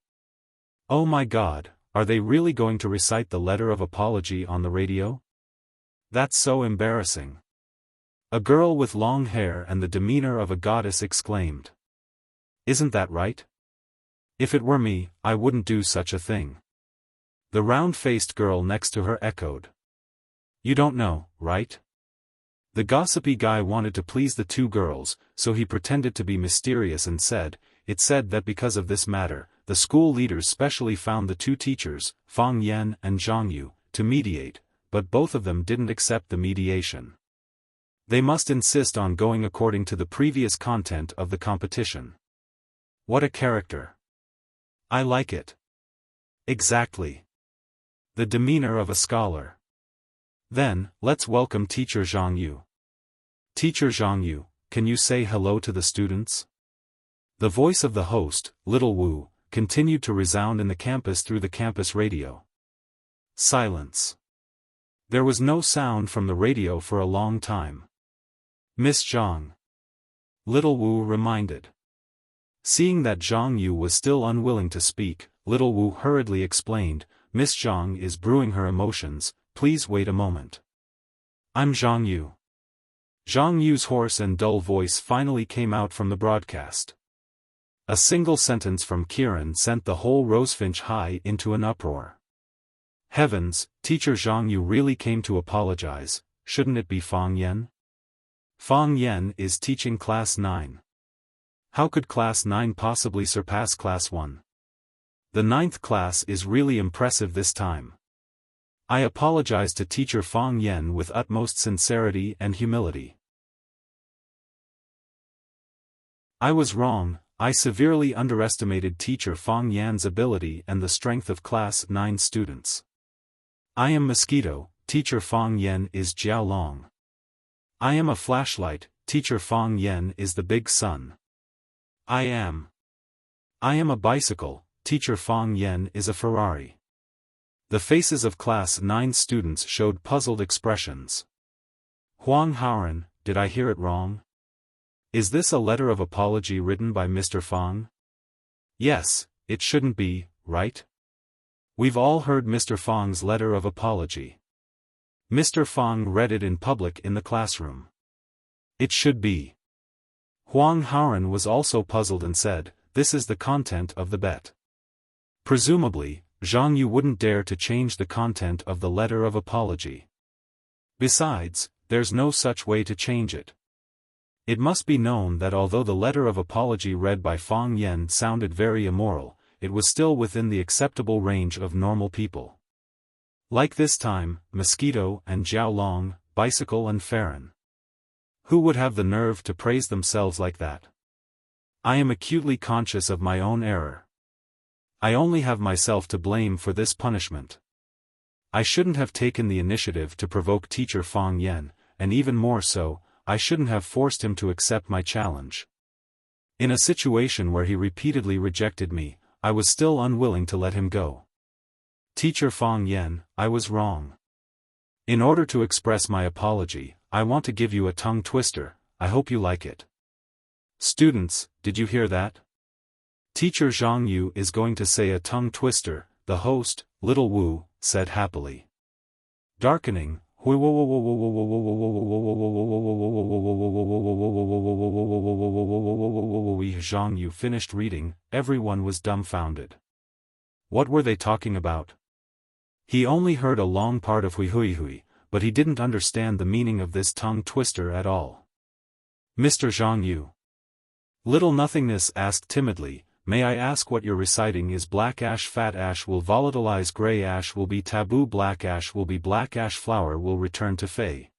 Oh my God, are they really going to recite the letter of apology on the radio? That's so embarrassing. A girl with long hair and the demeanor of a goddess exclaimed. Isn't that right? If it were me, I wouldn't do such a thing. The round-faced girl next to her echoed. You don't know, right? The gossipy guy wanted to please the two girls, so he pretended to be mysterious and said, "It said that because of this matter, the school leaders specially found the two teachers, Fang Yan and Zhang Yu, to mediate, but both of them didn't accept the mediation. They must insist on going according to the previous content of the competition." What a character. I like it. Exactly. The demeanor of a scholar. Then, let's welcome Teacher Zhang Yu. Teacher Zhang Yu, can you say hello to the students? The voice of the host, Little Wu, continued to resound in the campus through the campus radio. Silence. There was no sound from the radio for a long time. Miss Zhang. Little Wu reminded. Seeing that Zhang Yu was still unwilling to speak, Little Wu hurriedly explained, Miss Zhang is brewing her emotions, please wait a moment. I'm Zhang Yu. Zhang Yu's hoarse and dull voice finally came out from the broadcast. A single sentence from Kiran sent the whole Rosefinch High into an uproar. Heavens, Teacher Zhang Yu really came to apologize, shouldn't it be Fang Yan? Fang Yan is teaching Class 9. How could Class 9 possibly surpass Class 1? The 9th class is really impressive this time. I apologize to Teacher Fang Yan with utmost sincerity and humility. I was wrong. I severely underestimated Teacher Fang Yan's ability and the strength of Class 9 students. I am Mosquito, Teacher Fang Yan is Jiao Long. I am a flashlight, Teacher Fang Yan is the big sun. I am a bicycle, Teacher Fang Yan is a Ferrari. The faces of Class 9 students showed puzzled expressions. Huang Haoran, did I hear it wrong? Is this a letter of apology written by Mr. Fang? Yes, it shouldn't be, right? We've all heard Mr. Fang's letter of apology. Mr. Fang read it in public in the classroom. It should be. Huang Haoran was also puzzled and said, this is the content of the bet. Presumably, Zhang Yu wouldn't dare to change the content of the letter of apology. Besides, there's no such way to change it. It must be known that although the letter of apology read by Fang Yan sounded very immoral, it was still within the acceptable range of normal people. Like this time, Mosquito and Jiao Long, Bicycle and Farron. Who would have the nerve to praise themselves like that? I am acutely conscious of my own error. I only have myself to blame for this punishment. I shouldn't have taken the initiative to provoke Teacher Fang Yan, and even more so, I shouldn't have forced him to accept my challenge. In a situation where he repeatedly rejected me, I was still unwilling to let him go. Teacher Fang Yan, I was wrong. In order to express my apology, I want to give you a tongue twister. I hope you like it. Students, did you hear that? Teacher Zhang Yu is going to say a tongue twister, the host, Little Wu, said happily. Darkening. Zhang Yu finished reading, everyone was dumbfounded. What were they talking about? He only heard a long part of hui, but he didn't understand the meaning of this tongue twister at all. Mr. Zhang Yu. Little Nothingness asked timidly, may I ask what you're reciting is black ash fat ash will volatilize gray ash will be taboo black ash will be black ash flower will return to fey.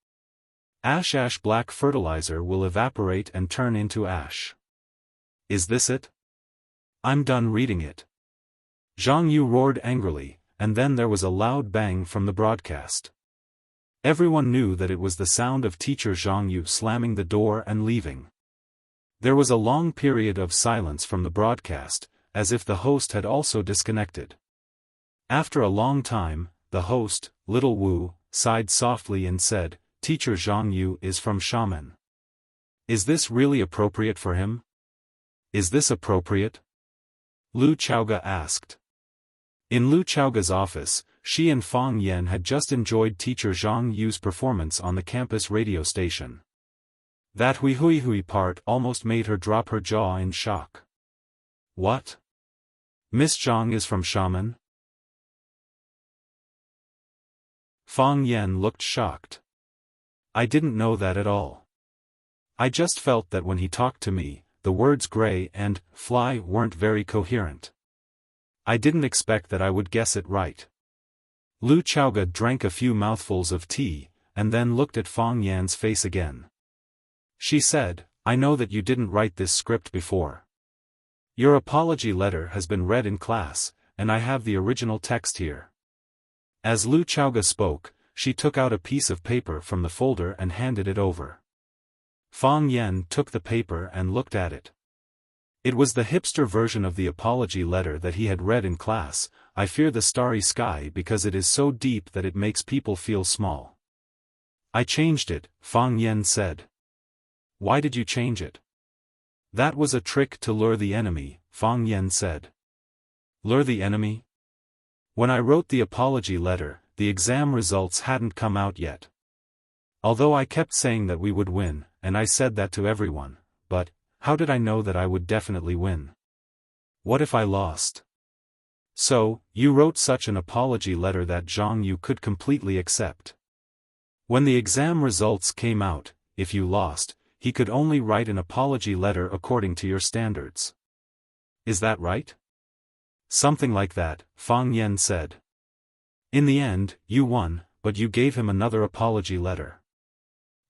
Ash black fertilizer will evaporate and turn into ash. Is this it? I'm done reading it. Zhang Yu roared angrily, and then there was a loud bang from the broadcast. Everyone knew that it was the sound of Teacher Zhang Yu slamming the door and leaving. There was a long period of silence from the broadcast, as if the host had also disconnected. After a long time, the host, Little Wu, sighed softly and said, Teacher Zhang Yu is from Xiamen. Is this really appropriate for him? Is this appropriate? Lu Chaoga asked. In Lu Chaoga's office, she and Fang Yan had just enjoyed Teacher Zhang Yu's performance on the campus radio station. That hui part almost made her drop her jaw in shock. What? Miss Zhang is from Xiamen? Fang Yan looked shocked. I didn't know that at all. I just felt that when he talked to me, the words gray and fly weren't very coherent. I didn't expect that I would guess it right. Lu Chaoga drank a few mouthfuls of tea, and then looked at Fang Yan's face again. She said, I know that you didn't write this script before. Your apology letter has been read in class, and I have the original text here. As Lu Chaoga spoke, she took out a piece of paper from the folder and handed it over. Fang Yan took the paper and looked at it. It was the hipster version of the apology letter that he had read in class. I fear the starry sky because it is so deep that it makes people feel small. I changed it, Fang Yan said. Why did you change it? That was a trick to lure the enemy, Fang Yan said. Lure the enemy? When I wrote the apology letter, the exam results hadn't come out yet. Although I kept saying that we would win, and I said that to everyone, but how did I know that I would definitely win? What if I lost? So, you wrote such an apology letter that Zhang Yu could completely accept. When the exam results came out, if you lost, he could only write an apology letter according to your standards. Is that right? Something like that, Fang Yan said. In the end, you won, but you gave him another apology letter.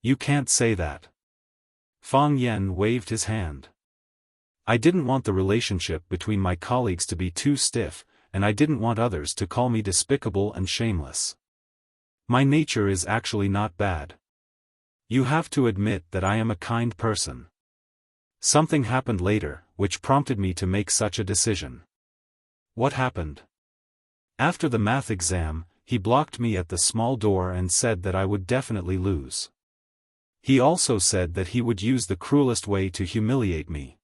You can't say that. Fang Yan waved his hand. I didn't want the relationship between my colleagues to be too stiff, and I didn't want others to call me despicable and shameless. My nature is actually not bad. You have to admit that I am a kind person. Something happened later, which prompted me to make such a decision. What happened? After the math exam, he blocked me at the small door and said that I would definitely lose. He also said that he would use the cruelest way to humiliate me.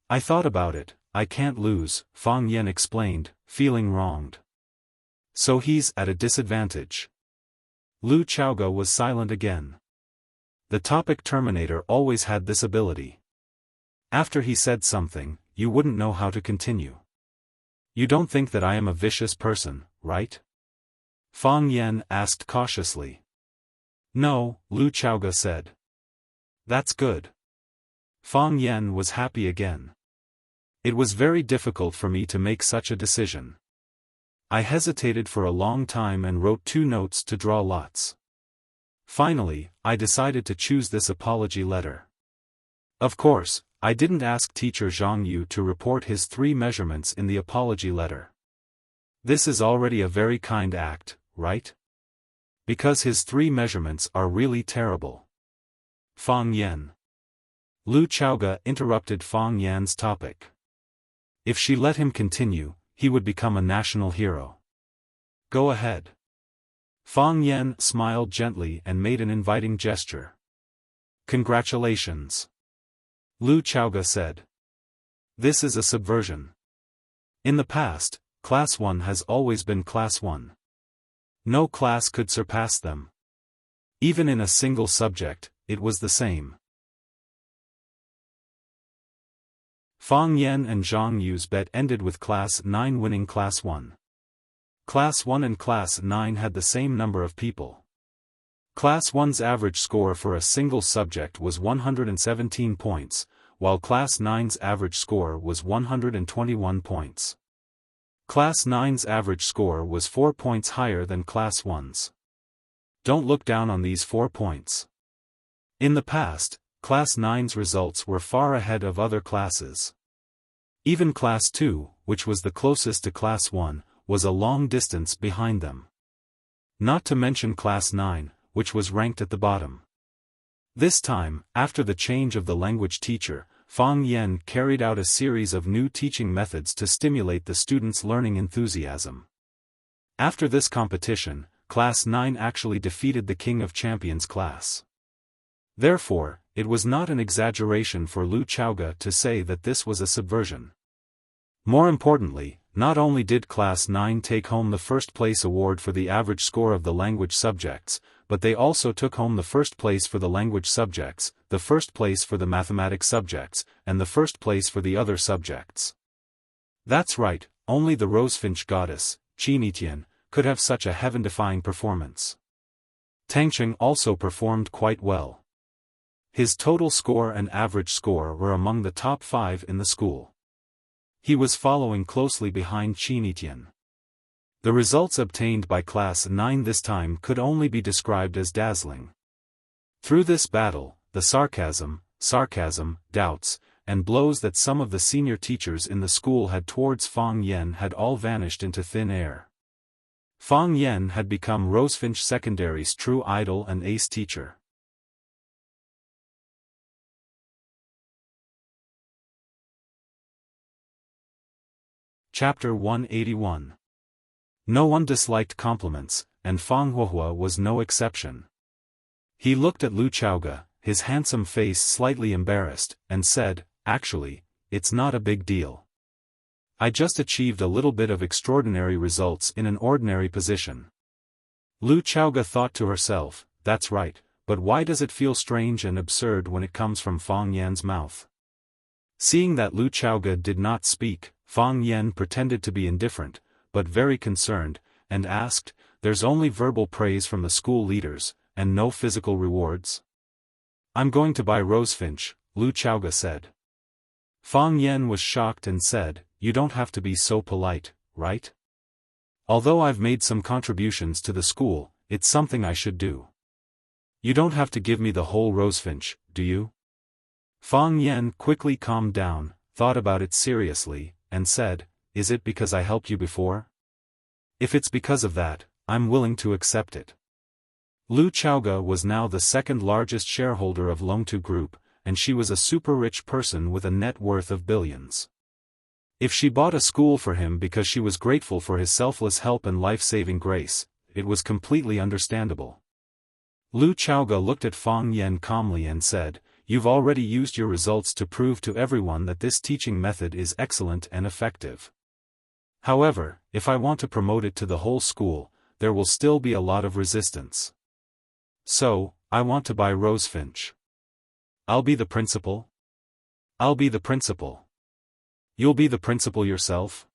I thought about it. I can't lose, Fang Yan explained, feeling wronged. So he's at a disadvantage. Lu Chaoge was silent again. The topic terminator always had this ability. After he said something, you wouldn't know how to continue. You don't think that I am a vicious person, right? Fang Yan asked cautiously. No, Lu Chaoge said. That's good. Fang Yan was happy again. It was very difficult for me to make such a decision. I hesitated for a long time and wrote 2 notes to draw lots. Finally, I decided to choose this apology letter. Of course, I didn't ask teacher Zhang Yu to report his 3 measurements in the apology letter. This is already a very kind act, right? Because his 3 measurements are really terrible. Fang Yan. Lu Chaoge interrupted Fang Yan's topic. If she let him continue, he would become a national hero. Go ahead. Fang Yan smiled gently and made an inviting gesture. Congratulations. Lu Chaoge said. This is a subversion. In the past, Class 1 has always been Class 1. No class could surpass them. Even in a single subject, it was the same. Fang Yan and Zhang Yu's bet ended with Class 9 winning Class 1. Class 1 and Class 9 had the same number of people. Class 1's average score for a single subject was 117 points, while Class 9's average score was 121 points. Class 9's average score was 4 points higher than Class 1's. Don't look down on these 4 points. In the past, Class 9's results were far ahead of other classes. Even Class 2, which was the closest to Class 1, was a long distance behind them. Not to mention Class 9, which was ranked at the bottom. This time, after the change of the language teacher, Fang Yan carried out a series of new teaching methods to stimulate the students' learning enthusiasm. After this competition, Class 9 actually defeated the King of Champions class. Therefore, it was not an exaggeration for Lu Chaoge to say that this was a subversion. More importantly, not only did Class 9 take home the first place award for the average score of the language subjects, but they also took home the first place for the language subjects, the first place for the mathematics subjects, and the first place for the other subjects. That's right, only the Rosefinch goddess, Qinitian, could have such a heaven-defying performance. Tangcheng also performed quite well. His total score and average score were among the top 5 in the school. He was following closely behind Qinitian. The results obtained by Class 9 this time could only be described as dazzling. Through this battle, the sarcasm, doubts, and blows that some of the senior teachers in the school had towards Fang Yan had all vanished into thin air. Fang Yan had become Rosefinch Secondary's true idol and ace teacher. Chapter 181. No one disliked compliments, and Fang Huohua was no exception. He looked at Lu Chaoge, his handsome face slightly embarrassed, and said, "Actually, it's not a big deal. I just achieved a little bit of extraordinary results in an ordinary position." Lu Chaoge thought to herself, that's right, but why does it feel strange and absurd when it comes from Fang Yan's mouth? Seeing that Lu Chaoge did not speak, Fang Yan pretended to be indifferent, but very concerned, and asked, "There's only verbal praise from the school leaders, and no physical rewards?" I'm going to buy Rosefinch, Lu Chaoga said. Fang Yan was shocked and said, you don't have to be so polite, right? Although I've made some contributions to the school, it's something I should do. You don't have to give me the whole Rosefinch, do you? Fang Yan quickly calmed down, thought about it seriously, and said, is it because I helped you before? If it's because of that, I'm willing to accept it. Lu Chaoga was now the second largest shareholder of Longtu Group, and she was a super-rich person with a net worth of billions. If she bought a school for him because she was grateful for his selfless help and life-saving grace, it was completely understandable. Lu Chaoga looked at Fang Yan calmly and said, you've already used your results to prove to everyone that this teaching method is excellent and effective. However, if I want to promote it to the whole school, there will still be a lot of resistance. So, I want to buy Rosefinch. I'll be the principal? I'll be the principal. You'll be the principal yourself?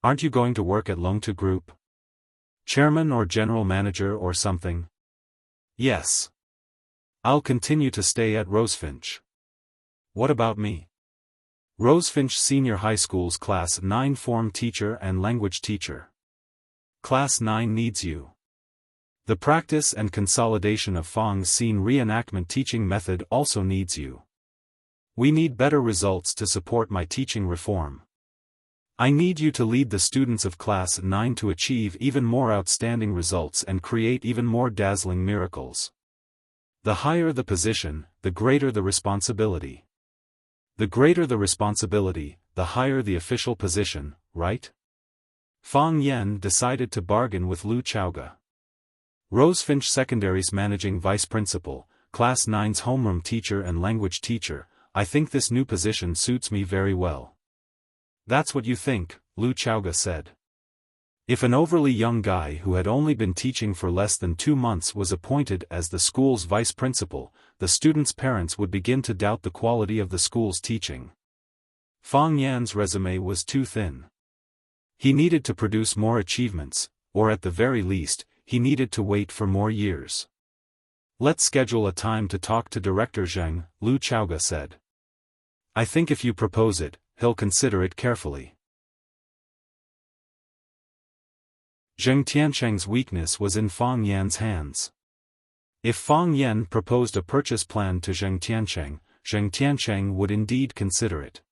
Aren't you going to work at Longtu Group? Chairman or general manager or something? Yes. I'll continue to stay at Rosefinch. What about me? Rosefinch Senior High School's Class 9 form teacher and language teacher. Class 9 needs you. The practice and consolidation of Fang's scene reenactment teaching method also needs you. We need better results to support my teaching reform. I need you to lead the students of Class 9 to achieve even more outstanding results and create even more dazzling miracles. The higher the position, the greater the responsibility. The greater the responsibility, the higher the official position, right? Fang Yan decided to bargain with Lu Chaoga. Rosefinch Secondary's managing vice principal, Class 9's homeroom teacher and language teacher, I think this new position suits me very well. That's what you think, Lu Chaoga said. If an overly young guy who had only been teaching for less than 2 months was appointed as the school's vice principal, the students' parents would begin to doubt the quality of the school's teaching. Fang Yan's resume was too thin. He needed to produce more achievements, or at the very least, he needed to wait for more years. Let's schedule a time to talk to Director Zheng, Lu Chaoga said. I think if you propose it, he'll consider it carefully. Zheng Tiancheng's weakness was in Fang Yan's hands. If Fang Yan proposed a purchase plan to Zheng Tiancheng would indeed consider it.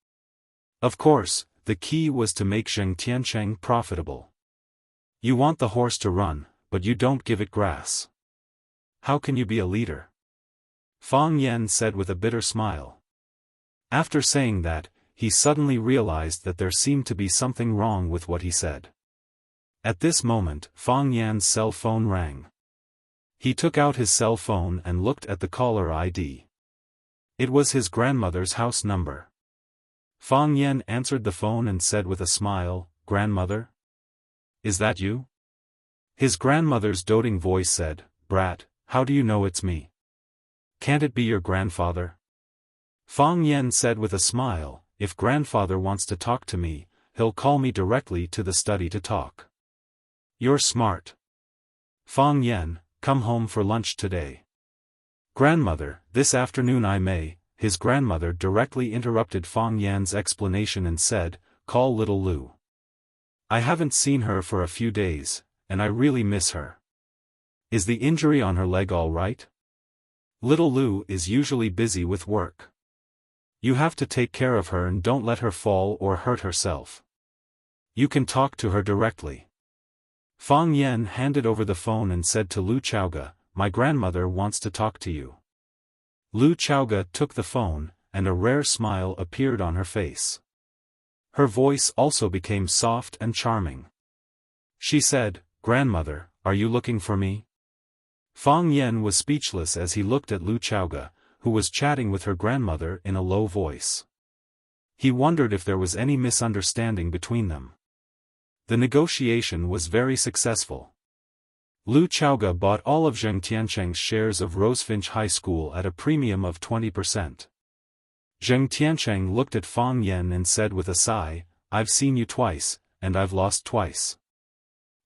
Of course, the key was to make Zheng Tiancheng profitable. You want the horse to run, but you don't give it grass. How can you be a leader? Fang Yan said with a bitter smile. After saying that, he suddenly realized that there seemed to be something wrong with what he said. At this moment, Fang Yan's cell phone rang. He took out his cell phone and looked at the caller ID. It was his grandmother's house number. Fang Yan answered the phone and said with a smile, "Grandmother? Is that you?" His grandmother's doting voice said, "Brat, how do you know it's me? Can't it be your grandfather?" Fang Yan said with a smile, "If grandfather wants to talk to me, he'll call me directly to the study to talk." "You're smart. Fang Yan, come home for lunch today." "Grandmother, this afternoon I may." His grandmother directly interrupted Fang Yan's explanation and said, "Call little Lu. I haven't seen her for a few days, and I really miss her. Is the injury on her leg all right? Little Lu is usually busy with work. You have to take care of her and don't let her fall or hurt herself. You can talk to her directly." Fang Yan handed over the phone and said to Lu Chaoga, "My grandmother wants to talk to you." Lu Chaoga took the phone, and a rare smile appeared on her face. Her voice also became soft and charming. She said, "Grandmother, are you looking for me?" Fang Yan was speechless as he looked at Lu Chaoga, who was chatting with her grandmother in a low voice. He wondered if there was any misunderstanding between them. The negotiation was very successful. Lu Chaoga bought all of Zheng Tiancheng's shares of Rosefinch High School at a premium of 20%. Zheng Tiancheng looked at Fang Yan and said with a sigh, "I've seen you twice, and I've lost twice.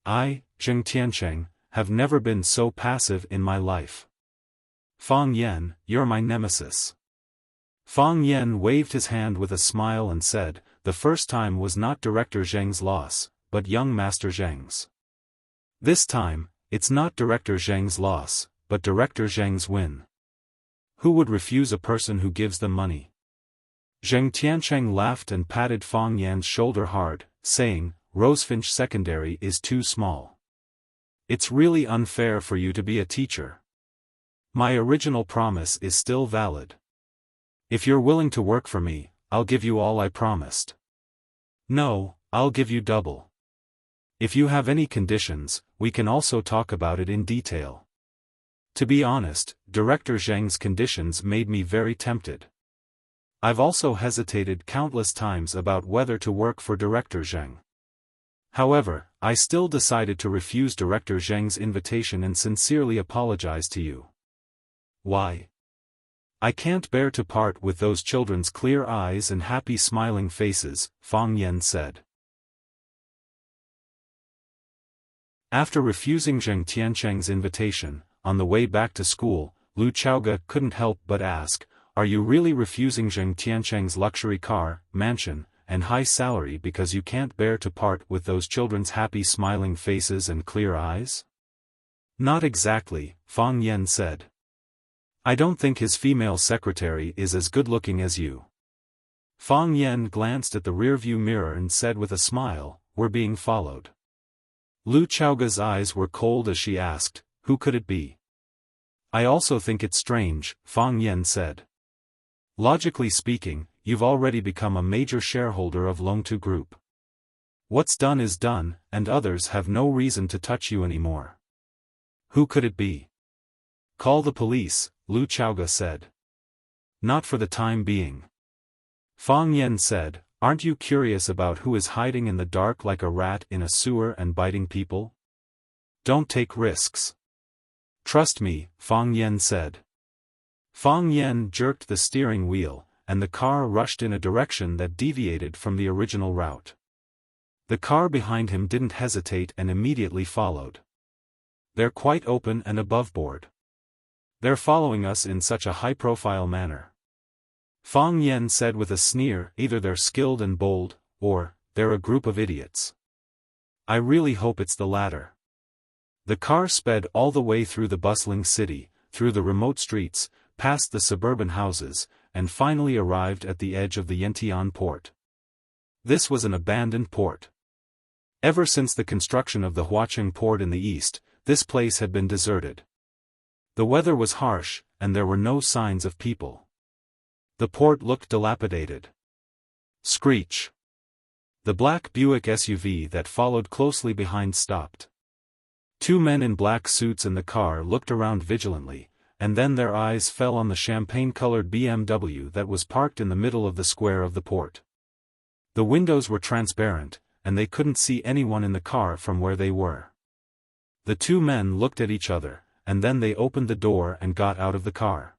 I, Zheng Tiancheng, have never been so passive in my life." Fang Yan, you're my nemesis. Fang Yan waved his hand with a smile and said, the first time was not Director Zheng's loss, but young Master Zheng's. This time, it's not Director Zheng's loss, but Director Zheng's win. Who would refuse a person who gives them money? Zheng Tiancheng laughed and patted Fang Yan's shoulder hard, saying, Rosefinch Secondary is too small. It's really unfair for you to be a teacher. My original promise is still valid. If you're willing to work for me, I'll give you all I promised. No, I'll give you double. If you have any conditions, we can also talk about it in detail. To be honest, Director Zheng's conditions made me very tempted. I've also hesitated countless times about whether to work for Director Zheng. However, I still decided to refuse Director Zheng's invitation and sincerely apologize to you. Why? I can't bear to part with those children's clear eyes and happy smiling faces, Fang Yan said. After refusing Zheng Tiancheng's invitation, on the way back to school, Lu Chaoge couldn't help but ask, are you really refusing Zheng Tiancheng's luxury car, mansion, and high salary because you can't bear to part with those children's happy smiling faces and clear eyes? Not exactly, Fang Yan said. I don't think his female secretary is as good-looking as you. Fang Yan glanced at the rearview mirror and said with a smile, we're being followed. Lu Chaoge's eyes were cold as she asked, who could it be? I also think it's strange, Fang Yan said. Logically speaking, you've already become a major shareholder of Longtu Group. What's done is done, and others have no reason to touch you anymore. Who could it be? Call the police, Lu Chaoge said. Not for the time being. Fang Yan said, aren't you curious about who is hiding in the dark like a rat in a sewer and biting people? Don't take risks. Trust me, Fang Yan said. Fang Yan jerked the steering wheel, and the car rushed in a direction that deviated from the original route. The car behind him didn't hesitate and immediately followed. They're quite open and aboveboard. They're following us in such a high-profile manner. Fang Yan said with a sneer, either they're skilled and bold, or, they're a group of idiots. I really hope it's the latter. The car sped all the way through the bustling city, through the remote streets, past the suburban houses, and finally arrived at the edge of the Yantian port. This was an abandoned port. Ever since the construction of the Huacheng port in the east, this place had been deserted. The weather was harsh, and there were no signs of people. The port looked dilapidated. Screech. The black Buick SUV that followed closely behind stopped. Two men in black suits in the car looked around vigilantly, and then their eyes fell on the champagne-colored BMW that was parked in the middle of the square of the port. The windows were transparent, and they couldn't see anyone in the car from where they were. The two men looked at each other, and then they opened the door and got out of the car.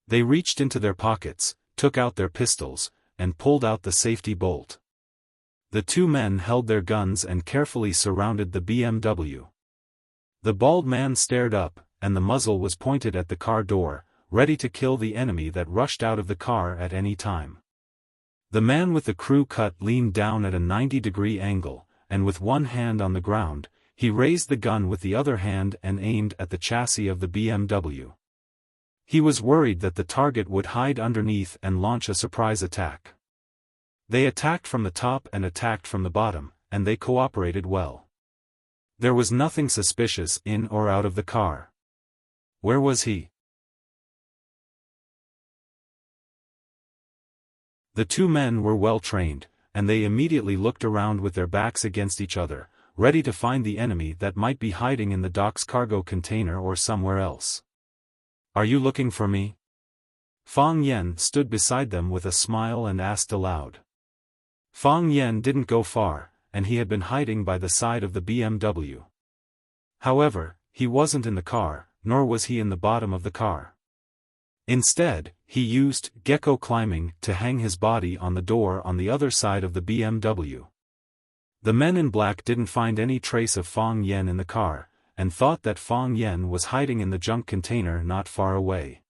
They reached into their pockets, took out their pistols, and pulled out the safety bolt. The two men held their guns and carefully surrounded the BMW. The bald man stared up, and the muzzle was pointed at the car door, ready to kill the enemy that rushed out of the car at any time. The man with the crew cut leaned down at a 90-degree angle, and with one hand on the ground, he raised the gun with the other hand and aimed at the chassis of the BMW. He was worried that the target would hide underneath and launch a surprise attack. They attacked from the top and attacked from the bottom, and they cooperated well. There was nothing suspicious in or out of the car. Where was he? The two men were well trained, and they immediately looked around with their backs against each other, ready to find the enemy that might be hiding in the dock's cargo container or somewhere else. Are you looking for me? Fang Yan stood beside them with a smile and asked aloud. Fang Yan didn't go far, and he had been hiding by the side of the BMW. However, he wasn't in the car, nor was he in the bottom of the car. Instead, he used gecko climbing to hang his body on the door on the other side of the BMW. The men in black didn't find any trace of Fang Yan in the car, and thought that Fang Yen was hiding in the junk container not far away.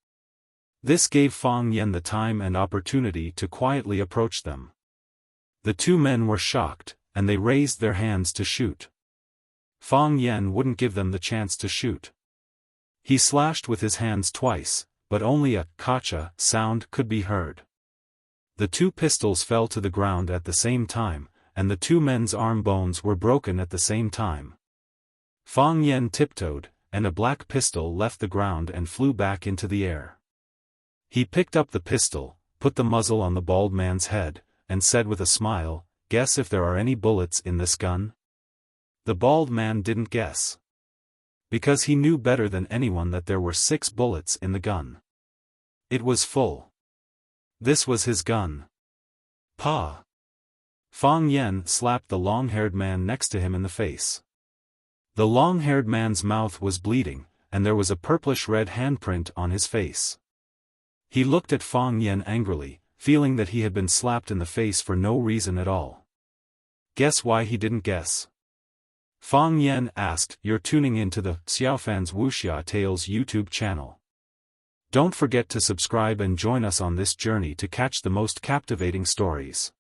This gave Fang Yen the time and opportunity to quietly approach them. The two men were shocked, and they raised their hands to shoot. Fang Yen wouldn't give them the chance to shoot. He slashed with his hands twice, but only a "kacha" sound could be heard. The two pistols fell to the ground at the same time, and the two men's arm bones were broken at the same time. Fang Yen tiptoed, and a black pistol left the ground and flew back into the air. He picked up the pistol, put the muzzle on the bald man's head, and said with a smile, "Guess if there are any bullets in this gun?" The bald man didn't guess. Because he knew better than anyone that there were 6 bullets in the gun. It was full. This was his gun. Pa! Fang Yen slapped the long-haired man next to him in the face. The long-haired man's mouth was bleeding, and there was a purplish-red handprint on his face. He looked at Fang Yen angrily, feeling that he had been slapped in the face for no reason at all. Guess why he didn't guess? Fang Yen asked. You're tuning into the Xiaofan's Wuxia Tales YouTube channel. Don't forget to subscribe and join us on this journey to catch the most captivating stories.